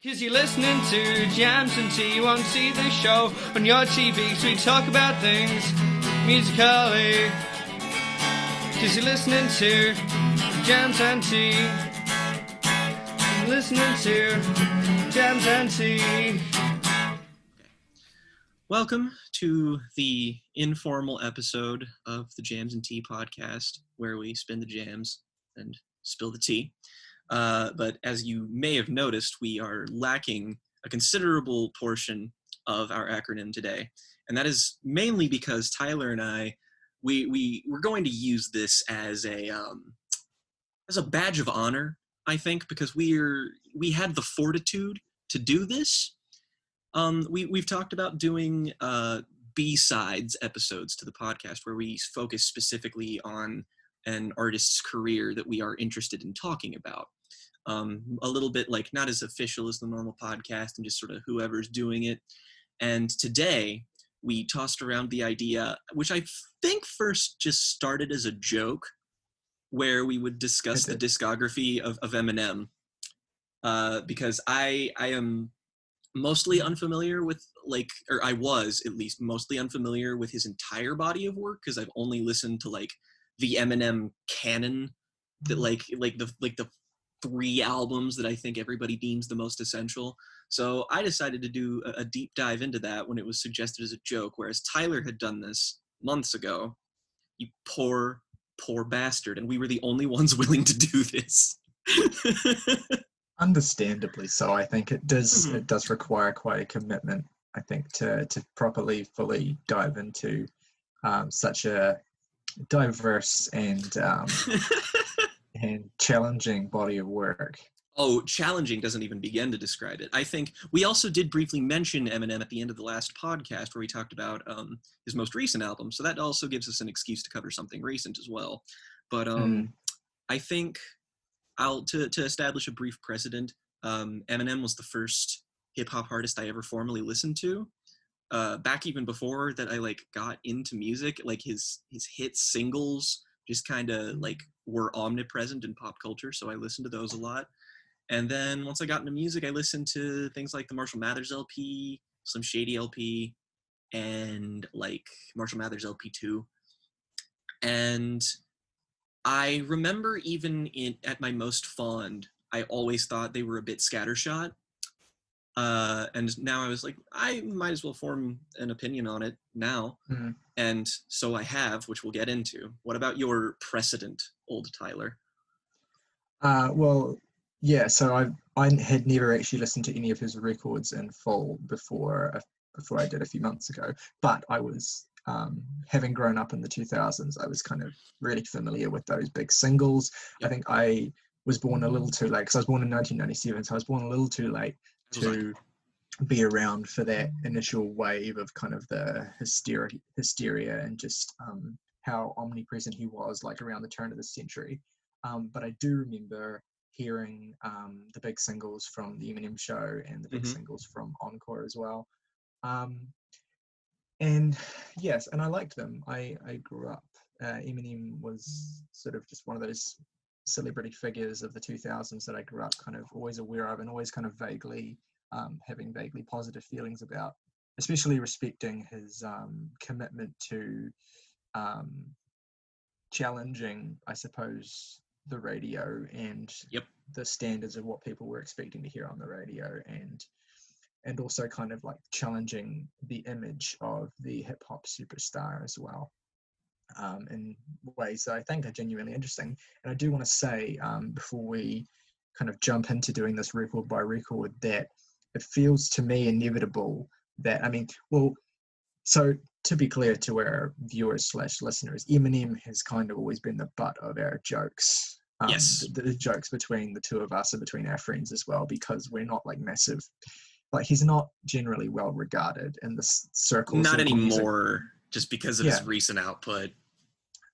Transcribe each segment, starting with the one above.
Cause you're listening to Jams and Tea, you won't see the show on your TV, so we talk about things musically. Cause you're listening to Jams and Tea, you're listening to Jams and Tea. Welcome to the informal episode of the Jams and Tea podcast, where we spin the jams and spill the tea. But as you may have noticed, we are lacking a considerable portion of our acronym today. And that is mainly because Tyler and I, we're going to use this as a badge of honor, I think, because we had the fortitude to do this. We've talked about doing B-sides episodes to the podcast where we focus specifically on an artist's career that we are interested in talking about. A little bit like not as official as the normal podcast and just sort of whoever's doing it. And today we tossed around the idea, which I think first just started as a joke, where we would discuss the discography of Eminem. Because I am mostly unfamiliar with, or I was at least mostly unfamiliar with his entire body of work, because I've only listened to the Eminem canon, that the 3 albums that I think everybody deems the most essential. So I decided to do a deep dive into that when it was suggested as a joke, whereas Tyler had done this months ago. You poor bastard. And we were the only ones willing to do this. Understandably so. I think it does require quite a commitment, I think, to properly, fully dive into such a diverse and challenging body of work. Oh, challenging doesn't even begin to describe it. I think we also did briefly mention Eminem at the end of the last podcast where we talked about his most recent album, so that also gives us an excuse to cover something recent as well. But I think to establish a brief precedent, Eminem was the first hip-hop artist I ever formally listened to. Back even before that I got into music, his hit singles just kind of were omnipresent in pop culture, so I listened to those a lot. And then once I got into music, I listened to things like the Marshal Mathers LP, Slim Shady LP, and Marshal Mathers LP2. And I remember even at my most fond, I always thought they were a bit scattershot. And now I was like, I might as well form an opinion on it now. Mm-hmm. And so I have, which we'll get into. What about your precedent, old Tyler? Well, yeah, so I had never actually listened to any of his records in full before I did a few months ago. But I was, having grown up in the 2000s, I was kind of really familiar with those big singles. Yep. I think I was born a little too late, because I was born in 1997, so I was born a little too late to be around for that initial wave of kind of the hysteria and just how omnipresent he was around the turn of the century. But I do remember hearing the big singles from the Eminem Show and the big singles from Encore as well. And yes, and I liked them. I grew up. Eminem was sort of just one of those celebrity figures of the 2000s that I grew up kind of always aware of and always kind of vaguely having vaguely positive feelings about, especially respecting his commitment to challenging, I suppose, the radio and the standards of what people were expecting to hear on the radio, and also kind of challenging the image of the hip-hop superstar as well, in ways that I think are genuinely interesting. And I do want to say, before we kind of jump into doing this record by record, that it feels to me inevitable that, so to be clear to our viewers / listeners, Eminem has kind of always been the butt of our jokes. Yes. The jokes between the two of us and between our friends as well, because we're not massive. He's not generally well regarded in the circles. Not anymore, just because of his recent output.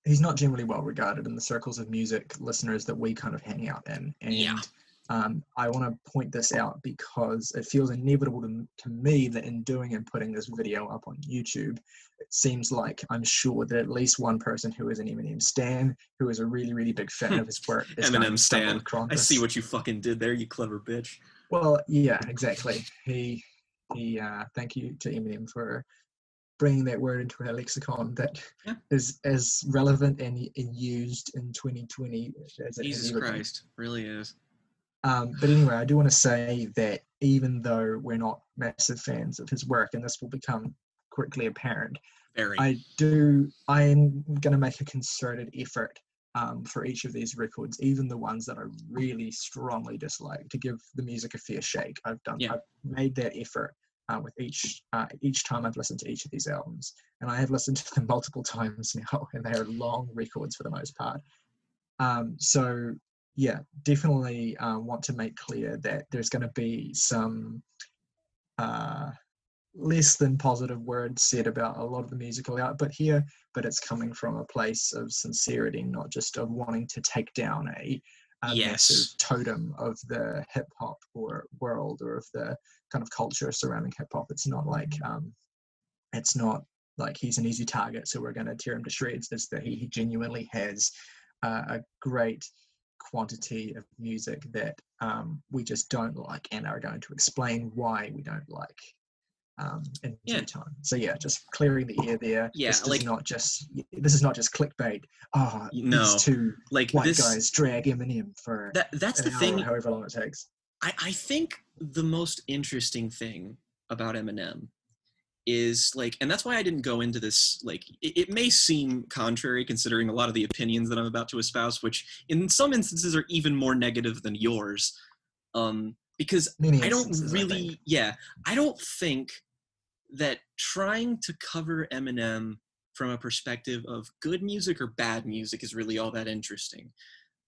He's not generally well regarded in the circles of music listeners that we kind of hang out in. And I want to point this out because it feels inevitable to me that in doing and putting this video up on YouTube, it seems like I'm sure that at least one person who is an Eminem stan, who is a really, really big fan of his work, is Eminem stan. I see what you fucking did there, you clever bitch. Well, yeah, exactly. He thank you to Eminem for bringing that word into our lexicon that Yeah. is as relevant and used in 2020 as it has Jesus ever been. Christ, really is. But anyway, I do want to say that even though we're not massive fans of his work, and this will become quickly apparent, Very. I am going to make a concerted effort for each of these records, even the ones that I really strongly dislike, to give the music a fair shake. I've made that effort with each time I've listened to each of these albums, and I have listened to them multiple times now, and they are long records for the most part. So yeah, definitely want to make clear that there's going to be some less than positive words said about a lot of the musical output here, but it's coming from a place of sincerity, not just of wanting to take down a massive totem of the hip hop or world or of the kind of culture surrounding hip hop. It's not like he's an easy target, so we're going to tear him to shreds. It's that he genuinely has a great quantity of music that we just don't like and are going to explain why we don't like in due time. So yeah, just clearing the air there. Yeah, this is not just clickbait. These two white guys drag Eminem for that's an the hour, thing. however long it takes. I think the most interesting thing about Eminem is and that's why I didn't go into this, it may seem contrary considering a lot of the opinions that I'm about to espouse, which in some instances are even more negative than yours, because I don't think that trying to cover Eminem from a perspective of good music or bad music is really all that interesting.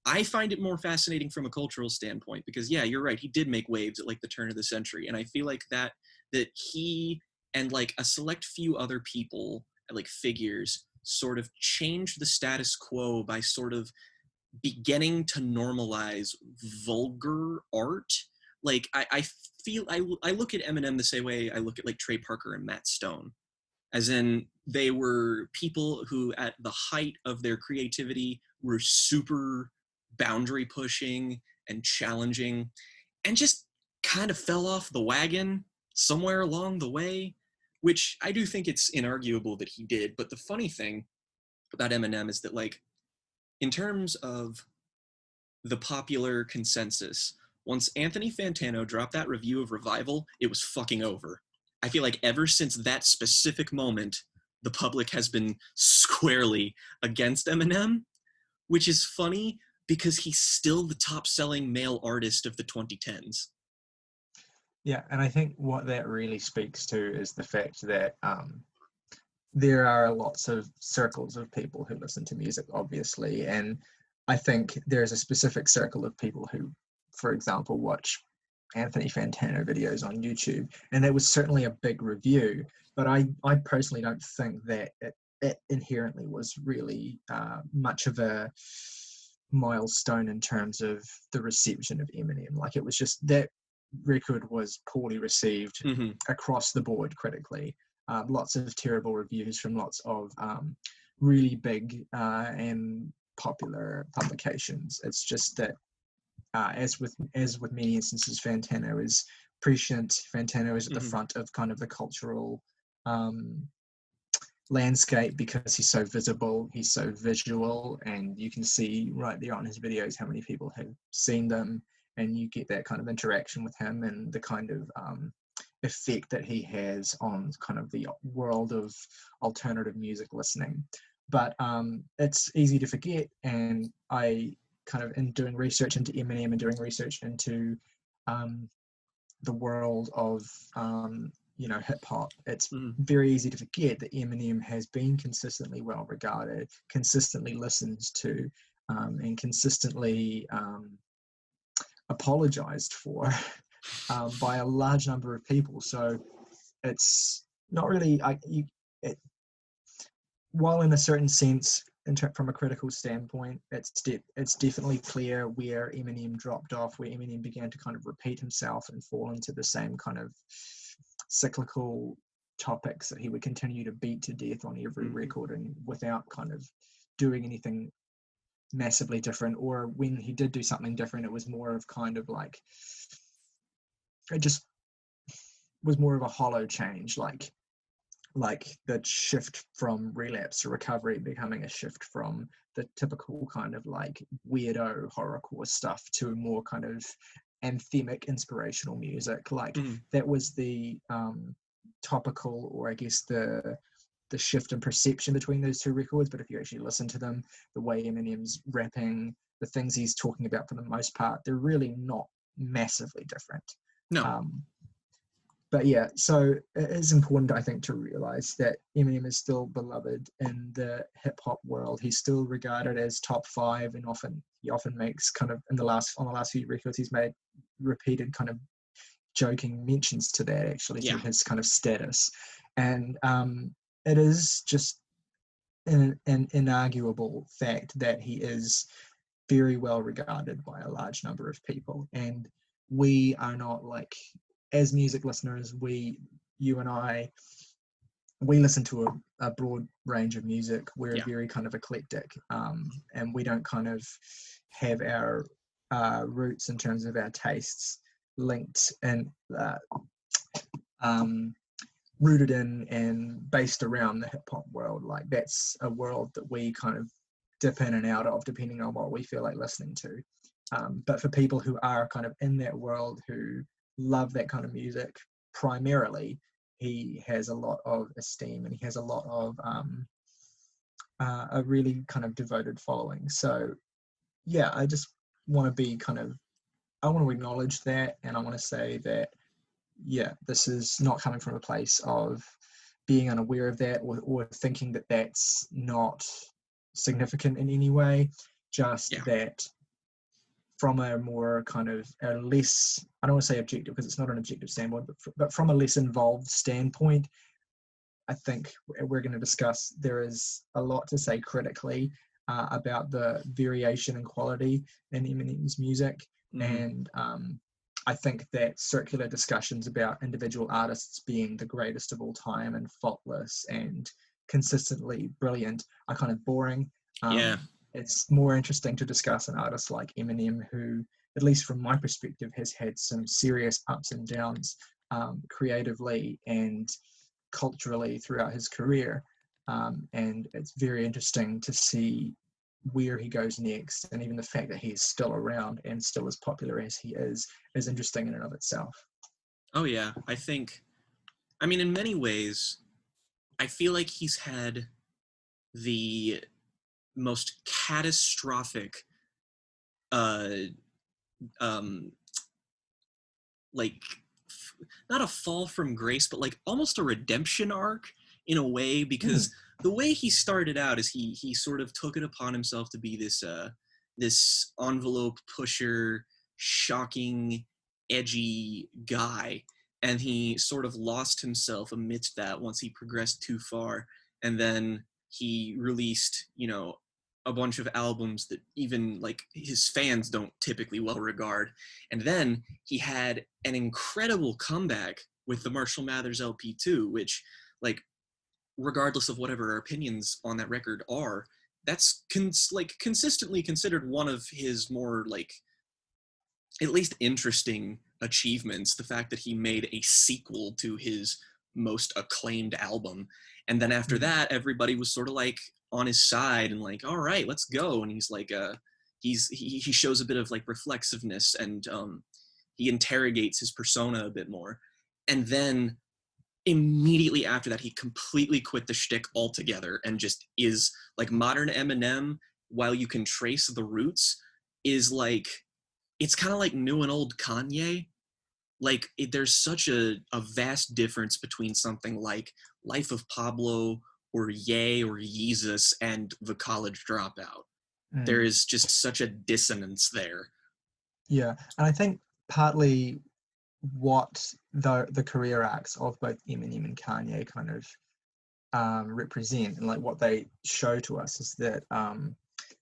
I find it more fascinating from a cultural standpoint because, yeah, you're right, he did make waves at the turn of the century, and I feel like that he and a select few other people, figures, sort of changed the status quo by sort of beginning to normalize vulgar art. I feel I look at Eminem the same way I look at Trey Parker and Matt Stone, as in they were people who at the height of their creativity were super boundary pushing and challenging and just kind of fell off the wagon somewhere along the way, which I do think it's inarguable that he did. But the funny thing about Eminem is that in terms of the popular consensus, once Anthony Fantano dropped that review of Revival, it was fucking over. I feel like ever since that specific moment, the public has been squarely against Eminem, which is funny because he's still the top-selling male artist of the 2010s. Yeah, and I think what that really speaks to is the fact that there are lots of circles of people who listen to music, obviously, and I think there's a specific circle of people who, for example, watch Anthony Fantano videos on YouTube, and that was certainly a big review, but I personally don't think that it inherently was really much of a milestone in terms of the reception of Eminem. It was just that record was poorly received across the board critically. Lots of terrible reviews from lots of really big and popular publications. It's just that as with many instances, Fantano is prescient. Fantano is at the front of kind of the cultural landscape because he's so visible, he's so visual, and you can see right there on his videos how many people have seen them, and you get that kind of interaction with him and the kind of effect that he has on kind of the world of alternative music listening. But it's easy to forget, and I kind of, in doing research into Eminem and doing research into the world of hip hop, it's very easy to forget that Eminem has been consistently well regarded, consistently listened to, and consistently apologized for by a large number of people. So it's not really while in a certain sense, from a critical standpoint, it's definitely clear where Eminem dropped off, where Eminem began to kind of repeat himself and fall into the same kind of cyclical topics that he would continue to beat to death on every record, and without kind of doing anything massively different, or when he did do something different, it was more of kind of it just was more of a hollow change, like the shift from Relapse to Recovery becoming a shift from the typical kind of like weirdo horrorcore stuff to more kind of anthemic inspirational music. Like that was the topical, or I guess the shift in perception between those two records. But if you actually listen to them, the way Eminem's rapping, the things he's talking about, for the most part, they're really not massively different. No. But yeah, so it is important, I think, to realize that Eminem is still beloved in the hip hop world. He's still regarded as top 5, and he often makes kind of on the last few records, he's made repeated kind of joking mentions to that, actually, to his kind of status. And it is just an inarguable fact that he is very well regarded by a large number of people. And we are not like, as music listeners, you and I, we listen to a broad range of music. We're very kind of eclectic, and we don't kind of have our roots in terms of our tastes linked and rooted in and based around the hip hop world. Like that's a world that we kind of dip in and out of depending on what we feel like listening to. But for people who are kind of in that world, who love that kind of music primarily, he has a lot of esteem, and he has a lot of a really kind of devoted following. So yeah, I just want to be I want to acknowledge that, and I want to say that this is not coming from a place of being unaware of that, or thinking that that's not significant in any way, just that from a more kind of a less, I don't want to say objective because it's not an objective standpoint, but from a less involved standpoint, I think we're going to discuss, there is a lot to say critically about the variation in quality in Eminem's music. And I think that circular discussions about individual artists being the greatest of all time and faultless and consistently brilliant are kind of boring. It's more interesting to discuss an artist like Eminem, who, at least from my perspective, has had some serious ups and downs creatively and culturally throughout his career. And it's very interesting to see where he goes next. And even the fact that he is still around and still as popular as he is interesting in and of itself. Oh, yeah. I mean, in many ways, I feel like he's had the most catastrophic like not a fall from grace, but like almost a redemption arc in a way, because the way he started out is he sort of took it upon himself to be this envelope pusher, shocking, edgy guy, and he sort of lost himself amidst that once he progressed too far. And then he released, a bunch of albums that even like his fans don't typically well regard. And then he had an incredible comeback with the Marshal Mathers LP2, which, like, regardless of whatever our opinions on that record are, that's consistently considered one of his more, like, at least interesting achievements. The fact that he made a sequel to his most acclaimed album. And then after that, everybody was sort of like on his side and like, all right, let's go. And he's like, he shows a bit of like reflexiveness, and he interrogates his persona a bit more. And then immediately after that, he completely quit the shtick altogether and just is like modern Eminem. While you can trace the roots, is like, it's kind of like new and old Kanye. Like, there's such a vast difference between something like Life of Pablo or Ye or Yeezus and The College Dropout. There is just such a dissonance there. Yeah, and I think partly what the career arcs of both Eminem and Kanye kind of represent, and like what they show to us, is that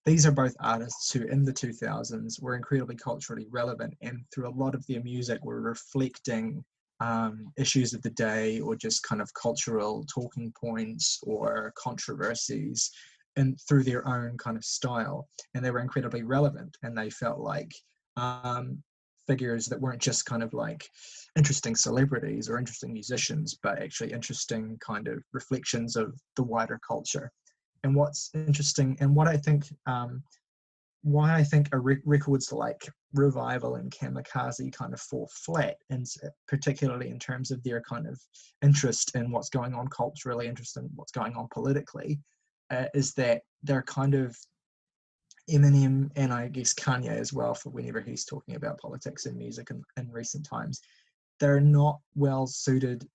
these are both artists who in the 2000s were incredibly culturally relevant, and through a lot of their music were reflecting issues of the day, or just kind of cultural talking points or controversies, and through their own kind of style. And they were incredibly relevant, and they felt like figures that weren't just kind of like interesting celebrities or interesting musicians, but actually interesting kind of reflections of the wider culture. And what's interesting, and what I think, why I think records like Revival and Kamikaze kind of fall flat, and particularly in terms of their kind of interest in what's going on culturally, interest in what's going on politically, is that they're kind of Eminem, and I guess Kanye as well, for whenever he's talking about politics and music in recent times, they're not well suited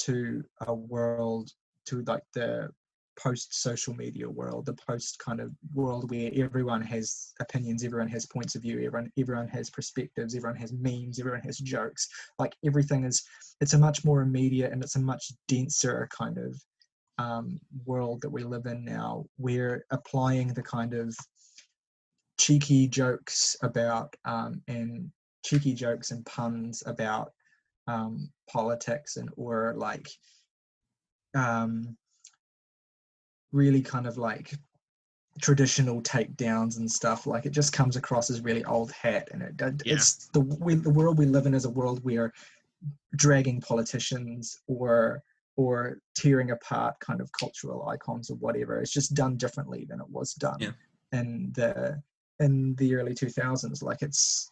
to a world, to like the post-social media world, the post kind of world where everyone has opinions, everyone has points of view, everyone has perspectives, everyone has memes, everyone has jokes. Like everything is, it's a much more immediate and it's a much denser kind of world that we live in now. We're applying the kind of cheeky jokes about and cheeky jokes and puns about politics, and or like really kind of like traditional takedowns and stuff. Like it just comes across as really old hat, and it's the world we live in is a world where dragging politicians or tearing apart kind of cultural icons or whatever, it's just done differently than it was done in the early 2000s. Like it's,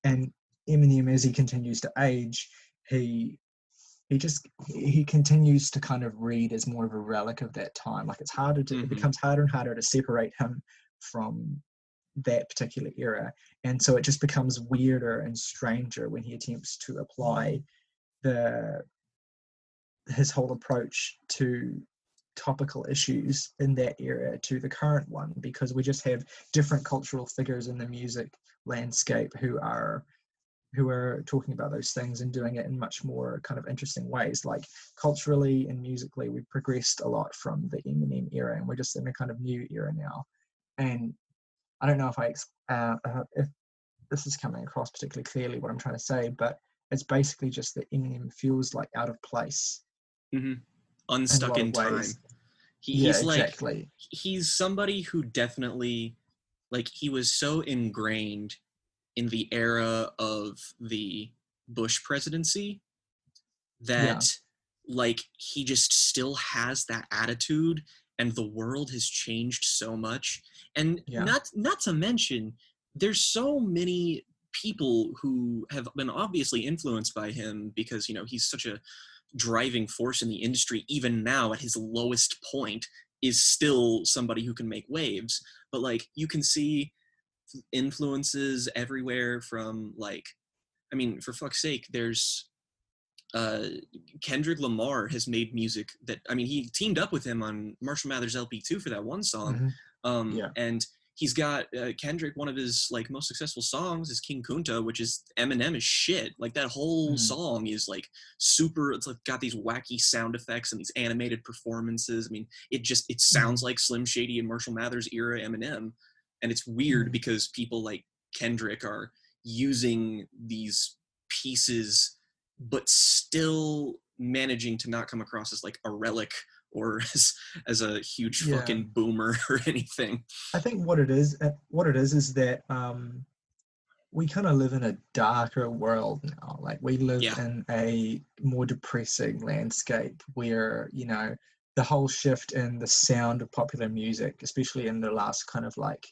and Eminem, as he continues to age, he continues to kind of read as more of a relic of that time. Like it's harder to, it becomes harder and harder to separate him from that particular era. And so it just becomes weirder and stranger when he attempts to apply his whole approach to topical issues in that era to the current one, because we just have different cultural figures in the music landscape who are talking about those things and doing it in much more kind of interesting ways. Like culturally and musically, we've progressed a lot from the Eminem era, and we're just in a kind of new era now. And I don't know if this is coming across particularly clearly what I'm trying to say, but it's basically just that Eminem feels like out of place. Unstuck in time. He's exactly. Like, he's somebody who definitely, like, he was so ingrained in the era of the Bush presidency that like he just still has that attitude, and the world has changed so much. And not to mention, there's so many people who have been obviously influenced by him, because, you know, he's such a driving force in the industry. Even now at his lowest point is still somebody who can make waves. But like, you can see influences everywhere from, like, I mean, for fuck's sake, there's Kendrick Lamar has made music that, I mean, he teamed up with him on Marshal Mathers LP2 for that one song. And he's got Kendrick, one of his like most successful songs is King Kunta, which is Eminem is shit. Like that whole song is like super, it's like got these wacky sound effects and these animated performances. I mean, it sounds like Slim Shady and Marshall Mathers era Eminem. And it's weird because people like Kendrick are using these pieces, but still managing to not come across as like a relic or as a huge fucking boomer or anything. I think what it is that we kind of live in a darker world now. Like we live in a more depressing landscape where, you know, the whole shift in the sound of popular music, especially in the last kind of like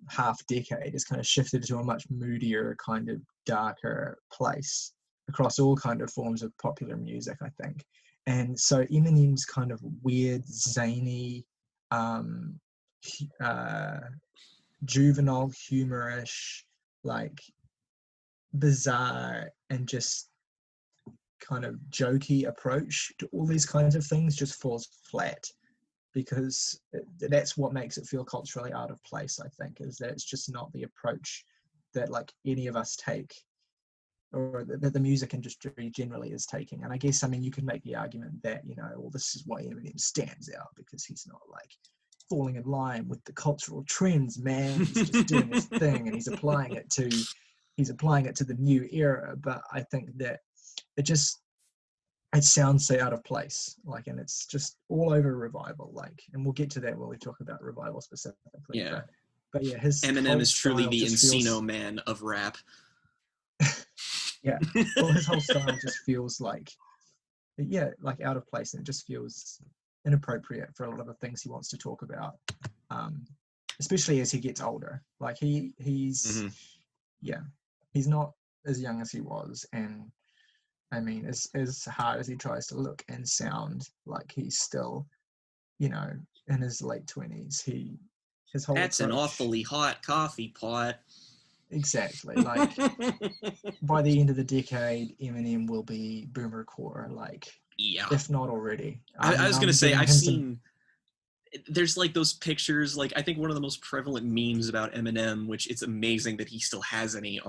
half decade, has kind of shifted to a much moodier, kind of darker place across all kind of forms of popular music, I think. And so Eminem's kind of weird, zany, juvenile, humorish, like bizarre and just kind of jokey approach to all these kinds of things just falls flat, because that's what makes it feel culturally out of place, I think, is that it's just not the approach that like any of us take, or that the music industry generally is taking. And I guess, I mean, you can make the argument that, you know, well, this is why Eminem stands out, because he's not like falling in line with the cultural trends, man. He's just doing his thing and he's applying it to the new era. But I think that it sounds so out of place, like, and it's just all over Revival, like, and we'll get to that when we talk about Revival specifically. But yeah, his Eminem is truly the Encino Man of rap. Yeah. Well, his whole style just feels like, yeah, like out of place, and it just feels inappropriate for a lot of the things he wants to talk about, especially as he gets older. Like he's yeah, he's not as young as he was, and I mean, as hard as he tries to look and sound like he's still, you know, in his late 20s, his whole That's an approach, awfully hot coffee pot. exactly. Like by the end of the decade, Eminem will be boomer core, like Yeah. if not already. I was I'm gonna say, giving I've him seen, there's like those pictures, like I think one of the most prevalent memes about Eminem, which it's amazing that he still has any,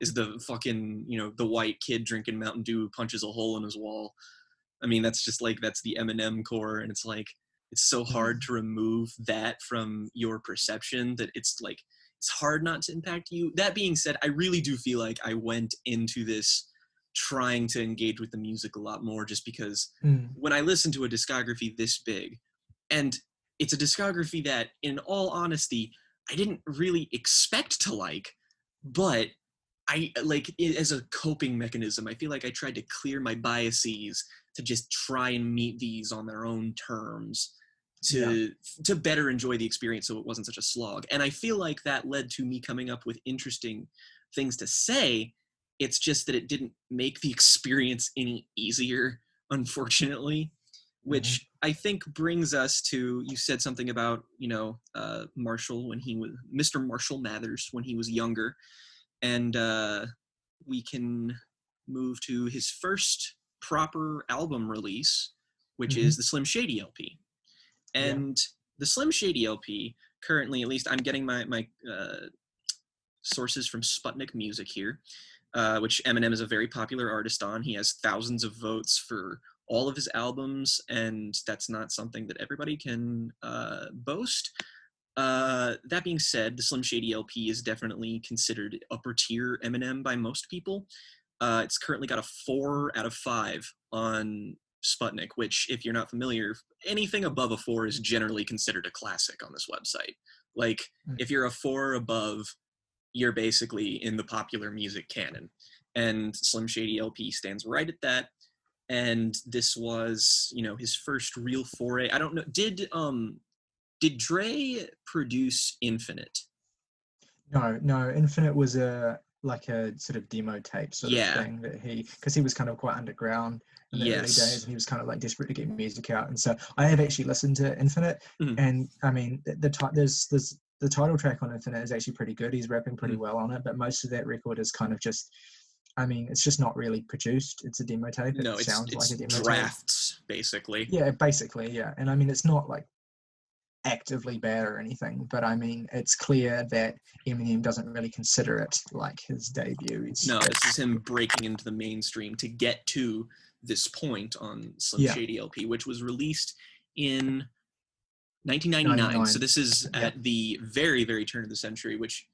is the fucking, you know, the white kid drinking Mountain Dew punches a hole in his wall. I mean, that's just like, that's the Eminem core, and it's like, it's so hard to remove that from your perception that it's like, it's hard not to impact you. That being said, I really do feel like I went into this trying to engage with the music a lot more, just because when I listen to a discography this big, and it's a discography that, in all honesty, I didn't really expect to like, but I like it as a coping mechanism. I feel like I tried to clear my biases to just try and meet these on their own terms to better enjoy the experience, so it wasn't such a slog. And I feel like that led to me coming up with interesting things to say. It's just that it didn't make the experience any easier, unfortunately, which I think brings us to, you said something about, you know, Marshall when he was, Mr. Marshall Mathers when he was younger. And we can move to his first proper album release, which is the Slim Shady LP. And the Slim Shady LP, currently, at least I'm getting my sources from Sputnik Music here, which Eminem is a very popular artist on. He has thousands of votes for all of his albums, and that's not something that everybody can boast. That being said, the Slim Shady LP is definitely considered upper tier Eminem by most people. It's currently got a 4 out of 5 on Sputnik, which, if you're not familiar, anything above a 4 is generally considered a classic on this website. Like, if you're a 4 above, you're basically in the popular music canon. And Slim Shady LP stands right at that. And this was, you know, his first real foray. I don't know, did Dre produce Infinite? No. Infinite was a sort of demo tape sort of thing that because he was kind of quite underground in the early days, and he was kind of like desperate to get music out. And so I have actually listened to Infinite, and I mean the title track on Infinite is actually pretty good. He's rapping pretty well on it, but most of that record is kind of just, I mean, it's just not really produced. It's a demo tape. It sounds like a demo drafts, tape. Basically. Yeah, basically, yeah. And I mean, it's not like actively bad or anything, but I mean, it's clear that Eminem doesn't really consider it like his debut. No, this is him breaking into the mainstream to get to this point on Slim Shady LP, which was released in 1999. So this is at the very, very turn of the century, which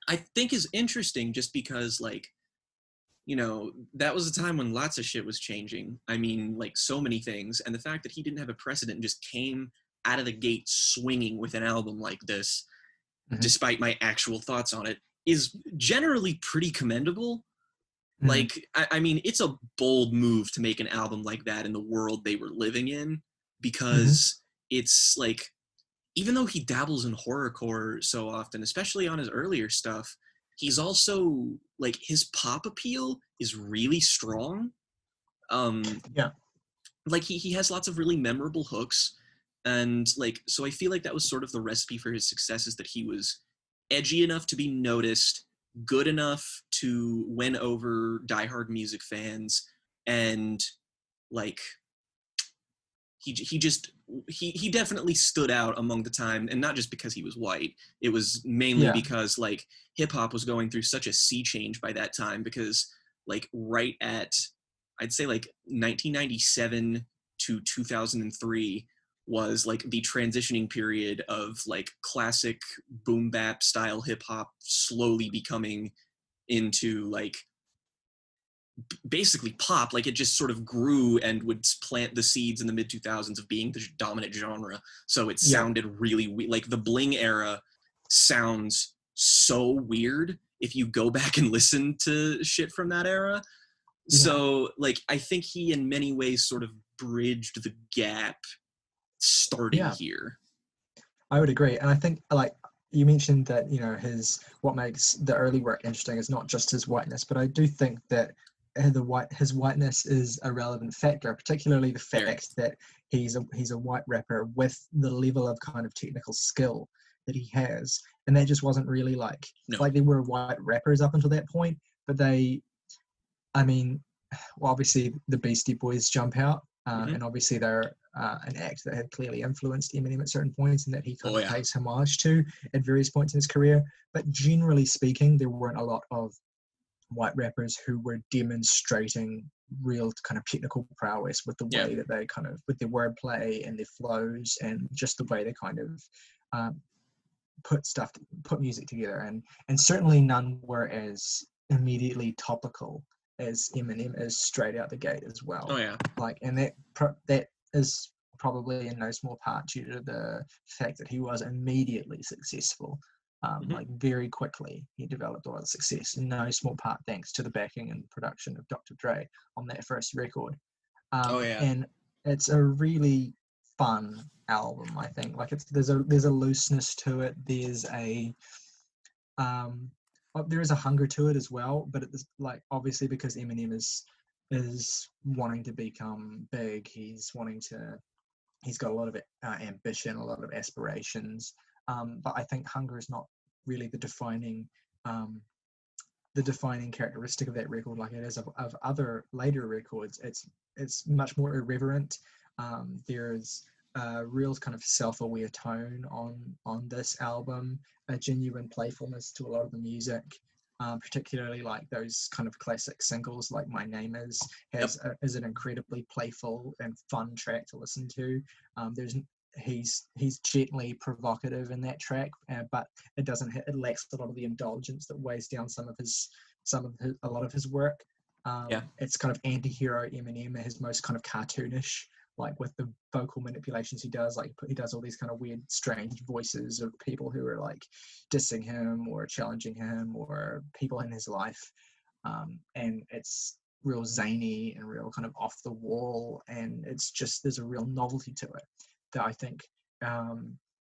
I think is interesting just because, like, you know, that was a time when lots of shit was changing. I mean, like, so many things. And the fact that he didn't have a precedent and just came out of the gate swinging with an album like this, despite my actual thoughts on it, is generally pretty commendable. Like, I mean, it's a bold move to make an album like that in the world they were living in, because it's like, even though he dabbles in horrorcore so often, especially on his earlier stuff, he's also, like, his pop appeal is really strong. Like, he has lots of really memorable hooks. And, like, so I feel like that was sort of the recipe for his success, is that he was edgy enough to be noticed, good enough to win over diehard music fans, and, like, he definitely stood out among the time, and not just because he was white. It was mainly because, like, hip-hop was going through such a sea change by that time, because, like, right at, I'd say, like, 1997 to 2003 was, like, the transitioning period of, like, classic boom bap style hip-hop slowly becoming into, like, basically pop. Like, it just sort of grew and would plant the seeds in the mid 2000s of being the dominant genre. So it sounded really like the bling era sounds so weird. if you go back and listen to shit from that era. Yeah. So like I think he in many ways sort of bridged the gap starting here. I would agree. And I think, like, you mentioned that, you know, what makes the early work interesting is not just his whiteness, but I do think that his whiteness is a relevant factor, particularly the fact that he's a white rapper with the level of kind of technical skill that he has. And that just wasn't really like there were white rappers up until that point, but obviously the Beastie Boys jump out, and obviously they're an act that had clearly influenced Eminem at certain points and that he kind of pays homage to at various points in his career. But generally speaking, there weren't a lot of white rappers who were demonstrating real kind of technical prowess with the way that they kind of, with their wordplay and their flows and just the way they kind of put music together. And certainly none were as immediately topical as Eminem is straight out the gate as well. And that is probably in no small part due to the fact that he was immediately successful. Like very quickly he developed a lot of success, in no small part thanks to the backing and production of Dr. Dre on that first record. And it's a really fun album, I think. Like there's a looseness to it. There's there is a hunger to it as well, but it's like obviously because Eminem is wanting to become big, he's got a lot of ambition, a lot of aspirations, but I think hunger is not really the defining characteristic of that record like it is of other later records. It's much more irreverent. There's a real kind of self-aware tone on this album, a genuine playfulness to a lot of the music, particularly like those kind of classic singles like My Name is an incredibly playful and fun track to listen to. He's gently provocative in that track, but it lacks a lot of the indulgence that weighs down a lot of his work. It's kind of anti-hero Eminem, his most kind of cartoonish, like with the vocal manipulations he does, like he does all these kind of weird, strange voices of people who are like dissing him or challenging him or people in his life. And it's real zany and real kind of off the wall. And it's just, there's a real novelty to it that I think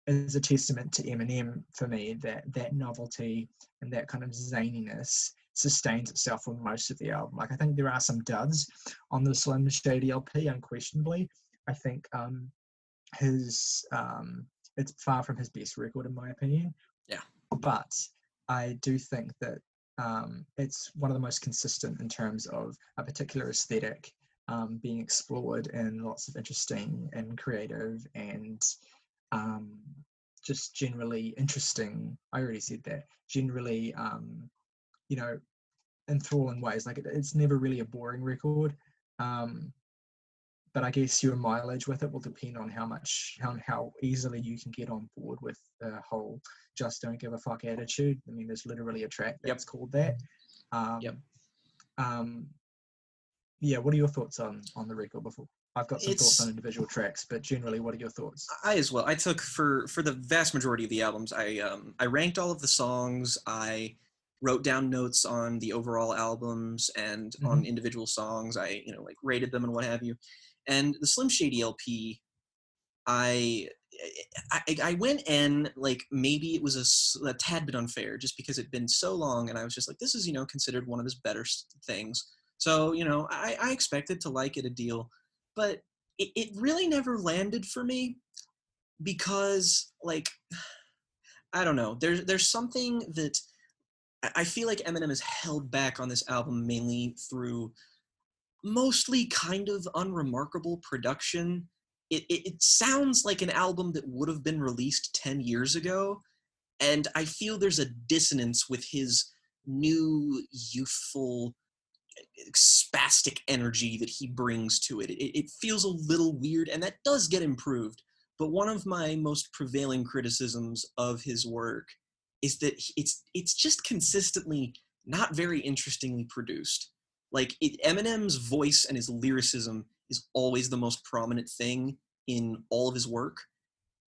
is a testament to Eminem for me, that novelty and that kind of zaniness sustains itself for most of the album. Like I think there are some duds on the Slim Shady LP, unquestionably. I think it's far from his best record in my opinion. But I do think that it's one of the most consistent in terms of a particular aesthetic being explored in lots of interesting and creative and just generally interesting. I already said that. Generally, enthralling ways. Like it's never really a boring record. But I guess your mileage with it will depend on how easily you can get on board with the whole just don't give a fuck attitude. I mean, there's literally a track that's called that. What are your thoughts on the record before? I've got some thoughts on individual tracks, but generally, what are your thoughts? I as well. I took for the vast majority of the albums, I ranked all of the songs. I wrote down notes on the overall albums and on individual songs. I rated them and what have you. And the Slim Shady LP, I went in like maybe it was a tad bit unfair just because it'd been so long, and I was just like, this is considered one of his better things. So I expected to like it a deal, but it really never landed for me because like I don't know. There's something that I feel like Eminem is held back on this album mainly through mostly kind of unremarkable production. It sounds like an album that would have been released 10 years ago, and I feel there's a dissonance with his new, youthful, spastic energy that he brings to it. It feels a little weird, and that does get improved, but one of my most prevailing criticisms of his work is that it's just consistently not very interestingly produced. Like Eminem's voice and his lyricism is always the most prominent thing in all of his work,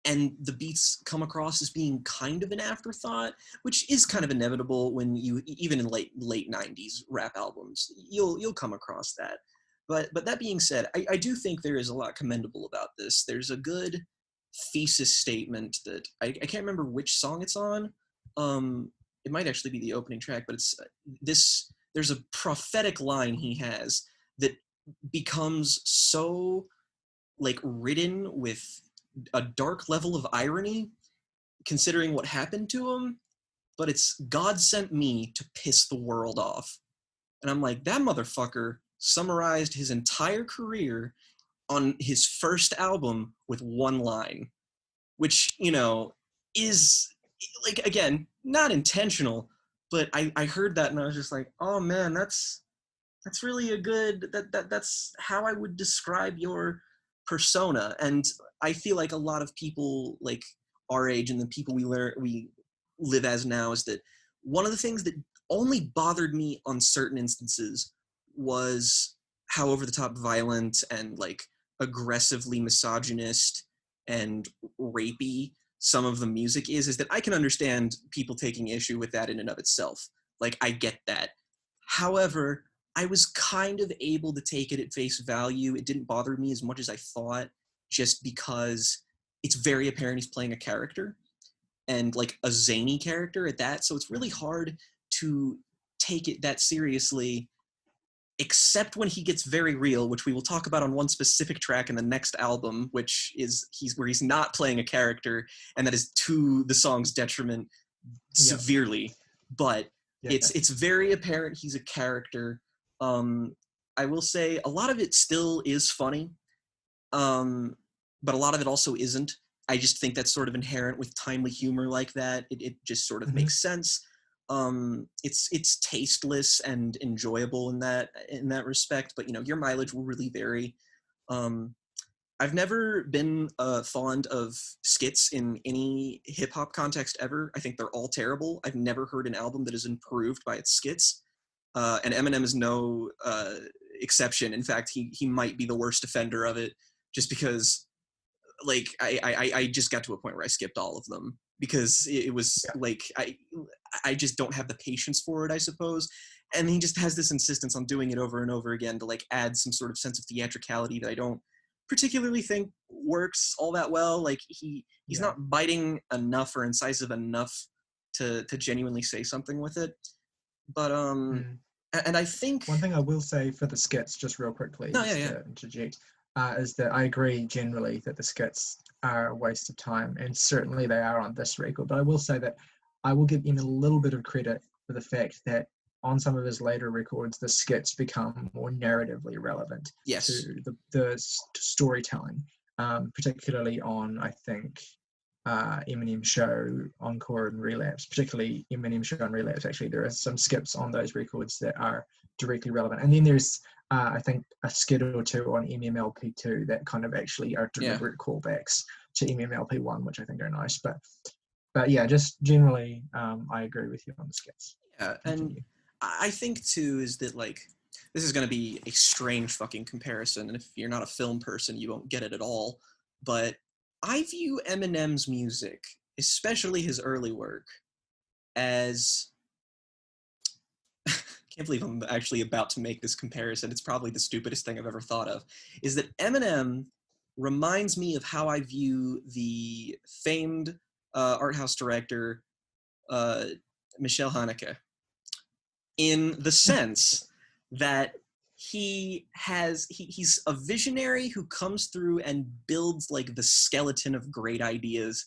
and the beats come across as being kind of an afterthought, which is kind of inevitable when you, even in late 90s rap albums, you'll come across that. But that being said, I do think there is a lot commendable about this. There's a good thesis statement that I can't remember which song it's on. It might actually be the opening track, but it's this. There's a prophetic line he has that becomes so like ridden with a dark level of irony, considering what happened to him. But it's God sent me to piss the world off, and I'm like, that motherfucker summarized his entire career on his first album with one line, which, you know, is like, again, not intentional, but I heard that and I was just like, oh man, that's really a good, that's how I would describe your persona. And I feel like a lot of people like our age and the people we live as now is that one of the things that only bothered me on certain instances was how over the top violent and like aggressively misogynist and rapey some of the music is that I can understand people taking issue with that in and of itself. Like, I get that. However, I was kind of able to take it at face value. It didn't bother me as much as I thought, just because it's very apparent he's playing a character, and like a zany character at that. So it's really hard to take it that seriously, except when he gets very real, which we will talk about on one specific track in the next album, which is he's not playing a character, and that is to the song's detriment severely. But it's very apparent he's a character. I will say a lot of it still is funny, but a lot of it also isn't. I just think that's sort of inherent with timely humor like that. It just sort of makes sense. It's tasteless and enjoyable in that respect, but you know, your mileage will really vary. I've never been fond of skits in any hip-hop context ever. I think they're all terrible. I've never heard an album that is improved by its skits, and Eminem is no exception. In fact, he might be the worst offender of it, just because like I just got to a point where I skipped all of them because it was like I just don't have the patience for it, I suppose. And he just has this insistence on doing it over and over again to like add some sort of sense of theatricality that I don't particularly think works all that well. Like he's not biting enough or incisive enough to genuinely say something with it. But and I think one thing I will say for the skits, just real quickly, to interject, is that I agree generally that the skits are a waste of time, and certainly they are on this record. But I will say that I will give him a little bit of credit for the fact that on some of his later records, the skits become more narratively relevant to the storytelling, particularly on, I think, Eminem Show, Encore, and Relapse. Particularly Eminem Show and Relapse, actually, there are some skips on those records that are directly relevant. And then there's, I think, a skit or two on Eminem LP2 that kind of actually are deliberate callbacks to Eminem LP1, which I think are nice. But yeah, just generally, I agree with you on the skits. Yeah, and I think too is that like this is going to be a strange fucking comparison, and if you're not a film person, you won't get it at all. But I view Eminem's music, especially his early work, as can't believe I'm actually about to make this comparison. It's probably the stupidest thing I've ever thought of. Is that Eminem reminds me of how I view the famed art house director Michel Haneke, in the sense that he's a visionary who comes through and builds like the skeleton of great ideas,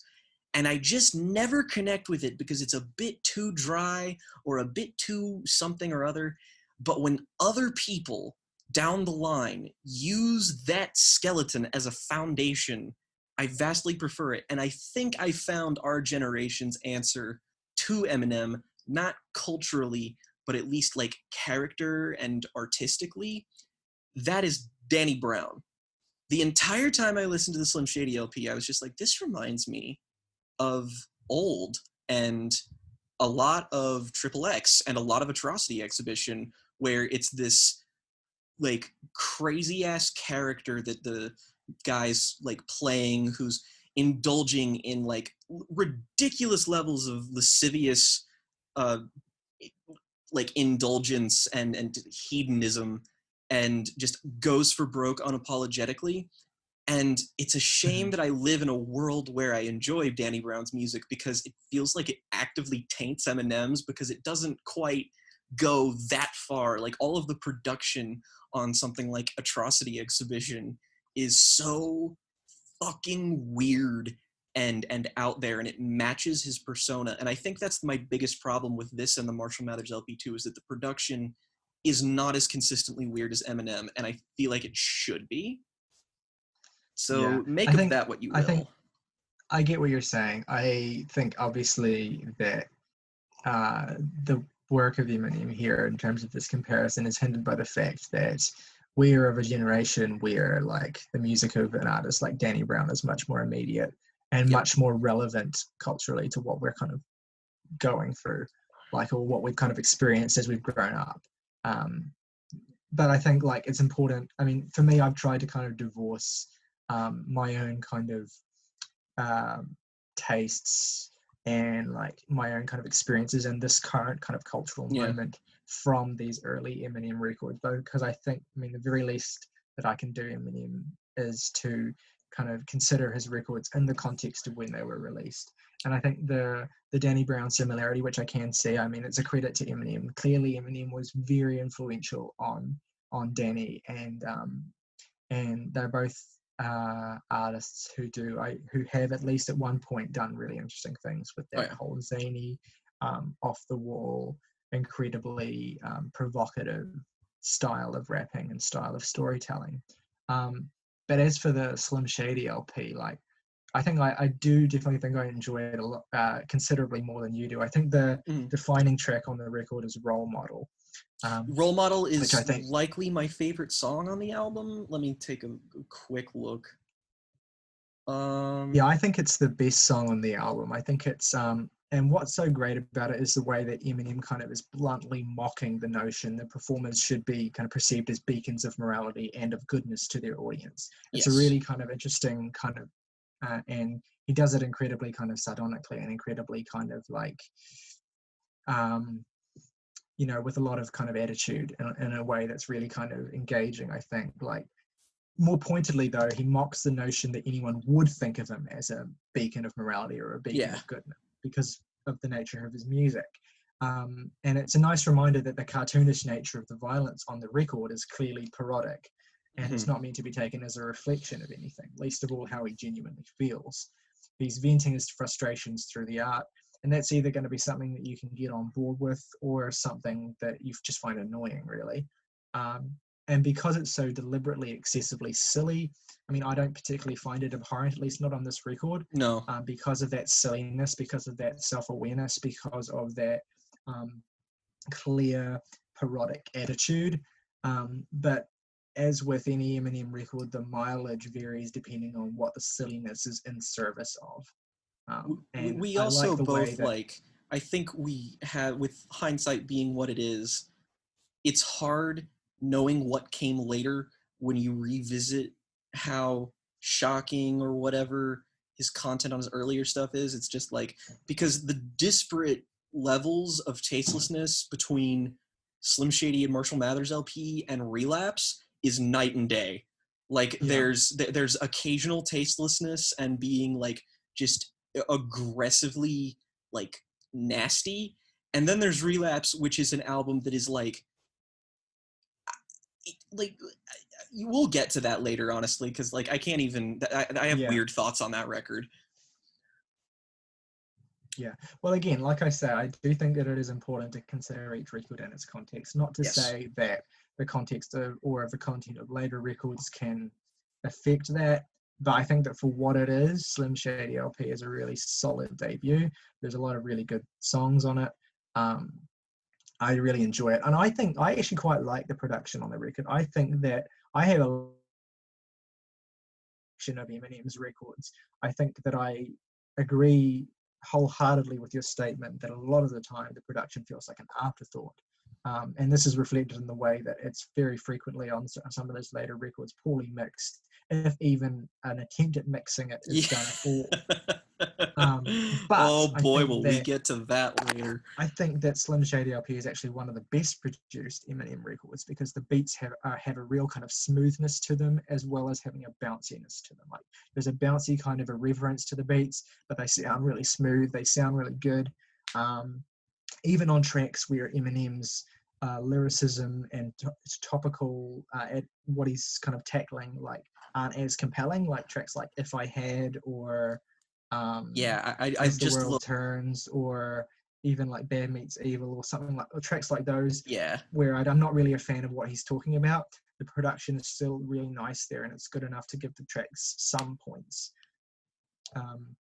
and I just never connect with it because it's a bit too dry or a bit too something or other. But when other people down the line use that skeleton as a foundation, I vastly prefer it. And I think I found our generation's answer to Eminem, not culturally, but at least like character and artistically. That is Danny Brown. The entire time I listened to the Slim Shady LP, I was just like, this reminds me of old and a lot of Triple X and a lot of Atrocity Exhibition, where it's this like crazy ass character that the guy's like playing, who's indulging in like ridiculous levels of lascivious like indulgence and hedonism, and just goes for broke unapologetically. And it's a shame that I live in a world where I enjoy Danny Brown's music, because it feels like it actively taints Eminem's, because it doesn't quite go that far. Like, all of the production on something like Atrocity Exhibition is so fucking weird and out there, and it matches his persona. And I think that's my biggest problem with this and the Marshal Mathers LP2, is that the production is not as consistently weird as Eminem, and I feel like it should be. So make of that what you will. I get what you're saying. I think obviously that the work of Eminem here in terms of this comparison is hindered by the fact that we are of a generation where like the music of an artist like Danny Brown is much more immediate and much more relevant culturally to what we're kind of going through, like, or what we've kind of experienced as we've grown up. But I think like it's important. I mean, for me, I've tried to kind of divorce my own kind of tastes and like my own kind of experiences in this current kind of cultural moment from these early Eminem records, because I think, I mean, the very least that I can do Eminem is to kind of consider his records in the context of when they were released. And I think the Danny Brown similarity, which I can see, I mean, it's a credit to Eminem. Clearly Eminem was very influential on Danny, and they're both artists who have at least at one point done really interesting things with that whole zany, off the wall, incredibly provocative style of rapping and style of storytelling. But as for the Slim Shady LP, like, I think I do definitely think I enjoy it a lot, considerably more than you do. I think the defining track on the record is Role Model. Role Model is likely my favorite song on the album. Let me take a quick look. Yeah, I think it's the best song on the album. I think it's and what's so great about it is the way that Eminem kind of is bluntly mocking the notion that performers should be kind of perceived as beacons of morality and of goodness to their audience. It's a really kind of interesting kind of and he does it incredibly kind of sardonically and incredibly kind of like you know, with a lot of kind of attitude in a way that's really kind of engaging, I think. Like, more pointedly though, he mocks the notion that anyone would think of him as a beacon of morality or a beacon of goodness because of the nature of his music. And it's a nice reminder that the cartoonish nature of the violence on the record is clearly parodic, and it's not meant to be taken as a reflection of anything, least of all how he genuinely feels. He's venting his frustrations through the art, and that's either going to be something that you can get on board with or something that you just find annoying, really. And because it's so deliberately excessively silly, I mean, I don't particularly find it abhorrent, at least not on this record. No. Because of that silliness, because of that self-awareness, because of that clear, parodic attitude. But as with any Eminem record, the mileage varies depending on what the silliness is in service of. And we also both like, I think we have, with hindsight being what it is, it's hard knowing what came later when you revisit how shocking or whatever his content on his earlier stuff is. It's just like, because the disparate levels of tastelessness between Slim Shady and Marshal Mathers LP and Relapse is night and day. Like, there's occasional tastelessness and being like just aggressively like nasty, and then there's Relapse, which is an album that is like you will get to that later, honestly, because like I can't even I have weird thoughts on that record. Yeah, well, again, like I say, I do think that it is important to consider each record in its context, not to say that the context of, or the content of later records can affect that, but I think that for what it is, Slim Shady LP is a really solid debut. There's a lot of really good songs on it. I really enjoy it, and I think I actually quite like the production on the record. I think that I have a of Eminem's records. I think that I agree wholeheartedly with your statement that a lot of the time the production feels like an afterthought. And this is reflected in the way that it's very frequently on some of those later records poorly mixed if even an attempt at mixing it is going to fall. But Oh I boy, think will we get to that later. I think that Slim Shady LP is actually one of the best produced Eminem records because the beats have a real kind of smoothness to them, as well as having a bounciness to them. Like there's a bouncy kind of irreverence to the beats, but they sound really smooth. They sound really good. Even on tracks where Eminem's lyricism and topical at what he's kind of tackling like aren't as compelling, like tracks like If I Had or I As the just World Turns, or even like Bad Meets Evil or something like, or tracks like those, where I'm not really a fan of what he's talking about. The production is still really nice there, and it's good enough to give the tracks some points. And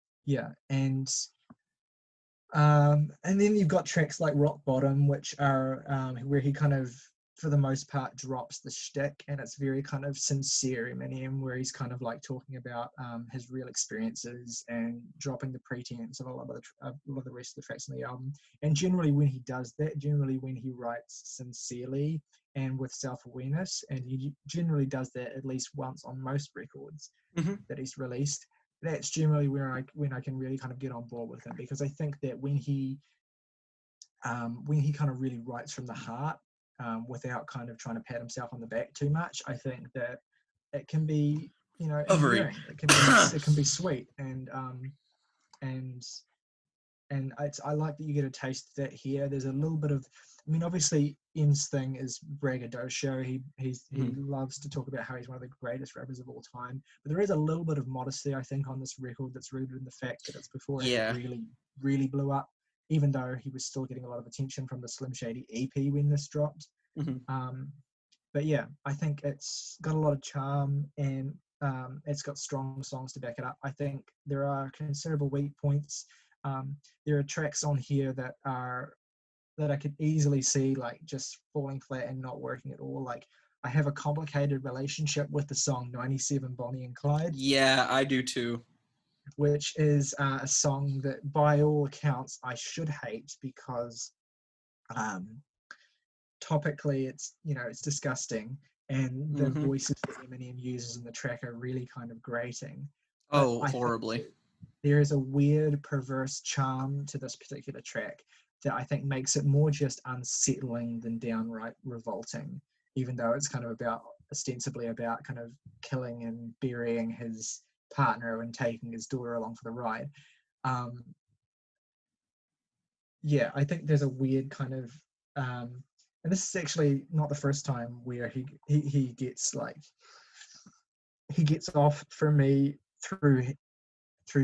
then you've got tracks like Rock Bottom, which are where he kind of, for the most part, drops the shtick, and it's very kind of sincere Eminem, where he's kind of like talking about his real experiences and dropping the pretense of a lot of the rest of the tracks on the album. And generally when he does that, generally when he writes sincerely and with self-awareness, and he generally does that at least once on most records that he's released, that's generally when I can really kind of get on board with him, because I think that when he kind of really writes from the heart, without kind of trying to pat himself on the back too much, I think that it can be, endearing. It can be sweet, and I like that you get a taste of that here. There's a little bit of, obviously M's thing is braggadocio. He loves to talk about how he's one of the greatest rappers of all time. But there is a little bit of modesty, I think, on this record that's rooted in the fact that it's before he really, really blew up, even though he was still getting a lot of attention from the Slim Shady EP when this dropped. But yeah, I think it's got a lot of charm, and it's got strong songs to back it up. I think there are considerable weak points. There are tracks on here that I could easily see like just falling flat and not working at all. Like I have a complicated relationship with the song 97 Bonnie and Clyde. Yeah, I do too. Which is a song that by all accounts I should hate, because topically it's disgusting, and the voices that Eminem uses in the track are really kind of grating. Oh, horribly. There is a weird, perverse charm to this particular track that I think makes it more just unsettling than downright revolting, even though it's kind of ostensibly about kind of killing and burying his partner and taking his daughter along for the ride. I think there's a weird kind of, and this is actually not the first time where he gets off for me through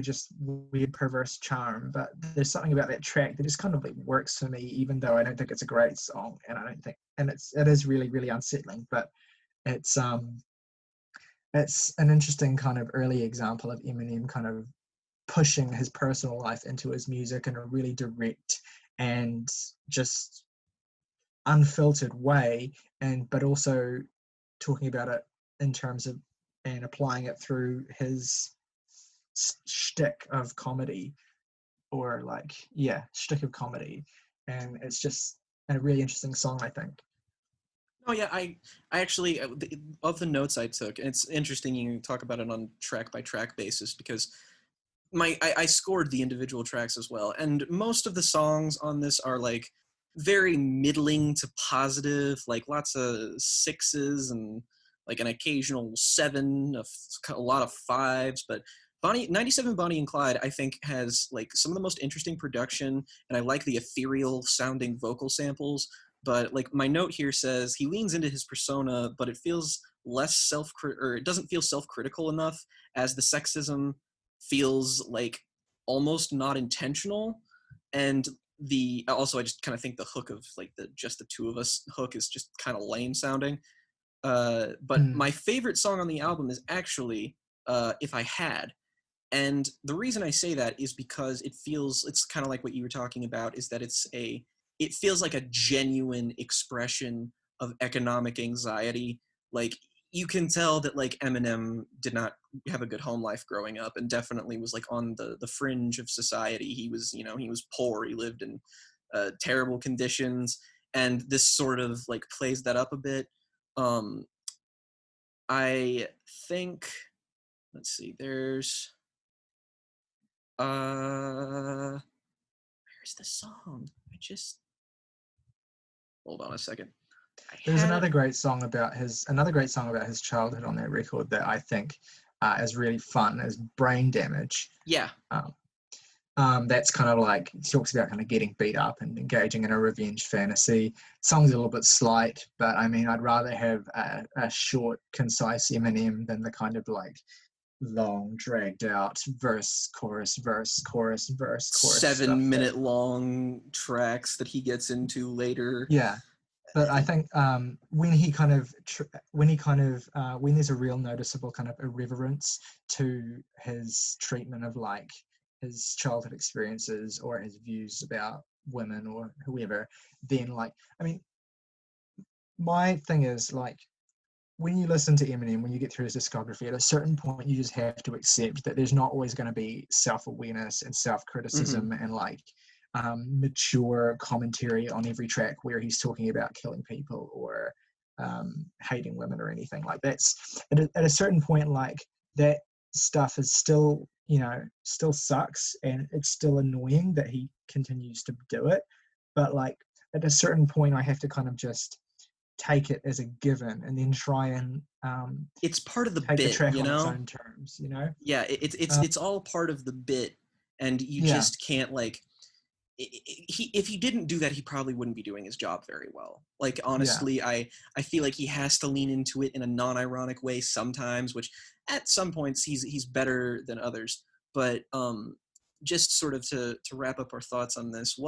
just weird perverse charm, but there's something about that track that just kind of like works for me, even though I don't think it's a great song, and it is really, really unsettling. But it's an interesting kind of early example of Eminem kind of pushing his personal life into his music in a really direct and just unfiltered way, but also talking about it in terms of and applying it through his shtick of comedy, or shtick of comedy, and it's just a really interesting song, I think. Oh yeah, I actually, of the notes I took, and it's interesting you talk about it on track by track basis, because I scored the individual tracks as well, and most of the songs on this are like very middling to positive, like lots of 6s and like an occasional 7, a lot of 5s, but 97 Bonnie and Clyde, I think, has like some of the most interesting production, and I like the ethereal sounding vocal samples. But like my note here says, he leans into his persona, but it feels less it doesn't feel self-critical enough, as the sexism feels like almost not intentional. And also I just kind of think the hook of like the just the two of us hook is just kind of lame sounding. But my favorite song on the album is actually If I Had. And the reason I say that is because it's kind of like what you were talking about, is that it feels like a genuine expression of economic anxiety. Like you can tell that like Eminem did not have a good home life growing up, and definitely was like on the fringe of society. He was poor. He lived in terrible conditions, and this sort of like plays that up a bit. I think let's see. There's where's the song? Hold on a second. There's another great song about his childhood on that record that I think is really fun. Is Brain Damage. Yeah. That's kind of like, he talks about kind of getting beat up and engaging in a revenge fantasy. Song's a little bit slight, but I mean, I'd rather have a short, concise Eminem than the kind of like long, dragged out verse, chorus, verse, chorus, verse, chorus. 7-minute long tracks that he gets into later. Yeah. But I think when there's a real noticeable kind of irreverence to his treatment of like his childhood experiences or his views about women or whoever, then like, I mean, my thing is like, when you listen to Eminem, when you get through his discography, at a certain point you just have to accept that there's not always going to be self-awareness and self-criticism and like mature commentary on every track where he's talking about killing people or hating women or anything. Like that's at a certain point, like that stuff is still, you know, still sucks, and it's still annoying that he continues to do it. But like at a certain point I have to kind of just take it as a given and then try and it's part of the take bit, the track you on know? its own terms, you know? Yeah, it's all part of the bit, and you just can't like. If he didn't do that, he probably wouldn't be doing his job very well. Like honestly, I feel like he has to lean into it in a non-ironic way sometimes, which at some points he's better than others. But just sort of to wrap up our thoughts on this,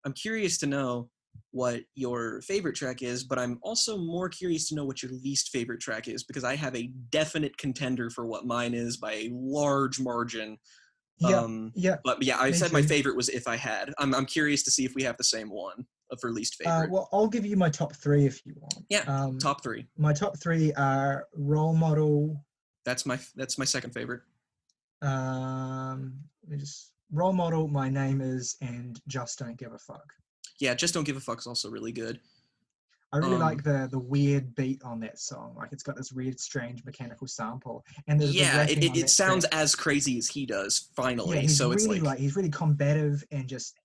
I'm curious to know what your favorite track is, but I'm also more curious to know what your least favorite track is, because I have a definite contender for what mine is by a large margin. But yeah, I said my favorite was If I Had. I'm curious to see if we have the same one for least favorite. Well, I'll give you my top three if you want. Yeah, top three. My top three are Role Model. That's my second favorite. Role Model, My Name Is, and Just Don't Give a Fuck. Yeah, Just Don't Give a Fuck is also really good. I really like the weird beat on that song. Like it's got this weird, strange mechanical sample, and it sounds as crazy as he does. Finally, yeah, so really, it's like he's really combative and just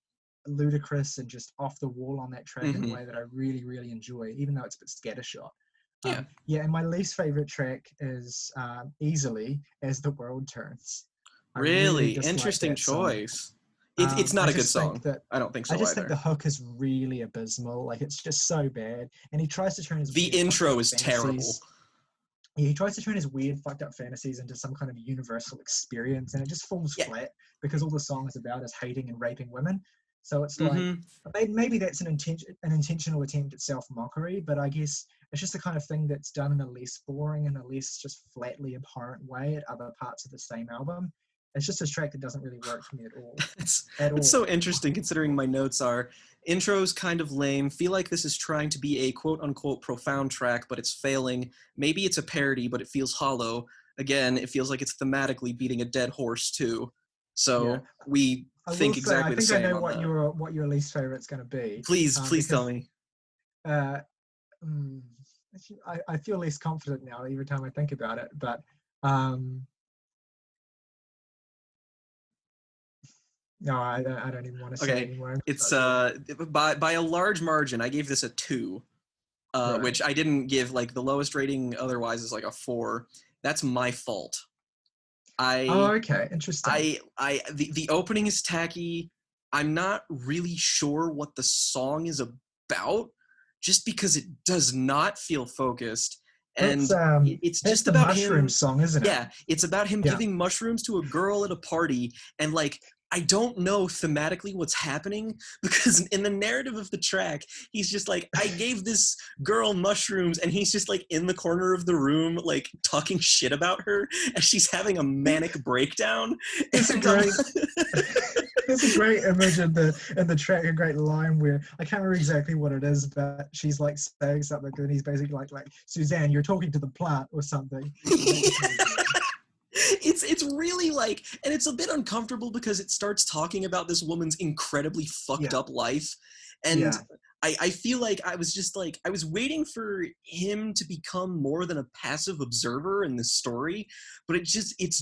ludicrous and just off the wall on that track in a way that I really, really enjoy, even though it's a bit scattershot. And my least favorite track is easily As the World Turns. Really interesting choice. It's not a good song. I don't think so. I just either. think the hook is really abysmal. Like it's just so bad. And he tries to turn his intro is terrible. Yeah, he tries to turn his weird, fucked up fantasies into some kind of universal experience, and it just falls flat because all the song is about is hating and raping women. So it's like maybe that's an intentional attempt at self-mockery, but I guess it's just the kind of thing that's done in a less boring and a less just flatly abhorrent way at other parts of the same album. It's just a track that doesn't really work for me at all. It's so interesting considering my notes are, intro's kind of lame, feel like this is trying to be a quote-unquote profound track, but it's failing. Maybe it's a parody, but it feels hollow. Again, it feels like it's thematically beating a dead horse too. So we think exactly the same. I think I know what your least favorite's going to be. Please tell me. I feel less confident now every time I think about it, but no, I don't even want to say it anymore. It's by a large margin. I gave this a 2, which I didn't give. Like the lowest rating otherwise is like a 4. That's my fault. Okay, interesting. The opening is tacky. I'm not really sure what the song is about, just because it does not feel focused. And it's just about the mushroom song, isn't it? Yeah, it's about him giving mushrooms to a girl at a party, and like I don't know thematically what's happening, because in the narrative of the track, he's just like, I gave this girl mushrooms, and he's just like in the corner of the room, like talking shit about her as she's having a manic breakdown. It's a great image in the track, a great line where I can't remember exactly what it is, but she's like saying something, and he's basically like Suzanne, you're talking to the plant or something. It's really like, and it's a bit uncomfortable because it starts talking about this woman's incredibly fucked up life, And Yeah. I feel like I was waiting for him to become more than a passive observer in this story, but it's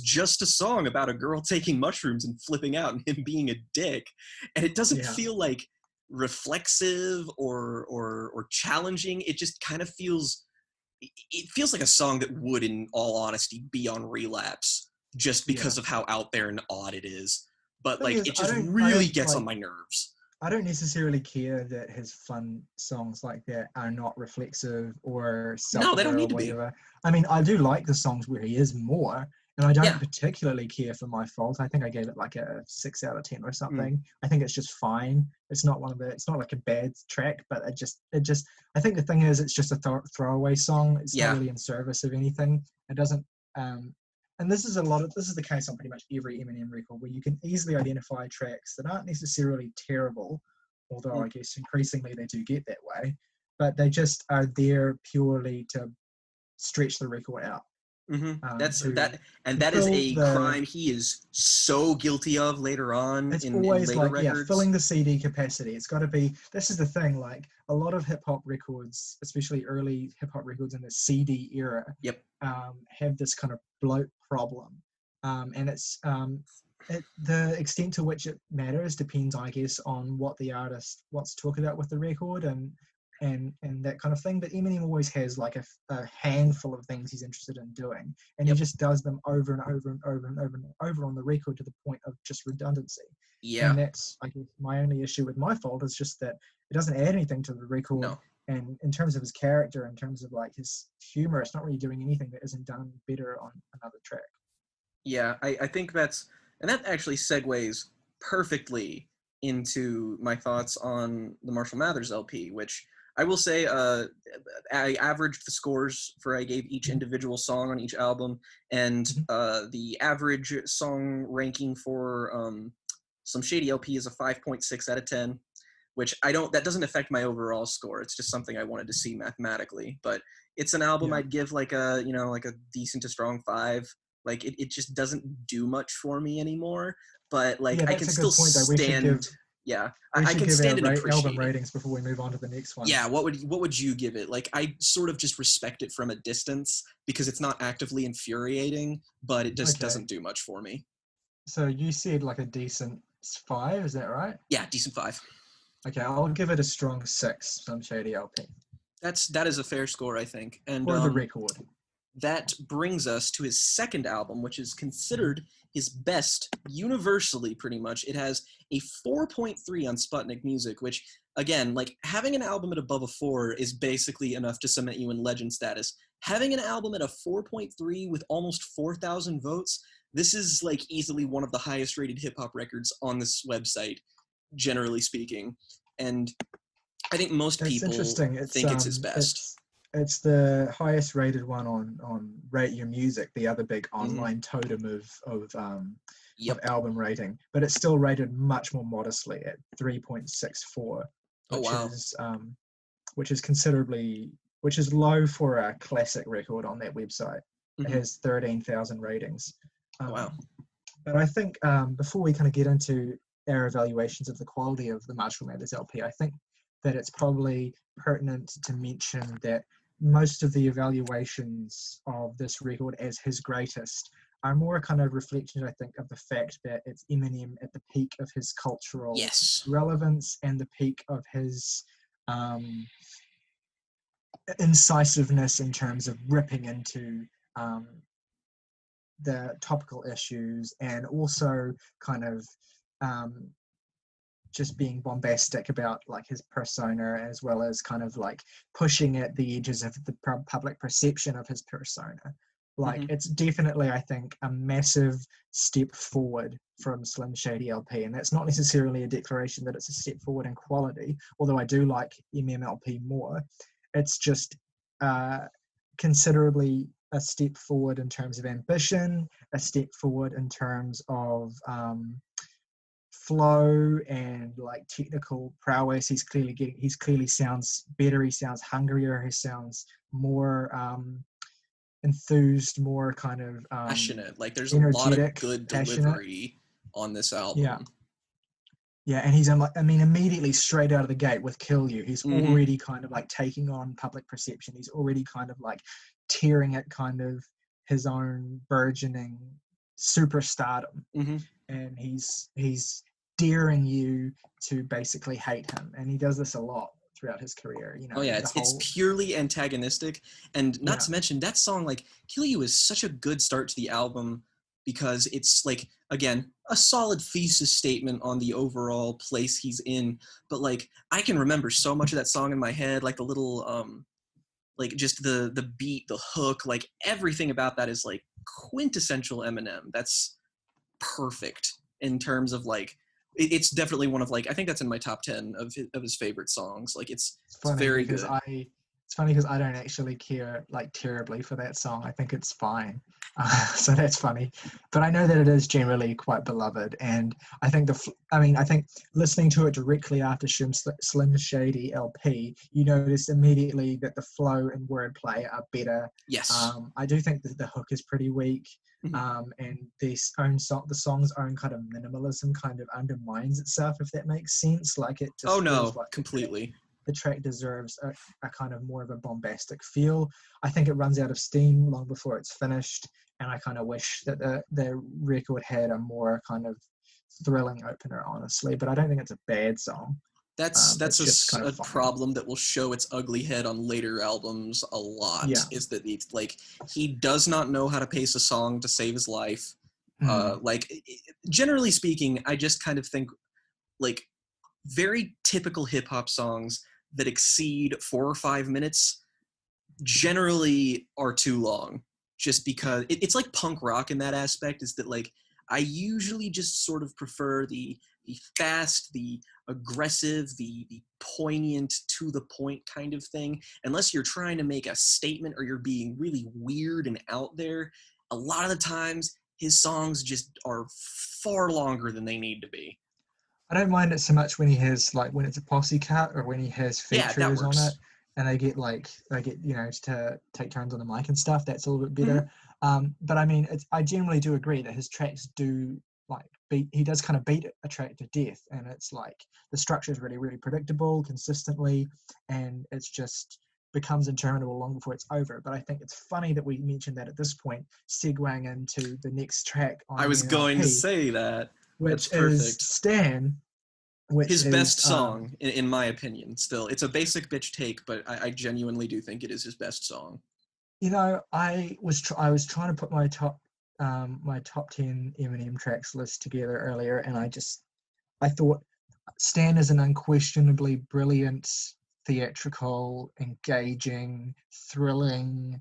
just a song about a girl taking mushrooms and flipping out and him being a dick. And it doesn't Yeah. feel like reflexive or challenging. It just kind of feels, it feels like a song that would, in all honesty, be on Relapse, just because of how out there and odd it is. But Thing like, is, it just I really don't gets on like. my nerves. I don't necessarily care that his fun songs like that are not reflexive or No, they don't self-aware or need to be. whatever. I mean, I do like the songs where he is more, and I don't Yeah. particularly care for My Fault. I think I gave it like a 6 out of 10 or Mm. something. I think it's just fine. It's not it's not like a bad track, but it just, I think the thing is, it's just a throwaway song. It's Yeah. not really in service of anything. It doesn't, and this is the case on pretty much every Eminem record, where you can easily identify tracks that aren't necessarily terrible, although I guess increasingly they do get that way, but they just are there purely to stretch the record out. That's To that, and that is fill a crime he is so guilty of later on It's in always later like, records. filling the CD capacity. It's got to be, this is the thing, like a lot of hip hop records, especially early hip hop records in the CD era, Yep. have this kind of bloat problem. And it's, the extent to which it matters depends, I guess, on what the artist wants to talk about with the record and that kind of thing. But Eminem always has like a handful of things he's interested in doing, and he just does them over and over and over and over and over on the record to the point of just redundancy. Yeah. And that's, I guess, my only issue with My Fault, is just that it doesn't add anything to the record. No. And in terms of his character, in terms of like his humor, it's not really doing anything that isn't done better on another track. Yeah, I think that's, and that actually segues perfectly into my thoughts on the Marshal Mathers LP, which I will say, I averaged the scores for, I gave each individual song on each album, and the average song ranking for Slim Shady LP is a 5.6 out of 10, which that doesn't affect my overall score. It's just something I wanted to see mathematically, but it's an album I'd give like a decent to strong 5. Like it just doesn't do much for me anymore, but like I can still stand. Yeah, I can stand and appreciate album ratings before we move on to the next one. Yeah, what would you give it? Like, I sort of just respect it from a distance because it's not actively infuriating, but it just doesn't do much for me. So you said like a decent 5, is that right? Yeah, decent 5. Okay, I'll give it a strong 6. Slim Shady LP. That is a fair score, I think. And for the record. That brings us to his second album, which is considered his best universally, pretty much. It has a 4.3 on Sputnik Music, which, again, like, having an album at above a 4 is basically enough to cement you in legend status. Having an album at a 4.3 with almost 4,000 votes, this is, like, easily one of the highest rated hip-hop records on this website, generally speaking. And I think most people think it's his best. It's the highest rated one on Rate Your Music, the other big online totem of album rating, but it's still rated much more modestly at 3.64, which is low for a classic record on that website. It has 13,000 ratings. But I think before we kind of get into our evaluations of the quality of the Marshal Mathers LP, I think that it's probably pertinent to mention that most of the evaluations of this record as his greatest are more kind of reflections, I think, of the fact that it's Eminem at the peak of his cultural relevance and the peak of his incisiveness in terms of ripping into the topical issues, and also kind of just being bombastic about like his persona, as well as kind of like pushing at the edges of the public perception of his persona. Like it's definitely, I think, a massive step forward from Slim Shady LP, and that's not necessarily a declaration that it's a step forward in quality, although I do like Eminem LP more. It's just considerably a step forward in terms of ambition, a step forward in terms of flow and like technical prowess. He clearly sounds better. He sounds hungrier. He sounds more enthused, more kind of passionate. Like there's energetic, a lot of good delivery on this album. Yeah. Yeah, and he's I mean, immediately straight out of the gate with Kill You, he's already kind of like taking on public perception. He's already kind of like tearing at kind of his own burgeoning superstardom, and he's daring you to basically hate him, and he does this a lot throughout his career. You know, Oh yeah, it's purely antagonistic, and not to mention that song, like Kill You, is such a good start to the album because it's like, again, a solid thesis statement on the overall place he's in. But like, I can remember so much of that song in my head, like the little like just the beat, the hook, like everything about that is like quintessential Eminem. That's perfect in terms of like, it's definitely one of like, I think that's in my top 10 of his favorite songs. Like it's very good. It's funny because I don't actually care like terribly for that song. I think it's fine. So that's funny, but I know that it is generally quite beloved, and I think I think listening to it directly after Slim Shady LP, you notice immediately that the flow and wordplay are better. Yes. I do think that the hook is pretty weak, and the song's own kind of minimalism kind of undermines itself, if that makes sense. Like it just feels like completely. The track deserves a kind of more of a bombastic feel. I think it runs out of steam long before it's finished, and I kind of wish that the record had a more kind of thrilling opener, honestly. But I don't think it's a bad song. That's just kind of a problem that will show its ugly head on later albums a lot. Yeah. Is that it's like he does not know how to pace a song to save his life. Like generally speaking, I just kind of think like very typical hip hop songs that exceed 4 or 5 minutes generally are too long, just because it's like punk rock in that aspect, is that like I usually just sort of prefer the fast, the aggressive, the poignant, to the point kind of thing, unless you're trying to make a statement or you're being really weird and out there. A lot of the times his songs just are far longer than they need to be. I don't mind it so much when he has like when it's a posse cut or when he has features on it, and they get to take turns on the mic and stuff. That's a little bit better. But I mean, I generally do agree that his tracks do like he does kind of beat a track to death, and it's like the structure is really, really predictable consistently, and it's just becomes interminable long before it's over. But I think it's funny that we mentioned that at this point, segueing into the next track on I was going to say that. Which is Stan, which his is best song, in my opinion. Still, it's a basic bitch take, but I genuinely do think it is his best song. You know, I was trying to put my top 10 Eminem tracks list together earlier, and I thought Stan is an unquestionably brilliant, theatrical, engaging, thrilling,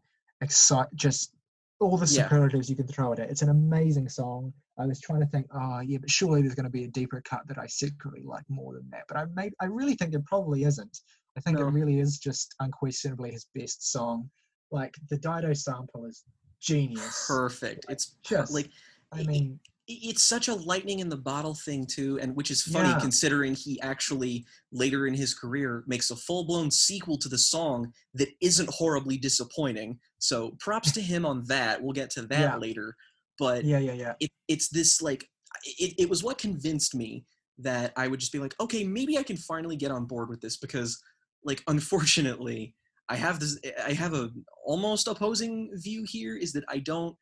just all the superlatives you can throw at it. It's an amazing song. I was trying to think, but surely there's going to be a deeper cut that I secretly like more than that. But I really think there probably isn't. I think it really is just unquestionably his best song. Like the Dido sample is genius. Perfect. It's just like, I mean, it's such a lightning in the bottle thing too, and which is funny considering he actually later in his career makes a full-blown sequel to the song that isn't horribly disappointing. So props to him on that. We'll get to that later. But it's this like it was what convinced me that I would just be like, okay, maybe I can finally get on board with this, because like unfortunately I have a almost opposing view here, is that I don't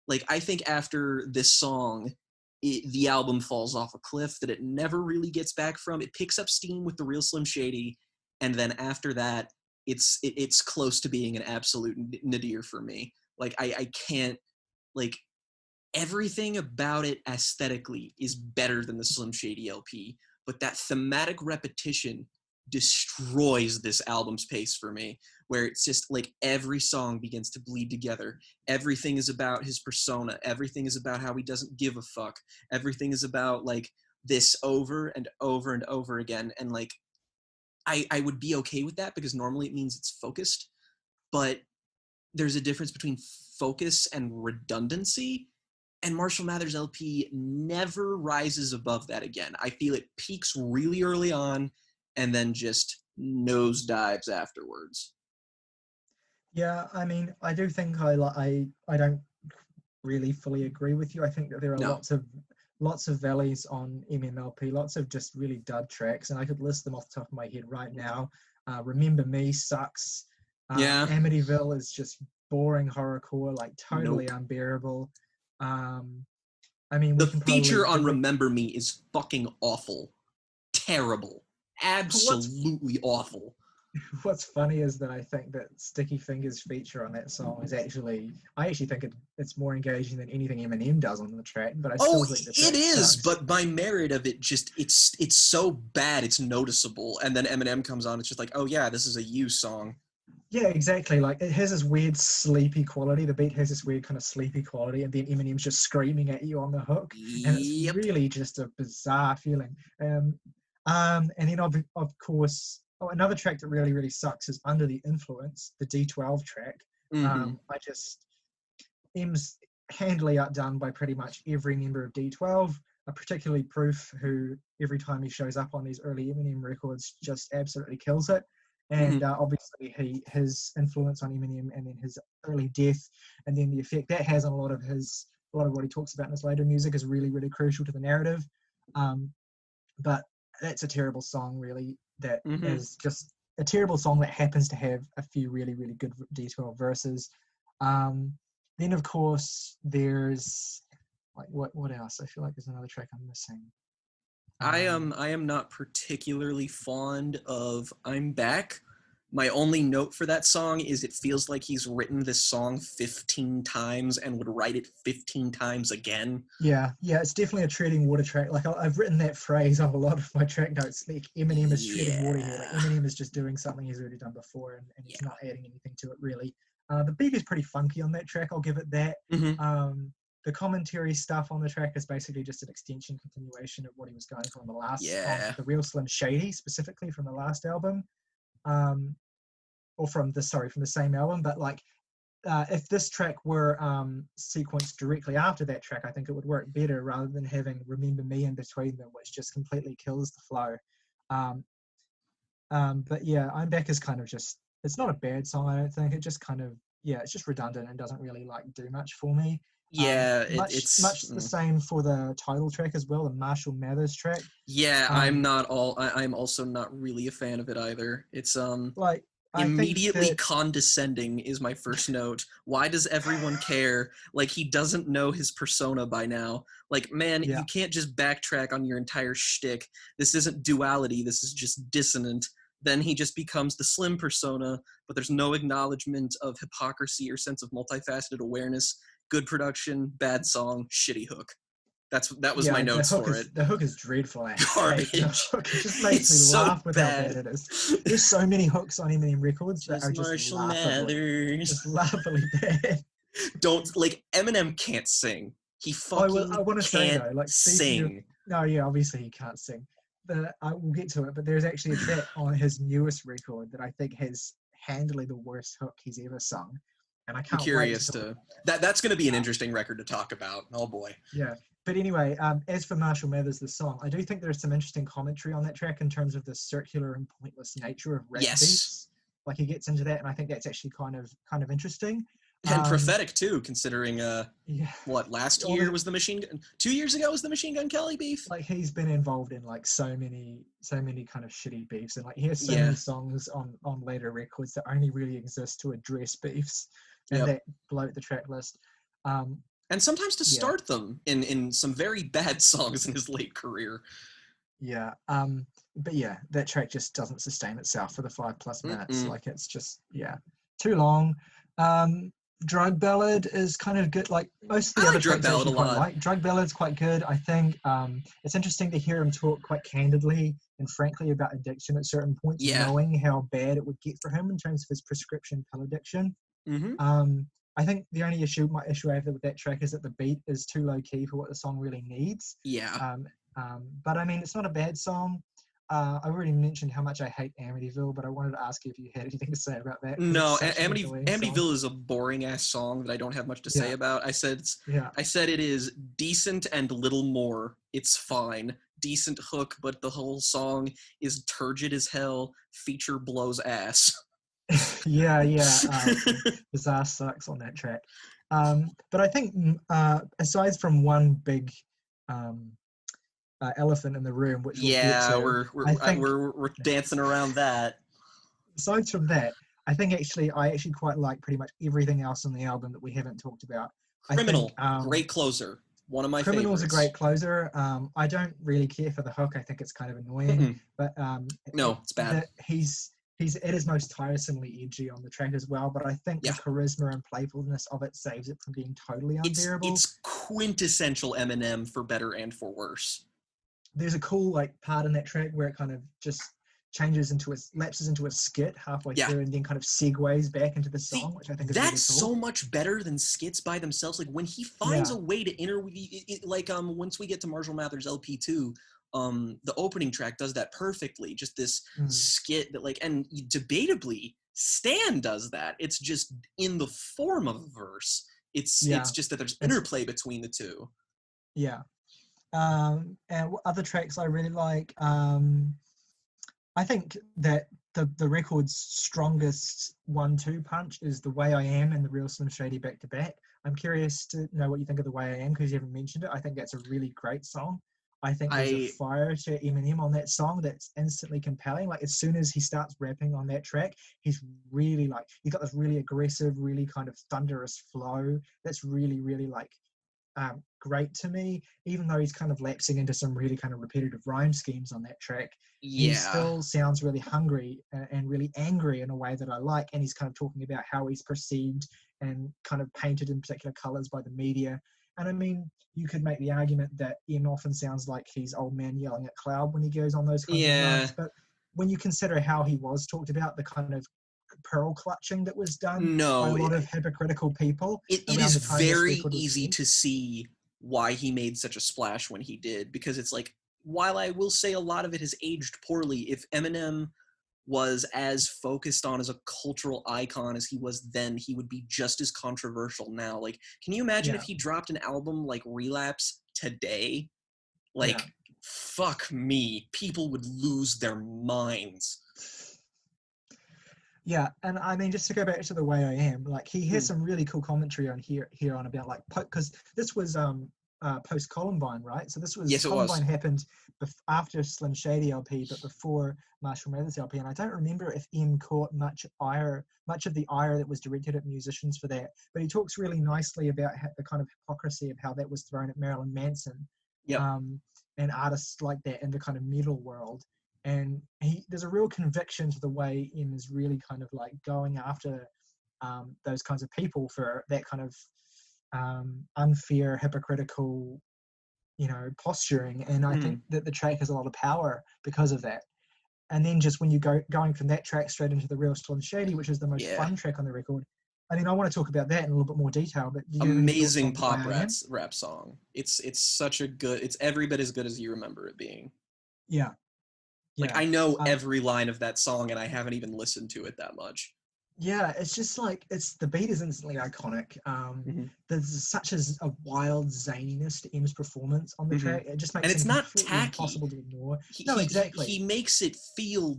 like, I think after this song the album falls off a cliff that it never really gets back from. It picks up steam with the real Slim Shady, and then after that it's close to being an absolute nadir for me. Like I can't, like, everything about it aesthetically is better than the Slim Shady LP, but that thematic repetition destroys this album's pace for me, where it's just like every song begins to bleed together. Everything is about his persona. Everything is about how he doesn't give a fuck. Everything is about like this over and over and over again. And like, I would be okay with that because normally it means it's focused, but there's a difference between focus and redundancy. And Marshal Mathers LP never rises above that again. I feel it peaks really early on and then just nosedives afterwards. Yeah, I mean, I do think I don't really fully agree with you. I think that there are lots of valleys on MMLP, lots of just really dud tracks, and I could list them off the top of my head right now. Remember Me sucks. Yeah. Amityville is just boring horrorcore, like totally Nope. unbearable. I mean, the feature on Remember Me is fucking awful. Terrible. Absolutely awful. What's funny is that I think that Sticky Fingers feature on that song is actually, I actually think it's more engaging than anything Eminem does on the track, but I still think the track it is, sucks. but by merit of it, just it's so bad, it's noticeable, and then Eminem comes on, it's just like, oh yeah, this is a you song. Yeah, exactly. Like, it has this weird sleepy quality. The beat has this weird kind of sleepy quality, and then Eminem's just screaming at you on the hook, and it's really just a bizarre feeling. And then of course, another track that really, really sucks is Under the Influence, the D12 track. M's handily outdone by pretty much every member of D12, particularly Proof, who every time he shows up on these early Eminem records just absolutely kills it. And obviously his influence on Eminem, and then his early death, and then the effect that has on a lot of what he talks about in his later music is really, really crucial to the narrative. But that's a terrible song, really. That is just a terrible song that happens to have a few really, really good D12 verses. Then of course there's like what else? I feel like there's another track I'm missing. I am not particularly fond of I'm Back. My only note for that song is it feels like he's written this song 15 times and would write it 15 times again. Yeah, it's definitely a treading water track. Like, I've written that phrase on a lot of my track notes. Like, Eminem is treading water here. Like, Eminem is just doing something he's already done before, and he's not adding anything to it, really. The beat is pretty funky on that track, I'll give it that. The commentary stuff on the track is basically just an extension, continuation of what he was going for on the last, the real Slim Shady, specifically from the last album, or from the same album. But like, if this track were sequenced directly after that track, I think it would work better rather than having Remember Me in between them, which just completely kills the flow. But yeah, I'm Back is kind of just, it's not a bad song, I don't think. It just kind of, it's just redundant and doesn't really like do much for me. It's the same for the title track as well, the Marshal Mathers track. I'm also not really a fan of it either. It's like, immediately condescending is my first note. Why does everyone care? Like, he doesn't know his persona by now. Like, man, you can't just backtrack on your entire shtick. This isn't duality, this is just dissonant. Then he just becomes the Slim persona, but there's no acknowledgement of hypocrisy or sense of multifaceted awareness. Good production, bad song, shitty hook. That was my notes for it. The hook is dreadful. Garbage. The hook just makes me laugh with how bad it is. There's so many hooks on Eminem records that are just Marshal Mathers. Laughably bad. Eminem can't sing. He fucking can't sing. Obviously he can't sing. But I will get to it. But there's actually a track on his newest record that I think has handily the worst hook he's ever sung. And I can't I'm curious that's going to be an interesting record to talk about. Oh boy. Yeah. But anyway, as for Marshal Mathers, the song, I do think there's some interesting commentary on that track in terms of the circular and pointless nature of rap beats. Like, he gets into that, and I think that's actually kind of interesting. And prophetic too, considering last year was the Machine Gun, 2 years ago was the Machine Gun Kelly beef. Like, he's been involved in like so many kind of shitty beefs, and like he has so many songs on later records that only really exist to address beefs and that bloat the track list. And sometimes to start them in some very bad songs in his late career. Yeah. But yeah, that track just doesn't sustain itself for the 5+ minutes. Like, it's just, too long. Drug Ballad is kind of good. Like, most of the other tracks I quite like. Drug Ballad's quite good. I think it's interesting to hear him talk quite candidly and frankly about addiction at certain points, knowing how bad it would get for him in terms of his prescription pill addiction. I think the only issue I have with that track is that the beat is too low key for what the song really needs. But I mean, it's not a bad song. I already mentioned how much I hate Amityville, but I wanted to ask you if you had anything to say about that. No, Amityville is a boring ass song that I don't have much to say about. I said it is decent and little more. It's fine. Decent hook, but the whole song is turgid as hell. Feature blows ass. Bizarre sucks on that track. But I think aside from one big elephant in the room, which yeah, we'll get to. we're dancing around that. Aside from that, I actually quite like pretty much everything else on the album that we haven't talked about. Criminal, I think, great closer. One of my Criminal's favorites. a great closer. I don't really care for the hook. I think it's kind of annoying, but no, it's bad. He's at his most tiresomely edgy on the track as well. But I think the charisma and playfulness of it saves it from being totally unbearable. It's quintessential Eminem for better and for worse. There's a cool part in that track where it kind of just lapses into a skit halfway through and then kind of segues back into the song, which I think is really cool. That's so much better than skits by themselves. Like when he finds a way to once we get to Marshal Mathers LP2, the opening track does that perfectly. Just this skit that and debatably Stan does that. It's just in the form of a verse. It's just that there's interplay between the two. Yeah. And other tracks I really like, I think that the record's strongest 1-2 punch is The Way I Am and The Real Slim Shady Back to Back. I'm curious to know what you think of The Way I Am because you haven't mentioned it. I think that's a really great song. I think there's a fire to Eminem on that song that's instantly compelling. As soon as he starts rapping on that track, he's really he's got this really aggressive, really kind of thunderous flow that's really, really great to me, even though he's kind of lapsing into some really kind of repetitive rhyme schemes on that track. He still sounds really hungry and really angry in a way that I like, and he's kind of talking about how he's perceived and kind of painted in particular colors by the media. And I mean, you could make the argument that Em often sounds like he's old man yelling at cloud when he goes on those kinds of runs, but when you consider how he was talked about, the kind of pearl clutching that was done by a lot of hypocritical people. It is very easy to see why he made such a splash when he did, because it's while I will say a lot of it has aged poorly, if Eminem was as focused on as a cultural icon as he was then, he would be just as controversial now. Can you imagine if he dropped an album like Relapse today? Fuck me, people would lose their minds. Yeah, and I mean, just to go back to The Way I Am, he has some really cool commentary on here on about because this was post Columbine, right? So this was Columbine happened after Slim Shady LP, but before Marshal Mathers LP, and I don't remember if Em caught much of the ire that was directed at musicians for that. But he talks really nicely about the kind of hypocrisy of how that was thrown at Marilyn Manson, and artists like that in the kind of metal world. And there's a real conviction to the way Em is really kind of going after those kinds of people for that kind of unfair, hypocritical, posturing. And I think that the track has a lot of power because of that. And then just when you going from that track straight into The Real Slim Shady, which is the most fun track on the record. I mean, I want to talk about that in a little bit more detail, but amazing pop rap song. It's such a good. It's every bit as good as you remember it being. Yeah. I know every line of that song, and I haven't even listened to it that much. Yeah, it's just the beat is instantly iconic. There's such a wild zaniness to Em's performance on the track. It just makes it not tacky, impossible to ignore. Exactly. He makes it feel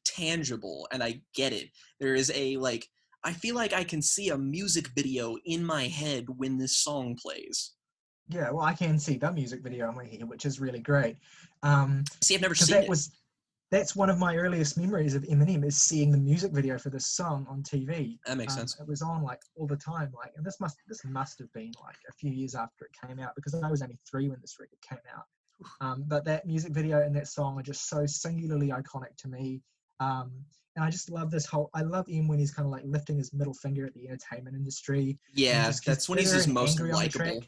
tangible, and I get it. There is I feel like I can see a music video in my head when this song plays. Yeah, well, I can see the music video in my head, which is really great. See, I've never seen it. That's one of my earliest memories of Eminem is seeing the music video for this song on TV. That makes sense. It was on all the time, and this must have been a few years after it came out, because I was only 3 when this record came out. But that music video and that song are just so singularly iconic to me. And I just love I love Em when he's kind of lifting his middle finger at the entertainment industry. Yeah, that's when he's his most likable.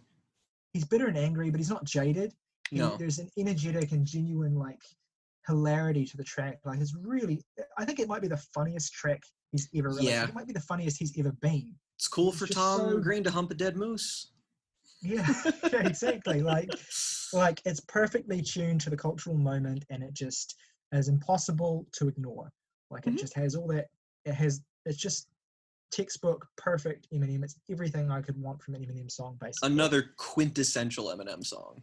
He's bitter and angry, but he's not jaded. There's an energetic and genuine hilarity to the track. It's really, I think it might be the funniest track he's ever released. It might be the funniest he's ever been. It's cool for Tom Green to hump a dead moose. Yeah, exactly. It's perfectly tuned to the cultural moment, and it just is impossible to ignore. It just has all that. It's just textbook perfect Eminem. It's everything I could want from an Eminem song, basically. Another quintessential Eminem song.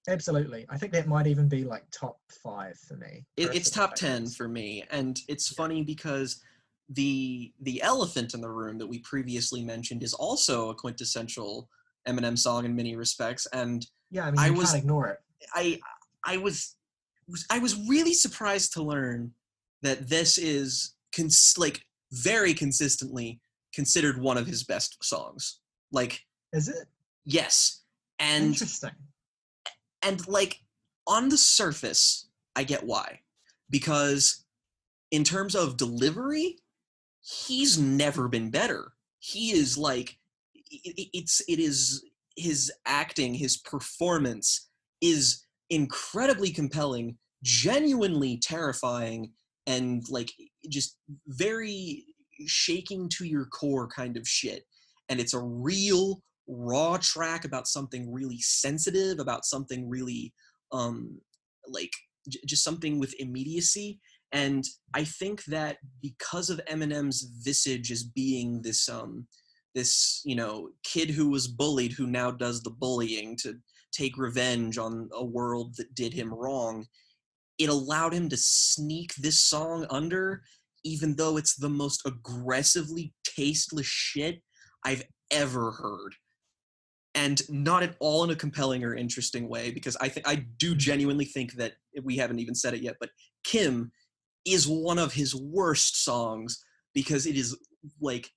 Absolutely. I think that might even be top 5 for me. It's top 10 for me. And it's funny because the elephant in the room that we previously mentioned is also a quintessential Eminem song in many respects. And yeah, I mean, you can't ignore it. I was really surprised to learn that this is very consistently considered one of his best songs. Like, Is it? yes. And Interesting. like, on the surface, I get why. Because in terms of delivery, he's never been better. He is like, it is his acting, his performance is incredibly compelling, genuinely terrifying, and like just very shaking to your core kind of shit. And it's a real raw track about something really sensitive, about something really like just something with immediacy. And I think that because of Eminem's visage as being this kid who was bullied, who now does the bullying to take revenge on a world that did him wrong, it allowed him to sneak this song under, even though it's the most aggressively tasteless shit I've ever heard. And not at all in a compelling or interesting way, because I do genuinely think that, we haven't even said it yet, but Kim is one of his worst songs because it is like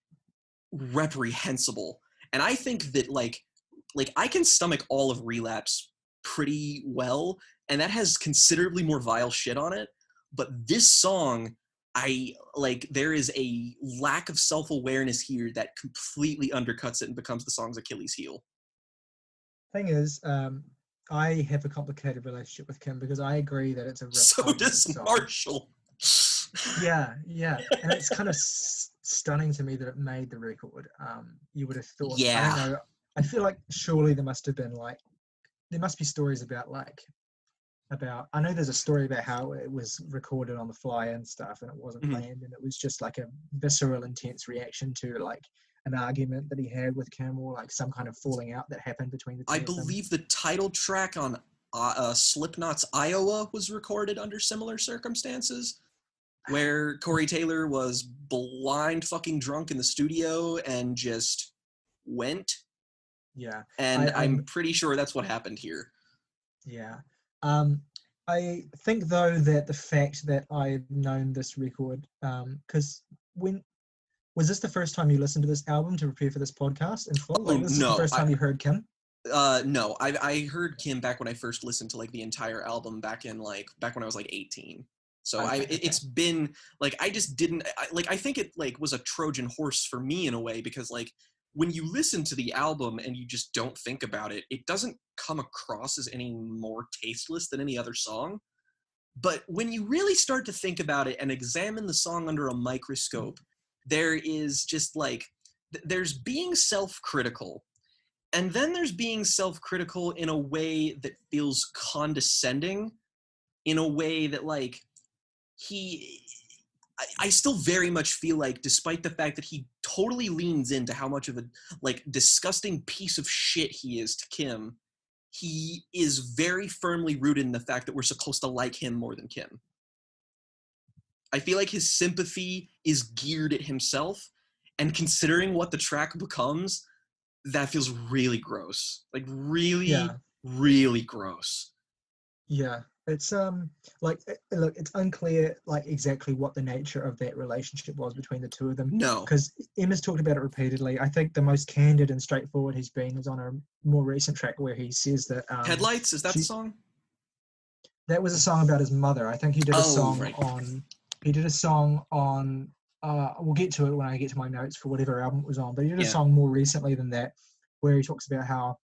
reprehensible. And I think that like I can stomach all of Relapse pretty well, and that has considerably more vile shit on it. But this song, there is a lack of self-awareness here that completely undercuts it and becomes the song's Achilles heel. Thing is, I have a complicated relationship with Kim because I agree that it's a So does song. Marshall. Yeah, and it's kind of stunning to me that it made the record. You would have thought. Yeah. I don't know. I feel like surely there must be stories about I know there's a story about how it was recorded on the fly and stuff, and it wasn't planned, and it was just like a visceral, intense reaction to like an argument that he had with Kim, or like some kind of falling out that happened between the two I of them. believe the title track on Slipknot's Iowa was recorded under similar circumstances, where Corey Taylor was blind fucking drunk in the studio and just went. Yeah. And I'm pretty sure that's what happened here. Yeah. I think though that the fact that I've known this record, because was this the first time you listened to this album to prepare for this podcast in full? Like, this is the first time you heard Kim? No, I heard Kim back when I first listened to like the entire album back when I was like 18. So it's been like, I just didn't I think it like was a Trojan horse for me in a way, because like when you listen to the album and you just don't think about it, it doesn't come across as any more tasteless than any other song. But when you really start to think about it and examine the song under a microscope, there is just like, there's being self-critical, and then there's being self-critical in a way that feels condescending, in a way that like I still very much feel like, despite the fact that he totally leans into how much of a like disgusting piece of shit he is to Kim, he is very firmly rooted in the fact that we're supposed to like him more than Kim. I feel like his sympathy is geared at himself, and considering what the track becomes, that feels really gross. Like really, really gross. Yeah. It's look, it's unclear like exactly what the nature of that relationship was between the two of them. No. Because Emma's talked about it repeatedly. I think the most candid and straightforward he's been is on a more recent track where he says that Headlights, is that the song? That was a song about his mother. I think he did a song on we'll get to it when I get to my notes for whatever album it was on, but he did a song more recently than that where he talks about how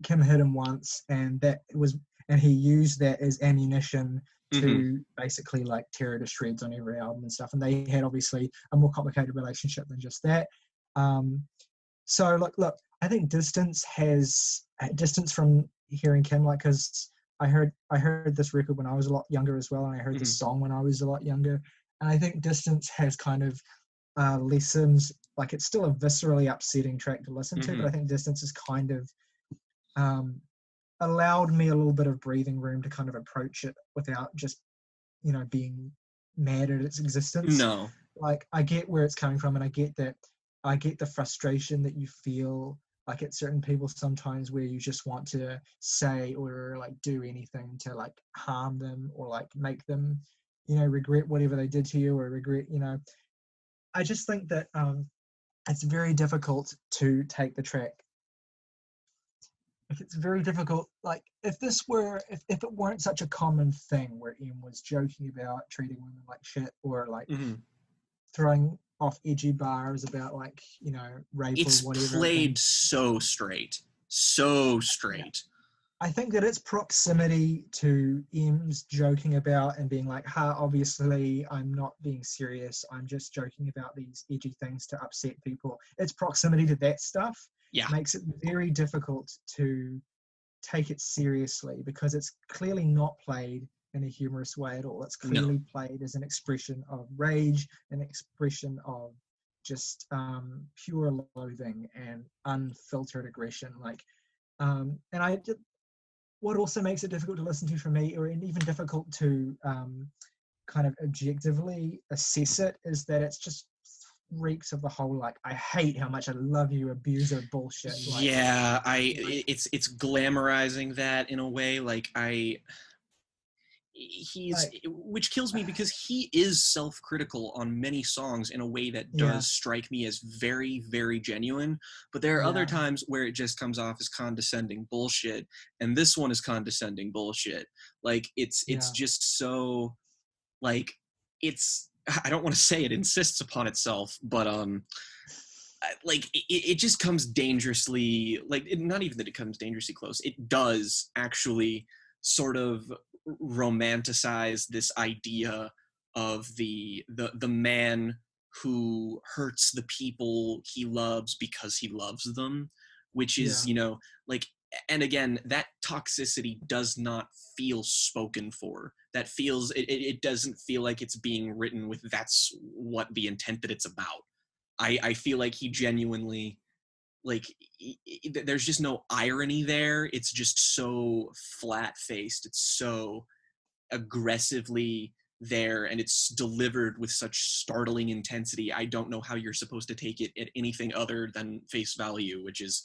Kim hit him once, and he used that as ammunition to basically like tear her to shreds on every album and stuff. And they had obviously a more complicated relationship than just that. So look, I think distance from hearing Kim, like, because I heard this record when I was a lot younger as well, and I heard this song when I was a lot younger, and I think distance has kind of lessens, like, it's still a viscerally upsetting track to listen to, but I think distance is kind of allowed me a little bit of breathing room to kind of approach it without just, being mad at its existence. No. Like, I get where it's coming from, and I get the frustration that you feel like at certain people sometimes where you just want to say or like do anything to like harm them or like make them, you know, regret whatever they did to you or regret, you know. I just think that it's very difficult to take the track. Like, it's very difficult. Like if it weren't such a common thing where Em was joking about treating women like shit or like throwing off edgy bars about like, you know, rape it's or whatever. played so straight. Yeah. I think that its proximity to Em's joking about and being like, obviously I'm not being serious. I'm just joking about these edgy things to upset people. Its proximity to that stuff makes it very difficult to take it seriously because it's clearly not played in a humorous way at all. It's clearly played as an expression of rage, an expression of just pure loathing and unfiltered aggression. Like, and what also makes it difficult to listen to for me, or even difficult to kind of objectively assess it, is that it's just reeks of the whole like I hate how much I love you abuser bullshit. Like, it's glamorizing that in a way. Like which kills me because he is self-critical on many songs in a way that does strike me as very, very genuine. But there are other times where it just comes off as condescending bullshit, and this one is condescending bullshit. Like it's just so like I don't want to say it insists upon itself, but like it just comes dangerously, like not even that it comes dangerously close. It does actually sort of romanticize this idea of the man who hurts the people he loves because he loves them, which is, you know, like, and again, that toxicity does not feel spoken for. That feels, it doesn't feel like it's being written with that's what the intent that it's about. I feel like he genuinely, like, there's just no irony there. It's just so flat-faced. It's so aggressively there, and it's delivered with such startling intensity. I don't know how you're supposed to take it at anything other than face value, which is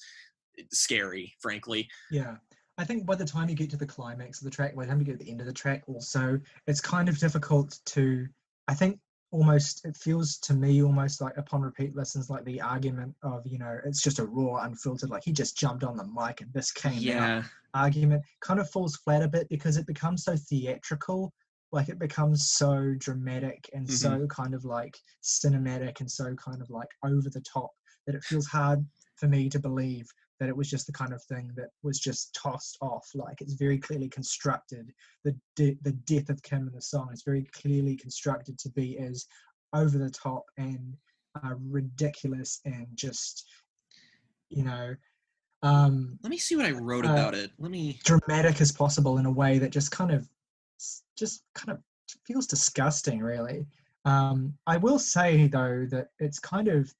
scary, frankly. Yeah. I think by the time you get to the climax of the track, by the time you get to the end of the track also, it's kind of difficult to, I think, almost, it feels to me almost like upon repeat listens like the argument of, you know, it's just a raw, unfiltered, like he just jumped on the mic and this came out argument kind of falls flat a bit because it becomes so theatrical, like it becomes so dramatic and so kind of like cinematic and so kind of like over the top that it feels hard for me to believe that it was just the kind of thing that was just tossed off. Like it's very clearly constructed. The death of Kim in the song is very clearly constructed to be as over the top and ridiculous and just, you know, let me see what I wrote about it. Dramatic as possible in a way that just kind of feels disgusting, really. I will say though that it's kind of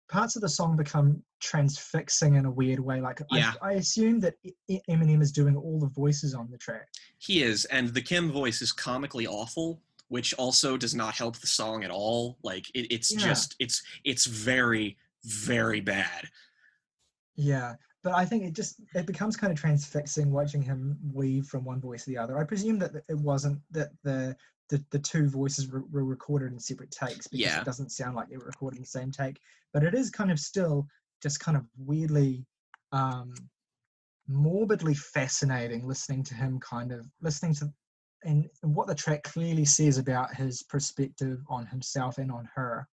parts of the song become transfixing in a weird way. Like I assume that Eminem is doing all the voices on the track. He is, and the Kim voice is comically awful, which also does not help the song at all. Like it's very, very bad. Yeah, but I think it becomes kind of transfixing watching him weave from one voice to the other. I presume that it wasn't that the two voices were recorded in separate takes because it doesn't sound like they were recorded in the same take. But it is kind of still just kind of weirdly, morbidly fascinating listening to and what the track clearly says about his perspective on himself and on her.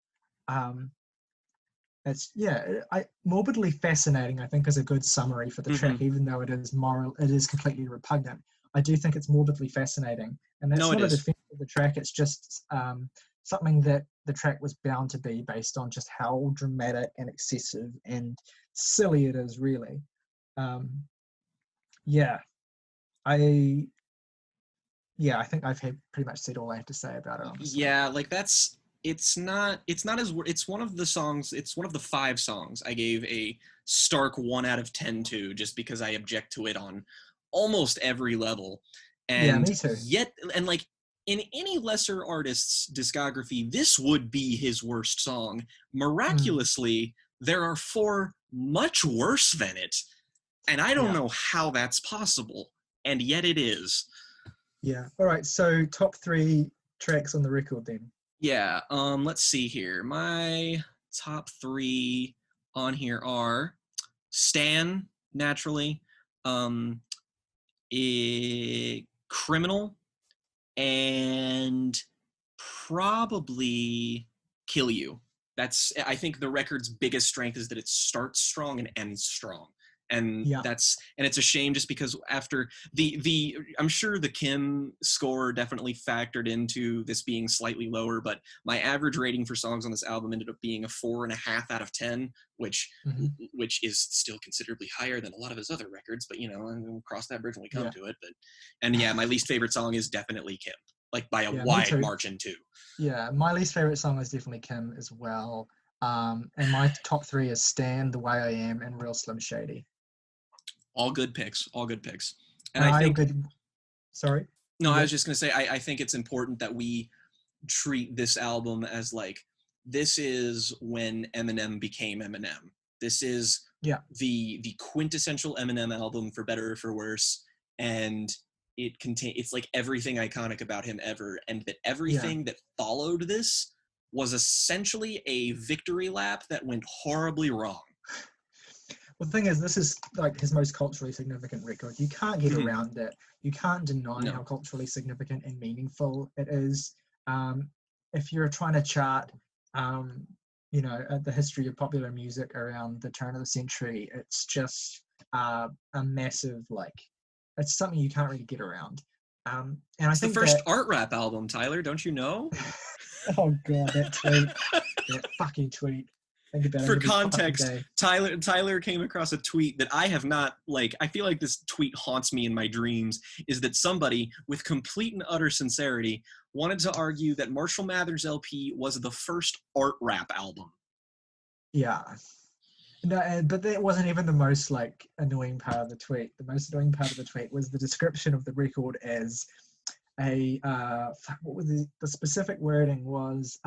Morbidly fascinating, I think, is a good summary for the track, even though it is completely repugnant. I do think it's morbidly fascinating, and that's not a defense of the track. It's just something that the track was bound to be based on just how dramatic and excessive and silly it is, really. I think I've pretty much said all I have to say about it, honestly. Yeah, like it's one of the 5 songs I gave a stark 1 out of 10 to, just because I object to it on almost every level. And me too. And like in any lesser artist's discography, this would be his worst song. Miraculously, there are 4 much worse than it. And I don't Yeah. know how that's possible, and yet it is. Yeah. All right. So top 3 tracks on the record then. Yeah, let's see here. My top 3 on here are Stan, naturally, Criminal, and probably Kill You. I think the record's biggest strength is that it starts strong and ends strong. And Yeah. and it's a shame just because after I'm sure the Kim score definitely factored into this being slightly lower, but my average rating for songs on this album ended up being a 4.5 out of 10, which is still considerably higher than a lot of his other records, but we'll cross that bridge when we come to it. But my least favorite song is definitely Kim, like by a wide margin too. Yeah, my least favorite song is definitely Kim as well. And my top 3 is Stan, The Way I Am, and Real Slim Shady. All good picks. And I think... Sorry? No, I was just going to say, I think it's important that we treat this album as like, this is when Eminem became Eminem. This is the quintessential Eminem album, for better or for worse. And it's like everything iconic about him ever. And that everything that followed this was essentially a victory lap that went horribly wrong. Well, the thing is, this is like his most culturally significant record. You can't get around it. You can't deny how culturally significant and meaningful it is. If you're trying to chart, the history of popular music around the turn of the century, it's just a massive, it's something you can't really get around. And it's the first art rap album, Tyler. Don't you know? Oh God, that tweet, that fucking tweet. For context, Tyler came across a tweet that I have not, I feel like this tweet haunts me in my dreams, is that somebody, with complete and utter sincerity, wanted to argue that Marshal Mathers LP was the first art rap album. Yeah. No, but that wasn't even the most, annoying part of the tweet. The most annoying part of the tweet was the description of the record as a, what was the specific wording was,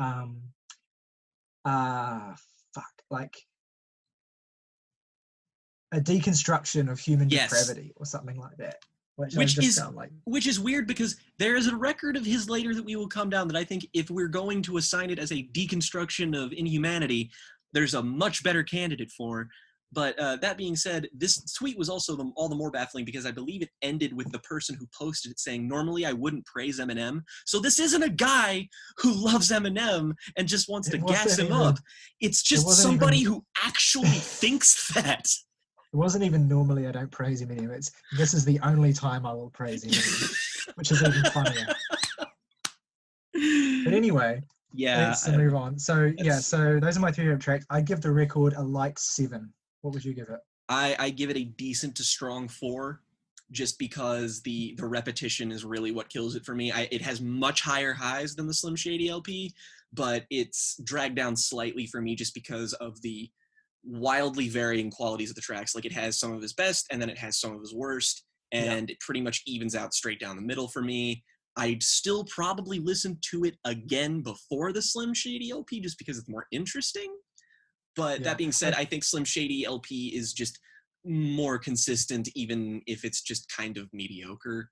a deconstruction of human depravity or something like that. Which is weird because there is a record of his later that we will come down that I think if we're going to assign it as a deconstruction of inhumanity, there's a much better candidate for. But that being said, this tweet was also all the more baffling because I believe it ended with the person who posted it saying, normally I wouldn't praise Eminem. So this isn't a guy who loves Eminem and just wants to gas him up. It's just somebody who actually thinks that. It wasn't even normally I don't praise Eminem. This is the only time I will praise Eminem, which is even funnier. But anyway, let's move on. So those are my 3 favorite tracks. I give the record a light 7. What would you give it? I give it a decent to strong 4, just because the repetition is really what kills it for me. It has much higher highs than the Slim Shady LP, but it's dragged down slightly for me just because of the wildly varying qualities of the tracks. Like, it has some of his best, and then it has some of his worst, and it pretty much evens out straight down the middle for me. I'd still probably listen to it again before the Slim Shady LP just because it's more interesting. But that being said, I think Slim Shady LP is just more consistent, even if it's just kind of mediocre.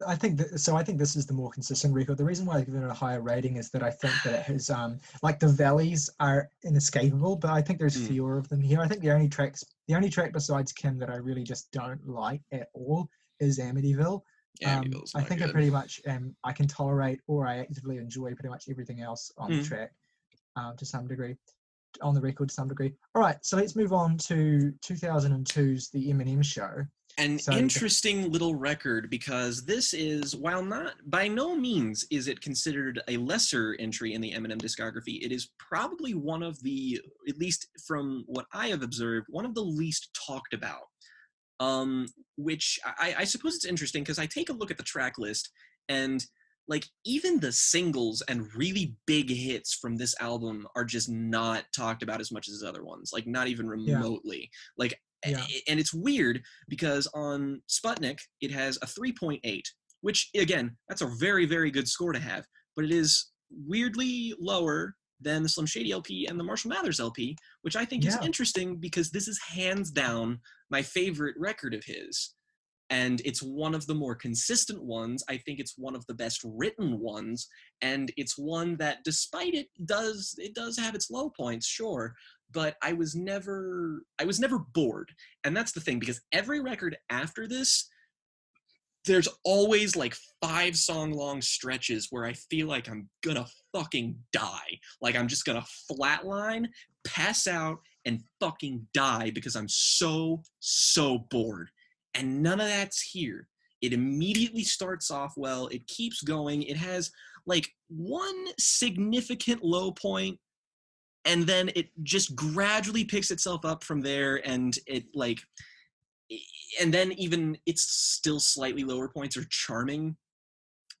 I think this is the more consistent record. The reason why I give it a higher rating is that I think that it has, the valleys are inescapable, but I think there's fewer of them here. I think the only track besides Kim that I really just don't like at all is Amityville. I think I pretty much I can tolerate or I actively enjoy pretty much everything else on the track to some degree. On the record to some degree. All right, so let's move on to 2002's The Eminem Show. An interesting little record, because this is, while not, by no means is it considered a lesser entry in the Eminem discography, it is probably one of the, at least from what I have observed, one of the least talked about. Which I suppose it's interesting because I take a look at the track list and even the singles and really big hits from this album are just not talked about as much as other ones, not even remotely. And it's weird because on Sputnik, it has a 3.8, which again, that's a very, very good score to have, but it is weirdly lower than the Slim Shady LP and the Marshal Mathers LP, which I think is interesting because this is hands down my favorite record of his. And it's one of the more consistent ones. I think it's one of the best written ones. And it's one that, despite it does have its low points, sure, but I was never bored. And that's the thing, because every record after this, there's always like 5-song long stretches where I feel like I'm gonna fucking die. Like I'm just gonna flatline, pass out, and fucking die because I'm so bored. And none of that's here. It immediately starts off well. It keeps going. It has like one significant low point, and then it just gradually picks itself up from there, and then even its still slightly lower points are charming.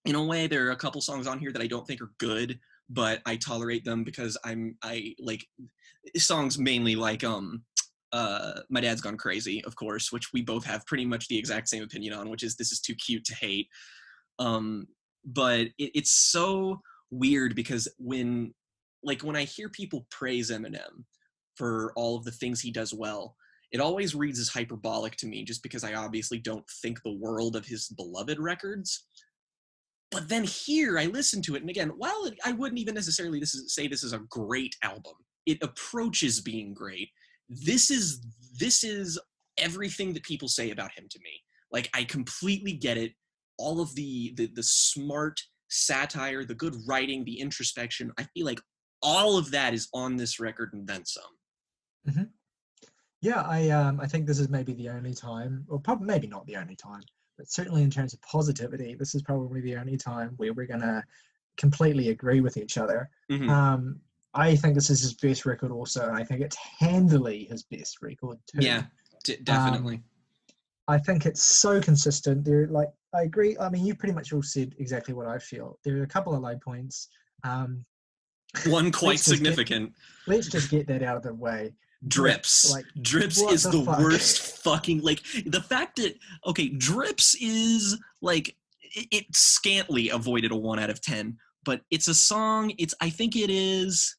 In a way, there are a couple songs on here that I don't think are good, but I tolerate them because I like songs mainly like My Dad's Gone Crazy, of course, which we both have pretty much the exact same opinion on, which is This Is Too Cute to Hate. But it's so weird because when I hear people praise Eminem for all of the things he does well, it always reads as hyperbolic to me just because I obviously don't think the world of his beloved records. But then here, I listen to it, and again, while I wouldn't even necessarily say this is a great album, it approaches being great. This is everything that people say about him to me. Like, I completely get it. All of the smart satire, the good writing, the introspection, I feel like all of that is on this record and then some. Mm-hmm. Yeah, I think this is maybe the only time, or probably maybe not the only time, but certainly in terms of positivity, this is probably the only time where we're going to completely agree with each other. Mm-hmm. I think this is his best record also, and I think it's handily his best record too. Yeah, definitely. I think it's so consistent. I agree. I mean, you pretty much all said exactly what I feel. There are a couple of low points. One quite significant. Let's just get that out of the way. Drips. Drips is the worst fucking, the fact that, okay, Drips is, it scantly avoided a 1 out of 10, but it's a song, I think it is,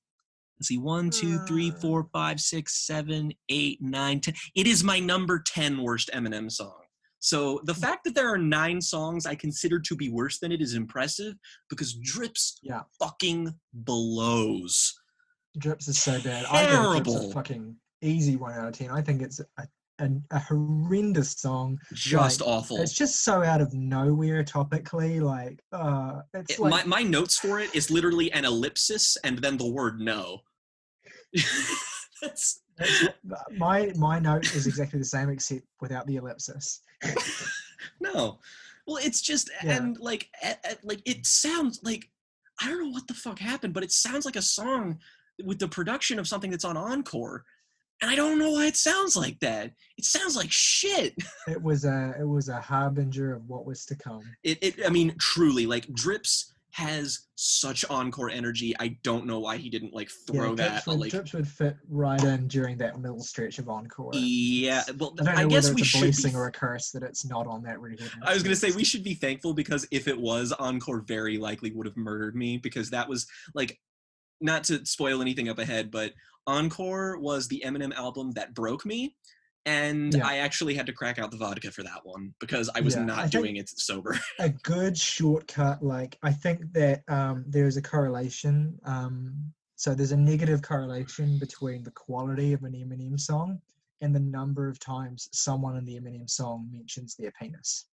let's see, 1, 2, 3, 4, 5, 6, 7, 8, 9, 10. It is my number 10 worst Eminem song. So the fact that there are 9 songs I consider to be worse than it is impressive, because Drips fucking blows. Drips is so bad. Terrible. I think Drips a fucking easy 1 out of 10. I think it's a horrendous song. Just awful. It's just so out of nowhere topically. My notes for it is literally an ellipsis and then the word no. That's my note is exactly the same except without the ellipsis. No. Well, it's just and it sounds like, I don't know what the fuck happened, but it sounds like a song with the production of something that's on Encore, and I don't know why it sounds like that. It sounds like shit. It was a harbinger of what was to come. I mean, truly, Drips has such Encore energy. I don't know why he didn't throw that. Drips would fit right in during that middle stretch of Encore. Yeah, well, I guess we should. It's a blessing or a curse that it's not on that record. I was gonna say we should be thankful, because if it was, Encore very likely would have murdered me, because that was not to spoil anything up ahead, but Encore was the Eminem album that broke me. And I actually had to crack out the vodka for that one because I was not doing it sober. A good shortcut, I think that there's a correlation. So there's a negative correlation between the quality of an Eminem song and the number of times someone in the Eminem song mentions their penis.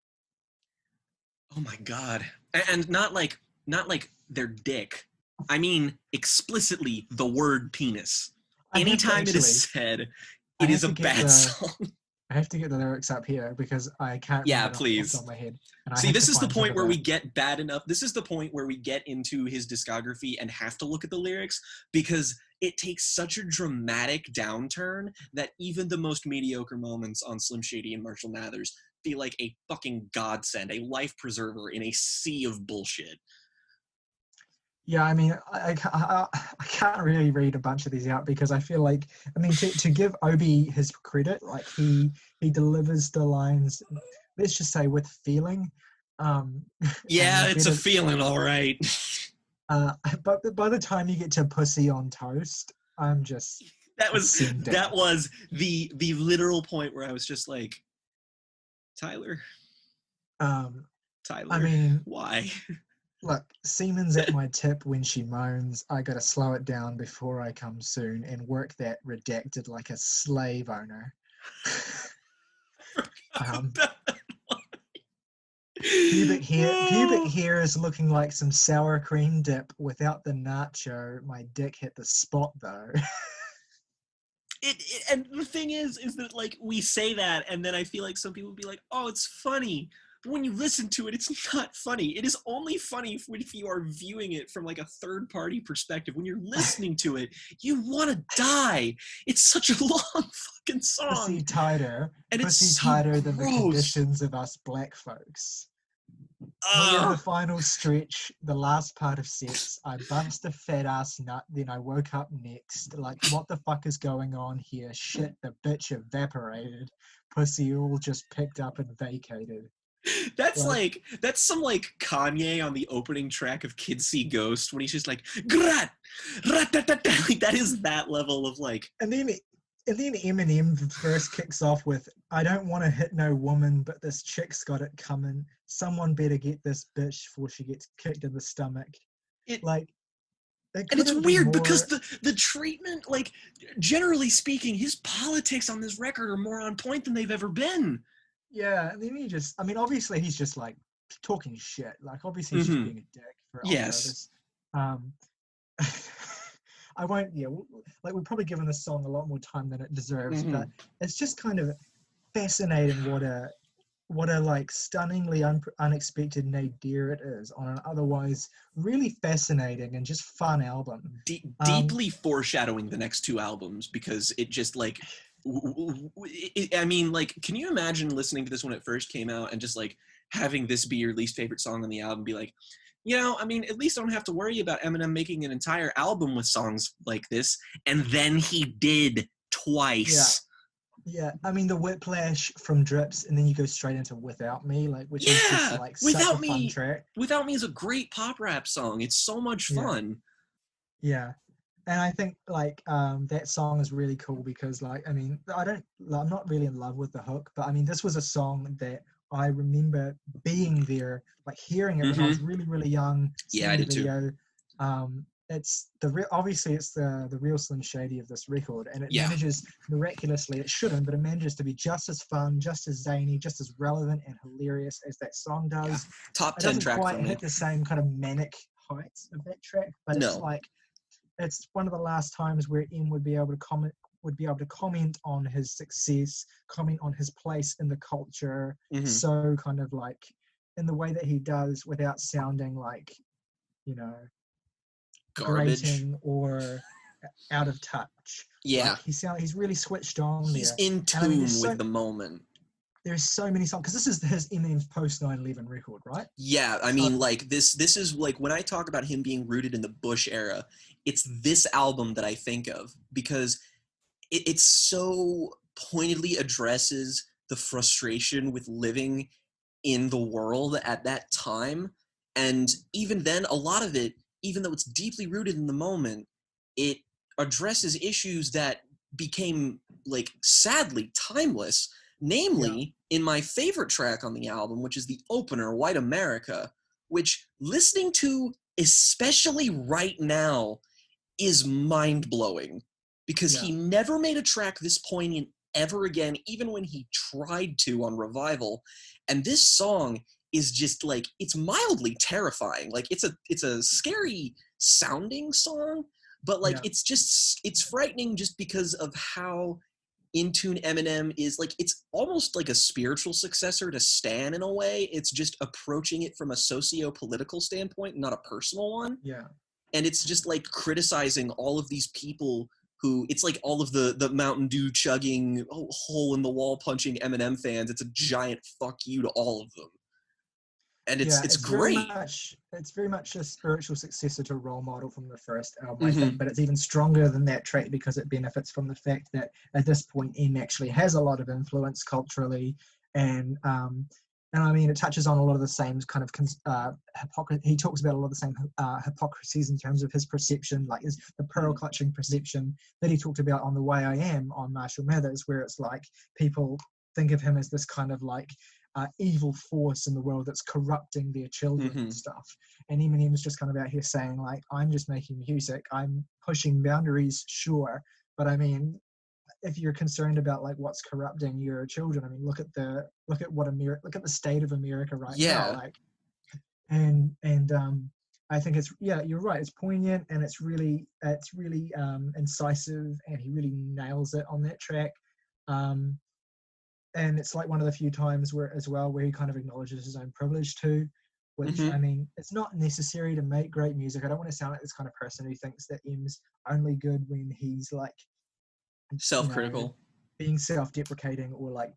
Oh my God. And not like their dick. I mean, explicitly the word penis. Anytime it is said, it is a bad song. I have to get the lyrics up here because I can't remember please. off the top of my head. See, this is the point where we get bad enough. This is the point where we get into his discography and have to look at the lyrics, because it takes such a dramatic downturn that even the most mediocre moments on Slim Shady and Marshal Mathers feel like a fucking godsend, a life preserver in a sea of bullshit. Yeah, I mean, I can't really read a bunch of these out because I feel like, I mean, to give Obi his credit, he delivers the lines, let's just say, with feeling. Yeah, it's a feeling, all right. But by the time you get to Pussy on Toast, I'm just That was ascending. the literal point where I was just like, Tyler, I mean, why? look, Seaman's at my tip when she moans. I gotta slow it down before I come soon and work that redacted like a slave owner. Pubic hair is looking like some sour cream dip without the nacho. My dick hit the spot though. And the thing is that like we say that, and then I feel like some people would be like, oh, it's funny. But when you listen to it, it's not funny. It is only funny if you are viewing it from like a third party perspective. When you're listening to it, you want to die. It's such a long fucking song. Pussy tighter. And Pussy it's so tighter than the gross. conditions of us black folks. Near the final stretch, the last part of sex, I bust a fat ass nut, then I woke up next. Like, what the fuck is going on here? Shit, the bitch evaporated. Pussy all just picked up and vacated. That's some like Kanye on the opening track of Kids See Ghost when he's just like, grat, rat-ta-ta-ta. Like, that is that level of like. And then Eminem first kicks off with, I don't want to hit no woman, but this chick's got it coming. Someone better get this bitch before she gets kicked in the stomach. And it's weird because the treatment, like, generally speaking, his politics on this record are more on point than they've ever been. Yeah, and then obviously he's just like talking shit. Like, obviously he's just being a dick for yes. I won't, like, we've probably given this song a lot more time than it deserves, but it's just kind of fascinating what a like stunningly unexpected nadir it is on an otherwise really fascinating and just fun album. Deeply foreshadowing the next two albums, because it just like, I mean, like, can you imagine listening to this when it first came out and just like having this be your least favorite song on the album, be like, I mean, at least I don't have to worry about Eminem making an entire album with songs like this. And then he did twice. Yeah. I mean, the whiplash from Drips, and then you go straight into Without Me, like, which is just like such a fun track. Without Me is a great pop rap song. It's so much fun. Yeah. And I think like that song is really cool because, like, I mean, I'm not really in love with the hook, but I mean, this was a song that I remember being there, like hearing it when I was really, really young. Yeah, I did too. It's obviously it's the real Slim Shady of this record, and it manages miraculously. It shouldn't, but it manages to be just as fun, just as zany, just as relevant and hilarious as that song does. Yeah. Top 10 track for me. It doesn't quite hit the same kind of manic heights of that track, but it's like it's one of the last times where M would be able to comment on his success, comment on his place in the culture, so kind of like in the way that he does without sounding like, grating or out of touch. Yeah. Like he's really switched on. He's in tune with the moment. There's so many songs, because this is his Eminem's post 9/11 record, right? Yeah, I mean, like, this is, like, when I talk about him being rooted in the Bush era, it's this album that I think of, because it so pointedly addresses the frustration with living in the world at that time, and even then, a lot of it, even though it's deeply rooted in the moment, it addresses issues that became, like, sadly timeless. Namely, in my favorite track on the album, which is the opener, White America, which listening to, especially right now, is mind-blowing. Because he never made a track this poignant ever again, even when he tried to on Revival. And this song is just, like, it's mildly terrifying. Like, it's a scary sounding song, but, like, it's frightening just because of how in tune Eminem is. Like, it's almost like a spiritual successor to Stan in a way. It's just approaching it from a socio-political standpoint, not a personal one. Yeah. And it's just like criticizing all of these people who, it's like all of the Mountain Dew chugging, hole in the wall punching Eminem fans. It's a giant fuck you to all of them. And it's great. It's very much a spiritual successor to Role Model from the first album, I think, but it's even stronger than that track because it benefits from the fact that at this point M actually has a lot of influence culturally, and And I mean, it touches on a lot of the same kind of hypocrisy. He talks about a lot of the same hypocrisies in terms of his perception, like the pearl clutching perception that he talked about on The Way I Am on Marshal Mathers, where it's like people think of him as this kind of like evil force in the world that's corrupting their children and stuff. And Eminem's just kind of out here saying like, I'm just making music, I'm pushing boundaries, sure, but I mean, if you're concerned about like what's corrupting your children, I mean, look at the state of America right now, like, and I think it's, you're right, it's poignant and it's really incisive, and he really nails it on that track. And it's like one of the few times where he kind of acknowledges his own privilege too, which I mean, it's not necessary to make great music. I don't want to sound like this kind of person who thinks that M's only good when he's like self-critical, being self-deprecating, or like,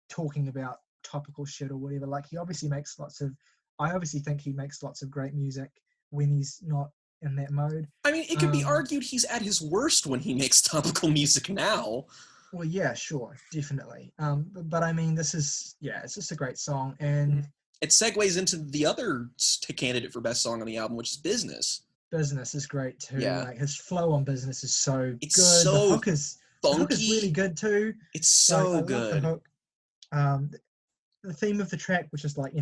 talking about topical shit or whatever. Like, I obviously think he makes lots of great music when he's not in that mode. I mean, it could be argued he's at his worst when he makes topical music now. Well, yeah, sure, definitely. But I mean, this is, it's just a great song, and it segues into the other candidate for best song on the album, which is Business. Business is great too. Yeah. Like, his flow on Business is so it's good. So the hook is really good too. It's so like, good. The hook. The theme of the track, which is like,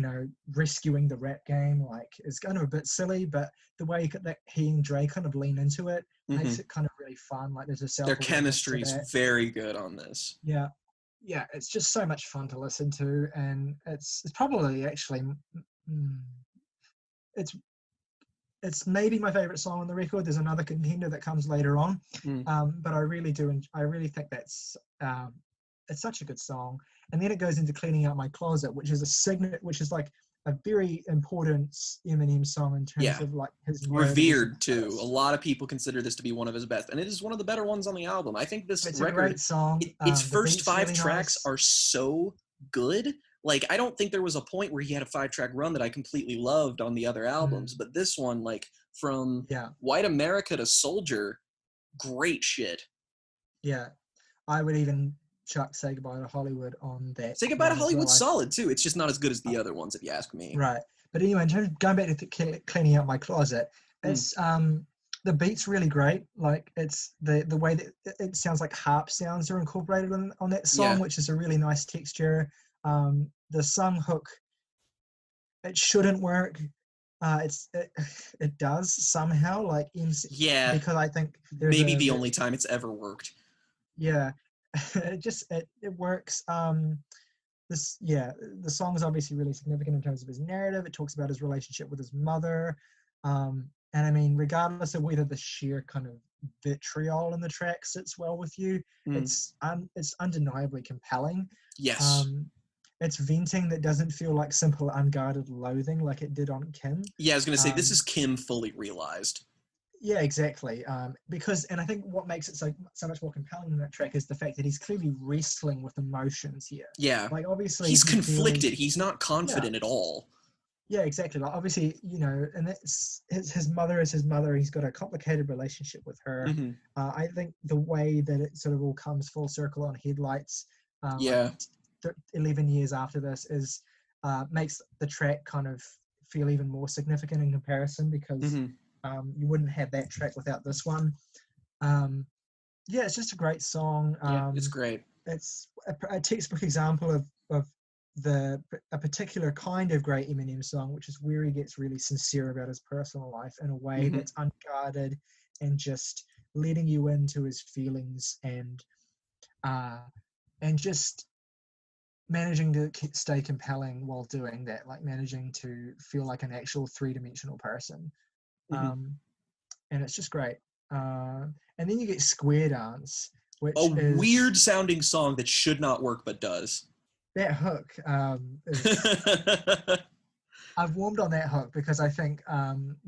rescuing the rap game, like, is kind of a bit silly, but the way that he and Dre kind of lean into it makes it kind of really fun. Like, there's a their chemistry is very good on this. Yeah, it's just so much fun to listen to, and it's probably actually it's maybe my favorite song on the record. There's another contender that comes later on, but I really think that's it's such a good song. And then it goes into Cleaning Out My Closet, which is like a very important Eminem song in terms of like his revered too. A lot of people consider this to be one of his best, and it is one of the better ones on the album. I think this it's record, a great song. Its first 5 really tracks nice. are so good. Like, I don't think there was a point where he had a 5-track run that I completely loved on the other albums, but this one, like, from White America to Soldier, great shit. Yeah, I would even chuck Say Goodbye to Hollywood on that. Say Goodbye to Hollywood's solid too. It's just not as good as the other ones, if you ask me. Right, but anyway, in terms of going back to Cleaning Out My Closet, it's the beat's really great. Like, it's the way that it sounds like harp sounds are incorporated on that song, which is a really nice texture. The sung hook, it shouldn't work. It does somehow, like, because I think maybe the only time it's ever worked. Yeah, it works. The song is obviously really significant in terms of his narrative. It talks about his relationship with his mother, and I mean, regardless of whether the sheer kind of vitriol in the track sits well with you, it's undeniably compelling. Yes. It's venting that doesn't feel like simple unguarded loathing like it did on Kim. Yeah, I was gonna say, this is Kim fully realized. Yeah, exactly. Because I think what makes it so much more compelling in that track is the fact that he's clearly wrestling with emotions here. Yeah. Like, obviously he's conflicted. He's not confident at all. Yeah, exactly. Like, obviously, and it's his mother is his mother. He's got a complicated relationship with her. I think the way that it sort of all comes full circle on Headlights, 11 years after this, is makes the track kind of feel even more significant in comparison, because you wouldn't have that track without this one. It's just a great song. It's great. It's a textbook example of a particular kind of great Eminem song, which is where he gets really sincere about his personal life in a way that's unguarded and just letting you into his feelings, and just managing to stay compelling while doing that, like managing to feel like an actual 3-dimensional person. And it's just great. And then you get Square Dance, which is weird sounding song that should not work but does. That hook I've warmed on that hook because I think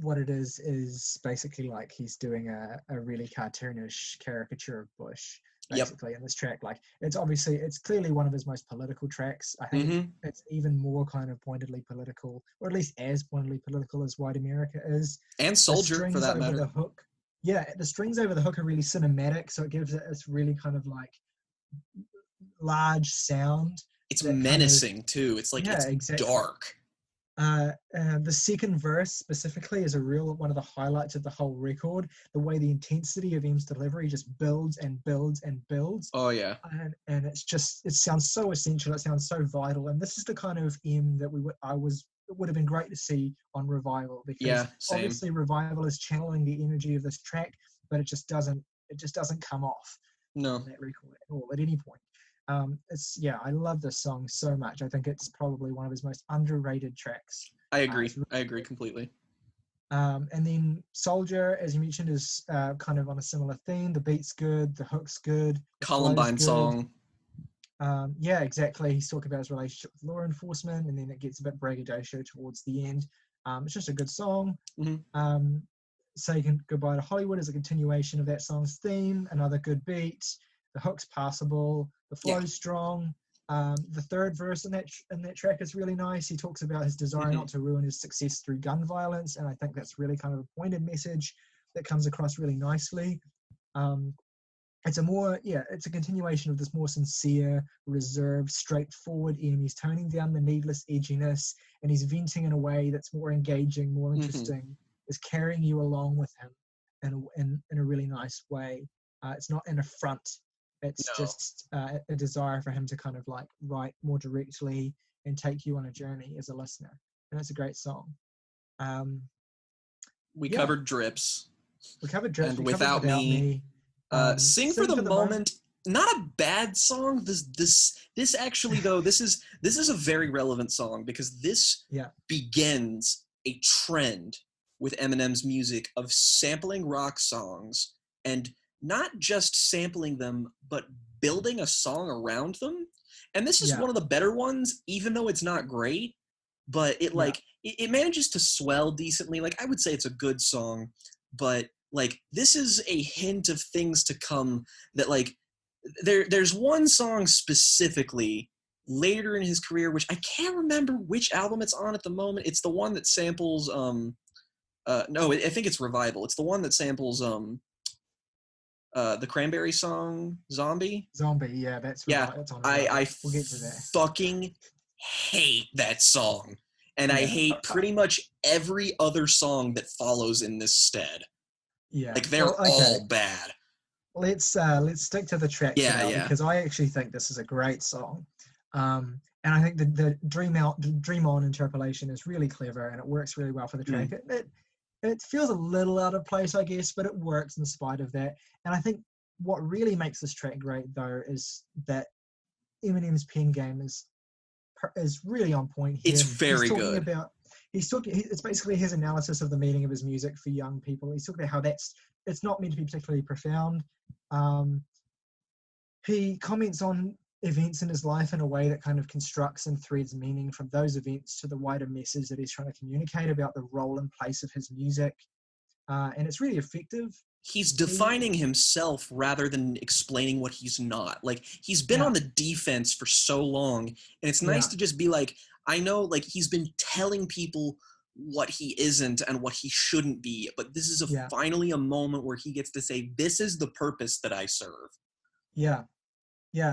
what it is basically like he's doing a really cartoonish caricature of Bush, basically, in this track. Like, it's clearly one of his most political tracks. I think it's even more kind of pointedly political, or at least as pointedly political as White America is. And Soldier, for that matter. The hook, the strings over the hook are really cinematic, so it gives it this really kind of like large sound It's that menacing too. It's like, yeah, it's exactly. dark. The second verse specifically is one of the highlights of the whole record. The way the intensity of M's delivery just builds and builds and builds. Oh yeah. And it sounds so essential. It sounds so vital. And this is the kind of M that it would have been great to see on Revival, because obviously Revival is channeling the energy of this track, but it just doesn't come off on that record at all at any point. I love this song so much. I think it's probably one of his most underrated tracks. I agree. I agree completely. And then Soldier, as you mentioned, is kind of on a similar theme. The beat's good, the hook's good. Columbine song. Yeah, exactly. He's talking about his relationship with law enforcement, and then it gets a bit braggadocio towards the end. It's just a good song. Mm-hmm. Saying Goodbye to Hollywood is a continuation of that song's theme. Another good beat. The hook's passable. The flow's strong. The third verse in that track is really nice. He talks about his desire not to ruin his success through gun violence, and I think that's really kind of a pointed message that comes across really nicely. It's a continuation of this more sincere, reserved, straightforward M. He's toning down the needless edginess, and he's venting in a way that's more engaging, more interesting. Is carrying you along with him in a really nice way. It's not an affront. It's just a desire for him to kind of like write more directly and take you on a journey as a listener. And it's a great song. We covered Drips. And we Without Me. Sing for the Moment. Not a bad song. This actually though, this is a very relevant song, because this begins a trend with Eminem's music of sampling rock songs, and not just sampling them, but building a song around them. And this is one of the better ones, even though it's not great, but it manages to swell decently. Like, I would say it's a good song, but like, this is a hint of things to come that like, there's one song specifically later in his career, which I can't remember which album it's on at the moment. It's the one that samples, no, I think it's Revival. It's the one that samples, the Cranberry song Zombie. Yeah, that's that's on. I we'll get to that. Fucking hate that song, and I hate pretty much every other song that follows in this stead. Yeah, like they're all bad. Let's stick to the track because I actually think this is a great song, and I think the Dream On interpolation is really clever and it works really well for the track. It feels a little out of place, I guess, but it works in spite of that. And I think what really makes this track great, though, is that Eminem's pen game is really on point here. It's very good. It's basically his analysis of the meaning of his music for young people. He's talking about how it's not meant to be particularly profound. He comments on events in his life in a way that kind of constructs and threads meaning from those events to the wider message that he's trying to communicate about the role and place of his music. And it's really effective. He's defining himself rather than explaining what he's not. Like, he's been on the defense for so long, and it's nice to just be like, I know, like, he's been telling people what he isn't and what he shouldn't be, but this is finally a moment where he gets to say, this is the purpose that I serve. Yeah,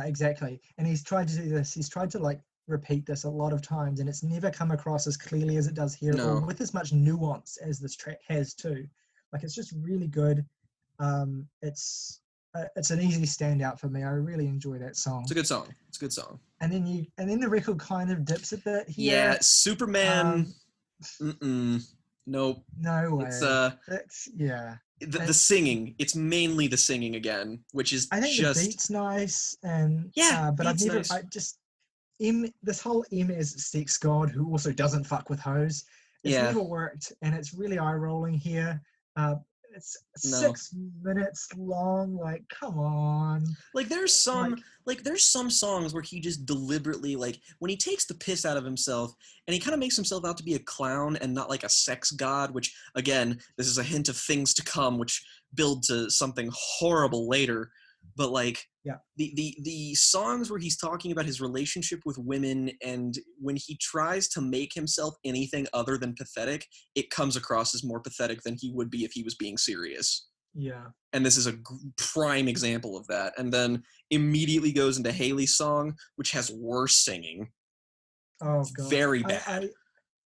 exactly. And he's tried to do this. He's tried to like repeat this a lot of times, and it's never come across as clearly as it does here, or with as much nuance as this track has too. Like, it's just really good. It's an easy standout for me. I really enjoy that song. It's a good song. And then the record kind of dips a bit here. Yeah, Superman. Nope. No way. It's the singing. It's mainly the singing again, which is I think the beat's nice, and but I've never. Nice. This whole M is sex god who also doesn't fuck with hoes. It's never worked, and it's really eye rolling here. It's 6 minutes long. Like, come on. Like, there's some songs where he just deliberately, like, when he takes the piss out of himself and he kind of makes himself out to be a clown and not like a sex god, which, again, this is a hint of things to come, which build to something horrible later. But like, the songs where he's talking about his relationship with women, and when he tries to make himself anything other than pathetic, it comes across as more pathetic than he would be if he was being serious. Yeah. And this is a prime example of that. And then immediately goes into Haley's song, which has worse singing. Oh It's god. very bad.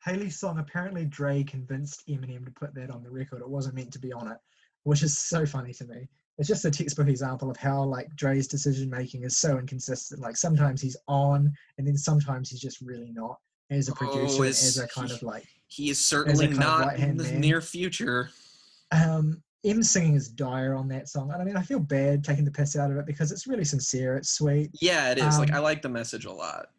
Haley's song, apparently Dre convinced Eminem to put that on the record. It wasn't meant to be on it, which is so funny to me. It's just a textbook example of how like Dre's decision making is so inconsistent. Like sometimes he's on, and then sometimes he's just really not. As a producer, as a kind of like he is certainly not right-hand in the man. near future. Em's singing is dire on that song, and I mean I feel bad taking the piss out of it because it's really sincere. It's sweet. Yeah, it is. Like I like the message a lot.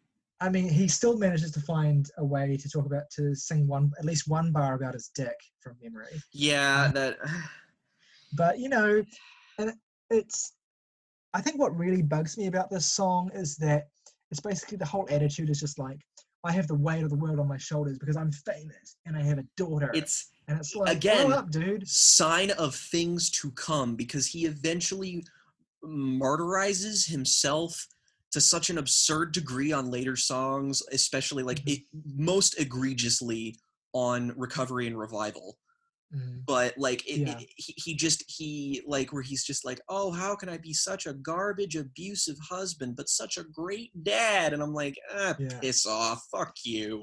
I mean, he still manages to find a way to sing at least one bar about his dick from memory. Yeah, that. But you know, and I think what really bugs me about this song is that it's basically the whole attitude is just like, I have the weight of the world on my shoulders because I'm famous and I have a daughter. It's like, again, grow up, dude. Sign of things to come, because he eventually martyrizes himself to such an absurd degree on later songs, especially like most egregiously on Recovery and Revival. But like he like where he's just like, oh, how can I be such a garbage abusive husband but such a great dad? And I'm like, piss off, fuck you.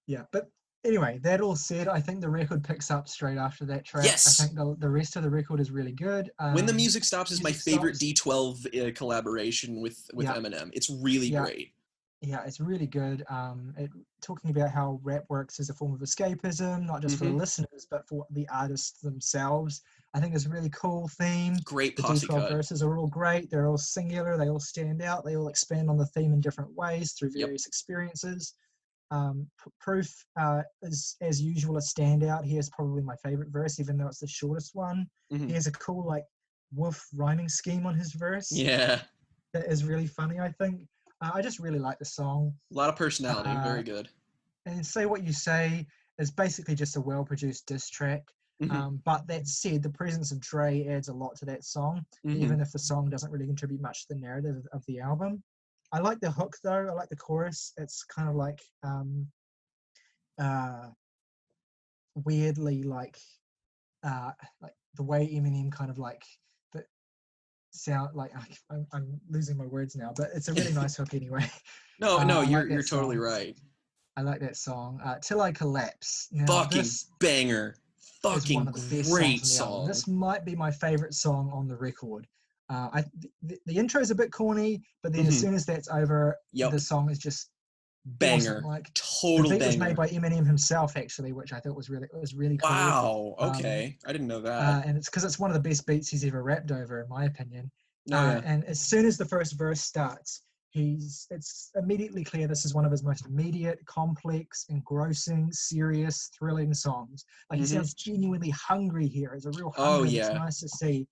Yeah, but anyway, that all said, I think the record picks up straight after that track. Yes. I think the rest of the record is really good. When the Music Stops is my favorite D12 collaboration with Eminem. It's really great. Yeah, it's really good. Talking about how rap works as a form of escapism, not just for the listeners, but for the artists themselves. I think it's a really cool theme. Great posse cut. The D12 verses are all great. They're all singular. They all stand out. They all expand on the theme in different ways through various experiences. Proof is, as usual, a standout. He has probably my favorite verse, even though it's the shortest one. He has a cool, like, wolf rhyming scheme on his verse. Yeah. That is really funny, I think. I just really like the song. A lot of personality, very good. And Say What You Say is basically just a well-produced diss track. But that said, the presence of Dre adds a lot to that song, even if the song doesn't really contribute much to the narrative of the album. I like the hook, though. I like the chorus. It's kind of like weirdly like the way Eminem kind of like sound like I'm losing my words now, but it's a really nice hook anyway. No, you're totally right. I like that song. Till I Collapse. Now, fucking banger. Fucking great song. This might be my favorite song on the record. The intro is a bit corny, but then as soon as that's over, the song is just banger. Awesome. Like total the beat banger. was made by Eminem himself, actually, which I thought was really cool. Wow. Okay, I didn't know that. And it's because it's one of the best beats he's ever rapped over, in my opinion. And as soon as the first verse starts, it's immediately clear this is one of his most immediate, complex, engrossing, serious, thrilling songs. Like he sounds genuinely hungry here. It's a real hunger. It's nice to see.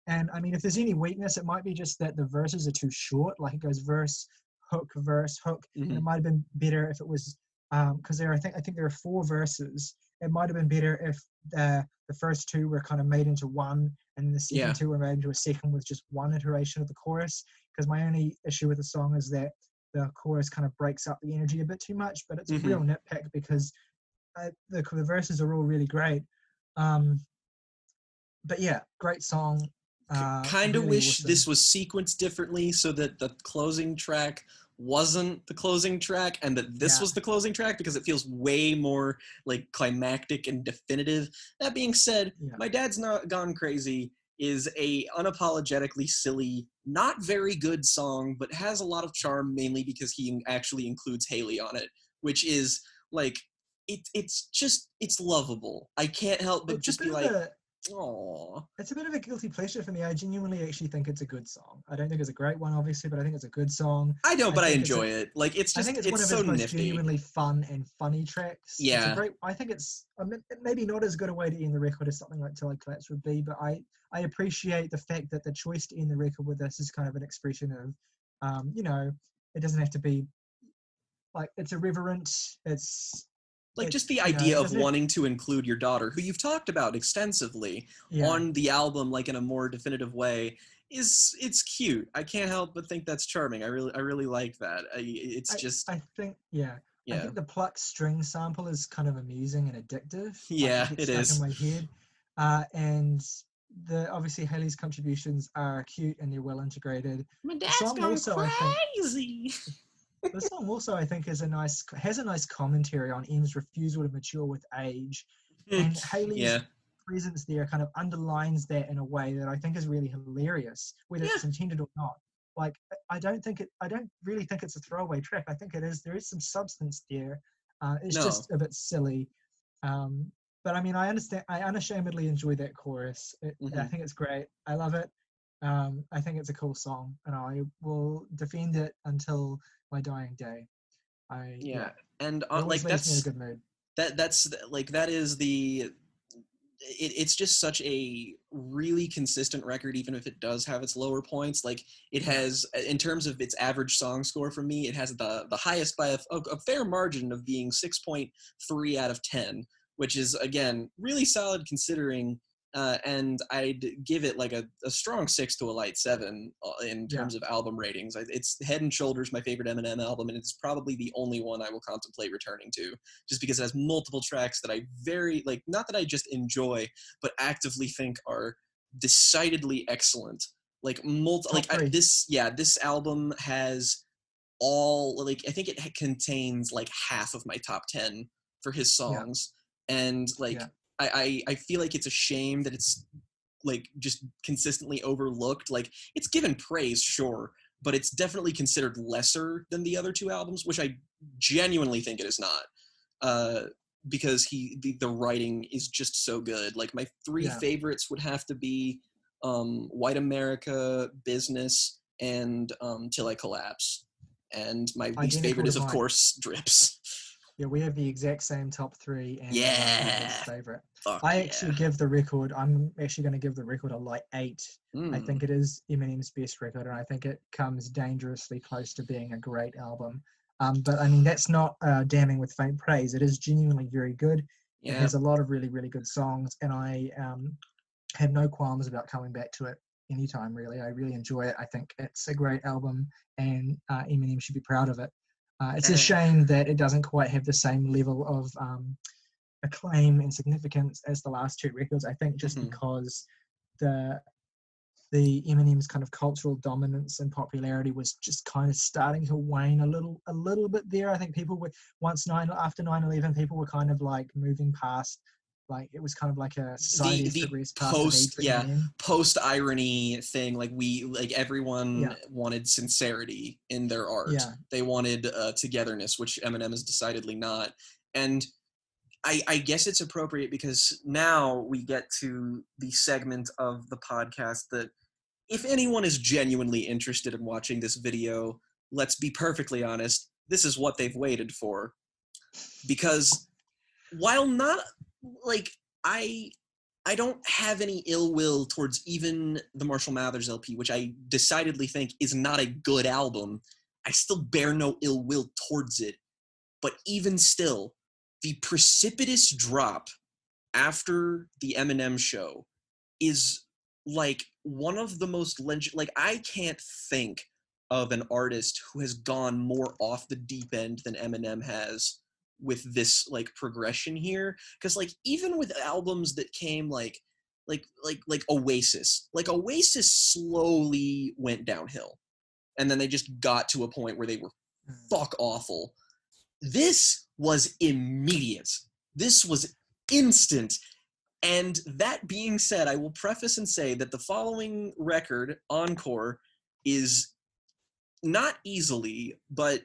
And I mean, if there's any weakness, it might be just that the verses are too short. Like it goes verse, hook, verse, hook. And it might have been better if it was because I think there are 4 verses. It might have been better if the first 2 were kind of made into one, and the second 2 were made into a second with just one iteration of the chorus. Because my only issue with the song is that the chorus kind of breaks up the energy a bit too much. But it's a real nitpick because the verses are all really great. But yeah, great song. Kind of really wish awesome. this was sequenced differently so that the closing track wasn't the closing track and that this was the closing track, because it feels way more like climactic and definitive. That being said, My Dad's Not Gone Crazy is a unapologetically silly, not very good song, but has a lot of charm, mainly because he actually includes Haley on it, which is like it's lovable. I can't help but just be like, oh, it's a bit of a guilty pleasure for me. I genuinely actually think it's a good song. I don't think it's a great one, obviously, but I think it's a good song. I know, but I enjoy it. Like it's just, I think it's one of so his most nifty. genuinely fun and funny tracks. Yeah, I think it's maybe not as good a way to end the record as something like Till I Collapse would be, but I appreciate the fact that the choice to end the record with this is kind of an expression of, it doesn't have to be like it's irreverent. It's like just the idea of wanting to include your daughter, who you've talked about extensively on the album, like in a more definitive way, it's cute. I can't help but think that's charming. I really like that. I think the pluck string sample is kind of amusing and addictive. Yeah, it is. Stuck in my head. And obviously Haley's contributions are cute and they're well integrated. My The dad's song going also, crazy. the song also, I think, has a nice commentary on M's refusal to mature with age, and Haley's Yeah. presence there kind of underlines that in a way that I think is really hilarious, whether it's intended or not. Like, I don't really think it's a throwaway track. I think it is. There is some substance there. It's just a bit silly. But I mean, I understand. I unashamedly enjoy that chorus. I think it's great. I love it. I think it's a cool song, and I will defend it until my dying day. And it always leaves me in a good mood. It's just such a really consistent record, even if it does have its lower points. Like, it has, in terms of its average song score for me, it has the highest by a fair margin of being 6.3 out of 10, which is, again, really solid considering. And I'd give it like a strong 6 to a light 7 in terms of album ratings. It's head and shoulders my favorite Eminem album, and it's probably the only one I will contemplate returning to, just because it has multiple tracks that I very, like, not that I just enjoy, but actively think are decidedly excellent. Like, this album has all, like, I think it contains like half of my top 10 for his songs. And like, I feel like it's a shame that it's like just consistently overlooked. Like, it's given praise, sure, but it's definitely considered lesser than the other two albums, which I genuinely think it is not. Because the writing is just so good. Like, my three favorites would have to be White America, Business, and Till I Collapse. And my least favorite is, of course, Drips. Yeah, we have the exact same top 3 and least favorite. I'm actually going to give the record a light 8. I think it is Eminem's best record, and I think it comes dangerously close to being a great album. But I mean, that's not damning with faint praise. It is genuinely very good. It has a lot of really, really good songs, and I have no qualms about coming back to it anytime, really. I really enjoy it. I think it's a great album, and Eminem should be proud of it. It's a shame that it doesn't quite have the same level of acclaim and significance as the last 2 records. I think just because the Eminem's kind of cultural dominance and popularity was just kind of starting to wane a little bit there. I think people were after 9/11, people were kind of like moving past. Like, it was kind of like a society has progressed past post irony thing. Like, everyone wanted sincerity in their art. They wanted togetherness, which Eminem is decidedly not. And I guess it's appropriate because now we get to the segment of the podcast that, if anyone is genuinely interested in watching this video, let's be perfectly honest, this is what they've waited for. Because while not, like, I don't have any ill will towards even the Marshal Mathers LP, which I decidedly think is not a good album, I still bear no ill will towards it. But even still, the precipitous drop after the Eminem Show is like one of the most like, I can't think of an artist who has gone more off the deep end than Eminem has with this, like, progression here. Because, like, even with albums that came like Oasis slowly went downhill, and then they just got to a point where they were fuck awful. This was immediate. This was instant. And that being said, I will preface and say that the following record, Encore, is not easily, but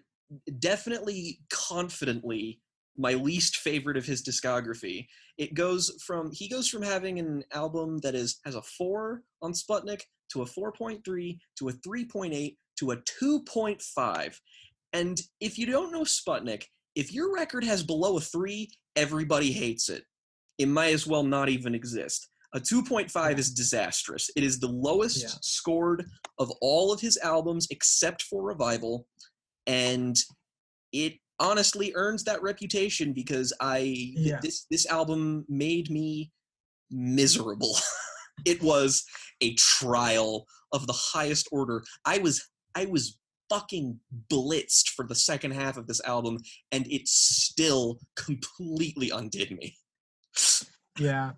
definitely confidently my least favorite of his discography. He goes from having an album that has a 4 on Sputnik to a 4.3 to a 3.8 to a 2.5. And if you don't know Sputnik, if your record has below a 3, everybody hates it. It might as well not even exist. A 2.5 is disastrous. It is the lowest scored of all of his albums except for Revival, and it honestly earns that reputation because this album made me miserable. It was a trial of the highest order. I was fucking blitzed for the second half of this album, and it still completely undid me. Yeah.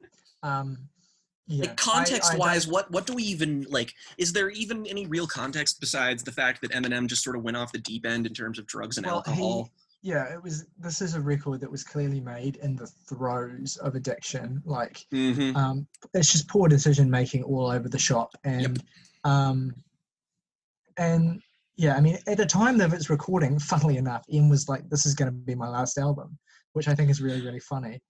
Yeah. Like, context-wise, what do we even, like, is there even any real context besides the fact that Eminem just sort of went off the deep end in terms of drugs and alcohol? This is a record that was clearly made in the throes of addiction. Like, Mm-hmm. it's just poor decision making all over the shop. And, and yeah, I mean, at the time of its recording, funnily enough, Em was like, "This is going to be my last album," which I think is really, really funny.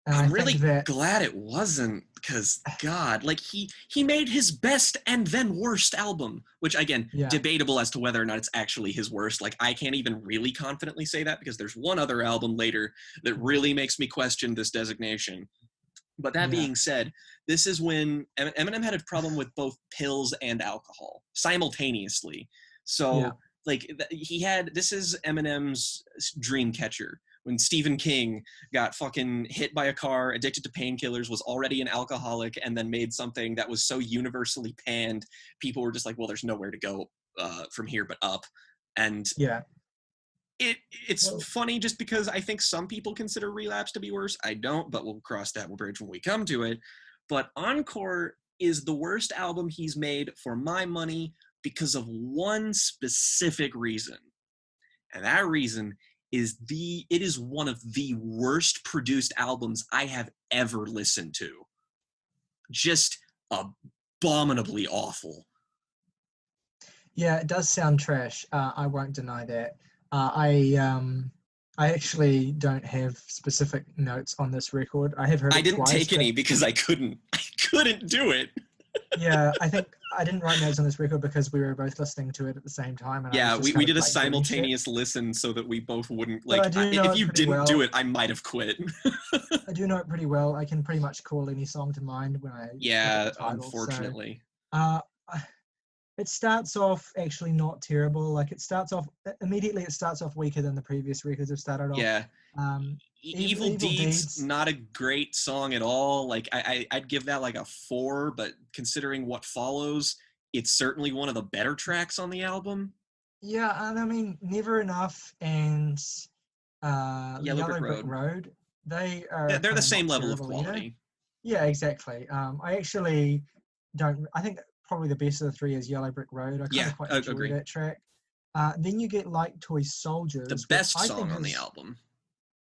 And I'm I really think that glad it wasn't, because God, like, he made his best and then worst album, which, again, Yeah. debatable as to whether or not it's actually his worst. Like, I can't even really confidently say that, because there's one other album later that really makes me question this designation. But that being said, this is when Eminem had a problem with both pills and alcohol simultaneously. So, like, this is Eminem's dream catcher. When Stephen King got fucking hit by a car, addicted to painkillers, was already an alcoholic, and then made something that was so universally panned, people were just like, well, there's nowhere to go from here but up. And it's funny just because I think some people consider Relapse to be worse. I don't, but we'll cross that bridge when we come to it. But Encore is the worst album he's made for my money because of one specific reason. And that reason is it is one of the worst produced albums I have ever listened to. Just abominably awful. Yeah, it does sound trash. I won't deny that. I actually don't have specific notes on this record. I have heard it I didn't twice, take any because I couldn't do it. Yeah, I think I didn't write notes on this record because we were both listening to it at the same time. And yeah, we did a like simultaneous listen so that we both wouldn't, like, if you didn't do it, I might have quit. I do know it pretty well. I can pretty much call any song to mind when I look at the title, unfortunately. So, it starts off actually not terrible. Like, it starts off weaker than the previous records have started off. Yeah. Evil Deeds, not a great song at all. Like, I'd give that like a 4, but considering what follows, it's certainly one of the better tracks on the album. Yeah, and I mean, Never Enough and Yellow Brick Road, they're the same level of quality. Either. Yeah, exactly. I actually don't. I think probably the best of the three is Yellow Brick Road. I kind of quite enjoy that track. Then you get Like Toy Soldiers. The best song on the album.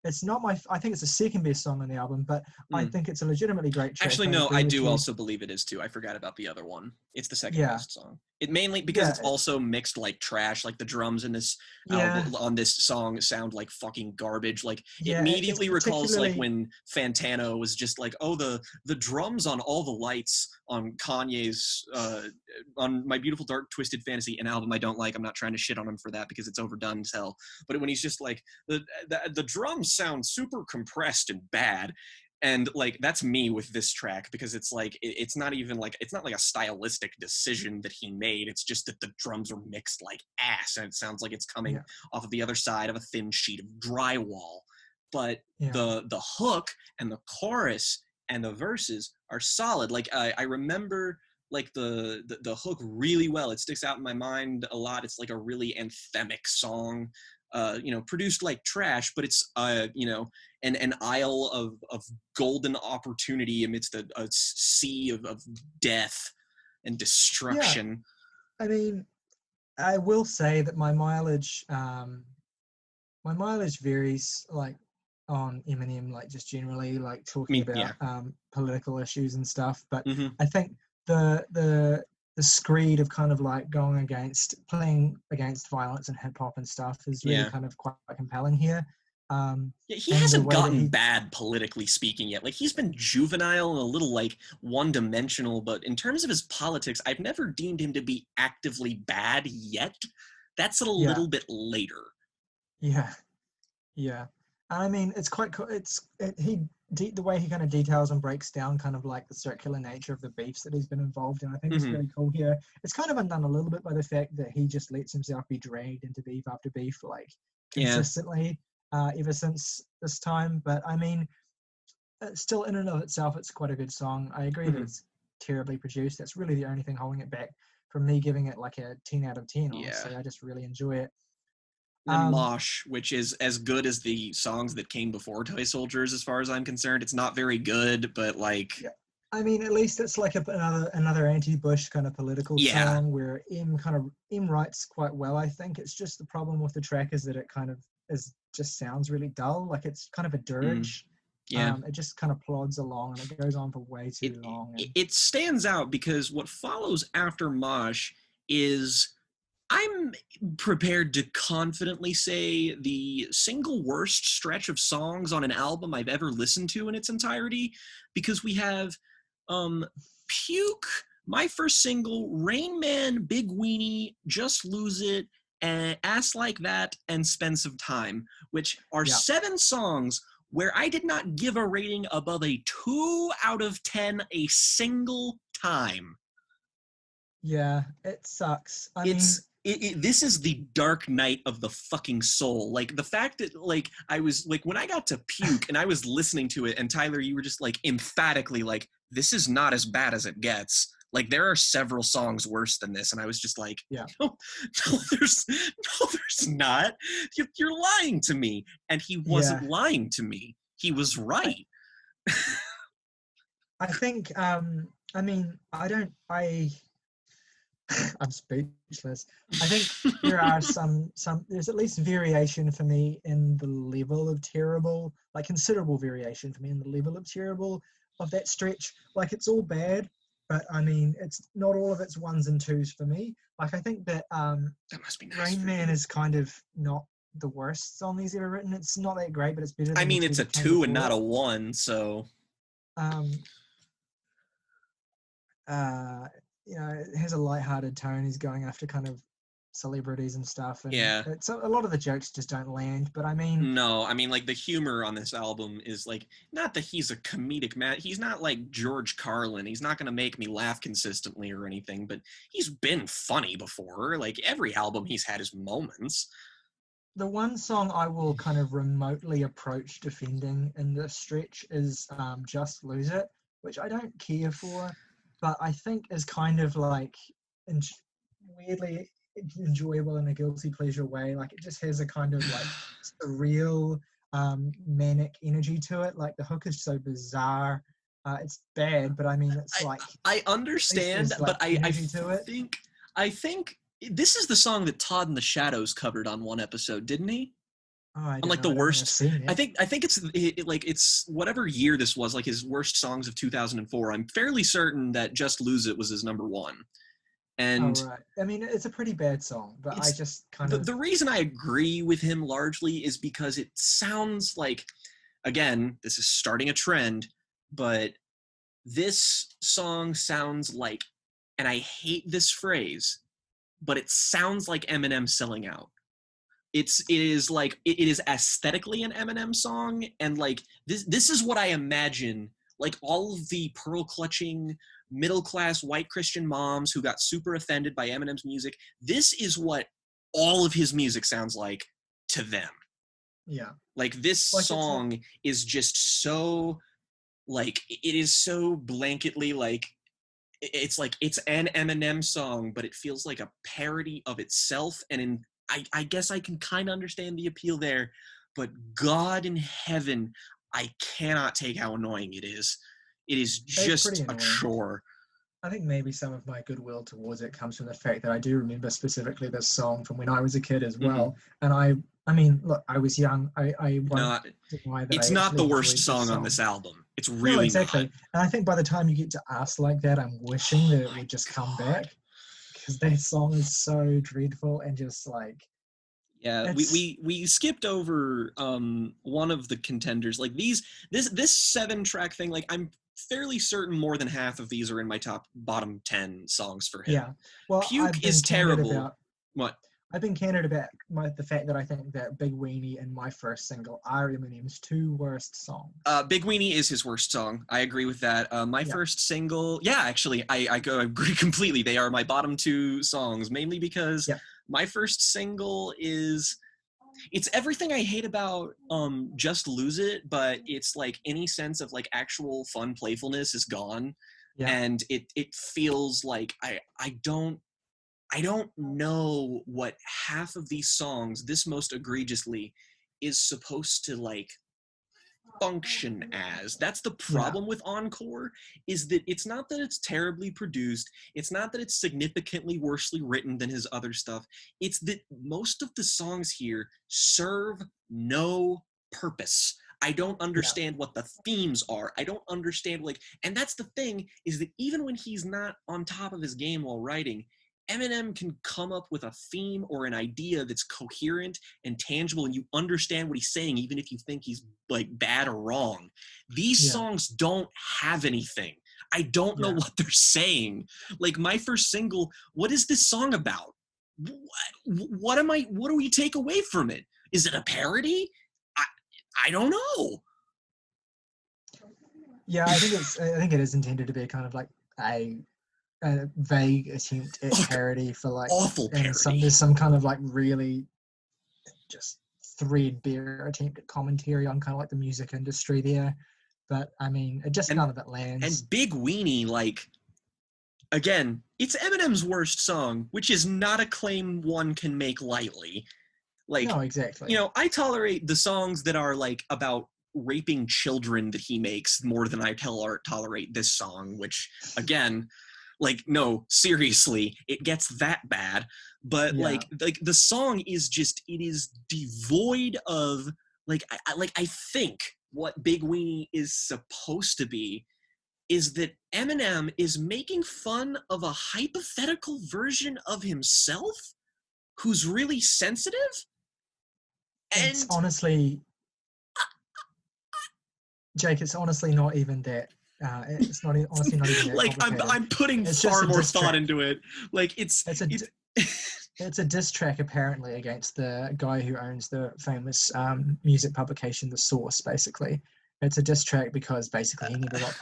It's not I think it's the second best song on the album, but I think it's a legitimately great track. Actually, no, I do also believe it is too. I forgot about the other one. It's the second best song. It mainly because it's also mixed like trash. Like, the drums in this album, on this song sound like fucking garbage. Like, it immediately recalls like when Fantano was just like, oh, the drums on All the Lights on Kanye's on My Beautiful Dark Twisted Fantasy, an album I don't like. I'm not trying to shit on him for that because it's overdone as hell. But when he's just like, the drums sound super compressed and bad. And like, that's me with this track, because it's like, it's not even like, it's not like a stylistic decision that he made. It's just that the drums are mixed like ass, and it sounds like it's coming off of the other side of a thin sheet of drywall. But the hook and the chorus and the verses are solid. Like, I remember like the hook really well. It sticks out in my mind a lot. It's like a really anthemic song. Produced like trash, but it's an isle of golden opportunity amidst a sea of death and destruction. I mean, I will say that my mileage varies, like, on Eminem, like, just generally, like, talking about political issues and stuff. But I think the screed of kind of like playing against violence and hip hop and stuff is really kind of quite compelling here. He hasn't gotten bad politically speaking yet. Like, he's been juvenile and a little like one-dimensional, but in terms of his politics, I've never deemed him to be actively bad yet. That's a little bit later. Yeah. I mean, it's quite cool. The way he kind of details and breaks down kind of like the circular nature of the beefs that he's been involved in, I think it's really cool here. It's kind of undone a little bit by the fact that he just lets himself be dragged into beef after beef, like, consistently ever since this time. But I mean, still in and of itself, it's quite a good song. I agree that it's terribly produced. That's really the only thing holding it back from me giving it like a 10 out of 10. Honestly, I just really enjoy it. And Mosh, which is as good as the songs that came before Toy Soldiers, as far as I'm concerned. It's not very good, but like, I mean, at least it's like another anti-Bush kind of political Yeah. song where M writes quite well. I think it's just the problem with the track is that it kind of just sounds really dull. Like it's kind of a dirge. Yeah. It just kind of plods along and it goes on for way too long. It stands out because what follows after Mosh is, I'm prepared to confidently say, the single worst stretch of songs on an album I've ever listened to in its entirety, because we have Puke, My First Single, Rain Man, Big Weenie, Just Lose It, and Ass Like That, and Spend Some Time, which are 7 songs where I did not give a rating above a 2 out of 10 a single time. Yeah, it sucks. This is the dark night of the fucking soul. Like, the fact that, like, I was, like, when I got to Puke and I was listening to it, and Tyler, you were just, like, emphatically like, this is not as bad as it gets. Like, there are several songs worse than this. And I was just like, no, there's not. You're lying to me. And he wasn't lying to me. He was right. I think, I'm speechless. I think there are there's at least variation for me in the level of terrible, like considerable variation for me in the level of terrible of that stretch. Like it's all bad, but I mean, it's not all of it's 1s and 2s for me. Like I think that that must be nice. Rain Man is kind of not the worst song he's ever written. It's not that great, but it's better than I mean, it's a 2 and not a 1, so you know, it has a lighthearted tone. He's going after kind of celebrities and stuff. And it's a lot of the jokes just don't land. But I mean, no, I mean, like the humor on this album is like, not that he's a comedic man. He's not like George Carlin. He's not going to make me laugh consistently or anything. But he's been funny before. Like every album, he's had his moments. The one song I will kind of remotely approach defending in this stretch is "Just Lose It," which I don't care for. But I think is kind of like weirdly enjoyable in a guilty pleasure way. Like it just has a kind of like surreal, manic energy to it. Like the hook is so bizarre. It's bad, but I mean, it's I understand, but I think this is the song that Todd and the Shadows covered on one episode, didn't he? Oh, on like the worst. I think it's whatever year this was, like his worst songs of 2004. I'm fairly certain that Just Lose It was his number 1. And right. I mean, it's a pretty bad song, but I just kind of the reason I agree with him largely is because it sounds like, again, this is starting a trend, but this song sounds like, and I hate this phrase, but it sounds like Eminem selling out. It is aesthetically an Eminem song, and like this is what I imagine, like all of the pearl clutching middle class white Christian moms who got super offended by Eminem's music. This is what all of his music sounds like to them. Yeah. Like this song is just so, like, it is so blanketly like, it's like it's an Eminem song, but it feels like a parody of itself. And I guess I can kind of understand the appeal there, but God in heaven, I cannot take how annoying it is. It is just a chore. I think maybe some of my goodwill towards it comes from the fact that I do remember specifically this song from when I was a kid as well. And I mean, look, I was young. It's not the worst song on this album. It's really exactly. not. And I think by the time you get to Us Like That, I'm wishing that it would just come back, because that song is so dreadful and just like. Yeah, we skipped over one of the contenders. Like this 7-track thing. Like I'm fairly certain more than half of these are in my bottom 10 songs for him. Yeah, well, Puke is terrible. What? I've been candid about the fact that I think that Big Weenie and My First Single are Eminem's 2 worst songs. Big Weenie is his worst song. I agree with that. My First Single, actually, I agree completely. They are my bottom 2 songs, mainly because My First Single it's everything I hate about Just Lose It, but it's like any sense of like actual fun playfulness is gone. And it feels like I don't know what half of these songs, this most egregiously, is supposed to like function as. That's the problem with Encore, is that it's not that it's terribly produced, it's not that it's significantly worsely written than his other stuff, it's that most of the songs here serve no purpose. I don't understand what the themes are. I don't understand, like, and that's the thing, is that even when he's not on top of his game while writing, Eminem can come up with a theme or an idea that's coherent and tangible, and you understand what he's saying, even if you think he's like bad or wrong. These songs don't have anything. I don't know what they're saying. Like, my first single, what is this song about? What do we take away from it? Is it a parody? I don't know. Yeah, I think it is intended to be kind of like a vague attempt at parody for like awful parody. There's some kind of like really just threadbare attempt at commentary on kind of like the music industry there, but I mean none of it lands. And Big Weenie, like, again, it's Eminem's worst song, which is not a claim one can make lightly. Like, no, exactly. You know, I tolerate the songs that are like about raping children that he makes more than I tolerate this song, which, again, like, no, seriously, it gets that bad. But like the song is just, it is devoid of like, I think what Big Weenie is supposed to be is that Eminem is making fun of a hypothetical version of himself who's really sensitive. And it's honestly, Jake, it's honestly not even that. It's not honestly not even that like I'm putting far more thought into it. Like it's a diss track apparently against the guy who owns the famous music publication The Source. Basically, it's a diss track because basically he never got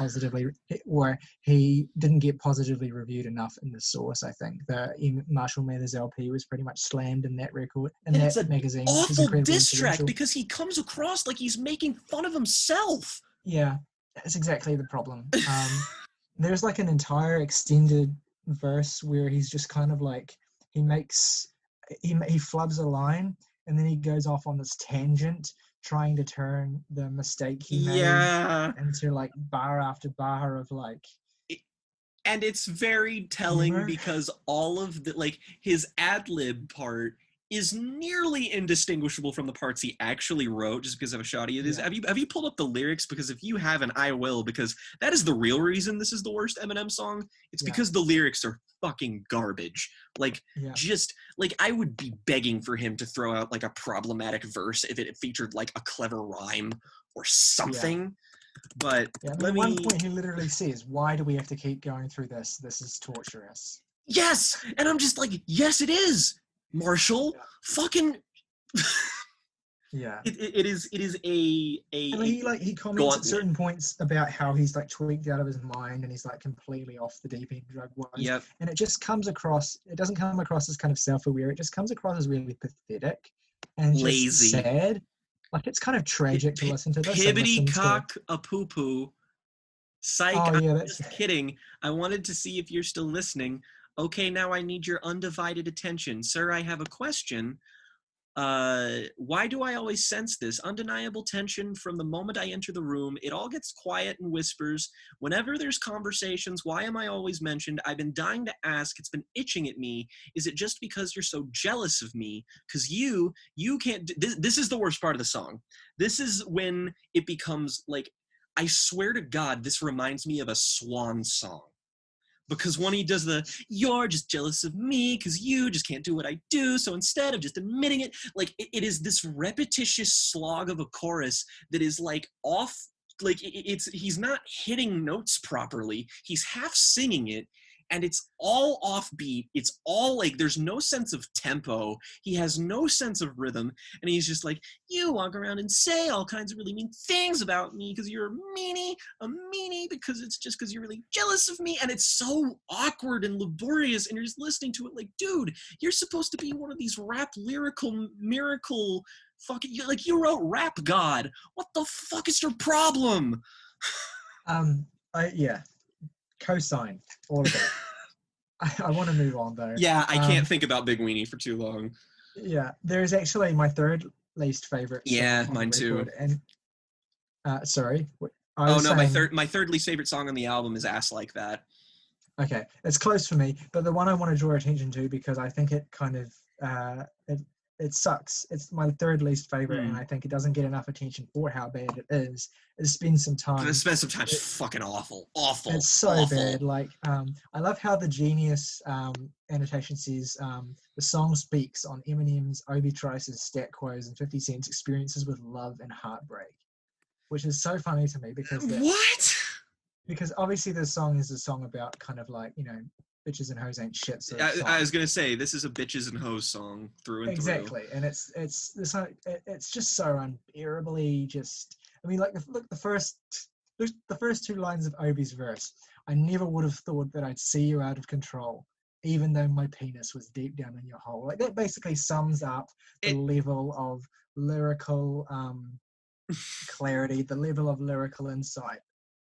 he didn't get positively reviewed enough in The Source. I think the Marshal Mathers LP was pretty much slammed in that record and that magazine. Awful diss track because he comes across like he's making fun of himself. Yeah. That's exactly the problem. There's like an entire extended verse where he's just kind of like he flubs a line and then he goes off on this tangent trying to turn the mistake he made into like bar after bar of like. And it's very telling because all of the like his ad-lib part is nearly indistinguishable from the parts he actually wrote, just because of how shoddy it is. Have you pulled up the lyrics? Because if you haven't, I will, because that is the real reason this is the worst Eminem song. It's because the lyrics are fucking garbage. Like, just, like, I would be begging for him to throw out, like, a problematic verse if it featured, like, a clever rhyme or something. But at one point he literally says, "Why do we have to keep going through this? This is torturous." Yes! And I'm just like, yes, it is! Marshall, fucking it is a I mean, he comments at certain points about how he's like tweaked out of his mind and he's like completely off the deep end drug wise. And it just comes across, it doesn't come across as kind of self-aware, it just comes across as really pathetic and lazy, just sad. Like, it's kind of tragic to listen to this. Pibbity cock a poo poo. Psych. I'm just kidding. I wanted to see if you're still listening. Okay, now I need your undivided attention. Sir, I have a question. Why do I always sense this undeniable tension from the moment I enter the room? It all gets quiet and whispers. Whenever there's conversations, why am I always mentioned? I've been dying to ask. It's been itching at me. Is it just because you're so jealous of me? Because you can't... This is the worst part of the song. This is when it becomes like... I swear to God, this reminds me of a Swan song. Because when he does you're just jealous of me because you just can't do what I do, so instead of just admitting it, like, it is this repetitious slog of a chorus that is, like, off, like, he's not hitting notes properly, he's half singing it, and it's all offbeat, it's all, like, there's no sense of tempo, he has no sense of rhythm, and he's just like, you walk around and say all kinds of really mean things about me because you're a meanie, because it's just because you're really jealous of me, and it's so awkward and laborious, and you're just listening to it like, dude, you're supposed to be one of these rap lyrical miracle fucking, like, you wrote Rap God, what the fuck is your problem? Co-sign all of that. I want to move on though. Yeah, I can't think about Big Weenie for too long. Yeah, there is actually my third least favorite. Yeah, mine too. And Sorry, I Oh was no, saying. my third least favorite song on the album is Ass Like That. Okay, it's close for me, but the one I want to draw attention to because I think it kind of it sucks. It's my third least favorite, and I think it doesn't get enough attention for how bad it is. Spend some time. Spend some time. Fucking awful. It's so bad. Like, I love how the Genius annotation says the song speaks on Eminem's, Obi Trice's, Stat Quo's, and 50 Cent's experiences with love and heartbreak, which is so funny to me because what? Because obviously this song is a song about kind of like, you know, bitches and hoes ain't shit. So I was gonna say this is a bitches and hoes song through and through. Exactly, and it's just so unbearably just. I mean, like the first two lines of Obi's verse. I never would have thought that I'd see you out of control, even though my penis was deep down in your hole. Like that basically sums up the level of lyrical clarity, the level of lyrical insight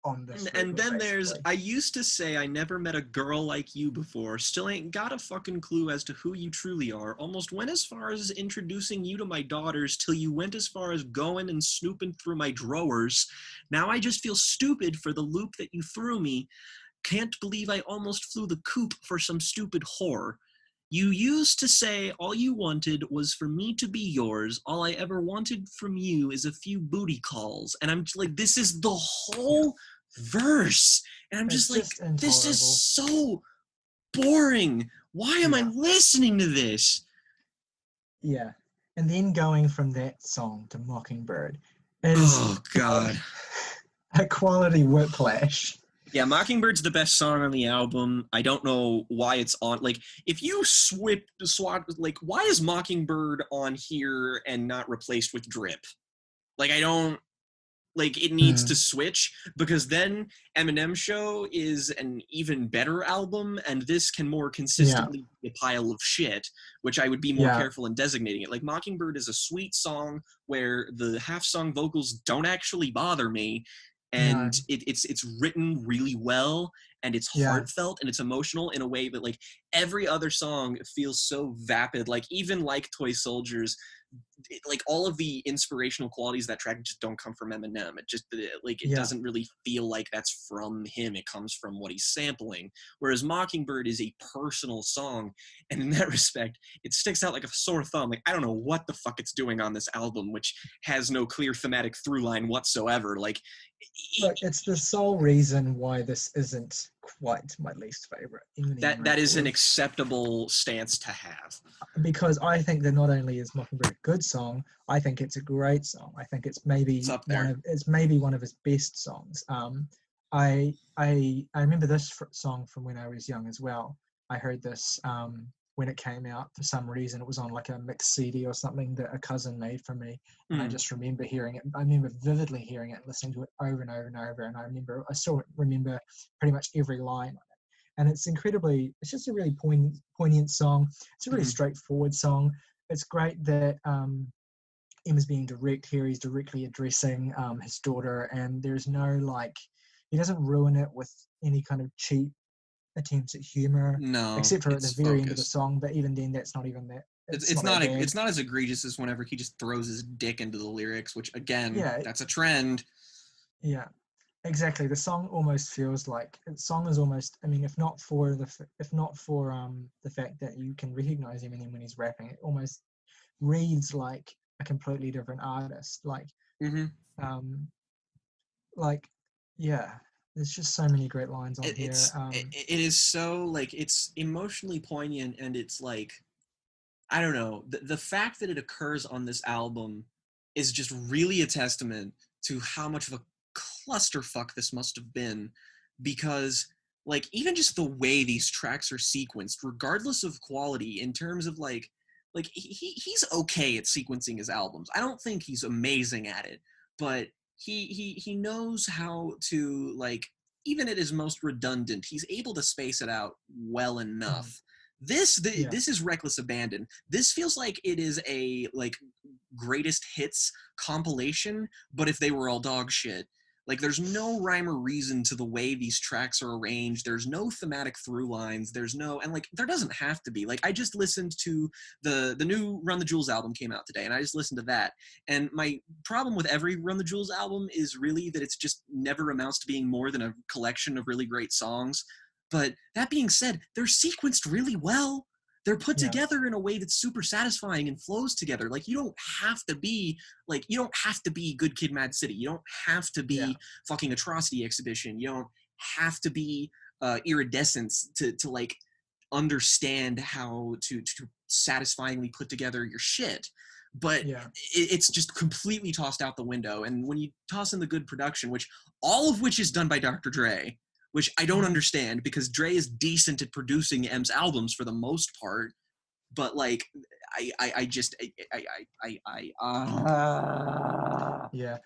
on this. And then there's, I used to say I never met a girl like you before, still ain't got a fucking clue as to who you truly are, almost went as far as introducing you to my daughters till you went as far as going and snooping through my drawers. Now I just feel stupid for the loop that you threw me. Can't believe I almost flew the coop for some stupid whore. You used to say all you wanted was for me to be yours. All I ever wanted from you is a few booty calls. And I'm like, this is the whole verse. And I'm just like, this is so boring. Why am I listening to this? Yeah. And then going from that song to Mockingbird is God, a quality whiplash. Yeah, Mockingbird's the best song on the album. I don't know why it's on. Like, if you swap, like, why is Mockingbird on here and not replaced with Drip? Like, I don't, like, it needs to switch, because then Eminem Show is an even better album, and this can more consistently be a pile of shit, which I would be more careful in designating it. Like, Mockingbird is a sweet song where the half-song vocals don't actually bother me, and it's written really well, and it's heartfelt, and it's emotional in a way that, like, every other song feels so vapid. Like, even like Toy Soldiers, like, all of the inspirational qualities of that track just don't come from Eminem. It just, like, it doesn't really feel like that's from him. It comes from what he's sampling. Whereas Mockingbird is a personal song, and in that respect, it sticks out like a sore thumb. Like, I don't know what the fuck it's doing on this album, which has no clear thematic through line whatsoever. Like, look, it's the sole reason why this isn't quite my least favorite. That is an acceptable stance to have. Because I think that not only is Mockingbird a good song, I think it's a great song. I think it's maybe one of his best songs. I remember this song from when I was young as well. I heard this when it came out for some reason. It was on like a mixed CD or something that a cousin made for me, and I just remember hearing it. I remember vividly hearing it, listening to it over and over and over, and I still remember pretty much every line on it. And it's just a really poignant song. It's a really straightforward song. It's great that Emma's being direct here. He's directly addressing his daughter, and there's no, like, he doesn't ruin it with any kind of cheap attempts at humor. No, except for at the very end of the song. But even then, that's not even that. It's not as egregious as whenever he just throws his dick into the lyrics, which again, that's a trend. Yeah. Exactly. The song almost feels like the song is almost. I mean, if not for the fact that you can recognize Eminem when he's rapping, it almost reads like a completely different artist. There's just so many great lines on here. It is so, like, it's emotionally poignant, and it's like, I don't know, the fact that it occurs on this album is just really a testament to how much of a clusterfuck this must have been, because, like, even just the way these tracks are sequenced, regardless of quality, in terms of like he's okay at sequencing his albums. I don't think he's amazing at it, but he knows how to, like, even at his most redundant, he's able to space it out well enough. This is reckless abandon. This feels like it is a, like, greatest hits compilation, but if they were all dog shit. Like, there's no rhyme or reason to the way these tracks are arranged. There's no thematic through lines. There's no, and like, there doesn't have to be. Like, I just listened to the new Run the Jewels album came out today, and I just listened to that. And my problem with every Run the Jewels album is really that it's just never amounts to being more than a collection of really great songs. But that being said, they're sequenced really well. They're put together in a way that's super satisfying and flows together. Like, you don't have to be Good Kid, Mad City. You don't have to be fucking Atrocity Exhibition. You don't have to be Iridescence to like understand how to satisfyingly put together your shit. But it's just completely tossed out the window. And when you toss in the good production, all of which is done by Dr. Dre, which I don't understand, because Dre is decent at producing M's albums for the most part, but like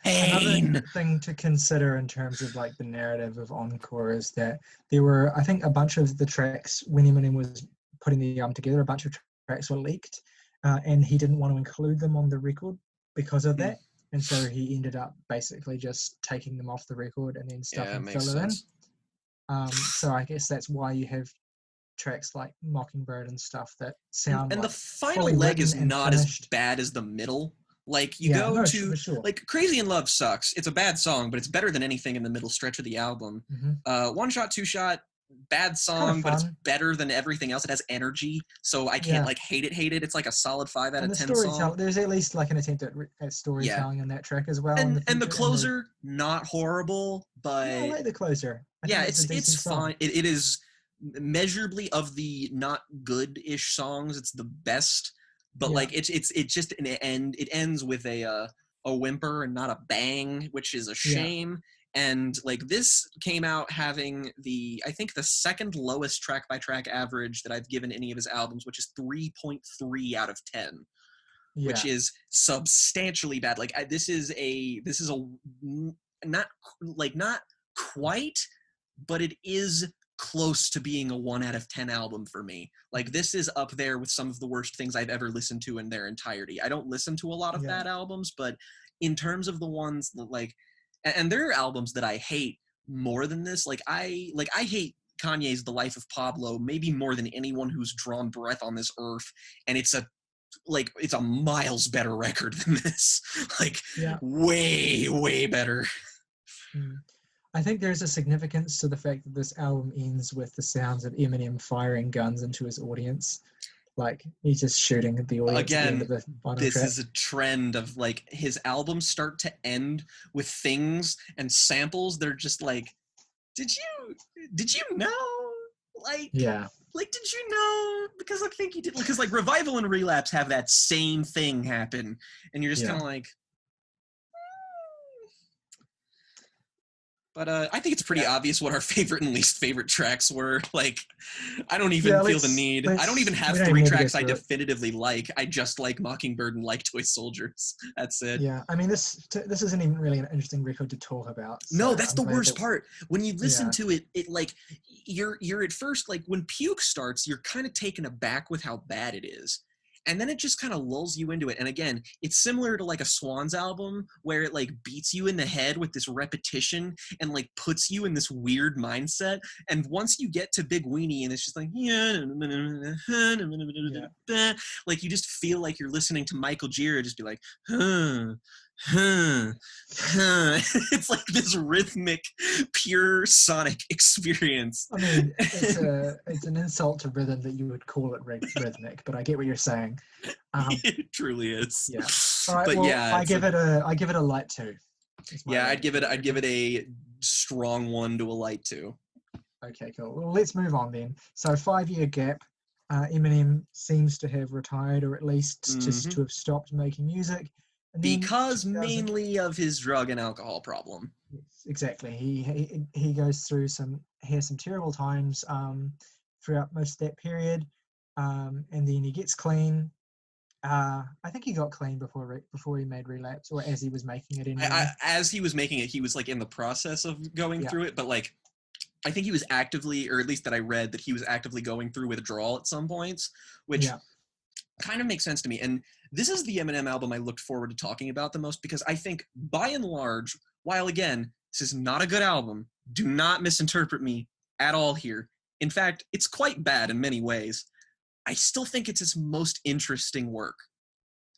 Another thing to consider in terms of like the narrative of Encore is that there were, I think, a bunch of the tracks when Eminem was putting the album together, a bunch of tracks were leaked, and he didn't want to include them on the record because of that, and so he ended up basically just taking them off the record and then stuffing filler in. So I guess that's why you have tracks like Mockingbird and stuff that sound and like the final leg is not finished. as bad as the middle. Like, you go to like Crazy in Love sucks. It's a bad song, but it's better than anything in the middle stretch of the album. One Shot, Two Shot, bad song, but it's better than everything else. It has energy, so I can't like hate it. It's like a solid 5 out of 10 song. There's at least like an attempt at storytelling in that track as well. And the closer, not horrible, but I like the closer. It's fine. It is measurably of the not good-ish songs. It's the best, but like it's just an end. It ends with a whimper and not a bang, which is a shame. And like, this came out having I think the second lowest track by track average that I've given any of his albums, which is 3.3 out of 10. Which is substantially bad. Like, this is a not quite, but it is close to being a 1 out of 10 album for me. Like, this is up there with some of the worst things I've ever listened to in their entirety. I don't listen to a lot of bad albums, but in terms of the ones that like, and there are albums that I hate more than this. Like I hate Kanye's The Life of Pablo maybe more than anyone who's drawn breath on this earth, and it's a miles better record than this. Like, way better. I think there's a significance to the fact that this album ends with the sounds of Eminem firing guns into his audience. Like, he's just shooting the audience. Again, at the end of the final this track. is a trend of like his albums start to end with things and samples. They're just like, did you know? Like, like, did you know? Because I think you did. Because like Revival and Relapse have that same thing happen, and you're just kind of like. But I think it's pretty obvious what our favorite and least favorite tracks were. Like, I don't even feel the need. I don't even have 3 tracks I definitively like. I just like Mockingbird and like Toy Soldiers. That's it. Yeah, I mean, this isn't even really an interesting record to talk about. So no, that's the worst part. When you listen to it, it like, you're at first, like, when Puke starts, you're kind of taken aback with how bad it is. And then it just kind of lulls you into it. And again, it's similar to like a Swans album where it like beats you in the head with this repetition and like puts you in this weird mindset. And once you get to Big Weenie and it's just like, like, you just feel like you're listening to Michael Gira just be like, it's like this rhythmic, pure sonic experience. I mean, it's an insult to rhythm that you would call it rhythmic, but I get what you're saying. It truly is. Yeah. All right. But well, I give it a light 2. Yeah, I'd give it a strong 1 to a light 2. Okay, cool. Well, let's move on then. So 5-year gap. Eminem seems to have retired, or at least just to have stopped making music. Because mainly of his drug and alcohol problem. Yes, exactly. He goes through some terrible times throughout most of that period, and then he gets clean. I think he got clean before he made Relapse, or as he was making it. Anyway. As he was making it, he was like in the process of going through it, but like, I think he was actively, or at least that I read, that he was actively going through withdrawal at some points, which kind of makes sense to me. And this is the Eminem album I looked forward to talking about the most, because I think, by and large, while again, This is not a good album. Do not misinterpret me at all here. In fact, it's quite bad in many ways. I still think it's his most interesting work.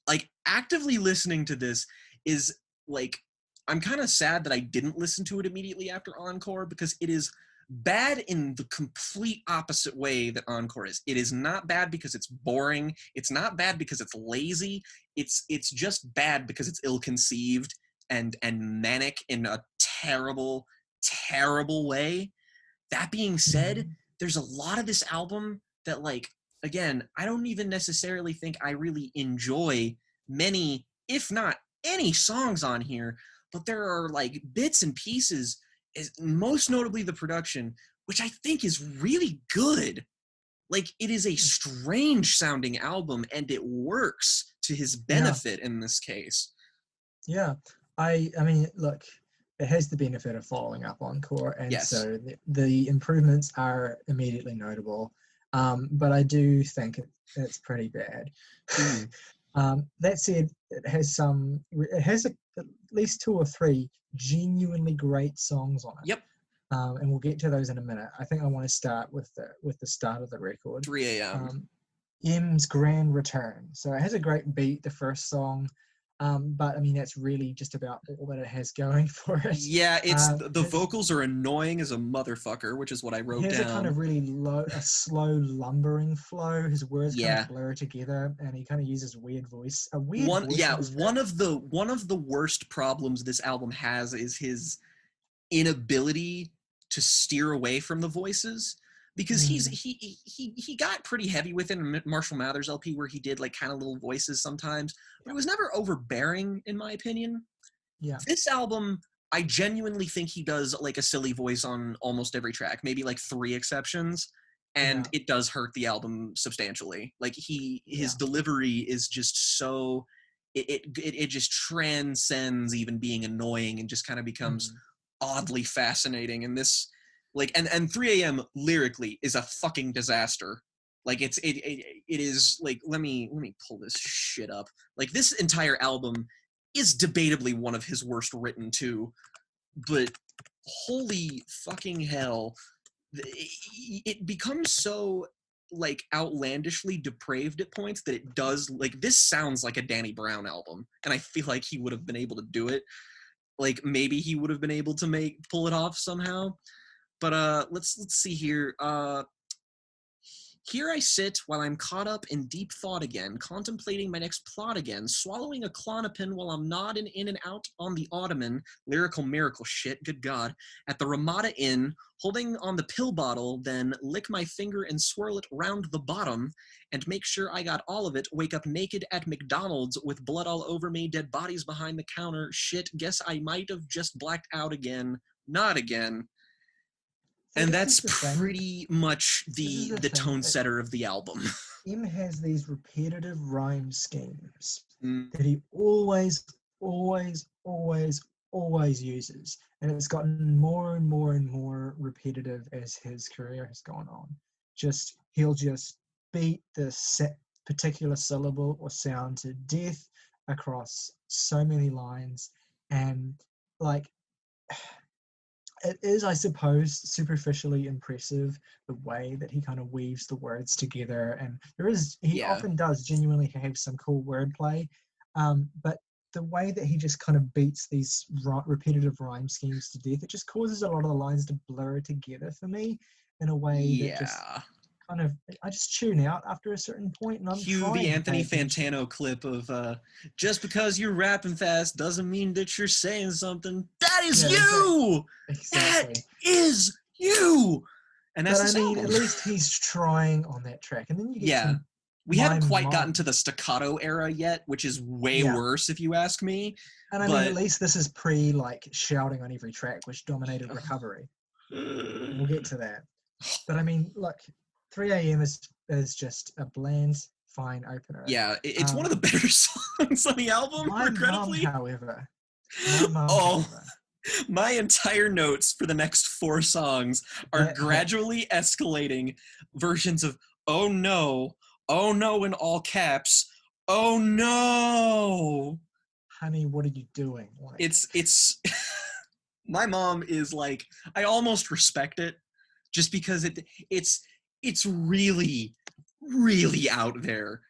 Like, actively listening to this is, like, I'm kind of sad that I didn't listen to it immediately after Encore, because it is bad in the complete opposite way that Encore is. It is not bad because it's boring. It's not bad because it's lazy. It's just bad because it's ill-conceived and manic in a terrible, terrible way. That being said, there's a lot of this album that, like, again, I don't even necessarily think I really enjoy many, if not any, songs on here, but there are, like, bits and pieces, most notably the production, which I think is really good. Like, it is a strange sounding album, and it works to his benefit in this case. Yeah. I mean, look, it has the benefit of following up Encore, and Yes. so the improvements are immediately notable. But I do think it's pretty bad. That said, it has at least 2 or 3 genuinely great songs on it. Yep. And we'll get to those in a minute. I think I want to start with the start of the record. 3 a.m. M's Grand Return. So it has a great beat, the first song. But I mean, that's really just about all that it has going for it. Yeah, the vocals are annoying as a motherfucker, which is what I wrote down. He has a kind of really slow lumbering flow. His words kind of blur together, and he kind of uses weird voice. One of the worst problems this album has is his inability to steer away from the voices, because he got pretty heavy with it in Marshal Mathers LP, where he did, like, kind of little voices sometimes, but it was never overbearing, in my opinion. Yeah. This album, I genuinely think he does, like, a silly voice on almost every track, maybe like 3 exceptions, and it does hurt the album substantially. Like, his delivery is just so, it just transcends even being annoying and just kind of becomes oddly fascinating. And this, like, and 3 a.m. lyrically is a fucking disaster. Like, it is, like, let me pull this shit up. Like, this entire album is debatably one of his worst written too, but holy fucking hell, it becomes so, like, outlandishly depraved at points that it does, like, this sounds like a Danny Brown album, and I feel like he would have been able to do it. Like, maybe he would have been able to pull it off somehow. But let's see here. Here I sit while I'm caught up in deep thought again, contemplating my next plot again, swallowing a Klonopin while I'm nodding in and out on the ottoman, lyrical miracle shit, good God, at the Ramada Inn, holding on the pill bottle, then lick my finger and swirl it round the bottom, and make sure I got all of it, wake up naked at McDonald's with blood all over me, dead bodies behind the counter, shit, guess I might have just blacked out again, not again. And that's pretty much the tone setter of the album. M has these repetitive rhyme schemes that he always uses. And it's gotten more and more and more repetitive as his career has gone on. He'll just beat the particular syllable or sound to death across so many lines. And, like, it is, I suppose, superficially impressive the way that he kind of weaves the words together, and he often does genuinely have some cool wordplay, but the way that he just kind of beats these repetitive rhyme schemes to death, it just causes a lot of the lines to blur together for me in a way that just kind of, I just tune out after a certain point, and I'm Cue the Anthony Fantano clip of just because you're rapping fast doesn't mean that you're saying something. That is you! Exactly. That is you! And that's at least he's trying on that track. And then you get we haven't quite gotten to the staccato era yet, which is way worse if you ask me. And I mean, at least this is pre, like, shouting on every track, which dominated Recovery. We'll get to that. But I mean, look, 3 a.m. is just a bland, fine opener. Yeah, it's one of the better songs on the album, regrettably. However, my entire notes for the next 4 songs are gradually escalating versions of oh no in all caps, oh no. Honey, what are you doing? It's My mom is like, I almost respect it, just because it's really, really out there.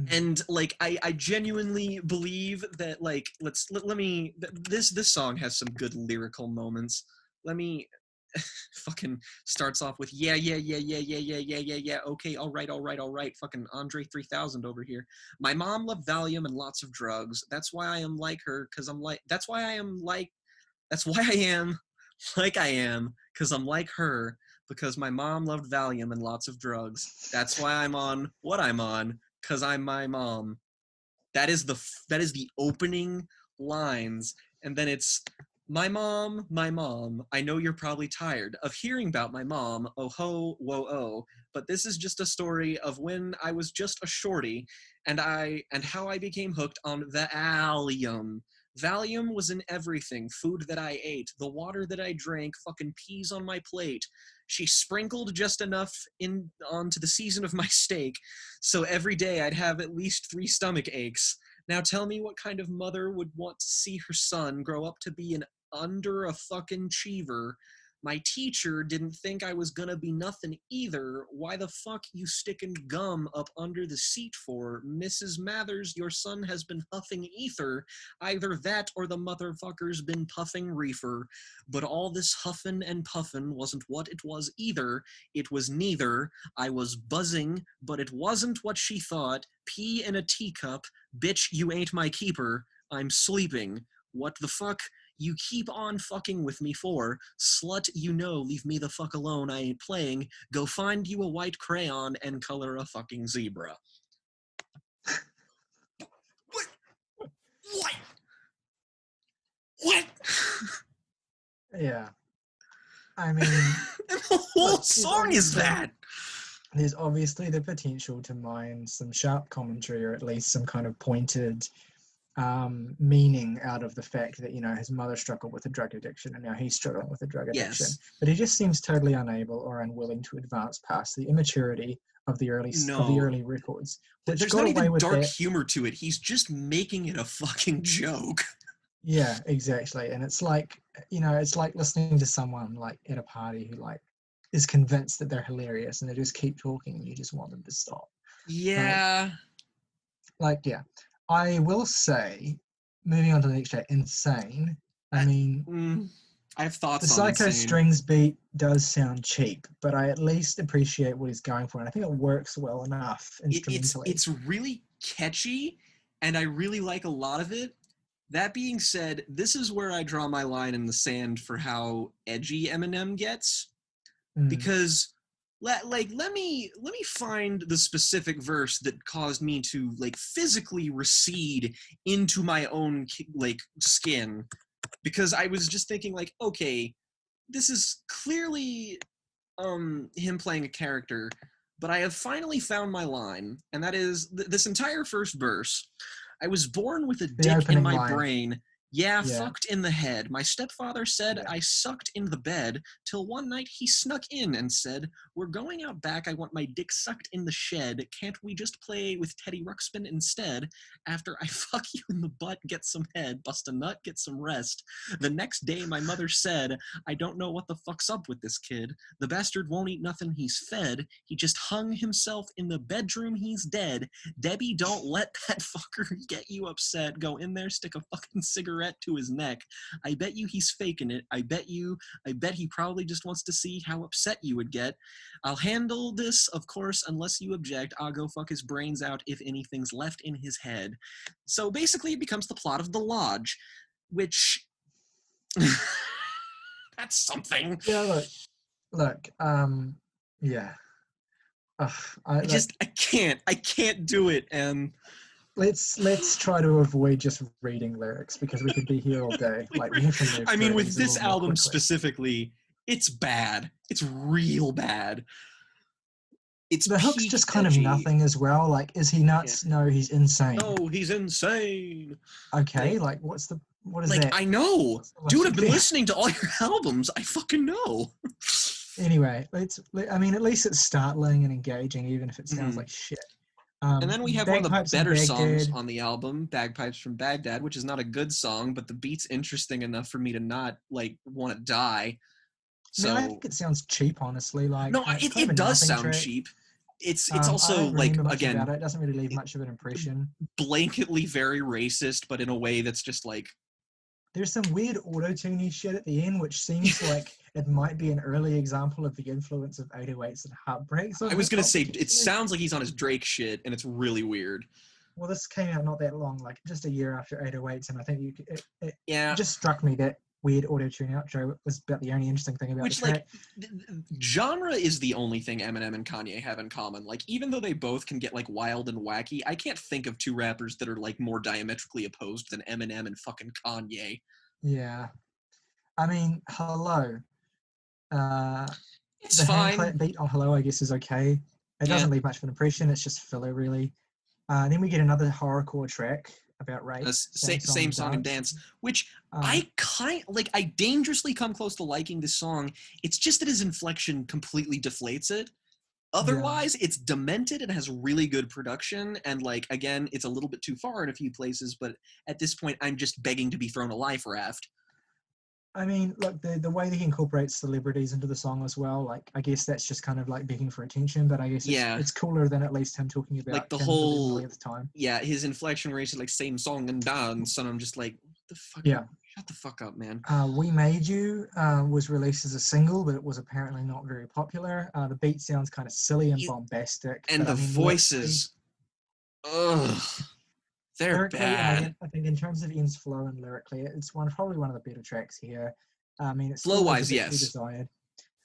And like I genuinely believe that, like, let me, this song has some good lyrical moments. Let me fucking starts off with yeah, okay, all right, fucking Andre 3000 over here. My mom loved Valium and lots of drugs. That's why I am like her, that's why I am like I am, because I'm like her, because my mom loved Valium and lots of drugs. That's why I'm on what I'm on, because I'm my mom. That is the opening lines, and then it's my mom, I know you're probably tired of hearing about my mom, oh ho, whoa oh, but this is just a story of when I was just a shorty, and how I became hooked on Valium. Valium was in everything, food that I ate, the water that I drank, fucking peas on my plate. She sprinkled just enough onto the season of my steak, so every day I'd have at least 3 stomach aches. Now tell me what kind of mother would want to see her son grow up to be an under a fucking cheever. My teacher didn't think I was gonna be nothing either. Why the fuck you sticking gum up under the seat for? Mrs. Mathers, your son has been huffing ether. Either that or the motherfucker's been puffing reefer. But all this huffin' and puffin' wasn't what it was either. It was neither. I was buzzing, but it wasn't what she thought. Pee in a teacup. Bitch, you ain't my keeper. I'm sleeping. What the fuck? You keep on fucking with me for? Slut, you know, leave me the fuck alone, I ain't playing. Go find you a white crayon and color a fucking zebra. What? Yeah. I mean... and the whole song is that! There's obviously the potential to mine some sharp commentary, or at least some kind of pointed meaning out of the fact that, you know, his mother struggled with a drug addiction and now he's struggling with a drug addiction. Yes. But he just seems totally unable or unwilling to advance past the immaturity of the early records. There's not even dark humor to it. He's just making it a fucking joke. Yeah, exactly. And it's like, you know, it's like listening to someone like at a party who like is convinced that they're hilarious and they just keep talking and you just want them to stop. Yeah. Yeah. I will say, moving on to the next track, Insane. I mean, I have thoughts the on Psycho Insane. Strings beat does sound cheap, but I at least appreciate what he's going for, and I think it works well enough instrumentally. It's really catchy, and I really like a lot of it. That being said, this is where I draw my line in the sand for how edgy Eminem gets, because let me find the specific verse that caused me to like physically recede into my own like skin, because I was just thinking like, okay, this is clearly him playing a character, but I have finally found my line, and that is this entire first verse. I was born with a dick in my brain. Yeah, fucked in the head. My stepfather said I sucked in the bed, till one night he snuck in and said, we're going out back, I want my dick sucked in the shed. Can't we just play with Teddy Ruxpin instead? After I fuck you in the butt, get some head, bust a nut, get some rest. The next day my mother said, I don't know what the fuck's up with this kid. The bastard won't eat nothing he's fed. He just hung himself in the bedroom, he's dead. Debbie, don't let that fucker get you upset. Go in there, stick a fucking cigarette to his neck. I bet you he's faking it. I bet he probably just wants to see how upset you would get. I'll handle this, of course, unless you object. I'll go fuck his brains out if anything's left in his head. So basically it becomes the plot of The Lodge, which that's something. Yeah, look, yeah. I can't do it, and let's try to avoid just reading lyrics, because we could be here all day. Like, we have to move. I mean, with this album specifically, it's bad. It's real bad. It's the hook's just kind of nothing as well. Like, is he nuts? Yeah. No, he's insane. No, he's insane. Okay, like what is like, that? I know. Dude, I've been listening to all your albums. I fucking know. Anyway, at least it's startling and engaging, even if it sounds like shit. And then we have one of the Bagpipes in better songs Baghdad. on the album, Bagpipes from Baghdad, which is not a good song, but the beat's interesting enough for me to not, like, want to die. I mean, I So, think it sounds cheap, honestly. Like, no, it's kind of it a does nothing sound track. cheap. It's I also, don't like, remember much about again, it. It doesn't really leave much of an impression. blanketly very racist, but in a way that's just like... There's some weird auto-tuney shit at the end, which seems like it might be an early example of the influence of 808s and heartbreaks. I was going to say, it sounds like he's on his Drake shit, and it's really weird. Well, this came out not that long, like just a year after 808s, and I think it Yeah. just struck me that weird auto-tune outro was about the only interesting thing about the track. Genre is the only thing Eminem and Kanye have in common. Like, even though they both can get, like, wild and wacky, I can't think of two rappers that are, like, more diametrically opposed than Eminem and fucking Kanye. Yeah. I mean, Hello. It's the fine. hand clap beat on Hello, I guess, is okay. It doesn't leave much of an impression. It's just filler, really. Then we get another horrorcore track about rape. Same song and dance, which I dangerously come close to liking this song. It's just that his inflection completely deflates it. Otherwise, it's demented and has really good production. And, like, again, it's a little bit too far in a few places, but at this point, I'm just begging to be thrown a life raft. I mean, look, the way that he incorporates celebrities into the song as well, like, I guess that's just kind of like begging for attention, but I guess it's cooler than at least him talking about like the him whole at the time. Yeah, his inflection where he's like same song and dance, and I'm just like, what the fuck? Yeah. Shut the fuck up, man. We Made You was released as a single, but it was apparently not very popular. The beat sounds kind of silly and bombastic. And the voices, ugh. They're bad. I think in terms of Ian's flow and lyrically, it's probably one of the better tracks here. I mean, it's flow-wise, yes. Desired.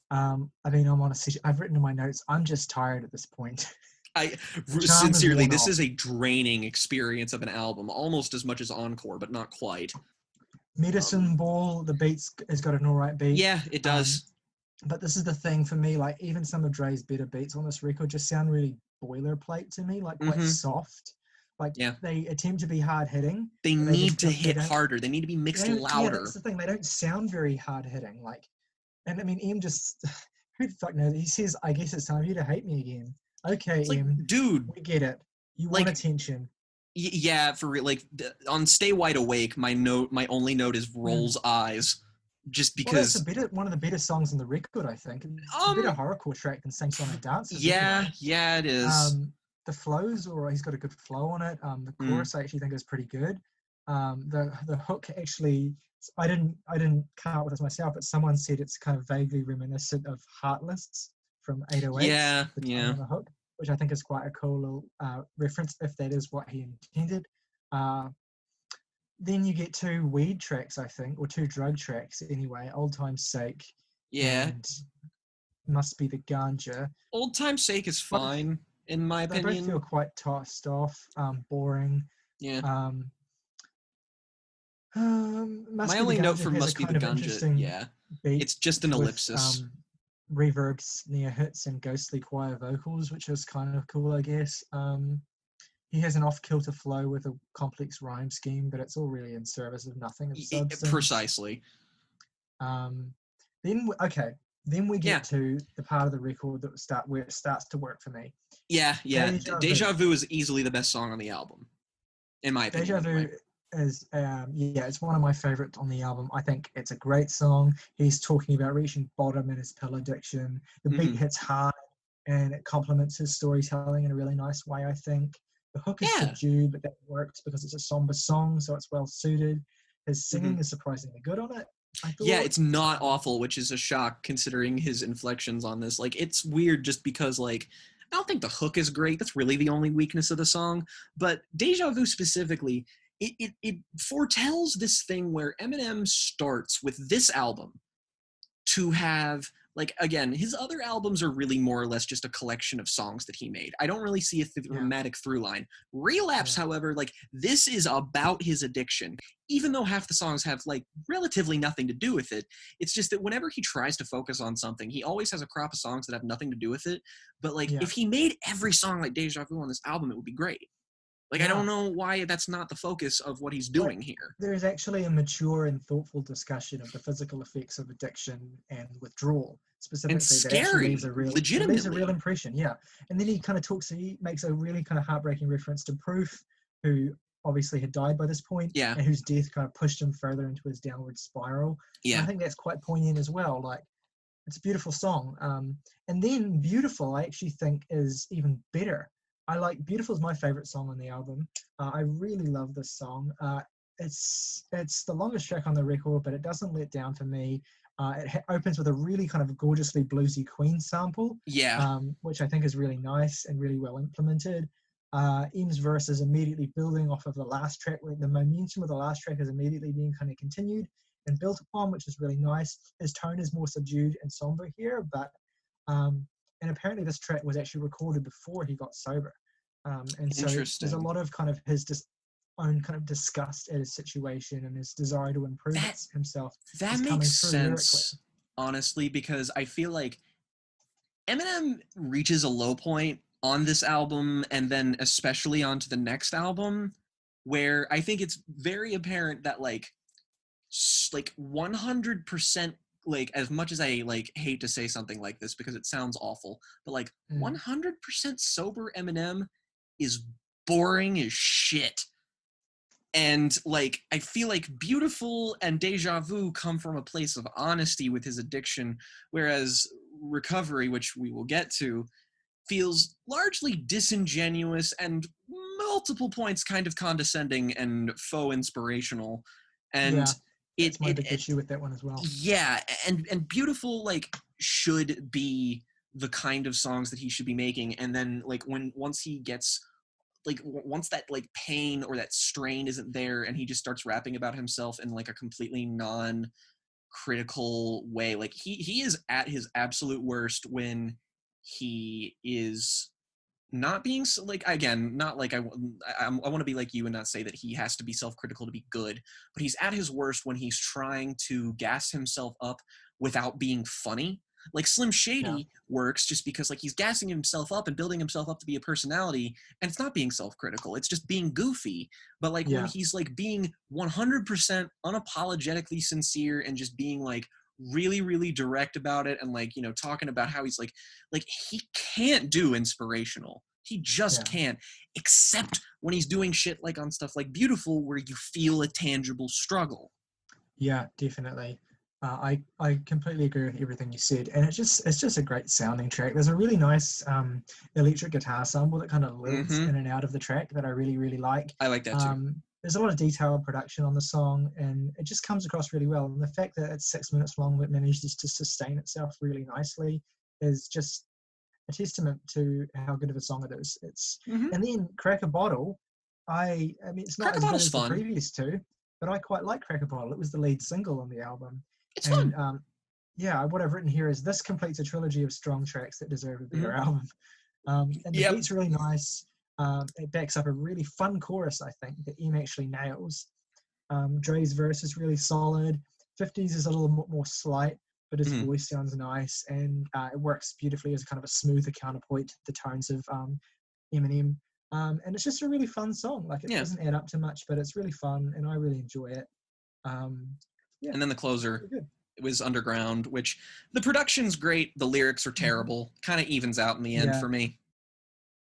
I mean, I've written in my notes, I'm just tired at this point. Sincerely, this is a draining experience of an album, almost as much as Encore, but not quite. Medicine Ball, the beats has got an alright beat. Yeah, it does. But this is the thing for me, like, even some of Dre's better beats on this record just sound really boilerplate to me, like quite soft. Like, they attempt to be hard-hitting. They need to hit harder. They need to be mixed louder. Yeah, that's the thing. They don't sound very hard-hitting. Like, and I mean, Em just... Who the fuck knows? He says, I guess it's time for you to hate me again. Okay, Em. Like, dude. We get it. You want attention. Yeah, for real. Like, on Stay Wide Awake, my only note is Roll's eyes. Just because... Well, that's one of the better songs on the record, I think. It's a better horrorcore track than Sing Song and Dance. Yeah, it is. The flows, or he's got a good flow on it. The chorus I actually think is pretty good. The hook actually, I didn't come up with this myself, but someone said it's kind of vaguely reminiscent of Heartless from 808. Yeah. The hook, which I think is quite a cool little reference if that is what he intended. Then you get two weed tracks, I think, or two drug tracks anyway. Old Time's Sake. Yeah. And Must Be the Ganja. Old Time's Sake is fine. In my opinion, they both feel quite tossed off, boring. Yeah. My only note for Must Be the Ganja, it's just an ellipsis. With, reverb, snare hits, and ghostly choir vocals, which is kind of cool, I guess. He has an off-kilter flow with a complex rhyme scheme, but it's all really in service of nothing. Precisely. Then we get to the part of the record where it starts to work for me. Yeah. Deja Vu is easily the best song on the album, in my opinion. Deja Vu is, it's one of my favorites on the album. I think it's a great song. He's talking about reaching bottom in his pill addiction. The beat hits hard, and it complements his storytelling in a really nice way, I think. The hook is subdued, but that works because it's a somber song, so it's well suited. His singing is surprisingly good on it. Yeah, it's not awful, which is a shock considering his inflections on this. Like, it's weird just because, like, I don't think the hook is great. That's really the only weakness of the song. But Deja Vu specifically, it foretells this thing where Eminem starts with this album to have, like, again, his other albums are really more or less just a collection of songs that he made. I don't really see a thematic through line. Relapse, however, like, this is about his addiction. Even though half the songs have, like, relatively nothing to do with it, it's just that whenever he tries to focus on something, he always has a crop of songs that have nothing to do with it. But, like, if he made every song like Deja Vu on this album, it would be great. Like, I don't know why that's not the focus of what he's doing here. There is actually a mature and thoughtful discussion of the physical effects of addiction and withdrawal. Specifically, And scary, legitimately. It leaves a real impression, yeah. And then he kind of he makes a really kind of heartbreaking reference to Proof, who obviously had died by this point, and whose death kind of pushed him further into his downward spiral. Yeah. And I think that's quite poignant as well. Like, it's a beautiful song. And then Beautiful, I actually think, is even better. Beautiful is my favorite song on the album. I really love this song. It's the longest track on the record, but it doesn't let down for me. It opens with a really kind of gorgeously bluesy Queen sample, which I think is really nice and really well implemented. Em's verse is immediately building off of the last track, where the momentum of the last track is immediately being kind of continued and built upon, which is really nice. His tone is more subdued and somber here, but and apparently this track was actually recorded before he got sober. And so there's a lot of kind of his own kind of disgust at his situation and his desire to improve himself. That makes sense, honestly, because I feel like Eminem reaches a low point on this album, and then especially onto the next album, where I think it's very apparent that like 100%, like, as much as I like hate to say something like this because it sounds awful, but like 100% sober Eminem is boring as shit. And like, I feel like Beautiful and Deja Vu come from a place of honesty with his addiction, whereas Recovery, which we will get to, feels largely disingenuous and multiple points kind of condescending and faux inspirational. And it's my big issue with that one as well. Yeah, and Beautiful like should be the kind of songs that he should be making, and then like once he gets like once that like pain or that strain isn't there, and he just starts rapping about himself in like a completely non-critical way, like he is at his absolute worst when he is not being like, again, not like I want to be like you and not say that he has to be self-critical to be good, but he's at his worst when he's trying to gas himself up without being funny. Like Slim Shady works just because like he's gassing himself up and building himself up to be a personality, and it's not being self-critical, it's just being goofy. But like when he's like being 100% unapologetically sincere and just being like really, really direct about it, and like, you know, talking about how he's like he can't do inspirational. He just can't, except when he's doing shit like on stuff like Beautiful, where you feel a tangible struggle. Yeah, definitely. I completely agree with everything you said, and it's just a great sounding track. There's a really nice electric guitar sample that kind of lilts in and out of the track that I really, really like. I like that too. There's a lot of detailed production on the song, and it just comes across really well. And the fact that it's 6 minutes long but manages to sustain itself really nicely is just a testament to how good of a song it is. And then Crack a Bottle, I mean, it's not as good as the previous two, but I quite like Crack a Bottle. It was the lead single on the album. It's fun. What I've written here is this completes a trilogy of strong tracks that deserve a better album. And the beat's really nice. It backs up a really fun chorus, I think, that Em actually nails. Dre's verse is really solid. 50s is a little more slight, but his voice sounds nice, and it works beautifully as kind of a smoother counterpoint to the tones of Eminem. And it's just a really fun song. Like, it doesn't add up to much, but it's really fun, and I really enjoy it. And then the closer, it was Underground, which the production's great, the lyrics are terrible, kind of evens out in the end for me.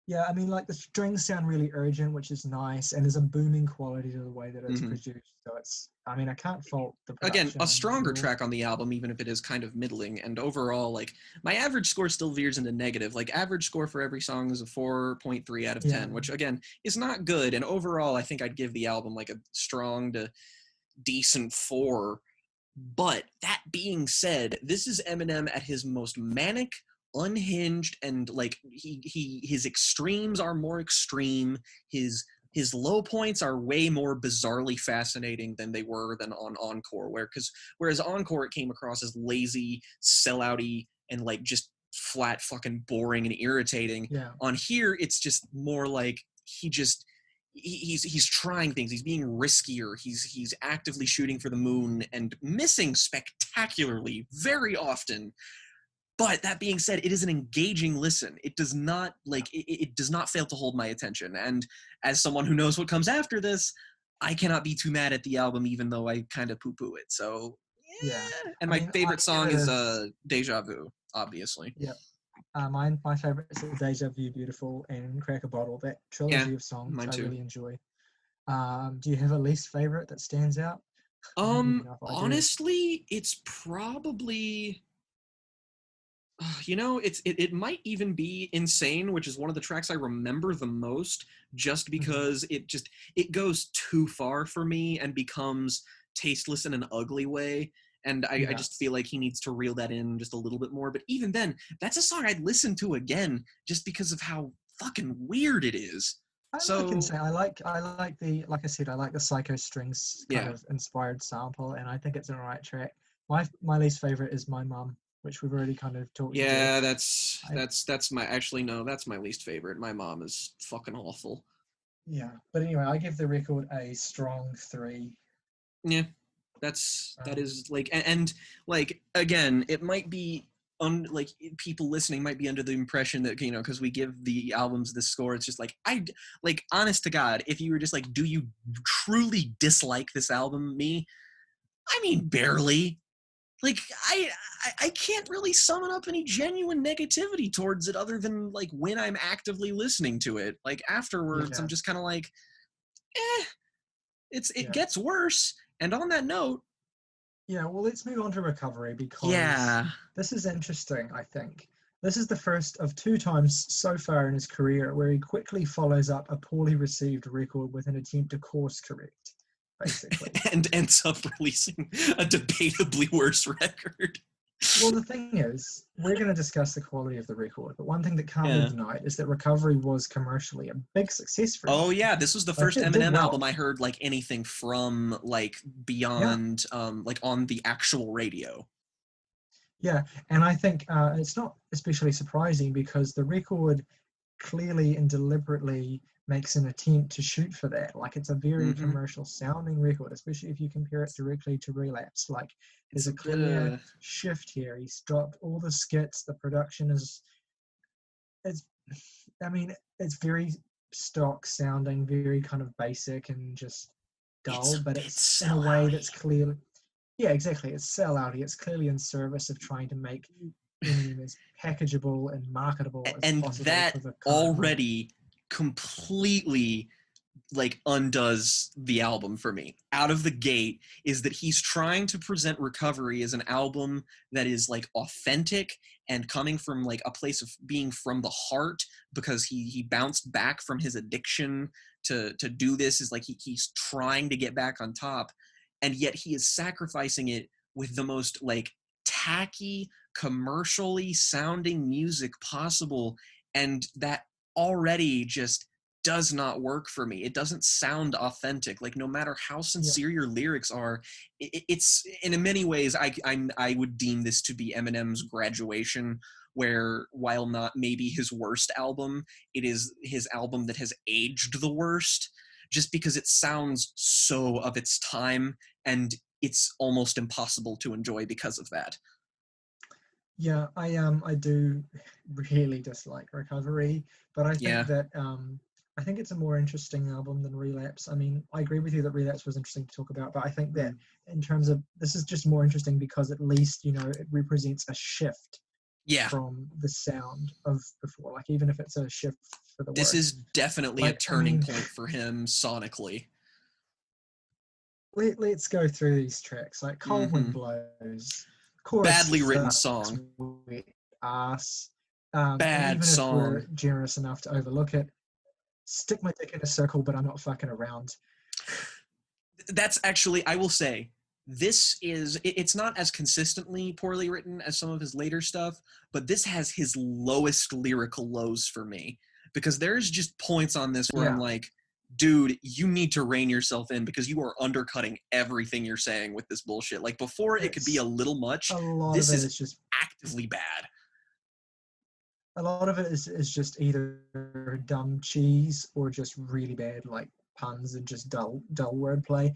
Yeah, I mean, like, the strings sound really urgent, which is nice, and there's a booming quality to the way that it's produced. So it's, I mean, I can't fault the production. Again, a stronger track on the album, even if it is kind of middling. And overall, like, my average score still veers into negative. Like, average score for every song is a 4.3 out of 10, which, again, is not good. And overall, I think I'd give the album, like, a strong to decent 4. But that being said, this is Eminem at his most manic, unhinged, and like his extremes are more extreme. His low points are way more bizarrely fascinating than they were on Encore, whereas Encore, it came across as lazy, sellouty, and like just flat fucking boring and irritating. On here, it's just more like he's trying things, he's being riskier, he's actively shooting for the moon and missing spectacularly very often. But that being said, it is an engaging listen. It does not it does not fail to hold my attention. And as someone who knows what comes after this, I cannot be too mad at the album, even though I kind of poo-poo it. So Yeah. And I my mean, favorite I song give it is a- Deja Vu, obviously. Yeah. My favorites are Deja Vu, Beautiful, and Crack a Bottle. That Yeah, trilogy of songs mine I too. really enjoy. Do you have a least favorite that stands out? I don't even know if I do. Honestly, it's probably it might even be Insane, which is one of the tracks I remember the most, just because it goes too far for me and becomes tasteless in an ugly way. And I just feel like he needs to reel that in just a little bit more. But even then, that's a song I'd listen to again just because of how fucking weird it is. I can say I like the, like I said, I like the Psycho Strings kind Yeah. of inspired sample, and I think it's an alright track. My least favorite is My Mum, which we've already kind of talked Yeah, about. that's my actually no, that's my least favorite. My Mom is fucking awful. Yeah, but anyway, I give the record a strong 3. Yeah, that is like, and like again, it might be like people listening might be under the impression that because we give the albums this score, it's just like honest to God, if you were just like, do you truly dislike this album? Me, I mean, barely. Like I can't really summon up any genuine negativity towards it other than like when I'm actively listening to it. Like afterwards, I'm just kind of like, it gets worse. And on that note, yeah, well, let's move on to Recovery, because this is interesting. I think this is the first of 2 times so far in his career where he quickly follows up a poorly received record with an attempt to course correct, basically. and ends up releasing a debatably worse record. Well, the thing is, we're going to discuss the quality of the record, but one thing that can't be denied is that Recovery was commercially a big success for him. Oh yeah, this was the first Eminem album I heard like anything from like beyond like on the actual radio. Yeah, and I think it's not especially surprising because the record clearly and deliberately makes an attempt to shoot for that. Like, it's a very commercial sounding record, especially if you compare it directly to Relapse. Like, there's a clear shift here. He's dropped all the skits. The production is, it's very stock sounding, very kind of basic and just dull, but it's in a way that's clearly, yeah, exactly. It's sellouty. It's clearly in service of trying to make Eminem as packageable and marketable as possible. And that already completely like undoes the album for me. Out of the gate is that he's trying to present Recovery as an album that is like authentic and coming from like a place of being from the heart, because he bounced back from his addiction to do this. Is like he's trying to get back on top, and yet he is sacrificing it with the most like tacky, commercially sounding music possible, and that already just does not work for me. It doesn't sound authentic. Like, no matter how sincere your lyrics are, it's in many ways I would deem this to be Eminem's Graduation, where while not maybe his worst album, it is his album that has aged the worst, just because it sounds so of its time, and it's almost impossible to enjoy because of that. Yeah, I do really dislike Recovery, but I think that I think it's a more interesting album than Relapse. I mean, I agree with you that Relapse was interesting to talk about, but I think that in terms of, this is just more interesting because at least, it represents a shift from the sound of before. Like, even if it's a shift for the worse. This is definitely a turning point for him sonically. Let's go through these tracks. Like, Cold Wind Blows. Chorus badly written song. Ass. Bad even song. If we're generous enough to overlook it, Stick My Dick in a Circle, but I'm not fucking around. That's actually, I will say, this is, it's not as consistently poorly written as some of his later stuff, but this has his lowest lyrical lows for me, because there's just points on this where I'm like, dude, you need to rein yourself in, because you are undercutting everything you're saying with this bullshit. Like, before it could be a little much, this is just actively bad. A lot of it is just either dumb cheese or just really bad, like, puns and just dull wordplay.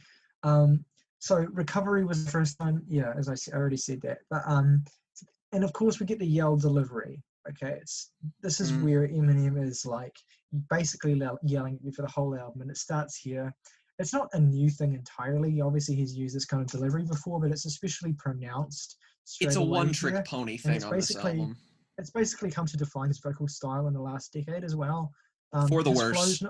So Recovery was the first time, as I already said that. But And of course, we get the yell delivery. Okay, this is where Eminem is like basically yelling at you for the whole album, and it starts here. It's not a new thing entirely. Obviously, he's used this kind of delivery before, but it's especially pronounced. It's a one-trick pony thing on this album. It's basically come to define his vocal style in the last decade as well. For the worse.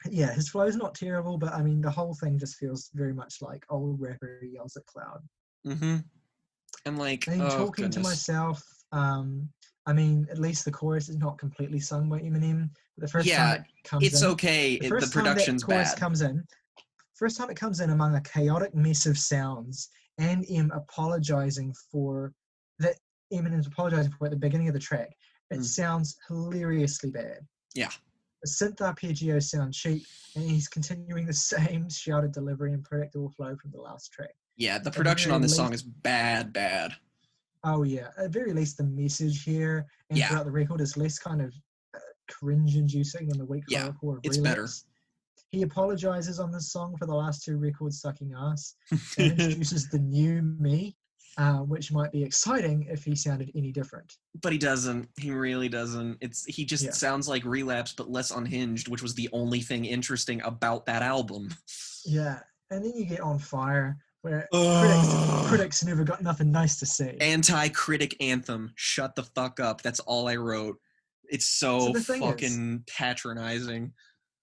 His flow's not terrible, but I mean, the whole thing just feels very much like old rapper yells at cloud. Mm-hmm. And like, talking to myself. I mean, at least the chorus is not completely sung by Eminem. The first time it comes it's in, okay. The production's bad. First time it comes in among a chaotic mess of sounds, and Eminem's apologizing for at the beginning of the track. It sounds hilariously bad. Yeah. The synth arpeggios sound cheap, and he's continuing the same shouted delivery and predictable flow from the last track. Yeah, the production on this song is bad. Oh yeah, at very least the message here and throughout the record is less kind of cringe-inducing than the weak hardcore of it's Relapse. better. He apologizes on this song for the last two records sucking ass and introduces the new me, which might be exciting if he sounded any different. But he doesn't. He really doesn't. He just sounds like Relapse, but less unhinged, which was the only thing interesting about that album. Yeah, and then you get On Fire, where critics never got nothing nice to say. Anti-critic anthem. Shut the fuck up. That's all I wrote. It's so fucking patronizing.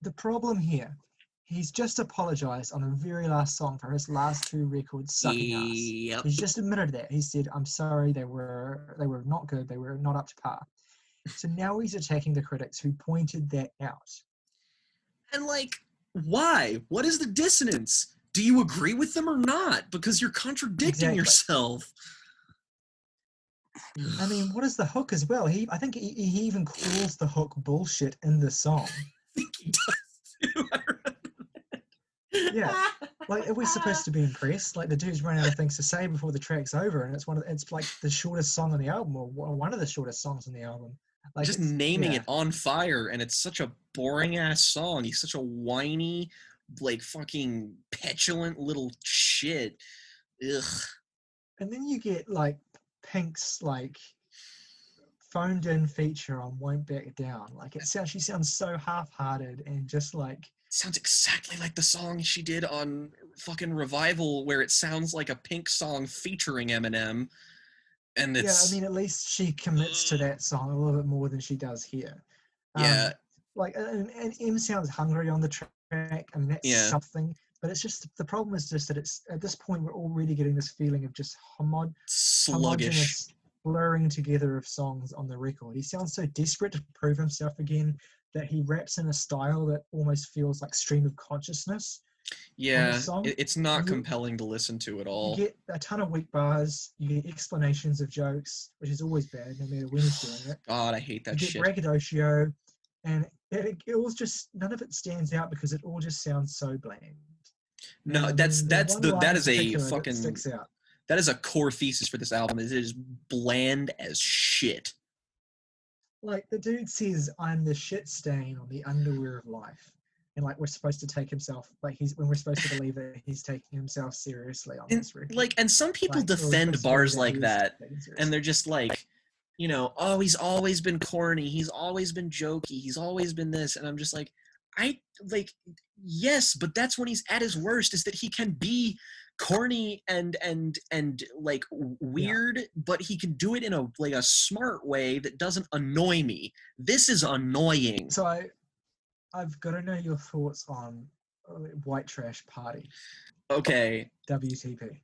The problem here, he's just apologized on the very last song for his last two records sucking ass. He's just admitted that. He said, I'm sorry, they were not good. They were not up to par. So now he's attacking the critics who pointed that out. And like, why? What is the dissonance? Do you agree with them or not? Because you're contradicting yourself. I mean, what is the hook as well? I think he even calls the hook bullshit in the song. I think he does too. I remember that. Yeah, like, are we supposed to be impressed? Like, the dude's running out of things to say before the track's over, and it's like the shortest song on the album, or one of the shortest songs on the album. Like, just naming it On Fire, and it's such a boring ass song. He's such a whiny, like, fucking petulant little shit. Ugh. And then you get like Pink's like phoned in feature on Won't Back Down. Like, she sounds so half-hearted and just like, sounds exactly like the song she did on fucking Revival, where it sounds like a Pink song featuring Eminem. And it's, I mean, at least she commits to that song a little bit more than she does here. Like, and M sounds hungry on the track. I mean, that's something. But it's just, the problem is just that it's, at this point, we're already getting this feeling of just homogeneous blurring together of songs on the record. He sounds so desperate to prove himself again that he raps in a style that almost feels like stream of consciousness. Yeah, it's not compelling to listen to at all. You get a ton of weak bars, you get explanations of jokes, which is always bad, no matter when he's doing it. God, I hate that shit. You get braggadocio, and it all just, none of it stands out because it all just sounds so bland. No, that is a core thesis for this album. It is bland as shit. Like, the dude says, I'm the shit stain on the underwear of life. And like, we're supposed to take himself, like, when we're supposed to believe that he's taking himself seriously on this record. Like, and some people defend bars like that, and they're just like, you know, oh, he's always been corny, he's always been jokey, he's always been this, and I'm just like, yes, but that's when he's at his worst, is that he can be corny and like weird, but he can do it in a smart way that doesn't annoy me. This is annoying. So I've got to know your thoughts on White Trash Party. Okay. WTP.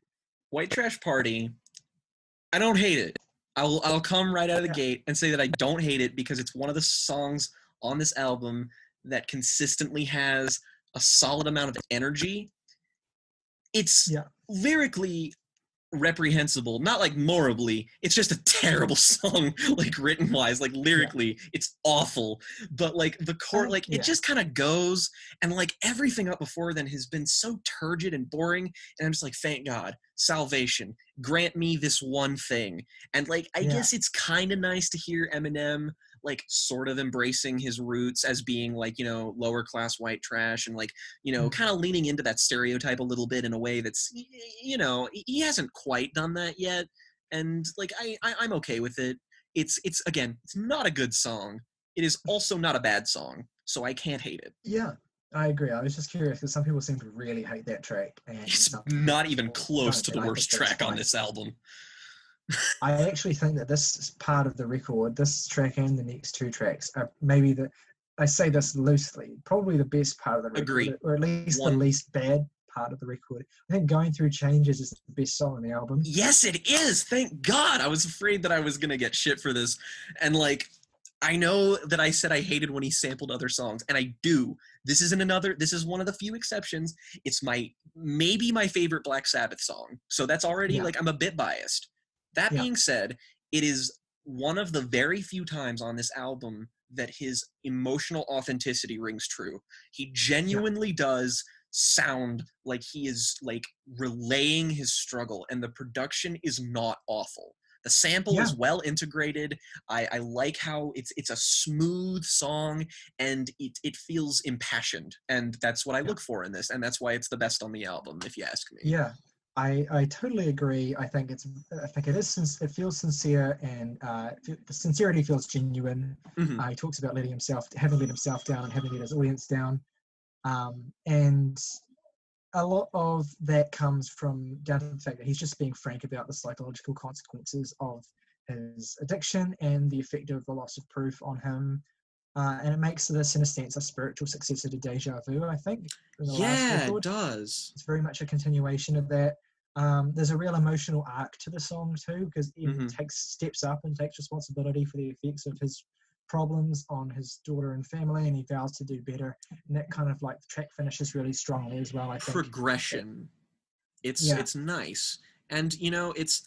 White Trash Party, I don't hate it. I'll come right out of the gate and say that I don't hate it, because it's one of the songs on this album that consistently has a solid amount of energy. It's lyrically reprehensible, not like morally. It's just a terrible song, like written wise, like lyrically, it's awful. But like the core, like it just kind of goes, and like everything up before then has been so turgid and boring. And I'm just like, thank God, salvation, grant me this one thing. And like, I guess it's kind of nice to hear Eminem like sort of embracing his roots as being like, you know, lower class white trash, and like, you know, kind of leaning into that stereotype a little bit in a way that's, you know, he hasn't quite done that yet. and like I'm okay with it. It's again, it's not a good song. It is also not a bad song, so I can't hate it. Yeah, I agree. I was just curious because some people seem to really hate that track, and It's some not even people close don't, to and the I think worst that's track on fine. this album. I actually think that this part of the record, this track and the next two tracks, are maybe I say this loosely, probably the best part of the record, Agree. or at least the least bad part of the record. I think Going Through Changes is the best song on the album. Yes, it is. Thank God. I was afraid that I was going to get shit for this. And like, I know that I said I hated when he sampled other songs, and I do. This is one of the few exceptions. It's maybe my favorite Black Sabbath song. So that's already like, I'm a bit biased. That being said, it is one of the very few times on this album that his emotional authenticity rings true. He genuinely does sound like he is like relaying his struggle, and the production is not awful. The sample is well integrated. I like how it's a smooth song, and it feels impassioned, and that's what I look for in this, and that's why it's the best on the album, if you ask me. Yeah, I totally agree. I think it feels sincere, and the sincerity feels genuine. He talks about having let himself down and having let his audience down, and a lot of that comes down to the fact that he's just being frank about the psychological consequences of his addiction and the effect of the loss of proof on him. And it makes this, in a sense, a spiritual successor to Deja Vu, I think. Yeah, it does. It's very much a continuation of that. There's a real emotional arc to the song, too, because he steps up and takes responsibility for the effects of his problems on his daughter and family, and he vows to do better. And that kind of like the track finishes really strongly as well, I think. Progression. It's nice. And, it's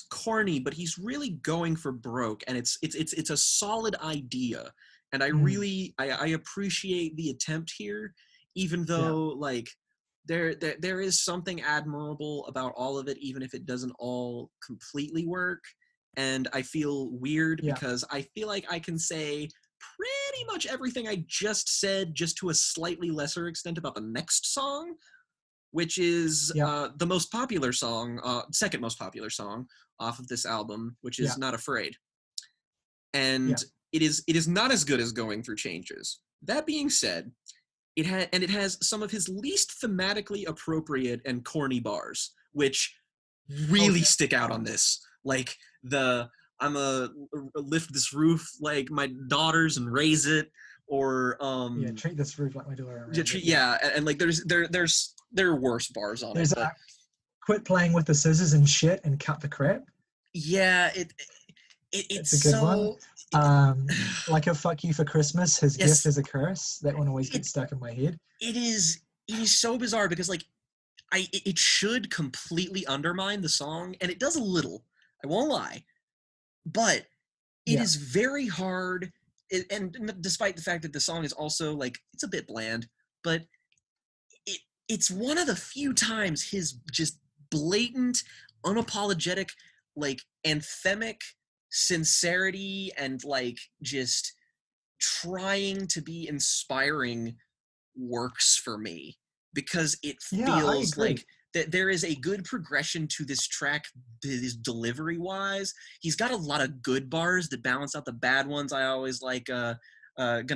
corny, but he's really going for broke, and it's a solid idea, and I really I appreciate the attempt here, even though like there is something admirable about all of it, even if it doesn't all completely work. And I feel weird because I feel like I can say pretty much everything I just said, just to a slightly lesser extent, about the next song, which is the most popular song, second most popular song off of this album, which is Not Afraid. And it is not as good as Going Through Changes. That being said, it has some of his least thematically appropriate and corny bars, which really stick out on this. Like I'ma lift this roof like my daughters and raise it, or treat this roof like my daughter. And like there are worse bars on it. But quit playing with the scissors and shit and cut the crap. Yeah, it's a good so one. Like a fuck you for Christmas, his gift is a curse. That one always gets stuck in my head. It is so bizarre because like it should completely undermine the song, and it does a little. I won't lie, but it is very hard. And despite the fact that the song is also like it's a bit bland, but it's one of the few times his just blatant, unapologetic, like anthemic sincerity and like just trying to be inspiring works for me, because it feels like that there is a good progression to this track, his delivery wise. He's got a lot of good bars that balance out the bad ones. I always like gonna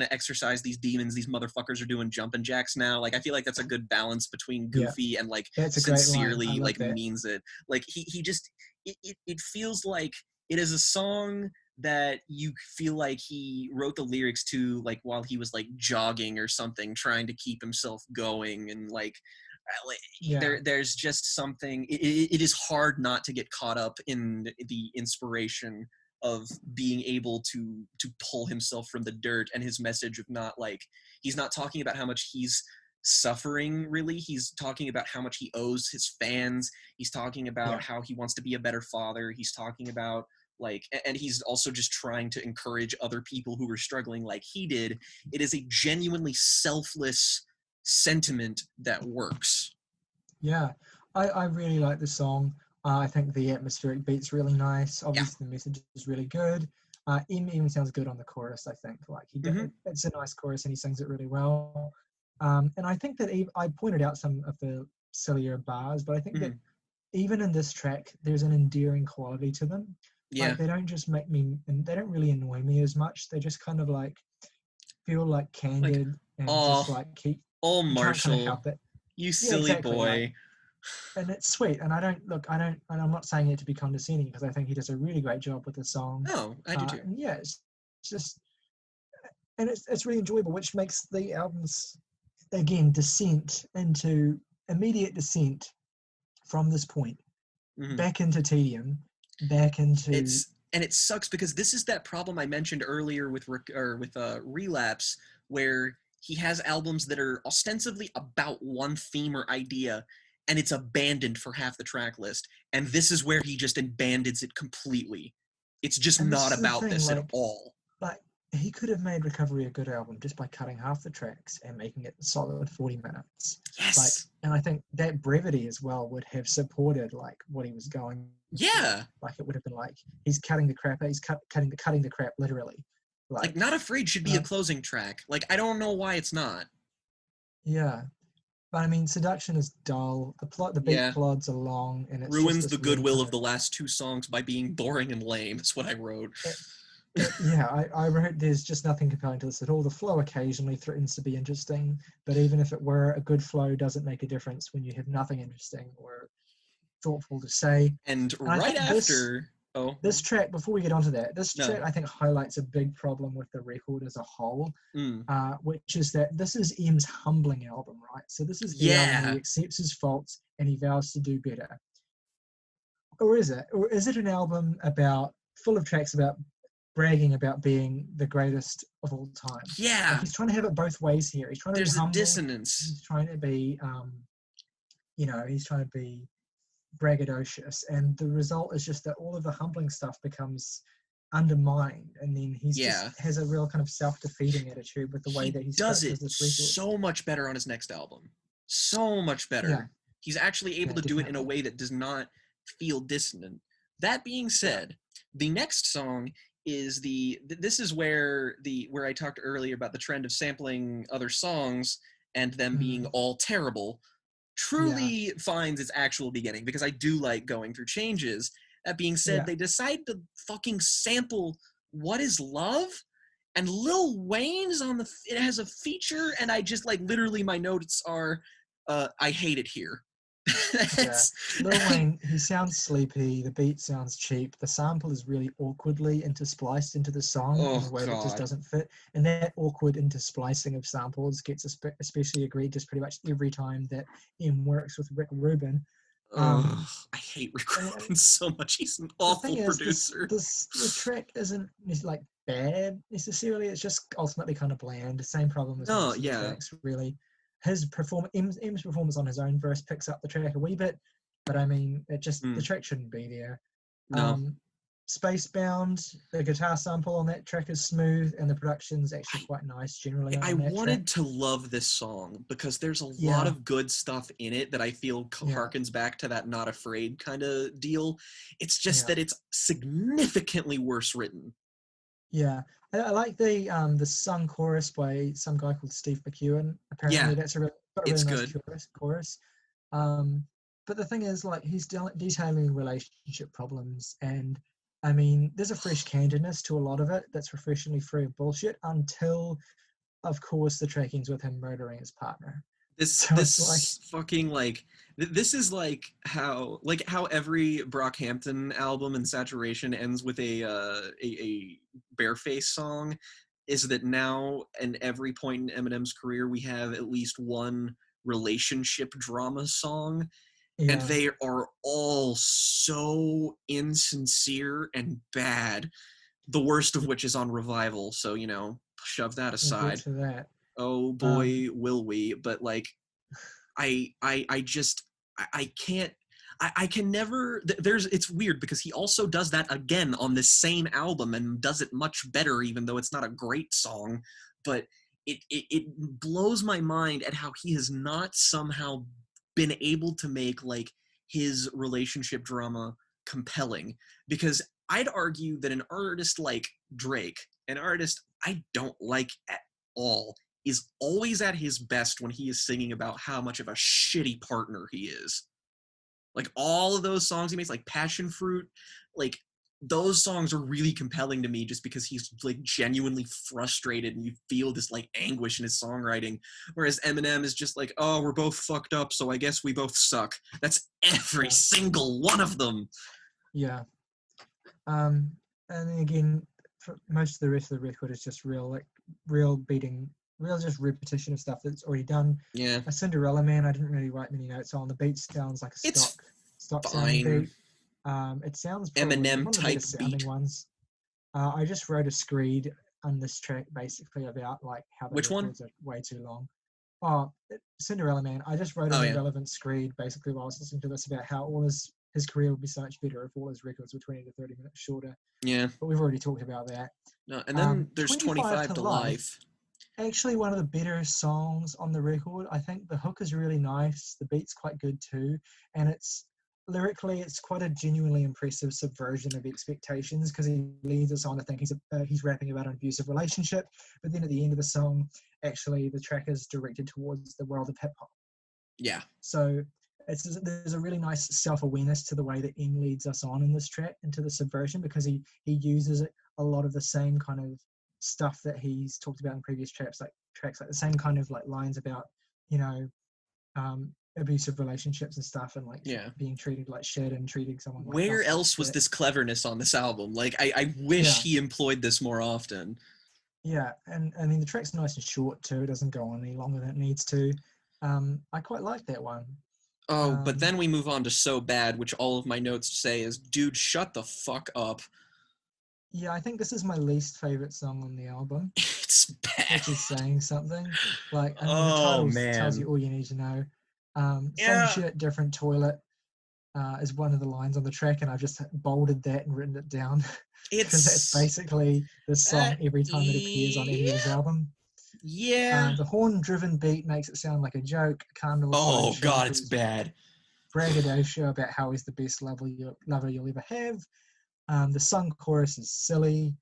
exercise these demons, these motherfuckers are doing jumping jacks now. Like I feel like that's a good balance between goofy and like sincerely like means it. Like he just it feels like it is a song that you feel like he wrote the lyrics to like while he was like jogging or something, trying to keep himself going. And like there's just something, it is hard not to get caught up in the inspiration of being able to pull himself from the dirt, and his message of not like, he's not talking about how much he's suffering really, he's talking about how much he owes his fans, he's talking about how he wants to be a better father, he's talking about like, and he's also just trying to encourage other people who are struggling like he did. It is a genuinely selfless sentiment that works. I really like the song. I think the atmospheric beat's really nice. Obviously the message is really good. Even sounds good on the chorus, I think. Like he did, it's a nice chorus and he sings it really well. And I think that I pointed out some of the sillier bars, but I think that even in this track, there's an endearing quality to them. Yeah. Like, they don't just make me, and they don't really annoy me as much. They just kind of like feel like candid and just like keep. Oh, you can't kind of Marshall, help it. you Yeah, silly exactly. boy. Like, and it's sweet. And and I'm not saying it to be condescending, because I think he does a really great job with the song. Oh, I do too. And yeah, it's just, and it's really enjoyable, which makes the album's, again, immediate descent from this point back into tedium, back into. And it sucks because this is that problem I mentioned earlier with Relapse, where he has albums that are ostensibly about one theme or idea, and it's abandoned for half the track list. And this is where he just abandons it completely. It's just not about this at all. Like, he could have made Recovery a good album just by cutting half the tracks and making it a solid 40 minutes. Yes. Like, and I think that brevity as well would have supported like what he was going. Yeah. For. Like, it would have been like, he's cutting the crap. He's cutting the crap literally. Like Not Afraid should be a closing track. Like, I don't know why it's not. Yeah. But I mean, Seduction is dull. The beat plods are long, and it ruins the goodwill of the last two songs by being boring and lame. That's what I wrote. I wrote, there's just nothing compelling to this at all. The flow occasionally threatens to be interesting, but even if it were, a good flow doesn't make a difference when you have nothing interesting or thoughtful to say. And right after... This track, before we get onto that, track I think highlights a big problem with the record as a whole, which is that this is M's humbling album, right? So this is the album where he accepts his faults and he vows to do better. Or is it? Or is it an album full of tracks about bragging about being the greatest of all time? Yeah. Like, he's trying to have it both ways here. He's trying to be humble. There's a dissonance. He's trying to be, he's trying to be braggadocious, and the result is just that all of the humbling stuff becomes undermined, and then he just has a real kind of self-defeating attitude with the way that he does it so much better on his next album. So much better. Yeah. He's actually able to do it in a way that does not feel dissonant. That being said, the next song is this is where I talked earlier about the trend of sampling other songs and them being all terrible truly finds its actual beginning, because I do like Going Through Changes. That being said, they decide to fucking sample What Is Love, and Lil Wayne's it has a feature, and I just like literally my notes are I hate it here. Lil Wayne, he sounds sleepy, the beat sounds cheap, the sample is really awkwardly interspliced into the song in a way that just doesn't fit, and that awkward intersplicing of samples gets especially egregious pretty much every time that M works with Rick Rubin. I hate Rick Rubin so much. He's an awful producer. The track isn't like bad necessarily, it's just ultimately kind of bland. The same problem as most of the tracks, really. His M's performance on his own verse picks up the track a wee bit, but I mean, the track shouldn't be there. No. Spacebound, the guitar sample on that track is smooth, and the production's actually quite nice generally. I wanted to love this song because there's a lot of good stuff in it that I feel harkens back to that Not Afraid kind of deal. It's just that it's significantly worse written. Yeah. I like the sung chorus by some guy called Steve McEwen. Apparently that's a really nice good chorus. But the thing is, like, he's detailing relationship problems, and I mean, there's a fresh candidness to a lot of it that's refreshingly free of bullshit until, of course, the track ends with him murdering his partner. This is like how every Brockhampton album in Saturation ends with a Bareface song, is that now in every point in Eminem's career we have at least one relationship drama song, and they are all so insincere and bad, the worst of which is on Revival, so shove that aside. Oh boy, will we. But like, I can never, it's weird because he also does that again on the same album and does it much better, even though it's not a great song. But it blows my mind at how he has not somehow been able to make like his relationship drama compelling. Because I'd argue that an artist like Drake, an artist I don't like at all, is always at his best when he is singing about how much of a shitty partner he is. Like all of those songs he makes, like Passion Fruit, like those songs are really compelling to me just because he's like genuinely frustrated and you feel this like anguish in his songwriting. Whereas Eminem is just like, oh, we're both fucked up, so I guess we both suck. That's every single one of them. Yeah. And then again, for most of the rest of the record is just real just repetition of stuff that's already done. Yeah. A Cinderella Man, I didn't really write many notes on. The beat sounds like a stock sounding beat. It sounds probably Eminem one of the better sounding ones. I just wrote a screed on this track basically about like how the records are way too long. Cinderella Man. I just wrote an irrelevant screed basically while I was listening to this about how all his career would be so much better if all his records were 20 to 30 minutes shorter. Yeah. But we've already talked about that. No, and then there's 25 to Life. Actually, one of the better songs on the record. I think the hook is really nice. The beat's quite good too. And lyrically, it's quite a genuinely impressive subversion of expectations because he leads us on to think he's rapping about an abusive relationship. But then at the end of the song, actually, the track is directed towards the world of hip-hop. Yeah. So there's a really nice self-awareness to the way that M leads us on in this track into the subversion because he uses a lot of the same kind of stuff that he's talked about in previous tracks like the same kind of like lines about abusive relationships and stuff and like being treated like shit and treating someone like where else was this cleverness on this album? Like I wish he employed this more often. Yeah, and I mean the track's nice and short too. It doesn't go on any longer than it needs to. I quite like that one. But then we move on to So Bad, which all of my notes say is, dude, shut the fuck up. Yeah, I think this is my least favorite song on the album. It's bad. Which is saying something. Like, I mean, the title tells you all you need to know. Same shit, different toilet is one of the lines on the track, and I've just bolded that and written it down. Because that's basically the song every time it appears on any of his album. Yeah. The horn-driven beat makes it sound like a joke. Oh, God, it's bad. Braggadocio about how he's the best lover you'll ever have. The sung chorus is silly.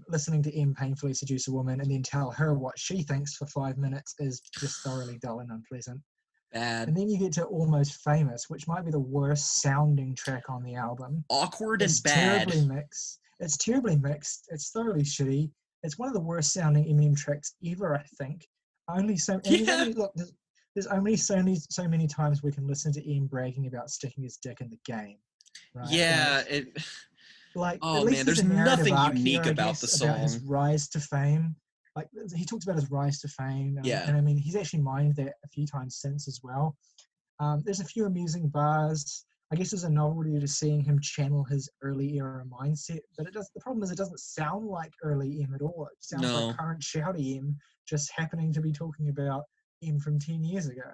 Listening to M painfully seduce a woman and then tell her what she thinks for 5 minutes is just thoroughly dull and unpleasant. Bad. And then you get to Almost Famous, which might be the worst sounding track on the album. Awkward and bad. It's terribly mixed. It's thoroughly shitty. It's one of the worst sounding Eminem tracks ever, I think. There's only so many times we can listen to Em bragging about sticking his dick in the game. Right? Yeah, there's nothing unique about the song. About his rise to fame. Like, he talks about his rise to fame. And I mean, he's actually mined that a few times since as well. There's a few amusing bars. I guess there's a novelty to seeing him channel his early era mindset. But the problem is it doesn't sound like early M at all. It sounds like current shouty M just happening to be talking about M from 10 years ago.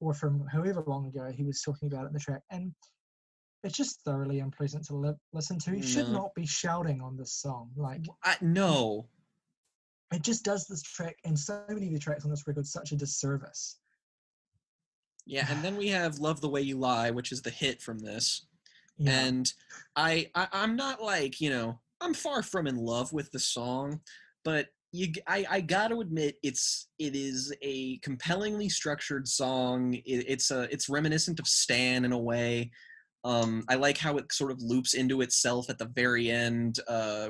Or from however long ago he was talking about it in the track. And it's just thoroughly unpleasant to listen to. He should not be shouting on this song. No. It just does this track and so many of the tracks on this record such a disservice. Yeah, and then we have Love the Way You Lie, which is the hit from this. Yeah. And I'm not I'm far from in love with the song, but I got to admit it is a compellingly structured song. It's reminiscent of Stan in a way. I like how it sort of loops into itself at the very end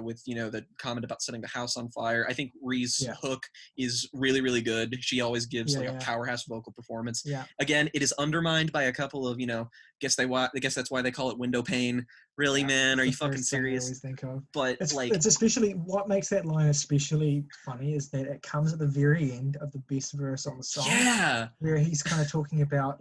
with, the comment about setting the house on fire. I think Rhee's hook is really, really good. She always gives a powerhouse vocal performance. Yeah. Again, it is undermined by a couple of, I guess that's why they call it window pane. Really, man? Are you fucking serious? I always think of. But it's especially, what makes that line especially funny is that it comes at the very end of the best verse on the song. Yeah. Where he's kind of talking about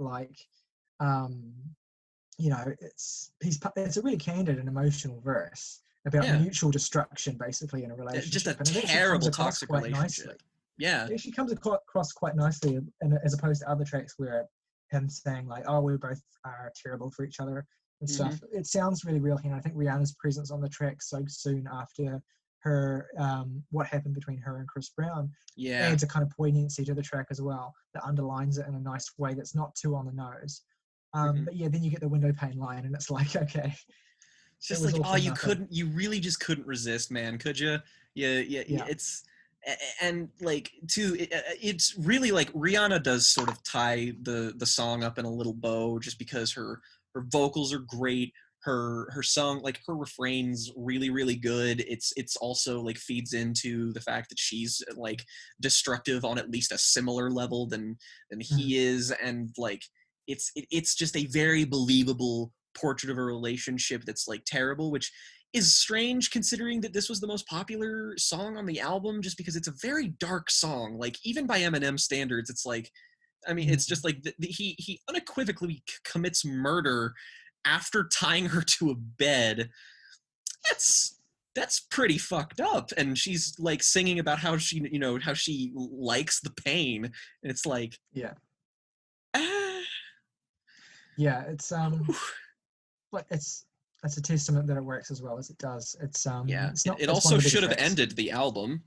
it's a really candid and emotional verse about mutual destruction, basically, in a relationship. Just a terrible toxic relationship. Nicely. Yeah. It actually comes across quite nicely, as opposed to other tracks where him saying we both are terrible for each other and stuff. It sounds really real here. I think Rihanna's presence on the track so soon after her, what happened between her and Chris Brown, adds a kind of poignancy to the track as well that underlines it in a nice way that's not too on the nose. But then you get the window pane line, and it's like, okay. It's just you really just couldn't resist, man, could you? Yeah. and like too, it's really like Rihanna does sort of tie the song up in a little bow, just because her vocals are great. Her song, like her refrain's really good. It's also like feeds into the fact that she's like destructive on at least a similar level than he is, and like it's just a very believable portrait of a relationship that's like terrible, which is strange considering that this was the most popular song on the album, just because it's a very dark song. Like even by Eminem standards, it's like, I mean, it's just like he unequivocally commits murder after tying her to a bed. That's pretty fucked up. And she's like singing about how she, how she likes the pain. And it's like, Yeah. ah. Yeah, it's but it's a testament that it works as well as it does. It's it's not, It it's one also of the better should have tracks. ended the album.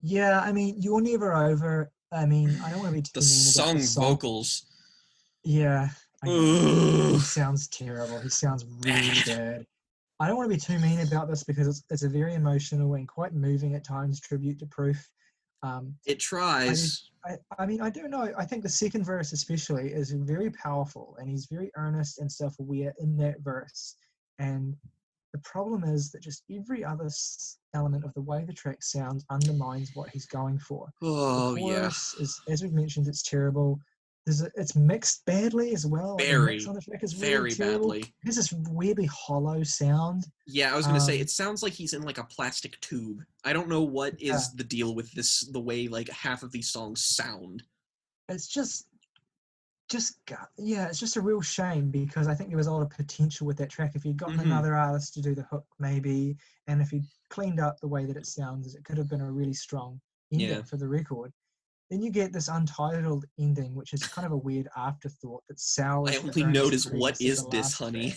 Yeah, I mean, You're Never Over. I mean, I don't want to be too The mean about the sung song. vocals. Yeah, I know. Ugh. He sounds terrible. He sounds really bad. I don't want to be too mean about this because it's a very emotional and quite moving at times tribute to Proof. It tries. I mean, I do know. I think the second verse especially is very powerful, and he's very earnest and self-aware in that verse. And the problem is that just every other element of the way the track sounds undermines what he's going for. Oh, The yeah. chorus is, as we've mentioned, it's terrible. It's mixed badly as well. Like the mix on the track is really terrible. Badly. It has this weirdly hollow sound. Yeah, I was gonna say, it sounds like he's in like a plastic tube. I don't know what is the deal with this, the way like half of these songs sound. It's just it's just a real shame, because I think there was a lot of potential with that track. If he'd gotten another artist to do the hook maybe, and if he'd cleaned up the way that it sounds, it could have been a really strong ending for the record. Then you get this untitled ending, which is kind of a weird afterthought that sours. My only note is, what is this, honey?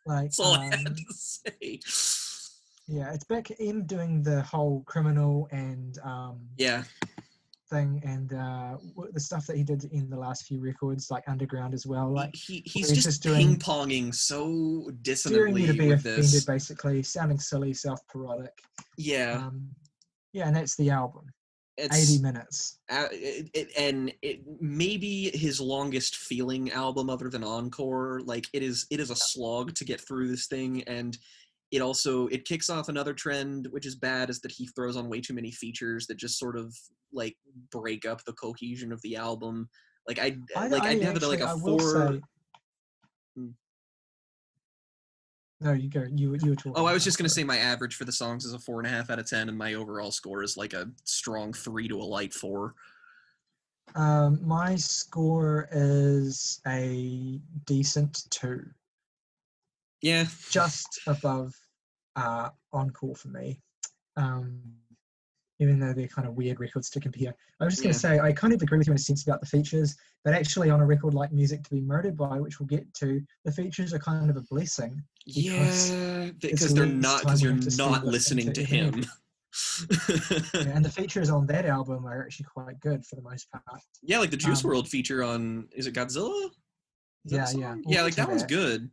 Like, that's all I had to say. Yeah, it's back in doing the whole criminal and thing, and the stuff that he did in the last few records, like Underground as well. Like he's just ping-ponging so dissonantly you to be with offended, this. Basically, sounding silly, self-parodic. Yeah. And that's the album. It's 80 minutes. And it may be his longest feeling album other than Encore. Like it is a slog to get through this thing, and it kicks off another trend, which is bad, is that he throws on way too many features that just sort of like break up the cohesion of the album. Like I'd have it like a 4. No, you go. You were talking. Oh, I was just going to say my average for the songs is a 4.5 out of 10, and my overall score is like a strong 3 to a light 4. My score is a decent 2. Yeah. Just above Encore for me. Even though they're kind of weird records to compare. I was just going to say, I kind of agree with you in a sense about the features, but actually on a record like Music to be Murdered By, which we'll get to, the features are kind of a blessing. Because you're not listening to him. And the features on that album are actually quite good for the most part. Yeah, like the Juice WRLD feature on, is it Godzilla? Yeah. Yeah, like that one's good.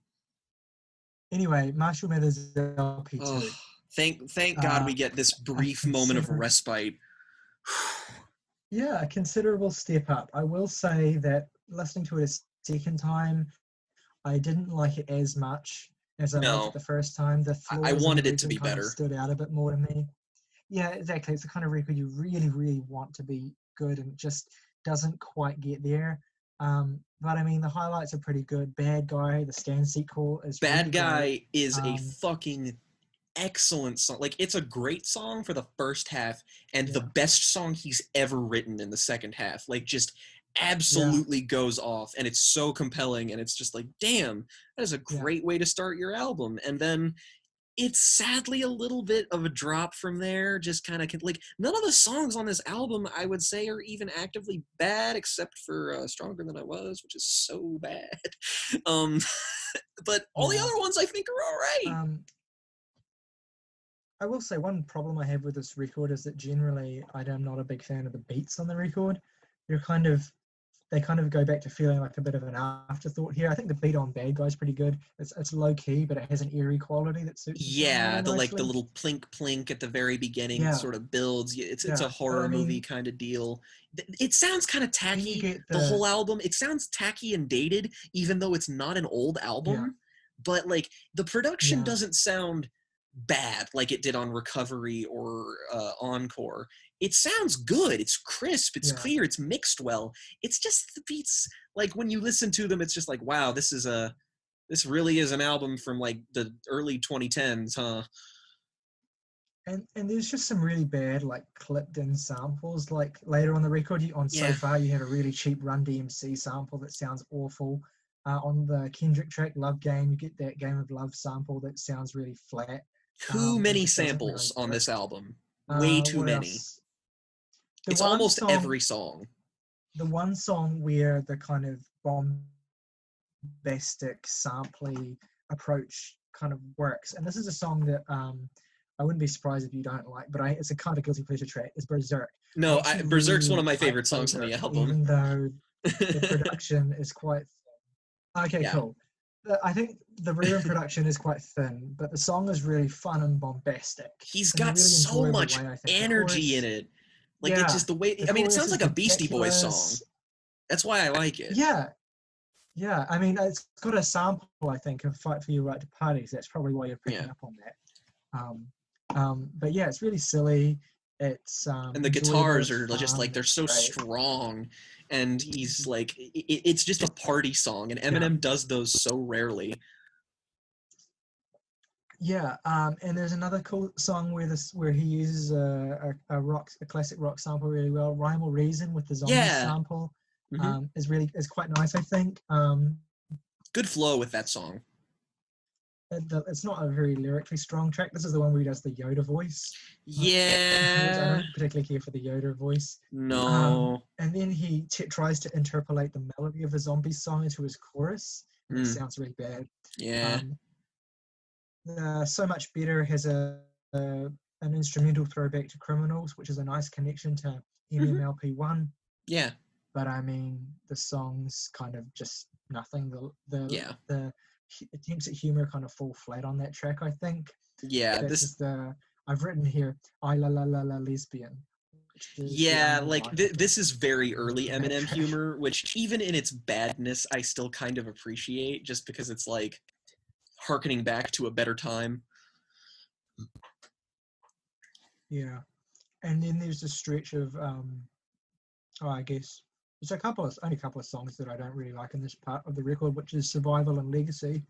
Anyway, Marshal Mathers LP2. Oh, thank God we get this brief moment of respite. Yeah, a considerable step up. I will say that listening to it a second time, I didn't like it as much as I liked it the first time. The I wanted it to be better. Stood out a bit more to me. Yeah, exactly. It's the kind of record you really, really want to be good, and it just doesn't quite get there. But I mean, the highlights are pretty good. Bad Guy, the Stand sequel is Bad really Guy great. is a fucking excellent song. Like, it's a great song for the first half, and the best song he's ever written in the second half. Like, just absolutely goes off, and it's so compelling, and it's just like, damn, that is a great way to start your album. And then it's sadly a little bit of a drop from there. Just kind of like, none of the songs on this album I would say are even actively bad, except for Stronger Than I Was, which is so bad. But all the other ones I think are all right. I will say one problem I have with this record is that generally I'm not a big fan of the beats on the record. They're kind of they kind of go back to feeling like a bit of an afterthought here. I think the beat on Bad Guy's pretty good. It's low key, but it has an eerie quality that suits the song Yeah, really the nicely. little plink plink at the very beginning Yeah. sort of builds. It's a Yeah, horror but I mean, movie kind of deal. It sounds kind of then you tacky. get The whole album, it sounds tacky and dated, even though it's not an old album. Yeah. But like the production Yeah. doesn't sound bad like it did on Recovery or Encore. It sounds good. It's crisp. It's Yeah. clear. It's mixed well. It's just the beats. Like when you listen to them, it's just like, wow, this really is an album from like the early 2010s, huh? And there's just some really bad like clipped in samples. Like later on the record, So Far you have a really cheap Run DMC sample that sounds awful. On the Kendrick track Love Game, you get that Game of Love sample that sounds really flat. Too many just doesn't samples really on work. this album. Way too What many. else? It's almost every song. The one song where the kind of bombastic, sampley approach kind of works, and this is a song that I wouldn't be surprised if you don't like, but it's a kind of guilty pleasure track. It's Berserk. No, Berserk's really one of my like favorite songs on the Berserk, album. even though the production is quite thin. Okay, Yeah. cool. I think the rhythm production is quite thin, but the song is really fun and bombastic. He's And I got really so enjoy the much way, I think, the energy chorus- in it. Like Yeah, it's just the way. the I mean, it chorus sounds is like a Beastie Boys ridiculous. song. That's why I like it. Yeah. I mean, it's got a sample, I think, of "Fight for Your Right to Party." So that's probably why you're picking up on that. But yeah, it's really silly. It's and the enjoyable, guitars it's are just like fun, they're so great. strong, and he's like, it's just a party song, and Eminem does those so rarely. Yeah, and there's another cool song where he uses a classic rock sample really well. "Rhyme or Reason" with the zombie sample is quite nice, I think. Good flow with that song. It's not a very lyrically strong track. This is the one where he does the Yoda voice. Yeah. Which I don't particularly care for the Yoda voice. No. And then he tries to interpolate the melody of the zombie song into his chorus. And it sounds really bad. Yeah. So Much Better has an instrumental throwback to Criminals, which is a nice connection to Eminem LP1. Yeah. But I mean, the song's kind of just nothing. The attempts at humor kind of fall flat on that track, I think. Yeah. I've written here, I la la la la lesbian. Yeah, like this is very early Eminem humor, which even in its badness, I still kind of appreciate, just because it's like hearkening back to a better time. Yeah, and then there's a stretch of, I guess there's only a couple of songs that I don't really like in this part of the record, which is Survival and Legacy.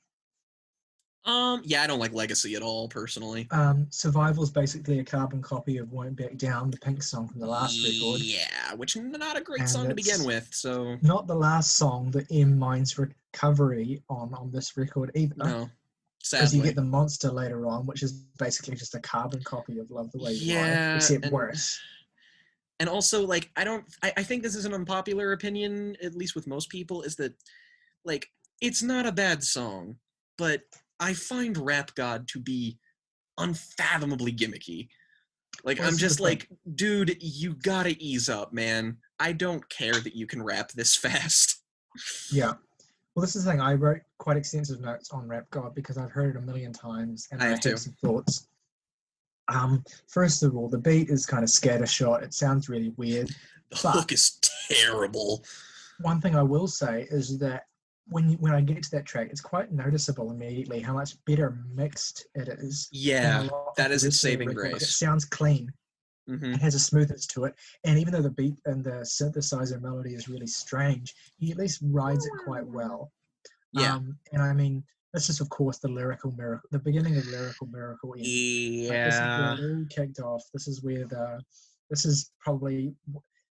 Yeah, I don't like Legacy at all, personally. Survival's basically a carbon copy of Won't Back Down, the Pink song from the last record. Yeah, which not a great song to begin with, so... Not the last song that M Mind's Recovery on this record either. No, sadly. Because you get the Monster later on, which is basically just a carbon copy of Love the Way You Lie, except worse. And also, like, I think this is an unpopular opinion, at least with most people, is that, like, it's not a bad song, but I find Rap God to be unfathomably gimmicky. Like, I'm just like, dude, you gotta ease up, man. I don't care that you can rap this fast. Yeah. Well, this is the thing. I wrote quite extensive notes on Rap God because I've heard it a million times, and I have some thoughts. First of all, the beat is kind of scattershot. It sounds really weird. The hook is terrible. One thing I will say is that when I get to that track, it's quite noticeable immediately how much better mixed it is. Yeah, that is its saving grace. It sounds clean. Mm-hmm. It has a smoothness to it. And even though the beat and the synthesizer melody is really strange, he at least rides it quite well. Yeah. And I mean, this is, of course, the Lyrical Miracle, the beginning of Lyrical Miracle. Yeah. Like, this is where it all kicked off.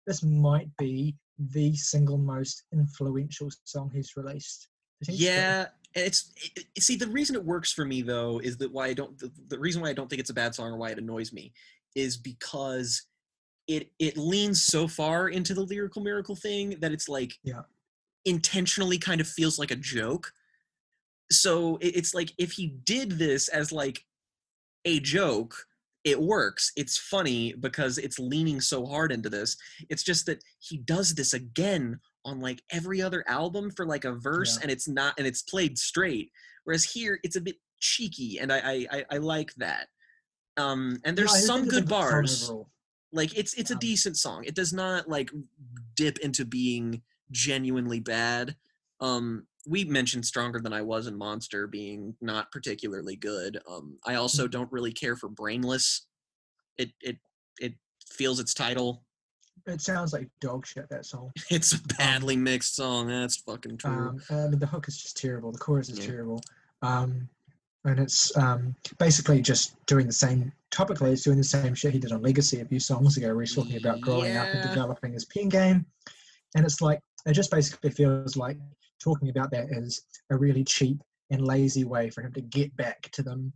This might be the single most influential song he's released. Yeah, see, the reason it works for me though is that the reason why I don't think it's a bad song or why it annoys me is because it leans so far into the Lyrical Miracle thing that it's like intentionally kind of feels like a joke. So it's like if he did this as like a joke, it works. It's funny because it's leaning so hard into this. It's just that he does this again on like every other album for like a verse, and it's played straight. Whereas here it's a bit cheeky, and I like that. And there's some good bars. Like it's a decent song. It does not like dip into being genuinely bad. We mentioned Stronger Than I Was and Monster being not particularly good. I also don't really care for Brainless. It feels its title. It sounds like dog shit, that song. It's a badly mixed song. That's fucking true. I mean, the hook is just terrible. The chorus is terrible. And it's basically just doing the same, topically, it's doing the same shit he did on Legacy a few songs ago, where he's talking about growing up and developing his pen game. And it's like, it just basically feels like talking about that is a really cheap and lazy way for him to get back to the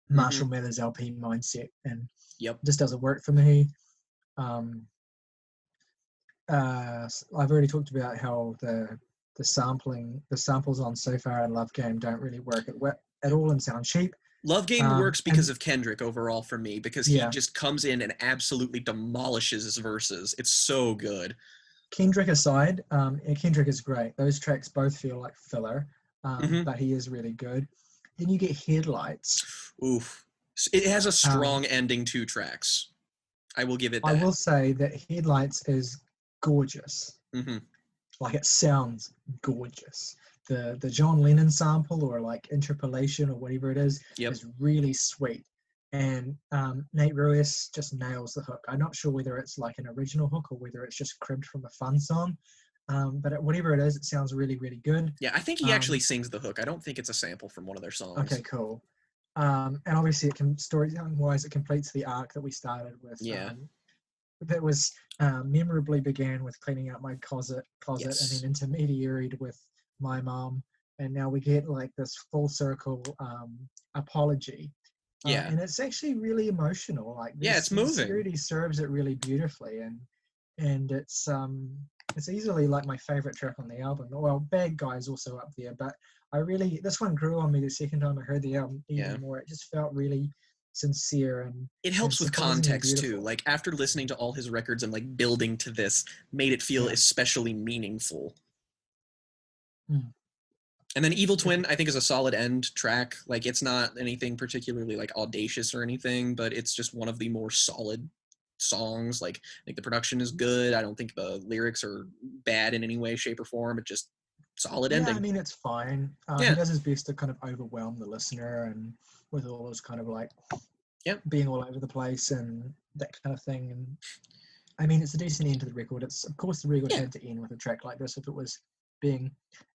Marshal Mathers LP mindset. And it just doesn't work for me. I've already talked about how the samples on So Far and Love Game don't really work at all and sound cheap. Love Game works because of Kendrick overall for me, because he just comes in and absolutely demolishes his verses. It's so good. Kendrick aside, Kendrick is great. Those tracks both feel like filler, but he is really good. Then you get Headlights. Oof. It has a strong ending, 2 tracks. I will give it that. I will say that Headlights is gorgeous. Like, it sounds gorgeous. The John Lennon sample, or like interpolation or whatever it is really sweet. And Nate Ruiz just nails the hook. I'm not sure whether it's like an original hook or whether it's just cribbed from a fun song. But whatever it is, it sounds really, really good. Yeah, I think he actually sings the hook. I don't think it's a sample from one of their songs. Okay, cool. And obviously, storytelling-wise, it completes the arc that we started with. That was memorably began with cleaning out my closet, and then intermediaried with My Mom, and now we get like this full circle apology. And it's actually really emotional. Like, it's moving. Sincerity serves it really beautifully, and it's easily like my favorite track on the album. Well, Bad Guy is also up there, but this one grew on me the second time I heard the album even more. It just felt really sincere, and it helps with context too. Like, after listening to all his records and like building to this, made it feel especially meaningful. And then Evil Twin, I think, is a solid end track. Like, it's not anything particularly like audacious or anything, but it's just one of the more solid songs. Like, I think the production is good. I don't think the lyrics are bad in any way, shape, or form. It's just solid ending. I mean, it's fine. He does his best to kind of overwhelm the listener, and with all those kind of like being all over the place and that kind of thing. And I mean, it's a decent end to the record. It's, of course, the record had to end with a track like this if it was being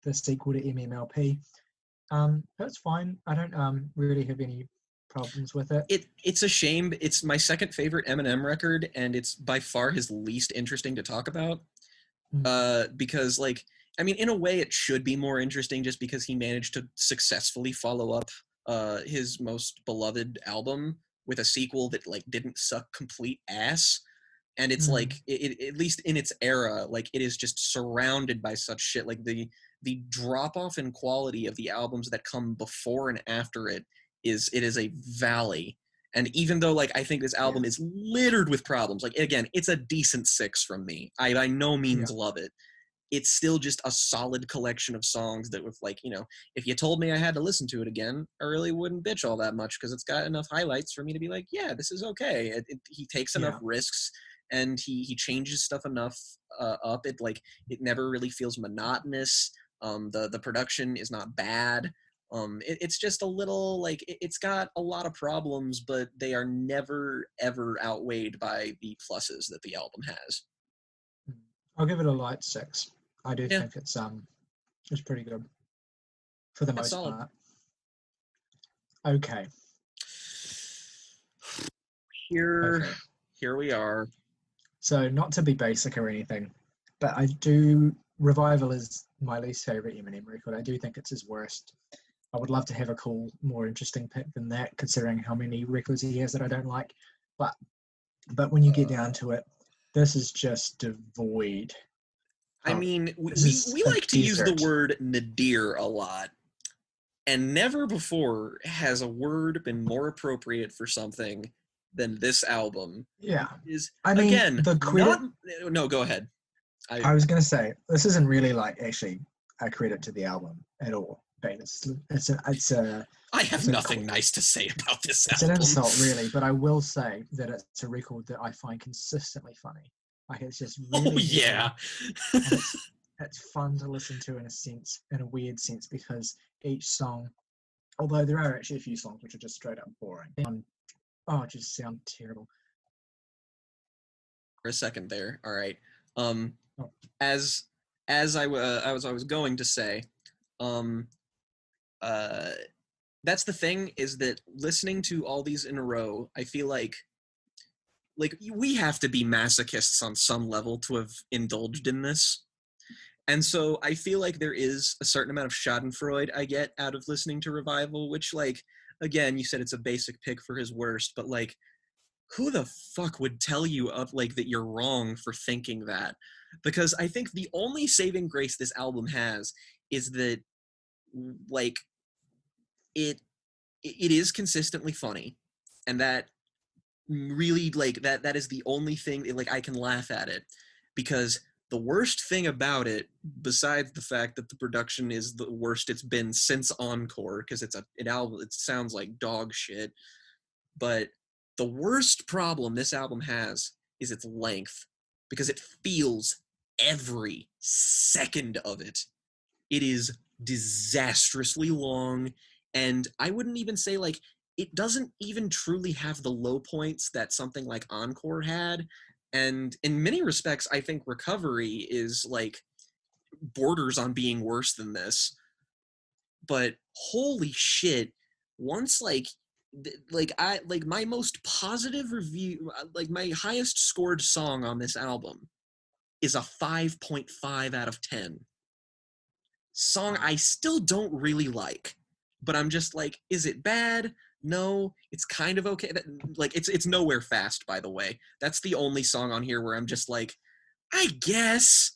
the sequel to Eminem LP. That's fine. I don't really have any problems with it. It's a shame. It's my second favorite Eminem record, and it's by far his least interesting to talk about. Because, like, I mean, in a way, it should be more interesting just because he managed to successfully follow up his most beloved album with a sequel that like didn't suck complete ass. And it's like, it at least in its era, like, it is just surrounded by such shit. Like, the drop-off in quality of the albums that come before and after it is a valley. And even though, like, I think this album is littered with problems, like, again, it's a decent 6 from me. I by no means love it. It's still just a solid collection of songs that, with, like, you know, if you told me I had to listen to it again, I really wouldn't bitch all that much, because it's got enough highlights for me to be like, yeah, this is okay. He takes enough risks, and he changes stuff enough up. It never really feels monotonous. The production is not bad. It's just a little, like, it's got a lot of problems, but they are never ever outweighed by the pluses that the album has. I'll give it a light 6. I do think it's pretty good for the most part. Okay. Here we are. So, not to be basic or anything, but Revival is my least favorite Eminem record. I do think it's his worst. I would love to have a cool, more interesting pick than that, considering how many records he has that I don't like. But when you get down to it, this is just devoid. I mean, we like to use the word nadir a lot, and never before has a word been more appropriate for something than this album. Yeah. No, go ahead. I was gonna say this isn't really like actually a credit to the album at all. Okay, I have it's a nothing nice to say about this it's album. an insult really, but I will say that it's a record that I find consistently funny. It's just really yeah. and it's fun to listen to in a weird sense, because each song, although there are actually a few songs which are just straight up boring, just sound terrible. For a second there. All right. Oh. As I was going to say, that's the thing, is that listening to all these in a row, I feel like we have to be masochists on some level to have indulged in this. And so I feel like there is a certain amount of schadenfreude I get out of listening to Revival, which, like, again, you said it's a basic pick for his worst, but, like, who the fuck would tell you that you're wrong for thinking that? Because I think the only saving grace this album has is that, like, it is consistently funny, and that really, like, that is the only thing, like, I can laugh at it, because the worst thing about it, besides the fact that the production is the worst it's been since Encore, because it's an album, it sounds like dog shit, but the worst problem this album has is its length, because it feels every second of it. It is disastrously long, and I wouldn't even say, like, it doesn't even truly have the low points that something like Encore had, and in many respects, I think Recovery is, like, borders on being worse than this. But holy shit, once, like my most positive review, like, my highest scored song on this album is a 5.5 out of 10. Song I still don't really like, but I'm just like, is it bad? No, it's kind of okay. Like, it's Nowhere Fast, by the way. That's the only song on here where I'm just like, I guess.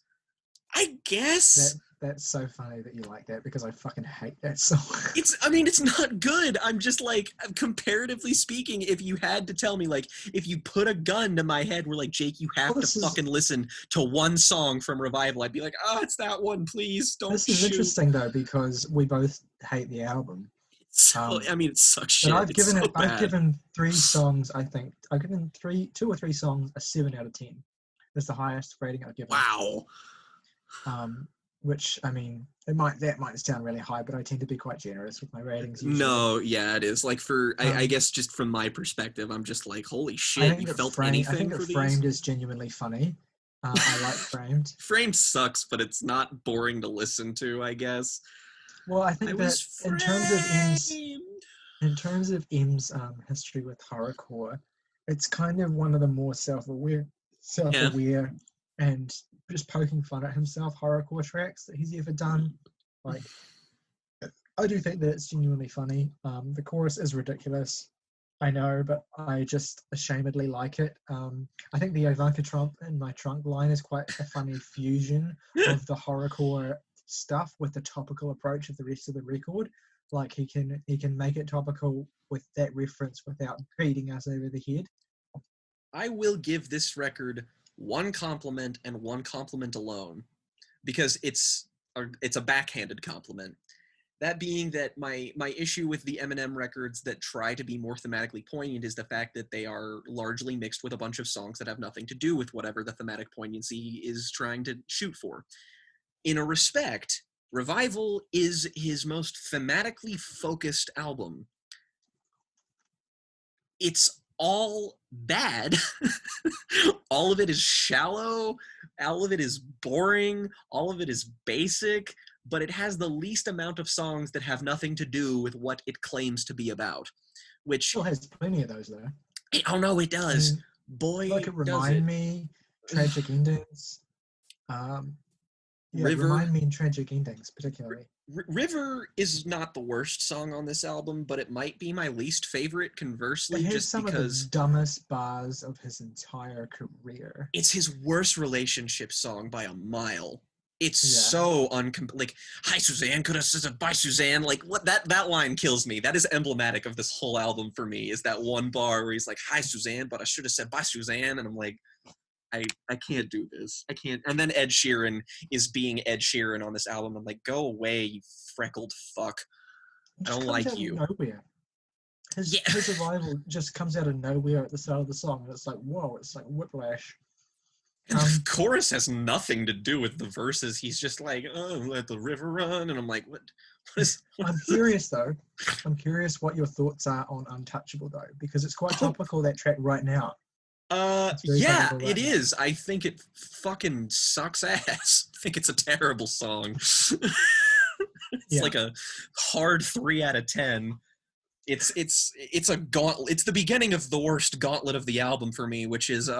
That's so funny that you like that, because I fucking hate that song. It's not good. I'm just like, comparatively speaking, if you had to tell me, like, if you put a gun to my head where, like, Jake, you have to fucking listen to one song from Revival, I'd be like, oh, it's that one, please, don't shoot. This is interesting, though, because we both hate the album. It sucks shit. But I've given 3 songs, I think. I've given 2 or 3 songs a 7 out of 10. That's the highest rating I've given. Wow. Which, I mean, that might sound really high, but I tend to be quite generous with my ratings usually. No, yeah, it is. Like, I guess just from my perspective, I'm just like, holy shit, you felt anything I think for that these? Framed is genuinely funny. I like Framed. Framed sucks, but it's not boring to listen to, I guess. Well, I think that in terms of M's history with horrorcore, it's kind of one of the more self-aware and just poking fun at himself horrorcore tracks that he's ever done. Like, I do think that it's genuinely funny. The chorus is ridiculous, I know, but I just ashamedly like it. I think the Ivanka Trump in My Trunk line is quite a funny fusion of the horrorcore stuff with the topical approach of the rest of the record. Like, he can make it topical with that reference without beating us over the head. I will give this record one compliment, and one compliment alone, because it's a backhanded compliment. That being that my issue with the Eminem records that try to be more thematically poignant is the fact that they are largely mixed with a bunch of songs that have nothing to do with whatever the thematic poignancy is trying to shoot for. In a respect, Revival is his most thematically focused album. It's all bad. All of it is shallow. All of it is boring. All of it is basic. But it has the least amount of songs that have nothing to do with what it claims to be about. Which still has plenty of those, though. Oh no, it does. I mean, Boy, like, Remind Me, Tragic Endings. River. Remind Me and Tragic Endings, particularly. River is not the worst song on this album, but it might be my least favorite, conversely, it has just some because of the dumbest bars of his entire career. It's his worst relationship song by a mile. It's so like, hi Suzanne, could I said bye Suzanne? Like, what, that line kills me. That is emblematic of this whole album for me, is that one bar where he's like, hi Suzanne, but I should have said bye Suzanne, and I'm like, I can't do this. I can't. And then Ed Sheeran is being Ed Sheeran on this album. I'm like, go away, you freckled fuck. I don't like you. Nowhere. His arrival just comes out of nowhere at the start of the song, and it's like, whoa, it's like whiplash. And the chorus has nothing to do with the verses. He's just like, oh, let the river run. And I'm like, what is... I'm curious, though. I'm curious what your thoughts are on Untouchable, though, because it's quite topical, that track right now. Yeah, it is. I think it fucking sucks ass. I think it's a terrible song. It's like a hard 3 out of 10. It's a gauntlet. It's the beginning of the worst gauntlet of the album for me, which is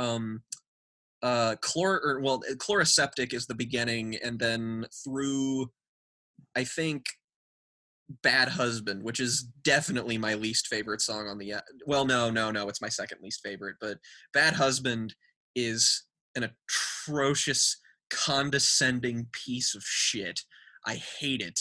Chloroseptic is the beginning, and then through, I think, Bad Husband, which is definitely my least favorite song on the no, it's my second least favorite, but Bad Husband is an atrocious, condescending piece of shit. I hate it.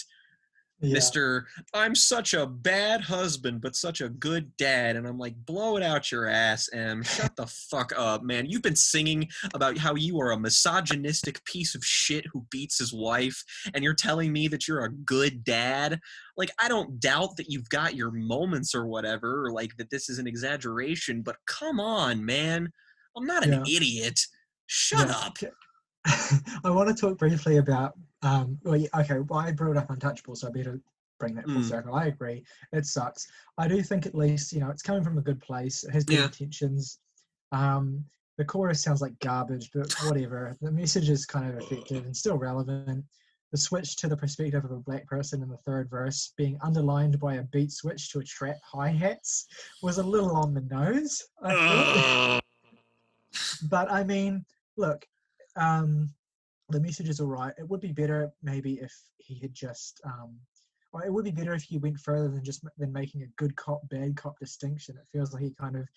Mr. I'm such a bad husband, but such a good dad. And I'm like, blow it out your ass, Em. Shut the fuck up, man. You've been singing about how you are a misogynistic piece of shit who beats his wife, and you're telling me that you're a good dad? Like, I don't doubt that you've got your moments or whatever, or like that this is an exaggeration, but come on, man. I'm not an idiot. Shut up. I want to talk briefly about I brought up Untouchable, so I better bring that full circle. I agree, it sucks. I do think at least, it's coming from a good place. It has good intentions. The chorus sounds like garbage, but whatever. The message is kind of effective and still relevant. The switch to the perspective of a black person in the third verse being underlined by a beat switch to a trap hi-hats was a little on the nose, I thought. But I mean, look, the message is all right. It would be better maybe if he had just, or it would be better if he went further than making a good cop, bad cop distinction. It feels like he kind of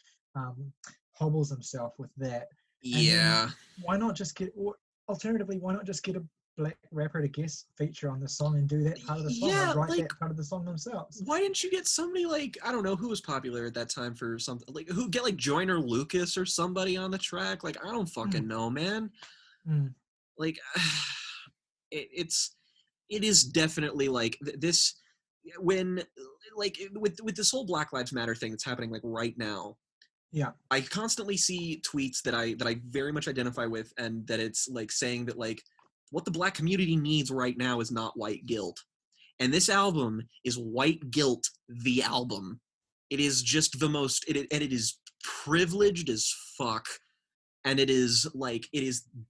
hobbles himself with that. Yeah. Why not just get, or alternatively, why not just get a black rapper to guest feature on the song and do that part of the song, or write that part of the song themselves? Why didn't you get somebody like, I don't know, who was popular at that time for something, like, who get like Joyner Lucas or somebody on the track? Like, I don't fucking know, man. Like, it is definitely like this, when, like, with this whole Black Lives Matter thing that's happening like right now. Yeah, I constantly see tweets that I very much identify with, and that it's like saying that like what the black community needs right now is not white guilt. And this album is white guilt, the album. It is just the most, and it is privileged as fuck. And it is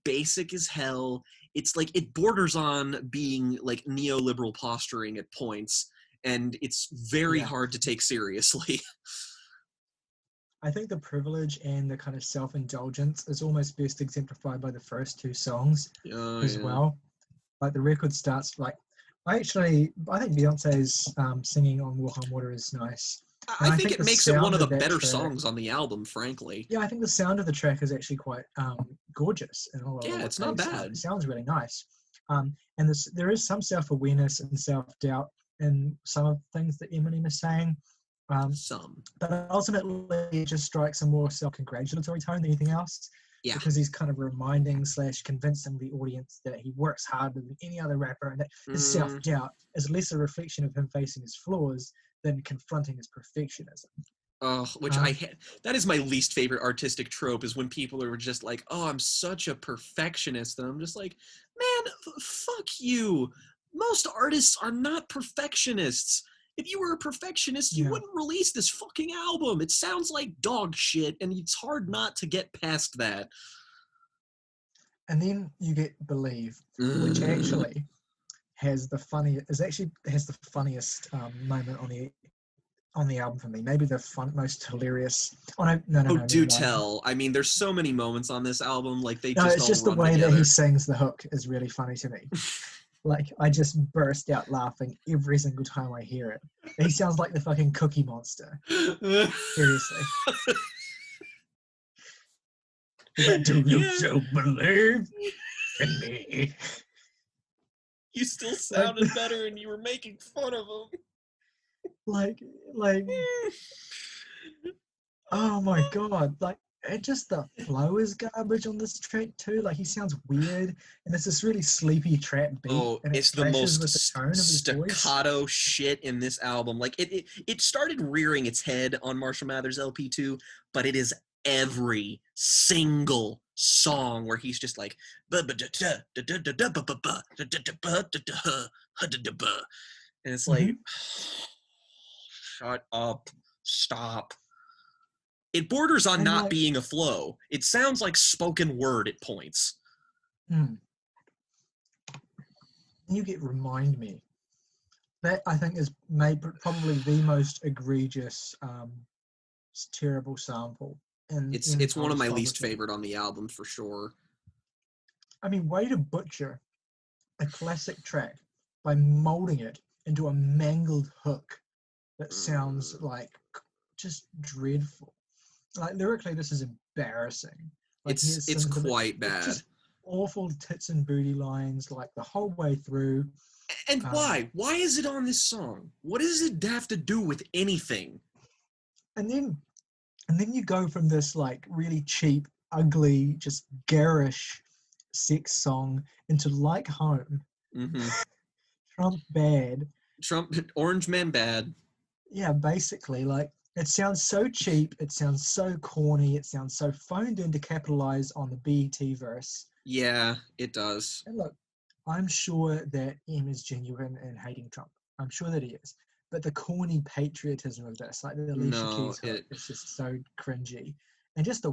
basic as hell. It's like, it borders on being like neoliberal posturing at points, and it's very hard to take seriously. I think the privilege and the kind of self-indulgence is almost best exemplified by the first two songs as well. Like, the record starts like, I think Beyonce's singing on Walk on Water is nice. I think it makes it one of the better songs on the album, frankly. Yeah, I think the sound of the track is actually quite gorgeous. It's not bad. It sounds really nice. And there is some self-awareness and self-doubt in some of the things that Eminem is saying. But ultimately, it just strikes a more self-congratulatory tone than anything else. Yeah. Because he's kind of reminding / convincing the audience that he works harder than any other rapper, and that his self-doubt is less a reflection of him facing his flaws than confronting his perfectionism. That is my least favorite artistic trope, is when people are just like, oh, I'm such a perfectionist. And I'm just like, man, fuck you. Most artists are not perfectionists. If you were a perfectionist, you wouldn't release this fucking album. It sounds like dog shit, and it's hard not to get past that. And then you get Believe, which actually has the funniest moment on the album for me. Maybe the most hilarious. Oh no! Do tell. I mean, there's so many moments on this album. Like, it's just the way that he sings the hook is really funny to me. Like, I just burst out laughing every single time I hear it. He sounds like the fucking Cookie Monster. Seriously. Like, do you still believe in me? You still sounded better, and you were making fun of him. Like, oh my god! Like, it just the flow is garbage on this track too. Like he sounds weird, and it's this really sleepy trap beat, Oh, and it it's the clashes most with the tone of his voice. staccato shit in this album. Like it started rearing its head on Marshal Mathers LP2, but it is every single song where he's just like, and it's like, shut up, stop. It borders on And not like, being a flow. It sounds like spoken word at points. You get Remind Me. That I think is probably the most egregious, terrible sample. It's one of my least favorite on the album for sure. I mean, way to butcher a classic track by molding it into a mangled hook that sounds like just dreadful. Like lyrically, this is embarrassing. Like, It's quite bad. Just awful tits and booty lines, like the whole way through. And why? Why is it on this song? What does it have to do with anything? And then you go from this like really cheap, ugly, just garish sex song into Like Home. Trump bad. Orange Man bad. Yeah, basically, like, it sounds so cheap, it sounds so corny, it sounds so phoned in to capitalize on the BET verse. Yeah, it does. And look, I'm sure that M is genuine in hating Trump. I'm sure that he is. But the corny patriotism of this, like the Alicia Keys hook, it's just so cringy. And just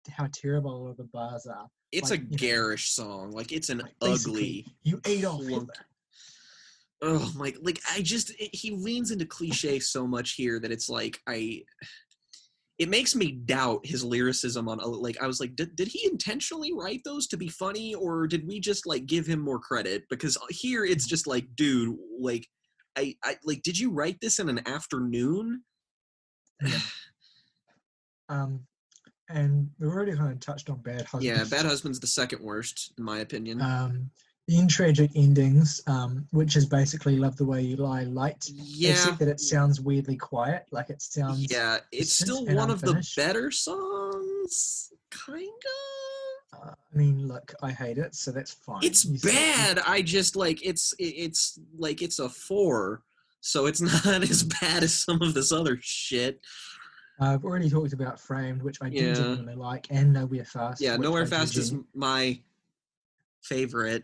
how terrible all of the bars are. It's like, a garish song. Like, it's an like ugly... You ate off Hitler. Oh my! Like he leans into cliche so much here that it's like it makes me doubt his lyricism on like I was like, did he intentionally write those to be funny, or did we just like give him more credit? Because here it's just like, dude, like I like, did you write this in an afternoon? Yeah. And we've already kind of touched on Bad Husbands. Yeah, Bad Husband's the second worst in my opinion. In Tragic Endings, which is basically Love the Way You Lie light, except that it sounds weirdly quiet. Like it sounds... Yeah, it's still one of the better songs, kind of. I mean, look, I hate it, so that's fine. It's bad. I just like it's like it's a 4, so it's not as bad as some of this other shit. I've already talked about Framed, which I do genuinely like, and Nowhere Fast. Yeah, Nowhere Fast is my favorite.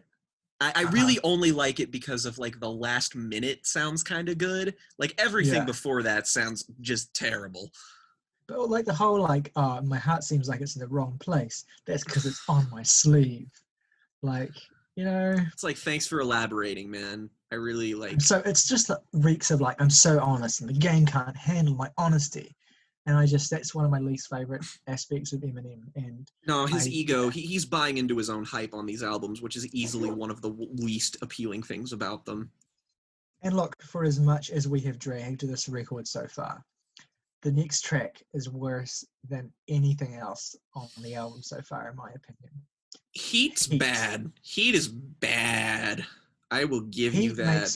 I really only like it because of like the last minute sounds kind of good. Like everything before that sounds just terrible. But like the whole like, my heart seems like it's in the wrong place. That's because it's on my sleeve. Like, you know. It's like, thanks for elaborating, man. I really like. So it's just that reeks of like, I'm so honest and the game can't handle my honesty. And that's one of my least favorite aspects of Eminem. And no, his ego, he's buying into his own hype on these albums, which is easily one of the least appealing things about them. And look, for as much as we have dragged this record so far, the next track is worse than anything else on the album so far, in my opinion. Heat. Bad. Heat is bad. I will give you that.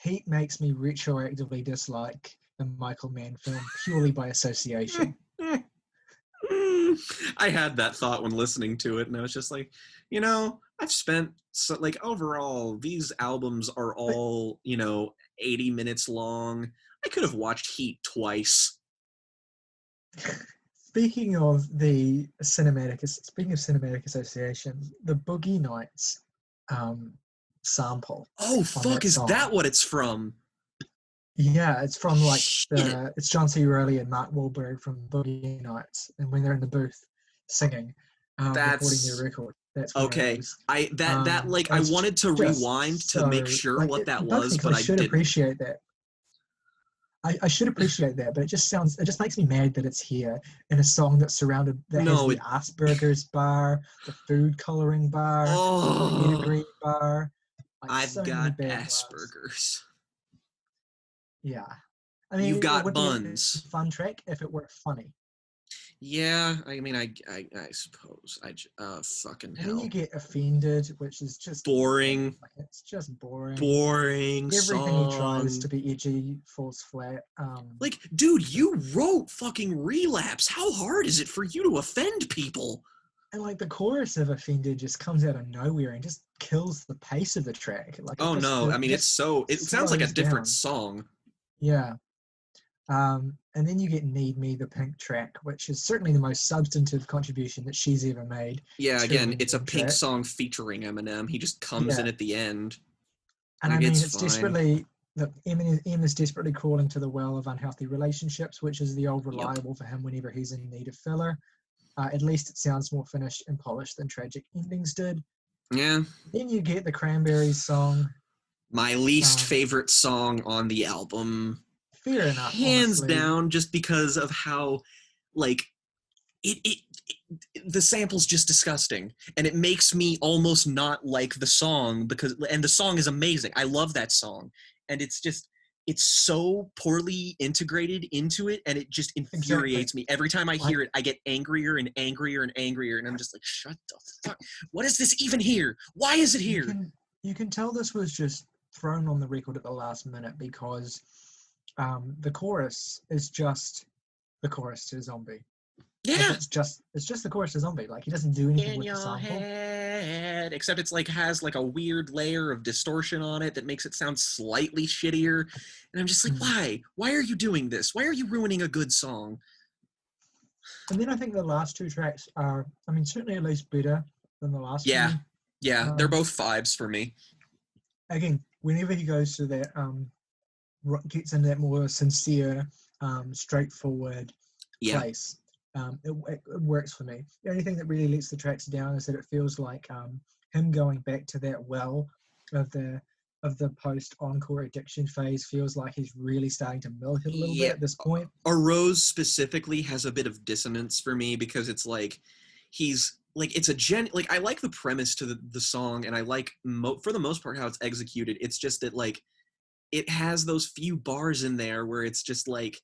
Heat makes me retroactively dislike the Michael Mann film purely by association. I had that thought when listening to it, and I was just like, you know, I've spent like overall these albums are all 80 minutes long. I could have watched Heat twice. Speaking of cinematic association, the Boogie Nights sample. Oh fuck! Is that what it's from? Yeah, it's from like it's John C. Reilly and Mark Wahlberg from Boogie Nights, and when they're in the booth singing, recording their record. That's okay. I wanted to rewind to make sure like, what that was, but I should appreciate that. I should appreciate that, but it just makes me mad that it's here in a song that's has the Asperger's bar, the food coloring bar, the pedigree bar. Like, I've got Asperger's. Yeah. I mean, you've got buns. Fun track if it were funny. Yeah, I mean, I suppose. Fucking And then you hell. get Offended, which is just Boring. like, it's just boring. Boring Everything he tries to song. be edgy falls flat. Like, dude, you wrote fucking Relapse. How hard is it for you to offend people? And like the chorus of Offended just comes out of nowhere and just kills the pace of the track. Like it Oh just no, I mean, it just sounds like a slows different down. song. Yeah. And then you get Need Me, the Pink track, which is certainly the most substantive contribution that she's ever made Yeah, to again, an it's a Eminem Pink track. song featuring Eminem. He just comes in Yeah. at the end. And I Like, mean, it's it's fine. desperately, that Eminem is desperately crawling to the well of unhealthy relationships, which is the old Yep. reliable for him whenever he's in need of filler. At least it sounds more finished and polished than Tragic Endings did. Yeah. Then you get the Cranberries song. My least Um, favorite song on the album. Fair enough, Hands honestly. down, just because of how, like, it the sample's just disgusting, and it makes me almost not like the song, and the song is amazing. I love that song, and it's so poorly integrated into it, and it just Exactly. infuriates me. Every time I Like, hear it, I get angrier and angrier and angrier, and I'm just like, shut the fuck. What is this even here? Why is it you here? can you can tell this was just thrown on the record at the last minute because the chorus is just the chorus to Zombie. Like Yeah, it's just the chorus to Zombie. Like he doesn't do anything in with the your sample. head, except it's like has like a weird layer of distortion on it that makes it sound slightly shittier, and I'm just like, Mm. why are you doing this? Why are you ruining a good song? And then I think the last two tracks are, I mean, certainly at least better than the last Yeah, few. yeah, they're Um, both fives for me. Again, whenever he goes to that, gets into that more sincere, straightforward Yeah, place, it works for me. The only thing that really lets the tracks down is that it feels like him going back to that well of the post encore addiction phase feels like he's really starting to milk it a little bit yeah. at this point. A Rose specifically has a bit of dissonance for me because it's like he's like it's a like I like the premise to the song, and I like for the most part how it's executed. It's just that like it has those few bars in there where it's just like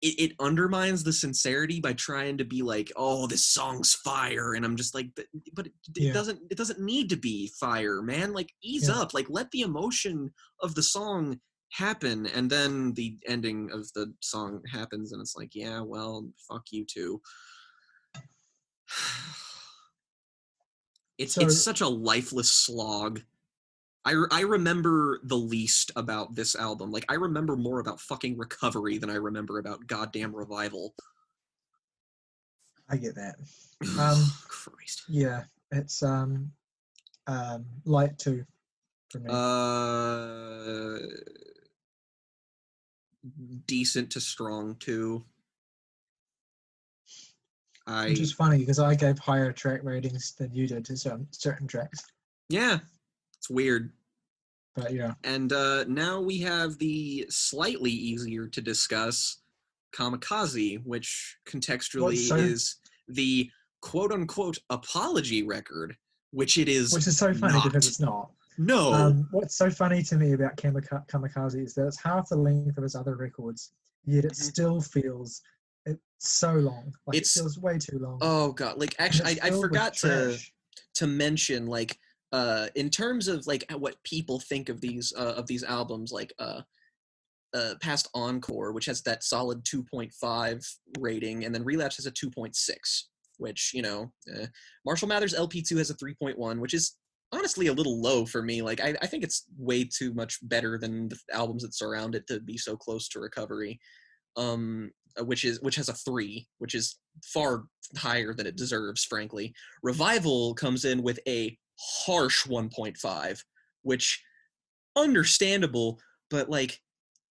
it undermines the sincerity by trying to be like, oh, this song's fire, and I'm just like, but Yeah, it doesn't need to be fire, man. Like, ease yeah. up, like let the emotion of the song happen, and then the ending of the song happens, and it's like, yeah, well, fuck you too. It's So such a lifeless slog. I remember the least about this album. Like, I remember more about fucking Recovery than I remember about goddamn Revival. I get that. Christ. Yeah, it's light two for me. Uh, Decent to strong too. Which is I funny because I gave higher track ratings than you did to some certain tracks. Yeah, it's weird. But yeah, And now we have the slightly easier to discuss Kamikaze, which what's contextually so is the quote unquote apology record, which it is which is so funny because not. it's not. No, What's so funny to me about Kamikaze is that it's half the length of his other records, yet it still feels it's so long. Like it it's feels way too long, oh god. Like and actually, it's I filled with forgot trash. to mention like in terms of like what people think of these albums, like past Encore, which has that solid 2.5 rating, and then Relapse has a 2.6, which, Marshal Mathers LP2 has a 3.1, which is honestly a little low for me. Like, I think it's way too much better than the albums that surround it to be so close to Recovery, which has a 3, which is far higher than it deserves, frankly. Revival comes in with a harsh 1.5, which understandable, but like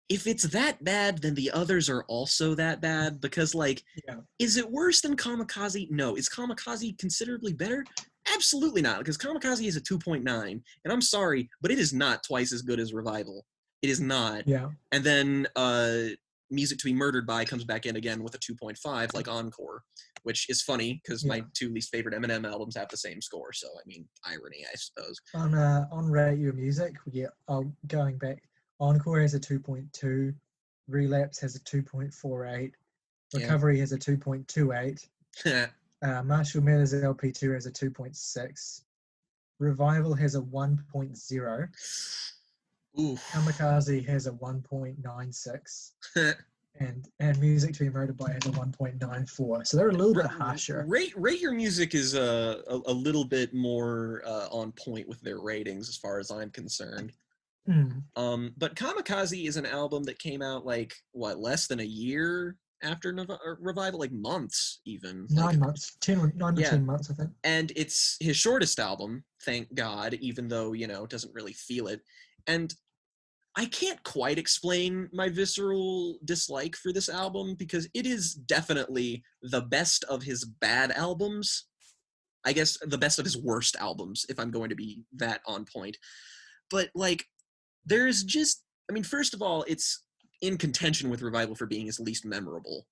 if it's that bad, then the others are also that bad because, like, Yeah, is it worse than Kamikaze? No. Is Kamikaze considerably better? Absolutely not, because Kamikaze is a 2.9, and I'm sorry, but it is not twice as good as Revival. It is not. yeah, And then Music to be Murdered By comes back in again with a 2.5, like Encore, which is funny because yeah. my two least favorite Eminem albums have the same score. So, I mean, irony, I suppose. On Rate Your Music, yeah. Going back, Encore has a 2.2, Relapse has a 2.48, Recovery has a 2.28. Marshal Mathers LP2 has a 2.6. Revival has a 1.0. Oof. Kamikaze has a 1.96. and Music to Be Murdered By has a 1.94. So they're a little bit harsher. Rate Your Music is a little bit more on point with their ratings as far as I'm concerned. But Kamikaze is an album that came out like less than a year after Revival, like months even. 9 months, 9 to 10 months, I think. And it's his shortest album, thank God, even though, doesn't really feel it. And I can't quite explain my visceral dislike for this album because it is definitely the best of his bad albums. I guess the best of his worst albums, if I'm going to be that on point. But, there's just, first of all, it's in contention with Revival for being his least memorable,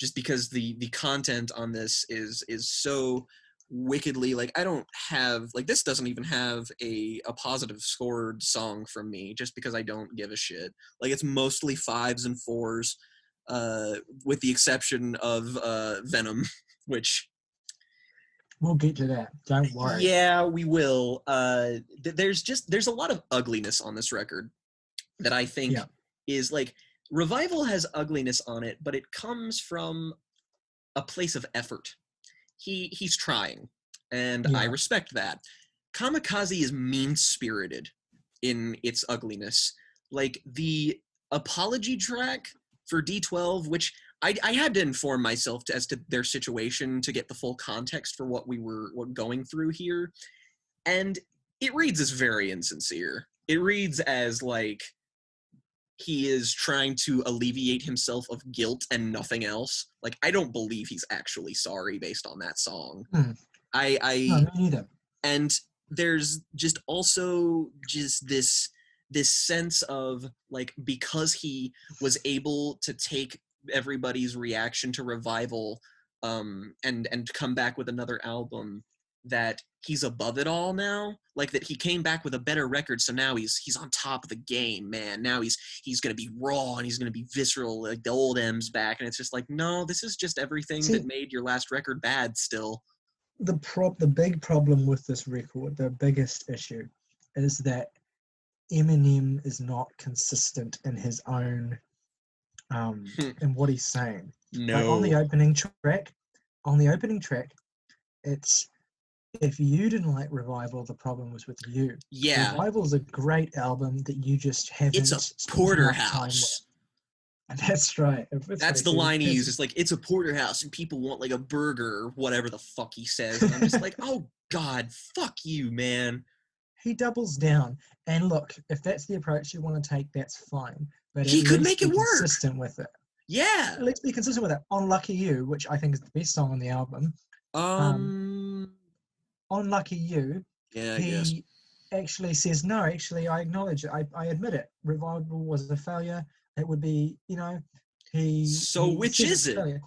just because the content on this is so wickedly, I don't have, this doesn't even have a positive scored song from me, just because I don't give a shit. It's mostly 5s and 4s, with the exception of Venom, which... We'll get to that. Don't worry. Yeah, we will. There's a lot of ugliness on this record that I think is Revival has ugliness on it, but it comes from a place of effort. He's trying, and I respect that. Kamikaze is mean-spirited in its ugliness. The apology track for D12, which I had to inform myself as to their situation to get the full context for what we were going through here. And it reads as very insincere. It reads as he is trying to alleviate himself of guilt and nothing else. I don't believe he's actually sorry based on that song. No, me neither. And there's just also just this sense of because he was able to take everybody's reaction to Revival and come back with another album, that he's above it all now, that he came back with a better record, so now he's on top of the game, man. Now he's gonna be raw and he's gonna be visceral, the old M's back, and it's just no, this is just everything that made your last record bad still. The big problem with this record, the biggest issue, is that Eminem is not consistent in his own in what he's saying. No. On the opening track, it's, if you didn't like Revival, the problem was with you. Yeah. Revival's a great album that you just haven't. It's a porterhouse. That's right. That's the line he uses. It's a porterhouse and people want a burger or whatever the fuck he says. And I'm just oh God, fuck you, man. He doubles down. And look, if that's the approach you want to take, that's fine. But he could make it work. Consistent with it. Yeah. Let's be consistent with it. On Lucky You, which I think is the best song on the album. On Lucky You, he actually says, no, actually, I acknowledge it. I admit it. Revival was a failure. It would be, which is it?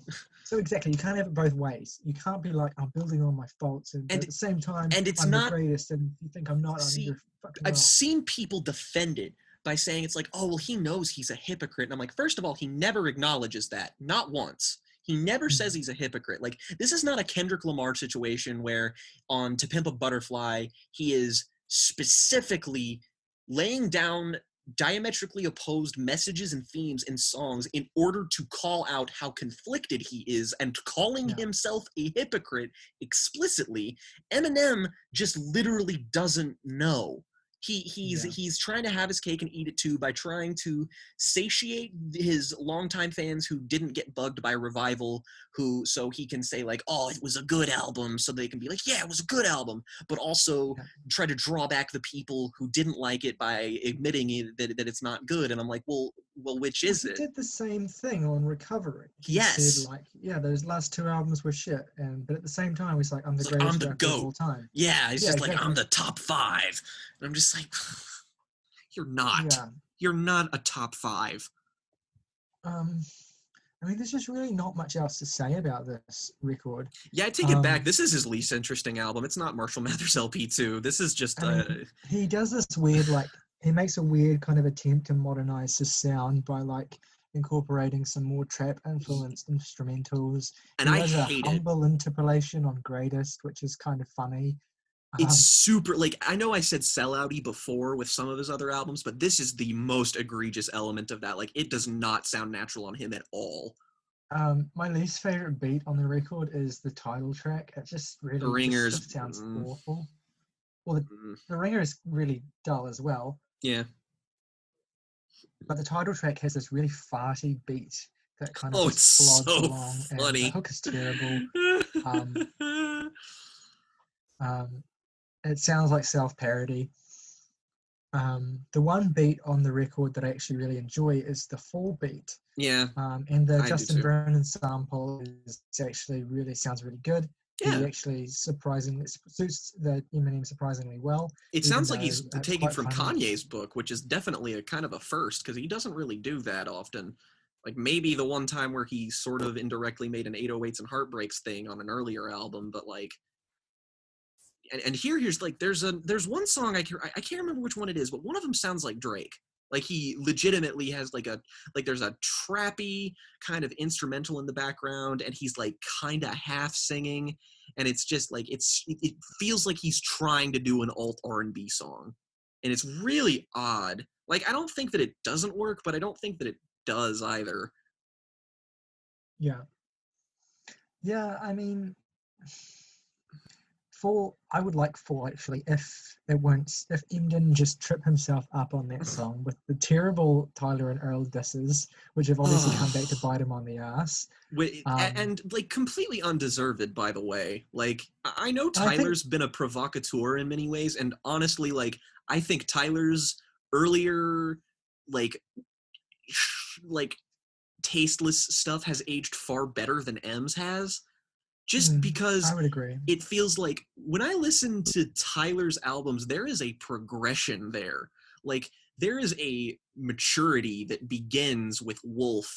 So exactly, you can't have it both ways. You can't be I'm building on my faults, and at the same time, and it's I'm not the greatest, and if you think I'm not, you're fucking I've wrong. seen people defend it by saying it's oh, well, he knows he's a hypocrite. And I'm first of all, he never acknowledges that. Not once. He never says he's a hypocrite. This is not a Kendrick Lamar situation where on To Pimp a Butterfly, he is specifically laying down diametrically opposed messages and themes in songs in order to call out how conflicted he is and calling himself a hypocrite explicitly. Eminem just literally doesn't know. He's trying to have his cake and eat it too by trying to satiate his longtime fans who didn't get bugged by Revival, so he can say oh, it was a good album, so they can be yeah, it was a good album, but also try to draw back the people who didn't like it by admitting that it's not good. And I'm well, which is it? He did the same thing on Recovery. He said those last 2 albums were shit, but at the same time he's I'm the greatest I'm the GOAT of all time. Yeah, he's just exactly. I'm the top 5, and I'm just you're not. Yeah. You're not a top 5. There's just really not much else to say about this record. Yeah, I take it back. This is his least interesting album. It's not Marshal Mathers LP2. This is just he does this weird he makes a weird kind of attempt to modernize his sound by incorporating some more trap-influenced instrumentals. And He I does a hate it. humble interpolation on Greatest, which is kind of funny. It's super, like, I know I said sellouty before with some of his other albums, but this is the most egregious element of that. Like, it does not sound natural on him at all. My least favorite beat on the record is the title track. It just The really Ringers, just sounds awful. Well, the Ringer is really dull as well. Yeah. But the title track has this really farty beat that kind of it's plods so along, funny. and the hook is terrible. It sounds like self-parody. The one beat on the record that I actually really enjoy is the fall beat. Yeah. And the I Justin Vernon sample actually really sounds really good. Yeah. He actually surprisingly suits the Eminem surprisingly well. It sounds like he's it's taking quite from funny. Kanye's book, which is definitely a kind of a first, because he doesn't really do that often. Like, maybe the one time where he sort of indirectly made an 808s and Heartbreaks thing on an earlier album, but like, and here's like, there's one song I can't remember which one it is, but one of them sounds like Drake. Like, he legitimately has there's a trappy kind of instrumental in the background, and he's like kind of half singing, and it's just like, it feels like he's trying to do an alt R&B song, and it's really odd. Like, I don't think that it doesn't work, but I don't think that it does either. Yeah, I mean, I would like Fall actually if Em didn't just trip himself up on that song with the terrible Tyler and Earl disses, which have obviously come back to bite him on the ass. And like, completely undeserved, by the way. Like, I know Tyler's been a provocateur in many ways, and honestly, like, I think Tyler's earlier like tasteless stuff has aged far better than M's has. Just because I would agree. It feels like when I listen to Tyler's albums, there is a progression there. Like, there is a maturity that begins with Wolf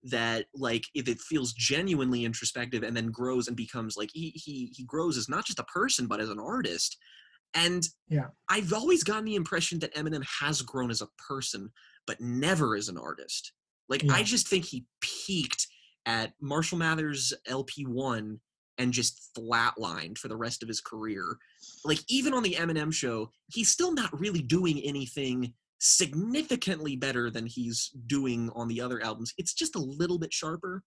that, like, if it feels genuinely introspective and then grows and becomes like, he grows as not just a person, but as an artist. And yeah, I've always gotten the impression that Eminem has grown as a person, but never as an artist. Like, I just think he peaked at Marshal Mathers LP1 and just flatlined for the rest of his career. Like, even on the Eminem Show, he's still not really doing anything significantly better than he's doing on the other albums. It's just a little bit sharper.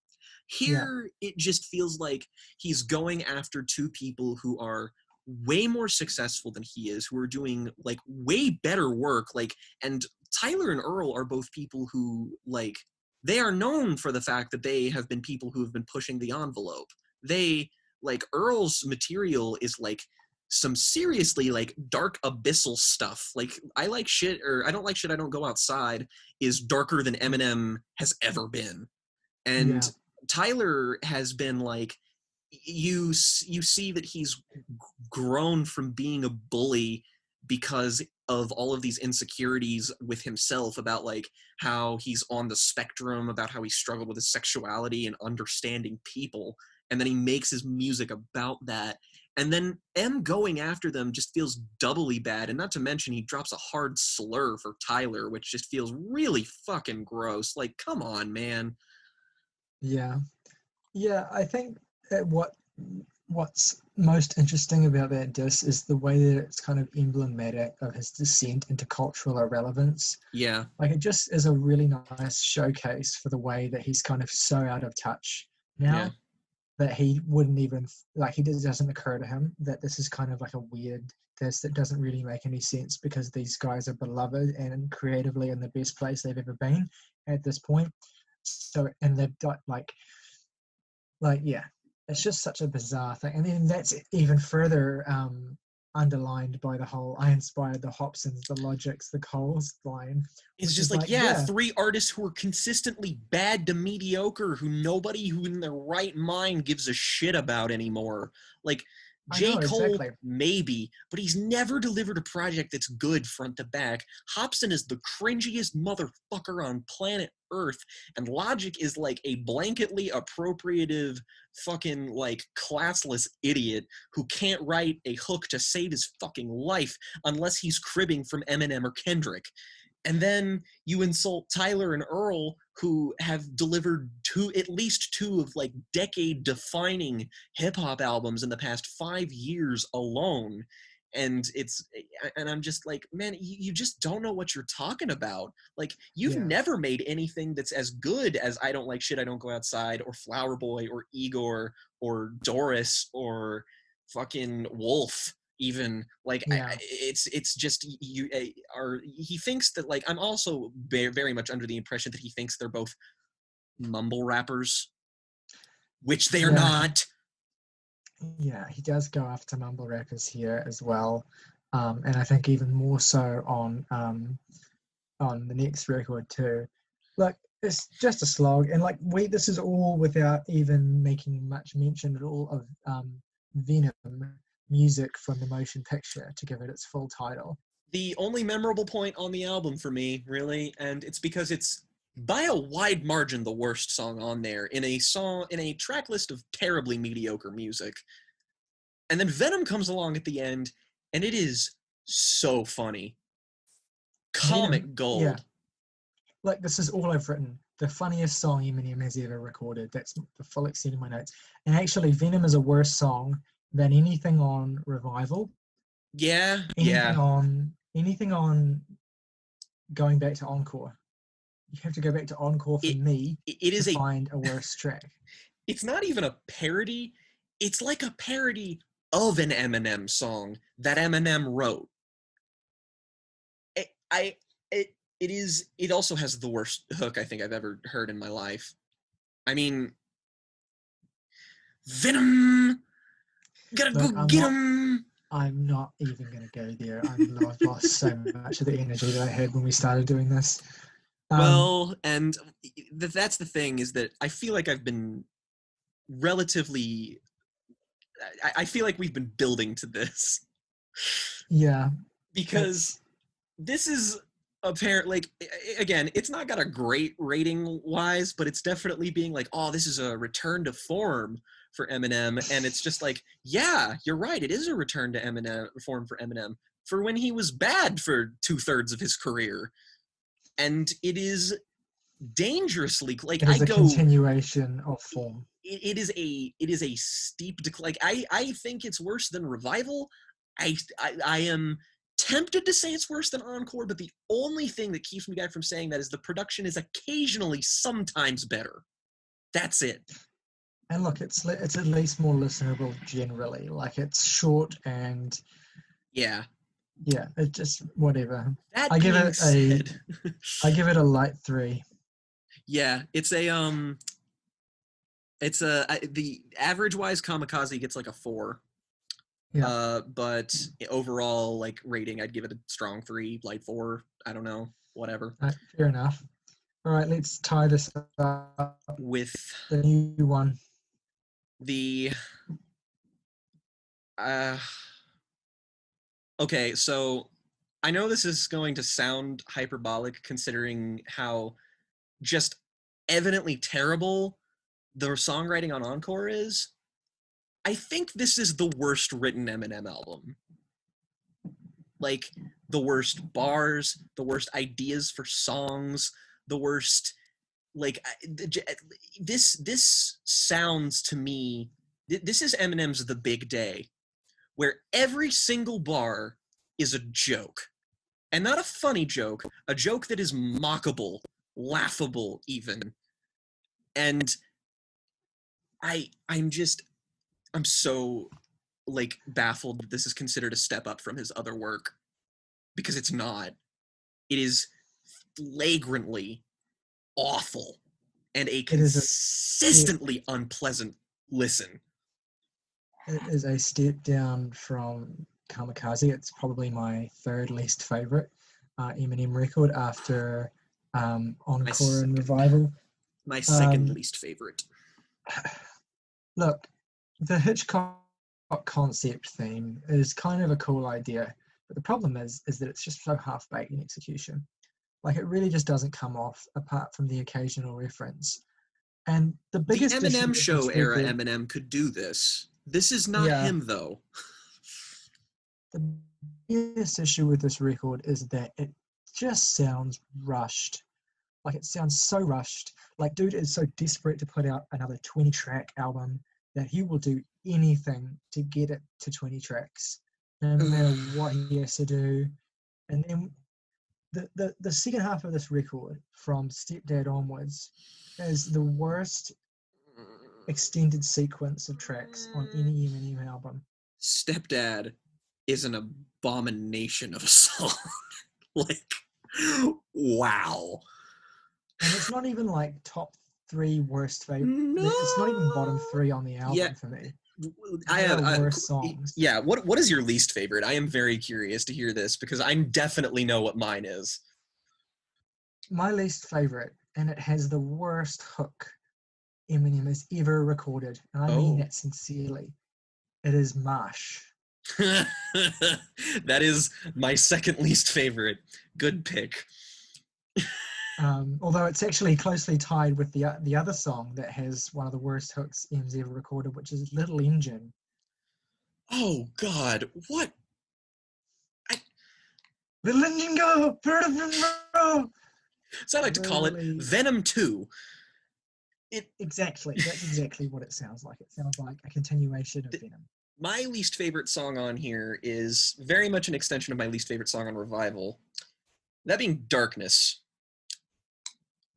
Here, it just feels like he's going after two people who are way more successful than he is, who are doing like way better work. Like, and Tyler and Earl are both people who, like, they are known for the fact that they have been people who have been pushing the envelope. They, like, Earl's material is like some seriously like dark abyssal stuff. Like, I like shit, or I don't like shit, I don't go outside is darker than Eminem has ever been. And Tyler has been like, you see that he's grown from being a bully because of all of these insecurities with himself about like how he's on the spectrum, about how he struggled with his sexuality and understanding people, and then he makes his music about that. And then M going after them just feels doubly bad, and not to mention he drops a hard slur for Tyler, which just feels really fucking gross. Like, come on, man. Yeah, I think that what's most interesting about that diss is the way that it's kind of emblematic of his descent into cultural irrelevance. Yeah. Like, it just is a really nice showcase for the way that he's kind of so out of touch now that he wouldn't even, like, it doesn't occur to him that this is kind of like a weird diss that doesn't really make any sense, because these guys are beloved and creatively in the best place they've ever been at this point. So, and they've got like, yeah, it's just such a bizarre thing. And then that's even further underlined by the whole "I inspired the Hobsons, the Logics, the Coles" line. It's just like, three artists who are consistently bad to mediocre, who nobody who in their right mind gives a shit about anymore. Like, J. Cole, maybe, but he's never delivered a project that's good front to back. Hobson is the cringiest motherfucker on planet Earth, and Logic is like a blanketly appropriative fucking like classless idiot who can't write a hook to save his fucking life unless he's cribbing from Eminem or Kendrick. And then you insult Tyler and Earl, who have delivered at least two of like decade-defining hip-hop albums in the past 5 years alone. And I'm just like, man, you just don't know what you're talking about. Like, you've never made anything that's as good as I Don't Like Shit, I Don't Go Outside, or Flower Boy, or Igor, or Doris, or fucking Wolf. Even like it's just he thinks that, like, I'm also very much under the impression that he thinks they're both mumble rappers, which they are not. Yeah, he does go after mumble rappers here as well, and I think even more so on the next record too. Like, it's just a slog, and like this is all without even making much mention at all of Venom, music from the motion picture, to give it its full title. The only memorable point on the album for me, really, and it's because it's by a wide margin the worst song on there, in a track list of terribly mediocre music. And then Venom comes along at the end, and it is so funny. Comic gold. Yeah. Like, this is all I've written. The funniest song Eminem has ever recorded. That's the full extent of my notes. And actually, Venom is a worse song than anything on Revival. Yeah, Anything on going back to Encore. You have to go back to Encore for me to find a worse track. It's not even a parody. It's like a parody of an Eminem song that Eminem wrote. It also has the worst hook I think I've ever heard in my life. I mean, Venom, gotta go get him. I'm not even going to go there. I've lost so much of the energy that I had when we started doing this. Well, and that's the thing, is that I feel like I've been relatively... I feel like we've been building to this. Yeah. Because this is apparently, like, again, it's not got a great rating-wise, but it's definitely being like, oh, this is a return to form for Eminem, and it's just like, yeah, you're right, it is a return to form for Eminem, for when he was bad for 2/3 of his career. And it is dangerously, like, it is a continuation of form. It is a steep decline. Like, I think it's worse than Revival. I am tempted to say it's worse than Encore, but the only thing that keeps me back from saying that is the production is occasionally, sometimes better. That's it. And look, it's at least more listenable generally. Like, it's short and yeah, it just whatever. That I give it a light 3. Yeah, it's the average wise Kamikaze gets like a 4. Yeah. But overall, like, rating, I'd give it a strong 3, light 4. I don't know, whatever. Fair enough. All right, let's tie this up with the new one. Okay, so I know this is going to sound hyperbolic considering how just evidently terrible the songwriting on Encore is. I think this is the worst written Eminem album. Like, the worst bars, the worst ideas for songs, the worst, like, this sounds to me, this is Eminem's The Big Day, where every single bar is a joke. And not a funny joke, a joke that is mockable, laughable even. And I'm so, like, baffled that this is considered a step up from his other work, because it's not. It is flagrantly awful and a consistently unpleasant listen. It is a step down from Kamikaze. It's probably my third least favorite Eminem record after Encore and Revival. My second least favorite. Look, the Hitchcock concept theme is kind of a cool idea, but the problem is that it's just so half-baked in execution. Like, it really just doesn't come off, apart from the occasional reference. And the biggest Eminem Show era Eminem could do this. This is not him, though. The biggest issue with this record is that it just sounds rushed. Like, it sounds so rushed. Like, dude is so desperate to put out another 20-track album that he will do anything to get it to 20 tracks, no matter what he has to do. And then the second half of this record, from Stepdad onwards, is the worst extended sequence of tracks on any Eminem album. Stepdad is an abomination of a song. Like, wow. And it's not even like top 3 worst favorite. No. It's not even bottom 3 on the album for me. I have worst songs. Yeah, what is your least favorite? I am very curious to hear this because I definitely know what mine is. My least favorite, and it has the worst hook Eminem has ever recorded, and I mean that sincerely. It is Marsh. That is my second least favorite. Good pick. Although it's actually closely tied with the other song that has one of the worst hooks Em's ever recorded, which is Little Engine. Oh God, what? Little engine go, go. So I like to call it Venom 2. Exactly. That's exactly what it sounds like. It sounds like a continuation of Venom. My least favorite song on here is very much an extension of my least favorite song on Revival. That being Darkness.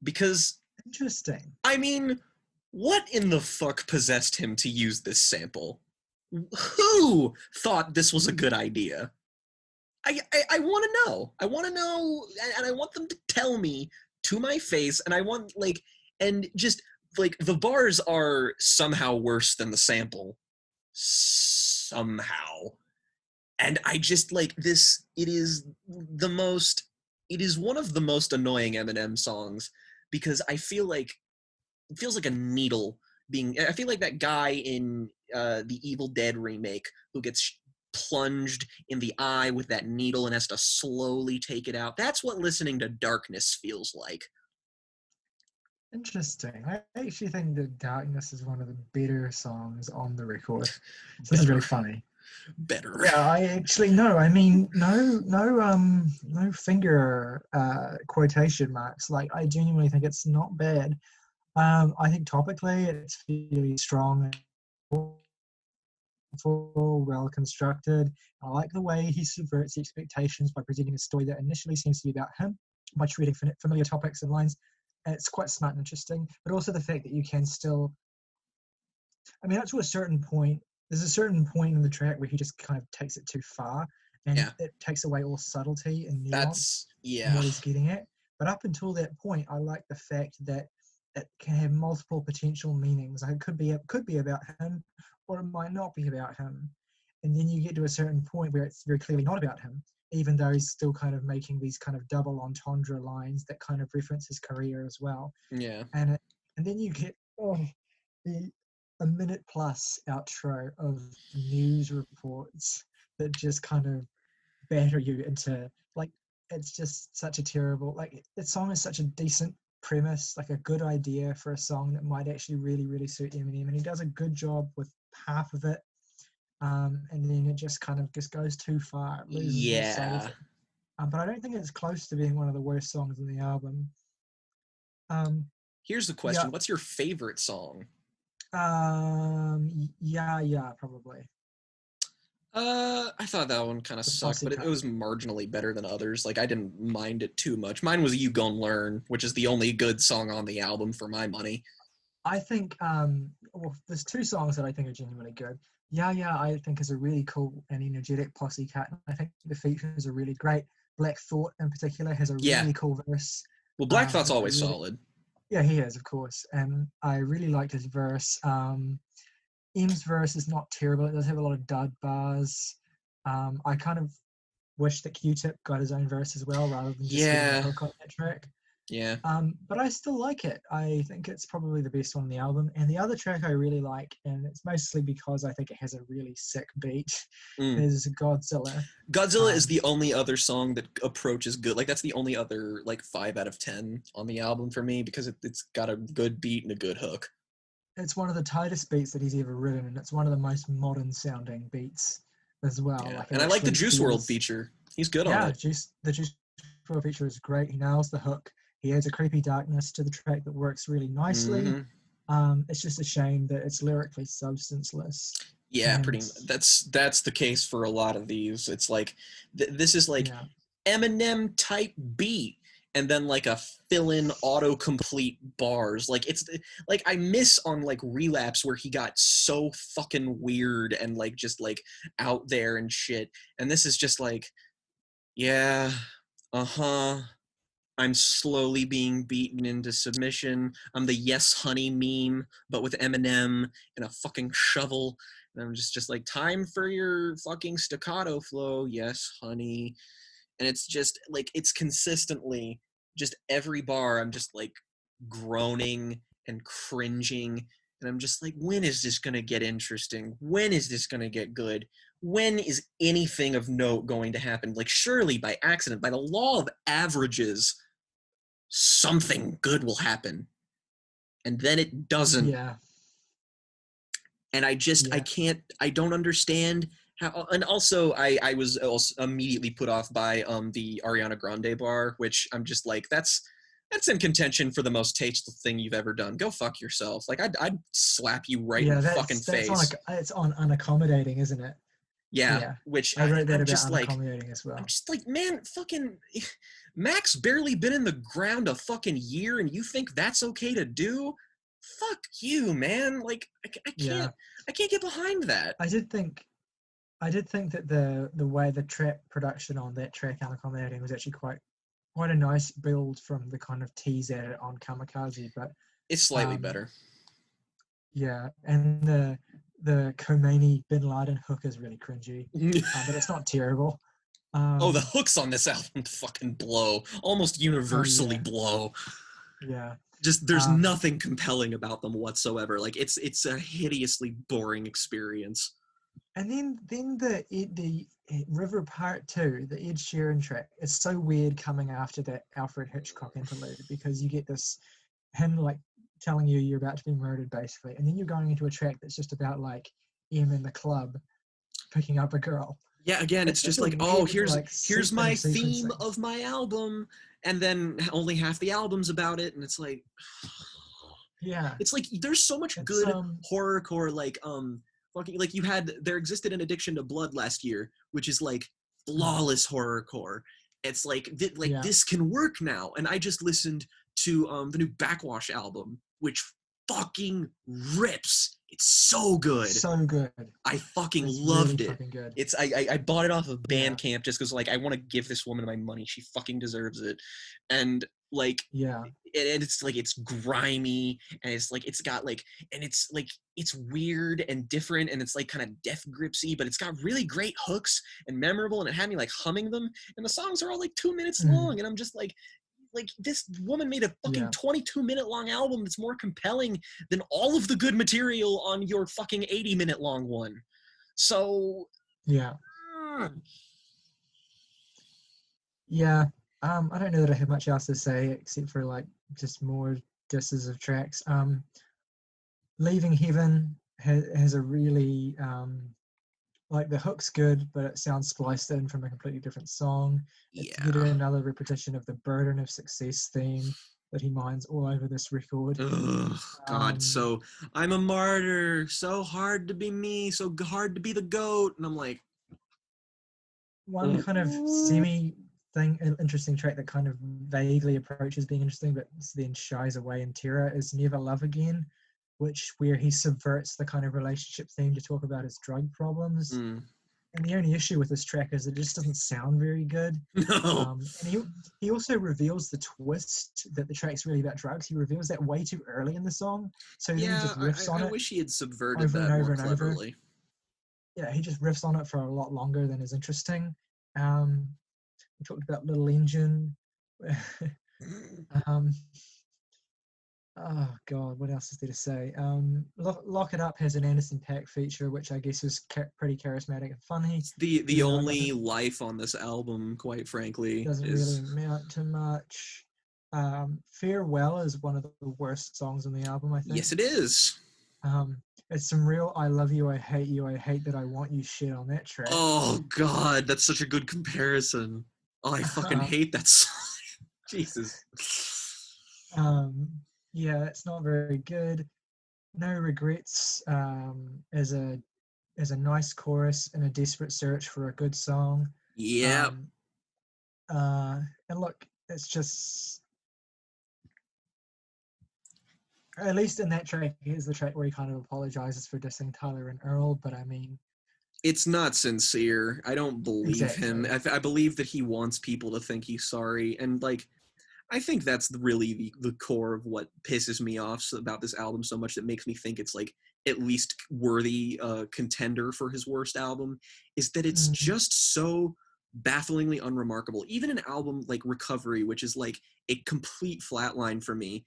Because... Interesting. I mean, what in the fuck possessed him to use this sample? Who thought this was a good idea? I want to know. I want to know, and I want them to tell me to my face, and I want, like, and just, like, the bars are somehow worse than the sample. Somehow. And I just, like, this, it is one of the most annoying Eminem songs, because I feel like, it feels like a needle I feel like that guy in the Evil Dead remake who gets plunged in the eye with that needle and has to slowly take it out. That's what listening to Darkness feels like. Interesting. I actually think that Darkness is one of the better songs on the record. So this is really funny. Better. Yeah, I actually no. I mean, no finger quotation marks. Like, I genuinely think it's not bad. I think topically it's really strong, well constructed. I like the way he subverts expectations by presenting a story that initially seems to be about him by treating familiar topics and lines. It's quite smart and interesting, but also the fact that you can still, I mean, up to a certain point, there's a certain point in the track where he just kind of takes it too far, and it takes away all subtlety and nuance in what he's getting at. But up until that point, I like the fact that it can have multiple potential meanings. Like, it could be about him, or it might not be about him. And then you get to a certain point where it's very clearly not about him, even though he's still kind of making these kind of double entendre lines that kind of reference his career as well. Yeah. And then you get a minute plus outro of news reports that just kind of batter you into, like, it's just such a terrible, like, the song is such a decent premise, like a good idea for a song that might actually really, really suit Eminem, and he does a good job with half of it. And then it just kind of goes too far. It loses all sight of it. But I don't think it's close to being one of the worst songs in the album. Here's the question. What's your favorite song? Yeah, probably. I thought that one kind of sucked, but it was marginally better than others. Like, I didn't mind it too much. Mine was You Gon' Learn, which is the only good song on the album for my money. I think, well, there's 2 songs that I think are genuinely good. Yeah, I think is a really cool and energetic posse cut. I think the features are really great. Black Thought in particular has a really cool verse. Well, Black Thought's always solid. Yeah, he is, of course. And I really liked his verse. Em's verse is not terrible. It does have a lot of dud bars. I kind of wish that Q-Tip got his own verse as well, rather than just getting a hook on that track. Yeah. But I still like it. I think it's probably the best one on the album. And the other track I really like, and it's mostly because I think it has a really sick beat, is Godzilla. Godzilla is the only other song that approaches good. Like, that's the only other, like, 5 out of 10 on the album for me, because it's got a good beat and a good hook. It's one of the tightest beats that he's ever written, and it's one of the most modern sounding beats as well. Yeah. Like, and I like the Juice WRLD feature. He's good on it. The Juice profile picture is great. He nails the hook. He adds a creepy darkness to the track that works really nicely. It's just a shame that it's lyrically substanceless. Yeah, and, pretty much. That's the case for a lot of these. It's like this is like yeah. Eminem type beat, and then like a fill-in autocomplete bars. Like it's like I miss on like Relapse where he got so fucking weird and like just like out there and shit. And this is just like, yeah, I'm slowly being beaten into submission. I'm the Yes Honey meme, but with Eminem and a fucking shovel. And I'm just like, time for your fucking staccato flow, yes, honey. And it's just like, it's consistently just every bar I'm just like groaning and cringing. And I'm just like, when is this going to get interesting? When is this going to get good? When is anything of note going to happen? Like, surely by accident, by the law of averages, something good will happen. And then it doesn't. Yeah. And I don't understand how. And also I was also immediately put off by the Ariana Grande bar, which I'm just like, that's in contention for the most tasteful thing you've ever done. Go fuck yourself. Like I'd slap you right in the fucking face. It's on unaccommodating, isn't it? Yeah. Which I wrote that I'm about just unaccommodating like, as well. I'm just like, man, fucking Mac's barely been in the ground a fucking year, and you think that's okay to do? Fuck you, man. Like I can't get behind that. I did think that the way the track production on that track unaccommodating was actually quite a nice build from the kind of tease at it on Kamikaze, but it's slightly better. Yeah, and the Khomeini Bin Laden hook is really cringy, but it's not terrible. The hooks on this album fucking blow, almost universally blow. Yeah. Just there's nothing compelling about them whatsoever. Like it's a hideously boring experience. And then the River Part 2, the Ed Sheeran track, is so weird coming after that Alfred Hitchcock interlude, because you get him like telling you're about to be murdered basically, and then you're going into a track that's just about like Em in the club picking up a girl. Yeah, again, it's just like, here's my theme of my album, and then only half the album's about it, and it's like, yeah, it's like there's so much good horrorcore, like fucking, like there existed an Addiction to Blood last year, which is like flawless horrorcore. It's like this can work now, and I just listened to the new Backwash album, which fucking rips. It's so good. So good. I fucking loved really it. Fucking good. It's I bought it off of Bandcamp just because like I want to give this woman my money. She fucking deserves it. And like and it's like it's grimy, and it's like it's got like, and it's like it's weird and different, and it's like kind of Death Gripsy, but it's got really great hooks and memorable, and it had me like humming them, and the songs are all like 2 minutes long, and I'm just like this woman made a fucking 22-minute long album that's more compelling than all of the good material on your fucking 80-minute long one. So I don't know that I have much else to say except for like just more disses of tracks. Leaving Heaven has a really like the hook's good, but it sounds spliced in from a completely different song. It's yet another repetition of the Burden of Success theme that he mines all over this record. Ugh, God, so I'm a martyr, so hard to be me, so hard to be the GOAT, and I'm like, one kind of interesting track that kind of vaguely approaches being interesting, but then shies away in terror is Never Love Again, where he subverts the kind of relationship theme to talk about his drug problems. And the only issue with this track is it just doesn't sound very good. No. And he also reveals the twist that the track's really about drugs. He reveals that way too early in the song. So then he just riffs on it. I wish he had subverted that more cleverly. Yeah, he just riffs on it for a lot longer than is interesting. We talked about Little Engine. Oh God, what else is there to say? Lock It Up has an Anderson .Paak feature, which I guess is pretty charismatic and funny. It's the only life on this album, quite frankly. Doesn't really amount to much. Farewell is one of the worst songs on the album, I think. Yes, it is. It's some real I love you, I hate that I want you shit on that track. Oh God, that's such a good comparison. Oh, I fucking hate that song. Jesus. Yeah, it's not very good. No Regrets is a nice chorus in a desperate search for a good song. Yeah. And look, it's just, at least in that track, here's the track where he kind of apologizes for dissing Tyler and Earl, but I mean, it's not sincere. I don't believe him. exactly. I believe that he wants people to think he's sorry, and like, I think that's really the core of what pisses me off about this album so much, that makes me think it's like at least worthy contender for his worst album, is that it's Mm, just so bafflingly unremarkable. Even an album like Recovery, which is like a complete flatline for me,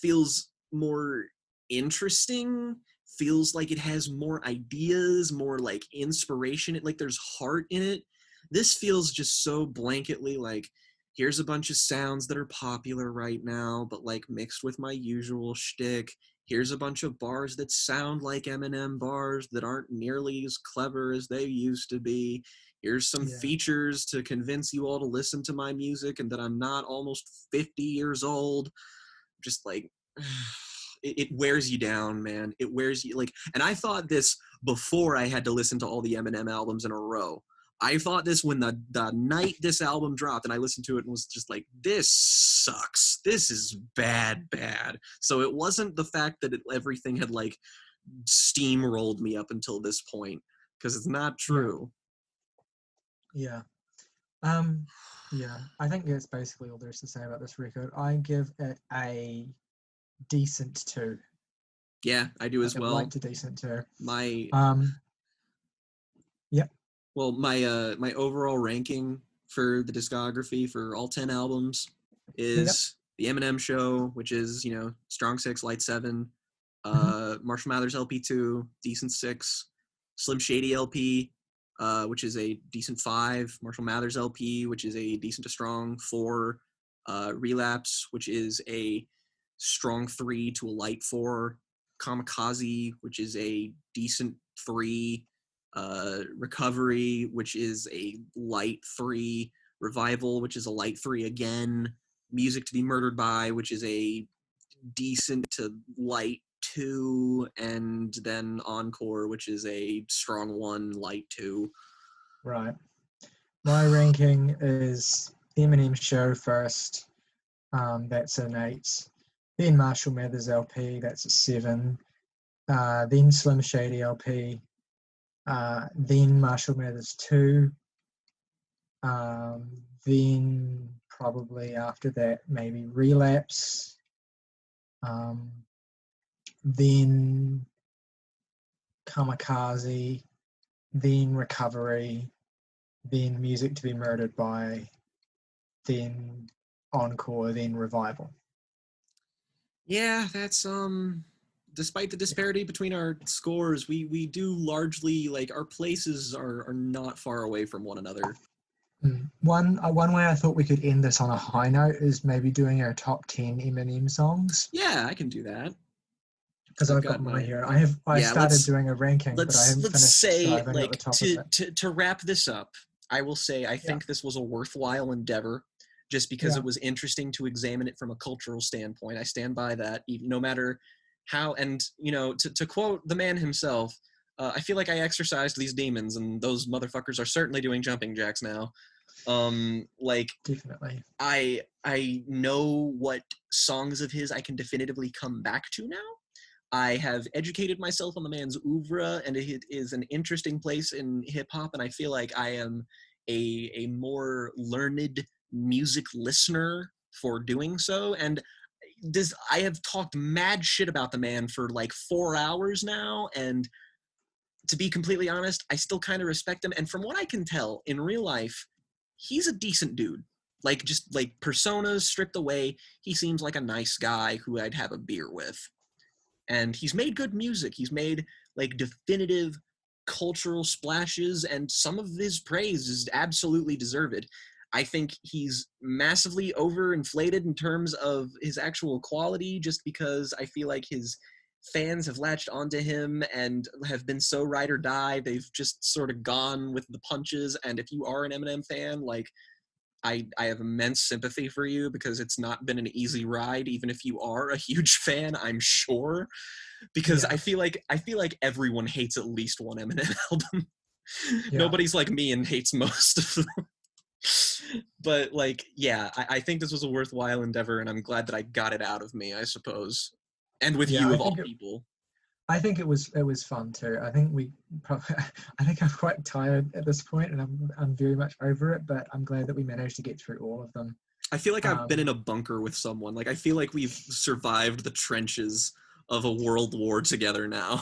feels more interesting, feels like it has more ideas, more like inspiration, like there's heart in it. This feels just so blanketly like, here's a bunch of sounds that are popular right now, but like mixed with my usual shtick. Here's a bunch of bars that sound like Eminem bars that aren't nearly as clever as they used to be. Here's some yeah, features to convince you all to listen to my music and that I'm not almost 50 years old. Just like, it wears you down, man. It wears you, like, and I thought this before I had to listen to all the Eminem albums in a row. I thought this when the night this album dropped, and I listened to it and was just like, this sucks. This is bad. So it wasn't the fact that everything had like steamrolled me up until this point, because it's not yeah, true. yeah. Um, yeah, I think that's basically all there's to say about this record. I give it a decent 2, Yeah, I do as like a well. light to decent 2. My Yep. Well, my overall ranking for the discography for all 10 albums Yep. is the Eminem Show, which is, strong 6, light 7, Mhm. Marshal Mathers LP2, decent 6, Slim Shady LP, which is a decent 5, Marshal Mathers LP, which is a decent to strong 4, Relapse, which is a strong 3 to a light 4, Kamikaze, which is a decent 3, Recovery, which is a light 3, Revival, which is a light 3 again, Music to be Murdered By, which is a decent to light 2, and then Encore, which is a strong 1, light 2. Right. My ranking is Eminem Show first. That's an 8. Then Marshall Mathers LP. That's a 7. Then Slim Shady LP. Then Marshall Mathers 2. Then probably after that maybe Relapse. Then Kamikaze. Then Recovery. Then Music to be Murdered By. Then Encore. Then Revival. Yeah, that's despite the disparity between our scores, we do largely, like, our places are not far away from one another. One way I thought we could end this on a high note is maybe doing our top 10 Eminem songs. Yeah, I can do that. Because I've I've got got mine my here. I yeah, started doing a ranking, but I haven't let's finished, so say, I've only got the like, top of to, it. to wrap this up, I will say I Yeah, think this was a worthwhile endeavor, just because yeah, it was interesting to examine it from a cultural standpoint. I stand by that, no matter how. And to quote the man himself, I feel like I exercised these demons, and those motherfuckers are certainly doing jumping jacks now. Like, definitely. I know what songs of his I can definitively come back to now. I have educated myself on the man's oeuvre, and it is an interesting place in hip hop, and I feel like I am a more learned music listener for doing so. And I have talked mad shit about the man for like 4 hours now, and to be completely honest, I still kind of respect him. And from what I can tell in real life, he's a decent dude. Like, just like personas stripped away, he seems like a nice guy who I'd have a beer with. And he's made good music. He's made like definitive cultural splashes, and some of his praise is absolutely deserved. I think he's massively overinflated in terms of his actual quality, just because I feel like his fans have latched onto him and have been so ride or die. They've just sort of gone with the punches. And if you are an Eminem fan, like, I have immense sympathy for you because it's not been an easy ride, even if you are a huge fan, I'm sure. Because Yeah. I feel like everyone hates at least one Eminem album. Yeah. Nobody's like me and hates most of them. But like, yeah, I think this was a worthwhile endeavor, and I'm glad that I got it out of me, I suppose. And with Yeah, you of all people. I think it was fun too. I think I think I'm quite tired at this point, and I'm very much over it. But I'm glad that we managed to get through all of them. I feel like I've been in a bunker with someone. Like I feel like we've survived the trenches of a world war together now.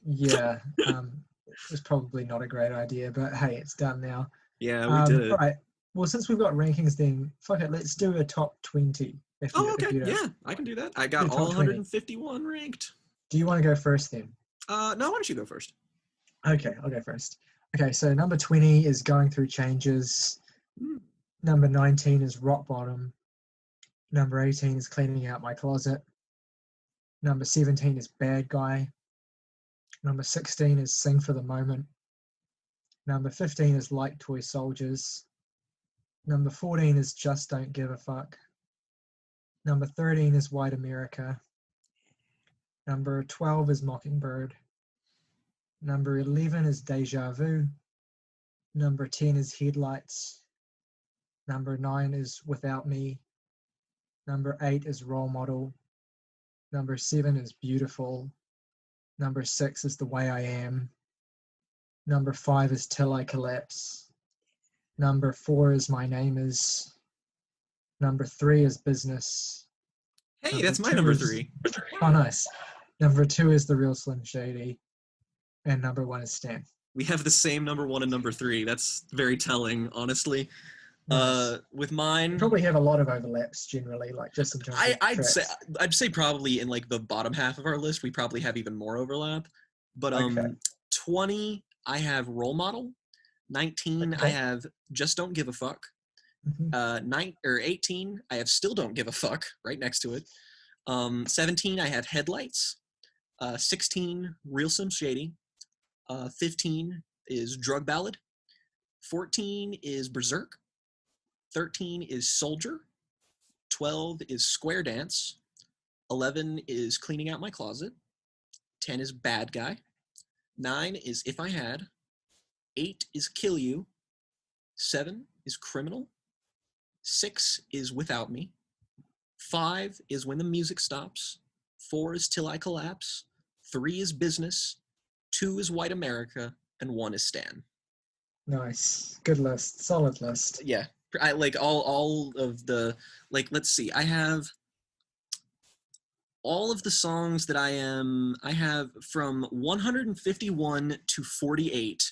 Yeah, it was probably not a great idea, but hey, it's done now. Yeah, we did it. All right. Well, since we've got rankings, then fuck it. Let's do a top 20. Okay. Yeah, I can do that. I got all 151 ranked. Do you want to go first then? No, why don't you go first? Okay, I'll go first. Okay, so number 20 is Going Through Changes. Number 19 is Rock Bottom. Number 18 is Cleaning Out My Closet. Number 17 is Bad Guy. Number 16 is Sing for the Moment. Number 15 is Like Toy Soldiers. Number 14 is Just Don't Give a Fuck. Number 13 is White America. Number 12 is Mockingbird. Number 11 is Deja Vu. Number 10 is Headlights. Number 9 is Without Me. Number 8 is Role Model. Number 7 is Beautiful. Number 6 is The Way I Am. Number 5 is Till I Collapse. Number 4 is My Name Is. Number 3 is Business. Hey, that's my number 3. Oh, nice. Number 2 is The Real Slim Shady. And number 1 is Stan. We have the same number 1 and number 3. That's very telling, honestly. Nice. With mine, we probably have a lot of overlaps generally, like just in terms of I'd say probably in like the bottom half of our list, we probably have even more overlap. But 20, I have Role Model. 19, I have Just Don't Give a Fuck. 18, I have Still Don't Give a Fuck right next to it. 17, I have Headlights. 16, Real Slim Shady. 15 is Drug Ballad. 14 is Berserk. 13 is Soldier. 12 is Square Dance. 11 is Cleaning Out My Closet. 10 is Bad Guy. 9 is If I Had. 8 is Kill You. 7 is Criminal. 6 is Without Me. 5 is When the Music Stops. 4 is Till I Collapse. 3 is Business. 2 is White America. And 1 is Stan. Nice. Good list. Solid list. Yeah. I like all of the, like, let's see. I have all of the songs that I have from 151 to 48.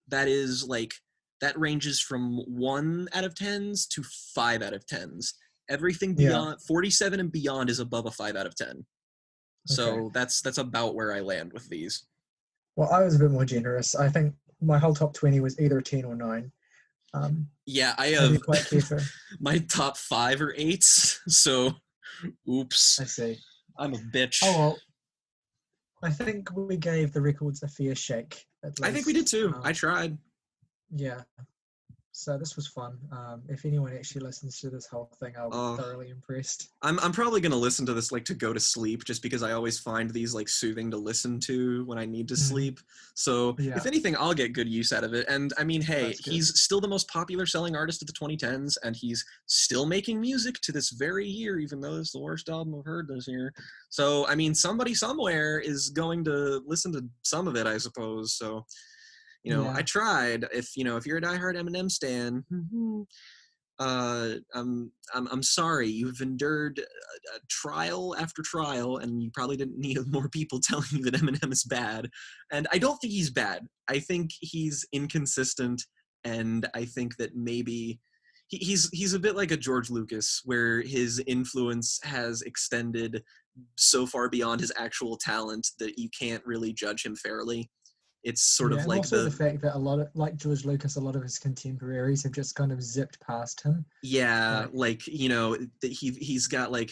That is like, that ranges from 1 out of 10s to 5 out of 10s. Everything beyond 47 and beyond is above a 5 out of 10. So that's about where I land with these. Well, I was a bit more generous. I think my whole top 20 was either 10 or 9. Yeah, I have my top 5 or 8s. So, oops. I see. I'm a bitch. Oh well. I think we gave the records a fair shake. I think we did too. I tried. Yeah. So this was fun. If anyone actually listens to this whole thing, I'll be thoroughly impressed. I'm probably gonna listen to this like to go to sleep, just because I always find these like soothing to listen to when I need to sleep. So if anything, I'll get good use out of it. And I mean, hey, he's still the most popular selling artist of the 2010s, and he's still making music to this very year, even though it's the worst album I've heard this year. So I mean, somebody somewhere is going to listen to some of it, I suppose. So. I tried. If you're a diehard Eminem stan, I'm sorry. You've endured trial after trial, and you probably didn't need more people telling you that Eminem is bad. And I don't think he's bad. I think he's inconsistent, and I think that maybe he's a bit like a George Lucas, where his influence has extended so far beyond his actual talent that you can't really judge him fairly. It's sort of like also the fact that a lot of, like George Lucas, a lot of his contemporaries have just kind of zipped past him. Yeah, he's got like,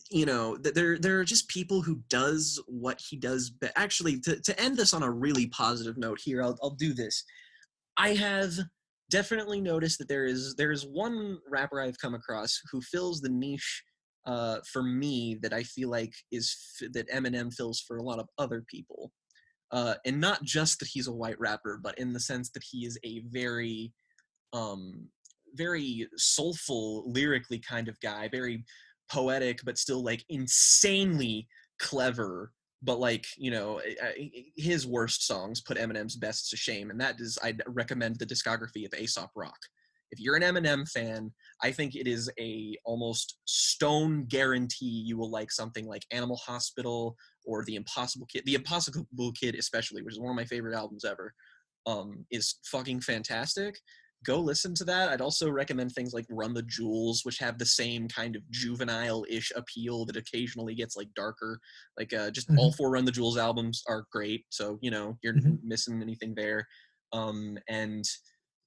there are just people who does what he does. But actually, to end this on a really positive note here, I'll do this. I have definitely noticed that there is one rapper I've come across who fills the niche for me that I feel like that Eminem fills for a lot of other people. And not just that he's a white rapper, but in the sense that he is a very very soulful, lyrically kind of guy, very poetic, but still like insanely clever. But like, you know, his worst songs put Eminem's best to shame, and that is, I'd recommend the discography of Aesop Rock. If you're an Eminem fan, I think it is a almost stone guarantee you will like something like Animal Hospital or The Impossible Kid. The Impossible Kid especially, which is one of my favorite albums ever, is fucking fantastic. Go listen to that. I'd also recommend things like Run the Jewels, which have the same kind of juvenile-ish appeal that occasionally gets like darker. Like just all 4 Run the Jewels albums are great, so you know you're missing anything there. And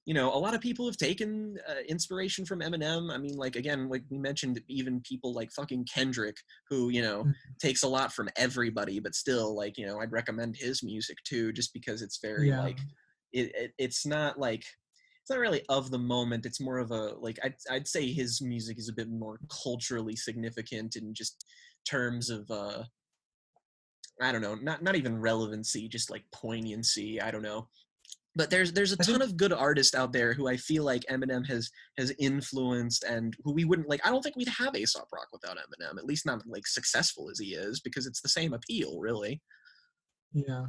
you know, a lot of people have taken inspiration from Eminem. I mean, like, again, like we mentioned, even people like fucking Kendrick, who, you know, takes a lot from everybody, but still, like, you know, I'd recommend his music too, just because it's very like, it's not like, it's not really of the moment. It's more of a, like, I'd say his music is a bit more culturally significant in just terms of, I don't know, not even relevancy, just like poignancy. I don't know. But there's a ton of good artists out there who I feel like Eminem has influenced, and who we wouldn't, like, I don't think we'd have Aesop Rock without Eminem, at least not like successful as he is, because it's the same appeal, really. Yeah.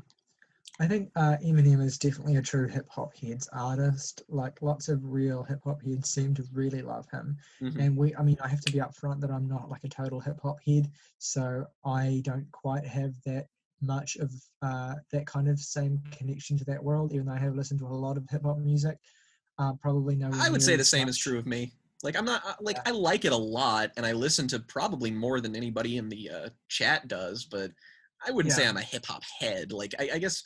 I think Eminem is definitely a true hip-hop heads artist. Like, lots of real hip-hop heads seem to really love him. And I mean, I have to be upfront that I'm not like a total hip-hop head, so I don't quite have that much of that kind of same connection to that world, even though I have listened to a lot of hip-hop music. Probably no. I would say the same is true of me. Like, I'm not like, I like it a lot, and I listen to probably more than anybody in the chat does, but I wouldn't say I'm a hip-hop head. Like, I guess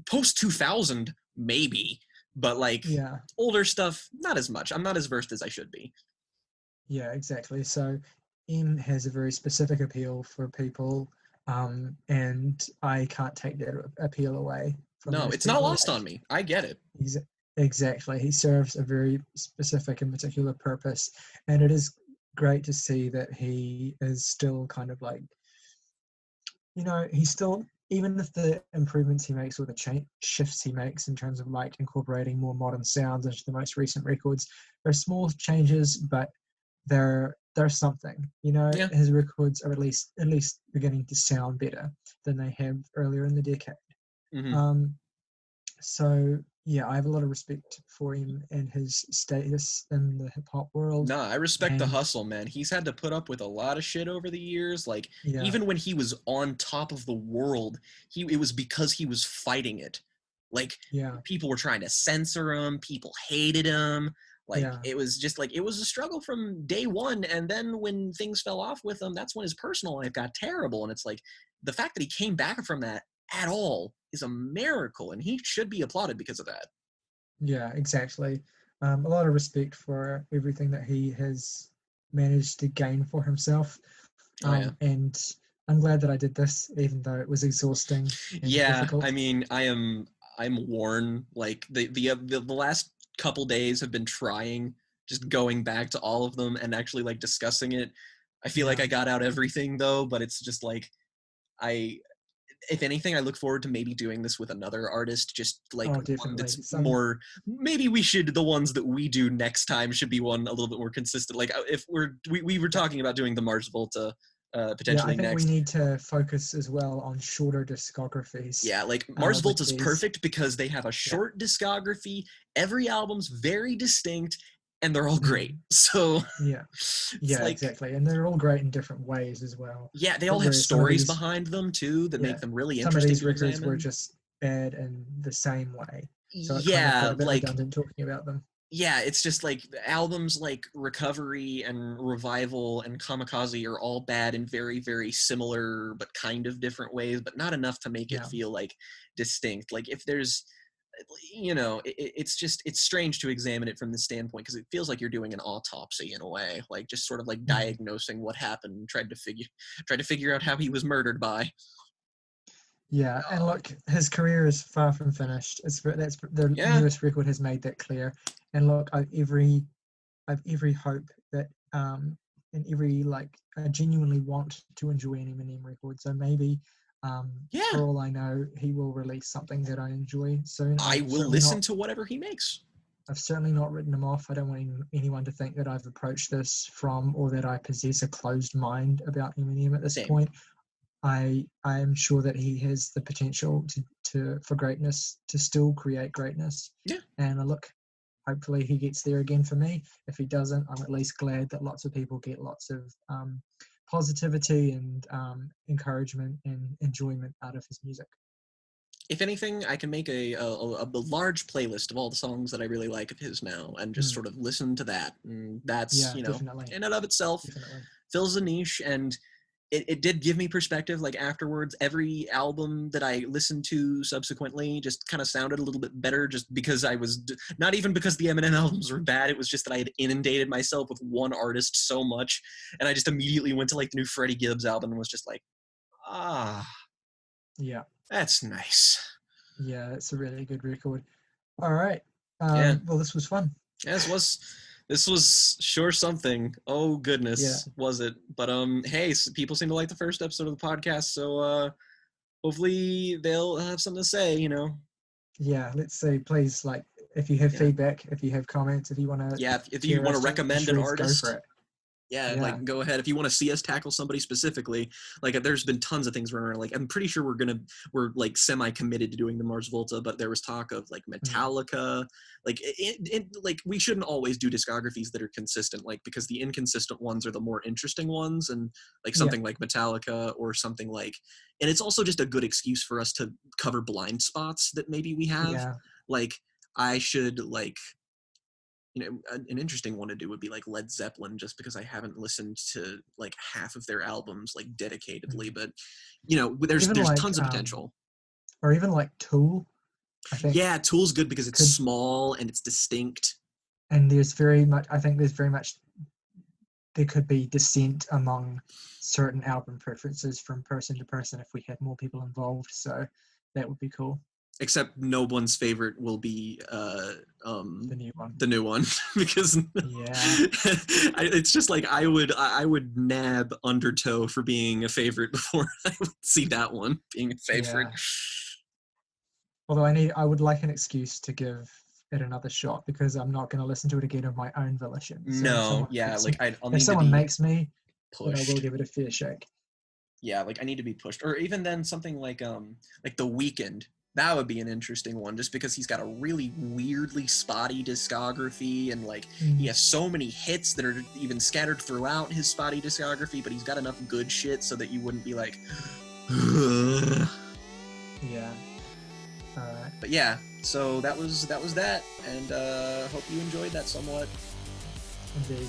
post 2000 maybe, but like older stuff not as much. I'm not as versed as I should be. Yeah, exactly. So M has a very specific appeal for people, and I can't take that appeal away from no, it's not lost on me. I get it. Exactly. He serves a very specific and particular purpose, and it is great to see that he is still kind of like, you know, he's still, even if the improvements he makes or the shifts he makes in terms of like incorporating more modern sounds into the most recent records, they're small changes, but they're something. You know, his records are at least beginning to sound better than they have earlier in the decade. So yeah, I have a lot of respect for him and his status in the hip hop world. No, I respect the hustle, man. He's had to put up with a lot of shit over the years. Like, even when he was on top of the world, it was because he was fighting it. Like, people were trying to censor him, people hated him. Like, it was just like, it was a struggle from day one. And then when things fell off with him, that's when his personal life got terrible. And it's like, the fact that he came back from that at all is a miracle, and he should be applauded because of that. Yeah, exactly. A lot of respect for everything that he has managed to gain for himself. And I'm glad that I did this, even though it was exhausting and difficult. I mean, I'm worn. Like, the last couple days have been trying, just going back to all of them and actually like discussing it. I feel like I got out everything though, but it's just like, if anything, I look forward to maybe doing this with another artist, just like one that's more, maybe the ones that we do next time should be one a little bit more consistent. Like, if we were talking about doing the Mars Volta potentially next. I think we need to focus as well on shorter discographies. Yeah, like Mars Volta is perfect because they have a short discography. Every album's very distinct, and they're all great. So like, exactly, and they're all great in different ways as well. Yeah, they all have stories behind them too that make them really interesting. Some of these records were just bad in the same way. So kind of got a bit redundant talking about them. Yeah, it's just like albums like Recovery and Revival and Kamikaze are all bad in very, very similar but kind of different ways, but not enough to make it feel like distinct. Like, if there's, you know, it's strange to examine it from this standpoint, because it feels like you're doing an autopsy in a way, like just sort of like diagnosing what happened and tried to figure out how he was murdered by. Yeah, and look, his career is far from finished. The newest record has made that clear, And look, I've every hope that and every I genuinely want to enjoy an Eminem record. So maybe for all I know, he will release something that I enjoy soon. I will listen to whatever he makes. I've certainly not written him off. I don't want anyone to think that I've approached this or that I possess a closed mind about Eminem at this point. I am sure that he has the potential for greatness, to still create greatness. Yeah. And look, hopefully he gets there again for me. If he doesn't, I'm at least glad that lots of people get lots of positivity and encouragement and enjoyment out of his music. If anything, I can make a large playlist of all the songs that I really like of his now, and just sort of listen to that. And that's, definitely. In and of itself, fills a niche, and it did give me perspective. Like afterwards, every album that I listened to subsequently just kind of sounded a little bit better, just because I was, not even because the Eminem albums were bad, it was just that I had inundated myself with one artist so much, and I just immediately went to the new Freddie Gibbs album and was just like, yeah. That's nice. Yeah, it's a really good record. All right. Well, this was fun. Yeah, this was sure something. Oh goodness, was it? But hey, people seem to like the first episode of the podcast, so hopefully they'll have something to say. Yeah, let's see. Please, if you have feedback, if you have comments, if you want to, if you want to recommend an artist, go for it. Yeah, go ahead. If you want to see us tackle somebody specifically, there's been tons of things running around. I'm pretty sure we're semi-committed to doing the Mars Volta, but there was talk of Metallica. We shouldn't always do discographies that are consistent, because the inconsistent ones are the more interesting ones, and something like Metallica or something and it's also just a good excuse for us to cover blind spots that maybe we have. Yeah. I should an interesting one to do would be Led Zeppelin, just because I haven't listened to half of their albums dedicatedly, but there's tons of potential. Or even Tool, I think. Yeah, Tool's good because it's small and it's distinct. And there could be dissent among certain album preferences from person to person if we had more people involved, so that would be cool. Except no one's favorite will be the new one. The new one, because it's just I would nab Undertow for being a favorite before I would see that one being a favorite. Yeah. Although I would like an excuse to give it another shot, because I'm not going to listen to it again of my own volition. So if someone makes me, pushed, then I will give it a fair shake. Yeah, I need to be pushed, or even then something like The Weeknd. That would be an interesting one, just because he's got a really weirdly spotty discography, and he has so many hits that are even scattered throughout his spotty discography, but he's got enough good shit so that you wouldn't be like, yeah. All right. But yeah, so that was that, and hope you enjoyed that somewhat. Indeed.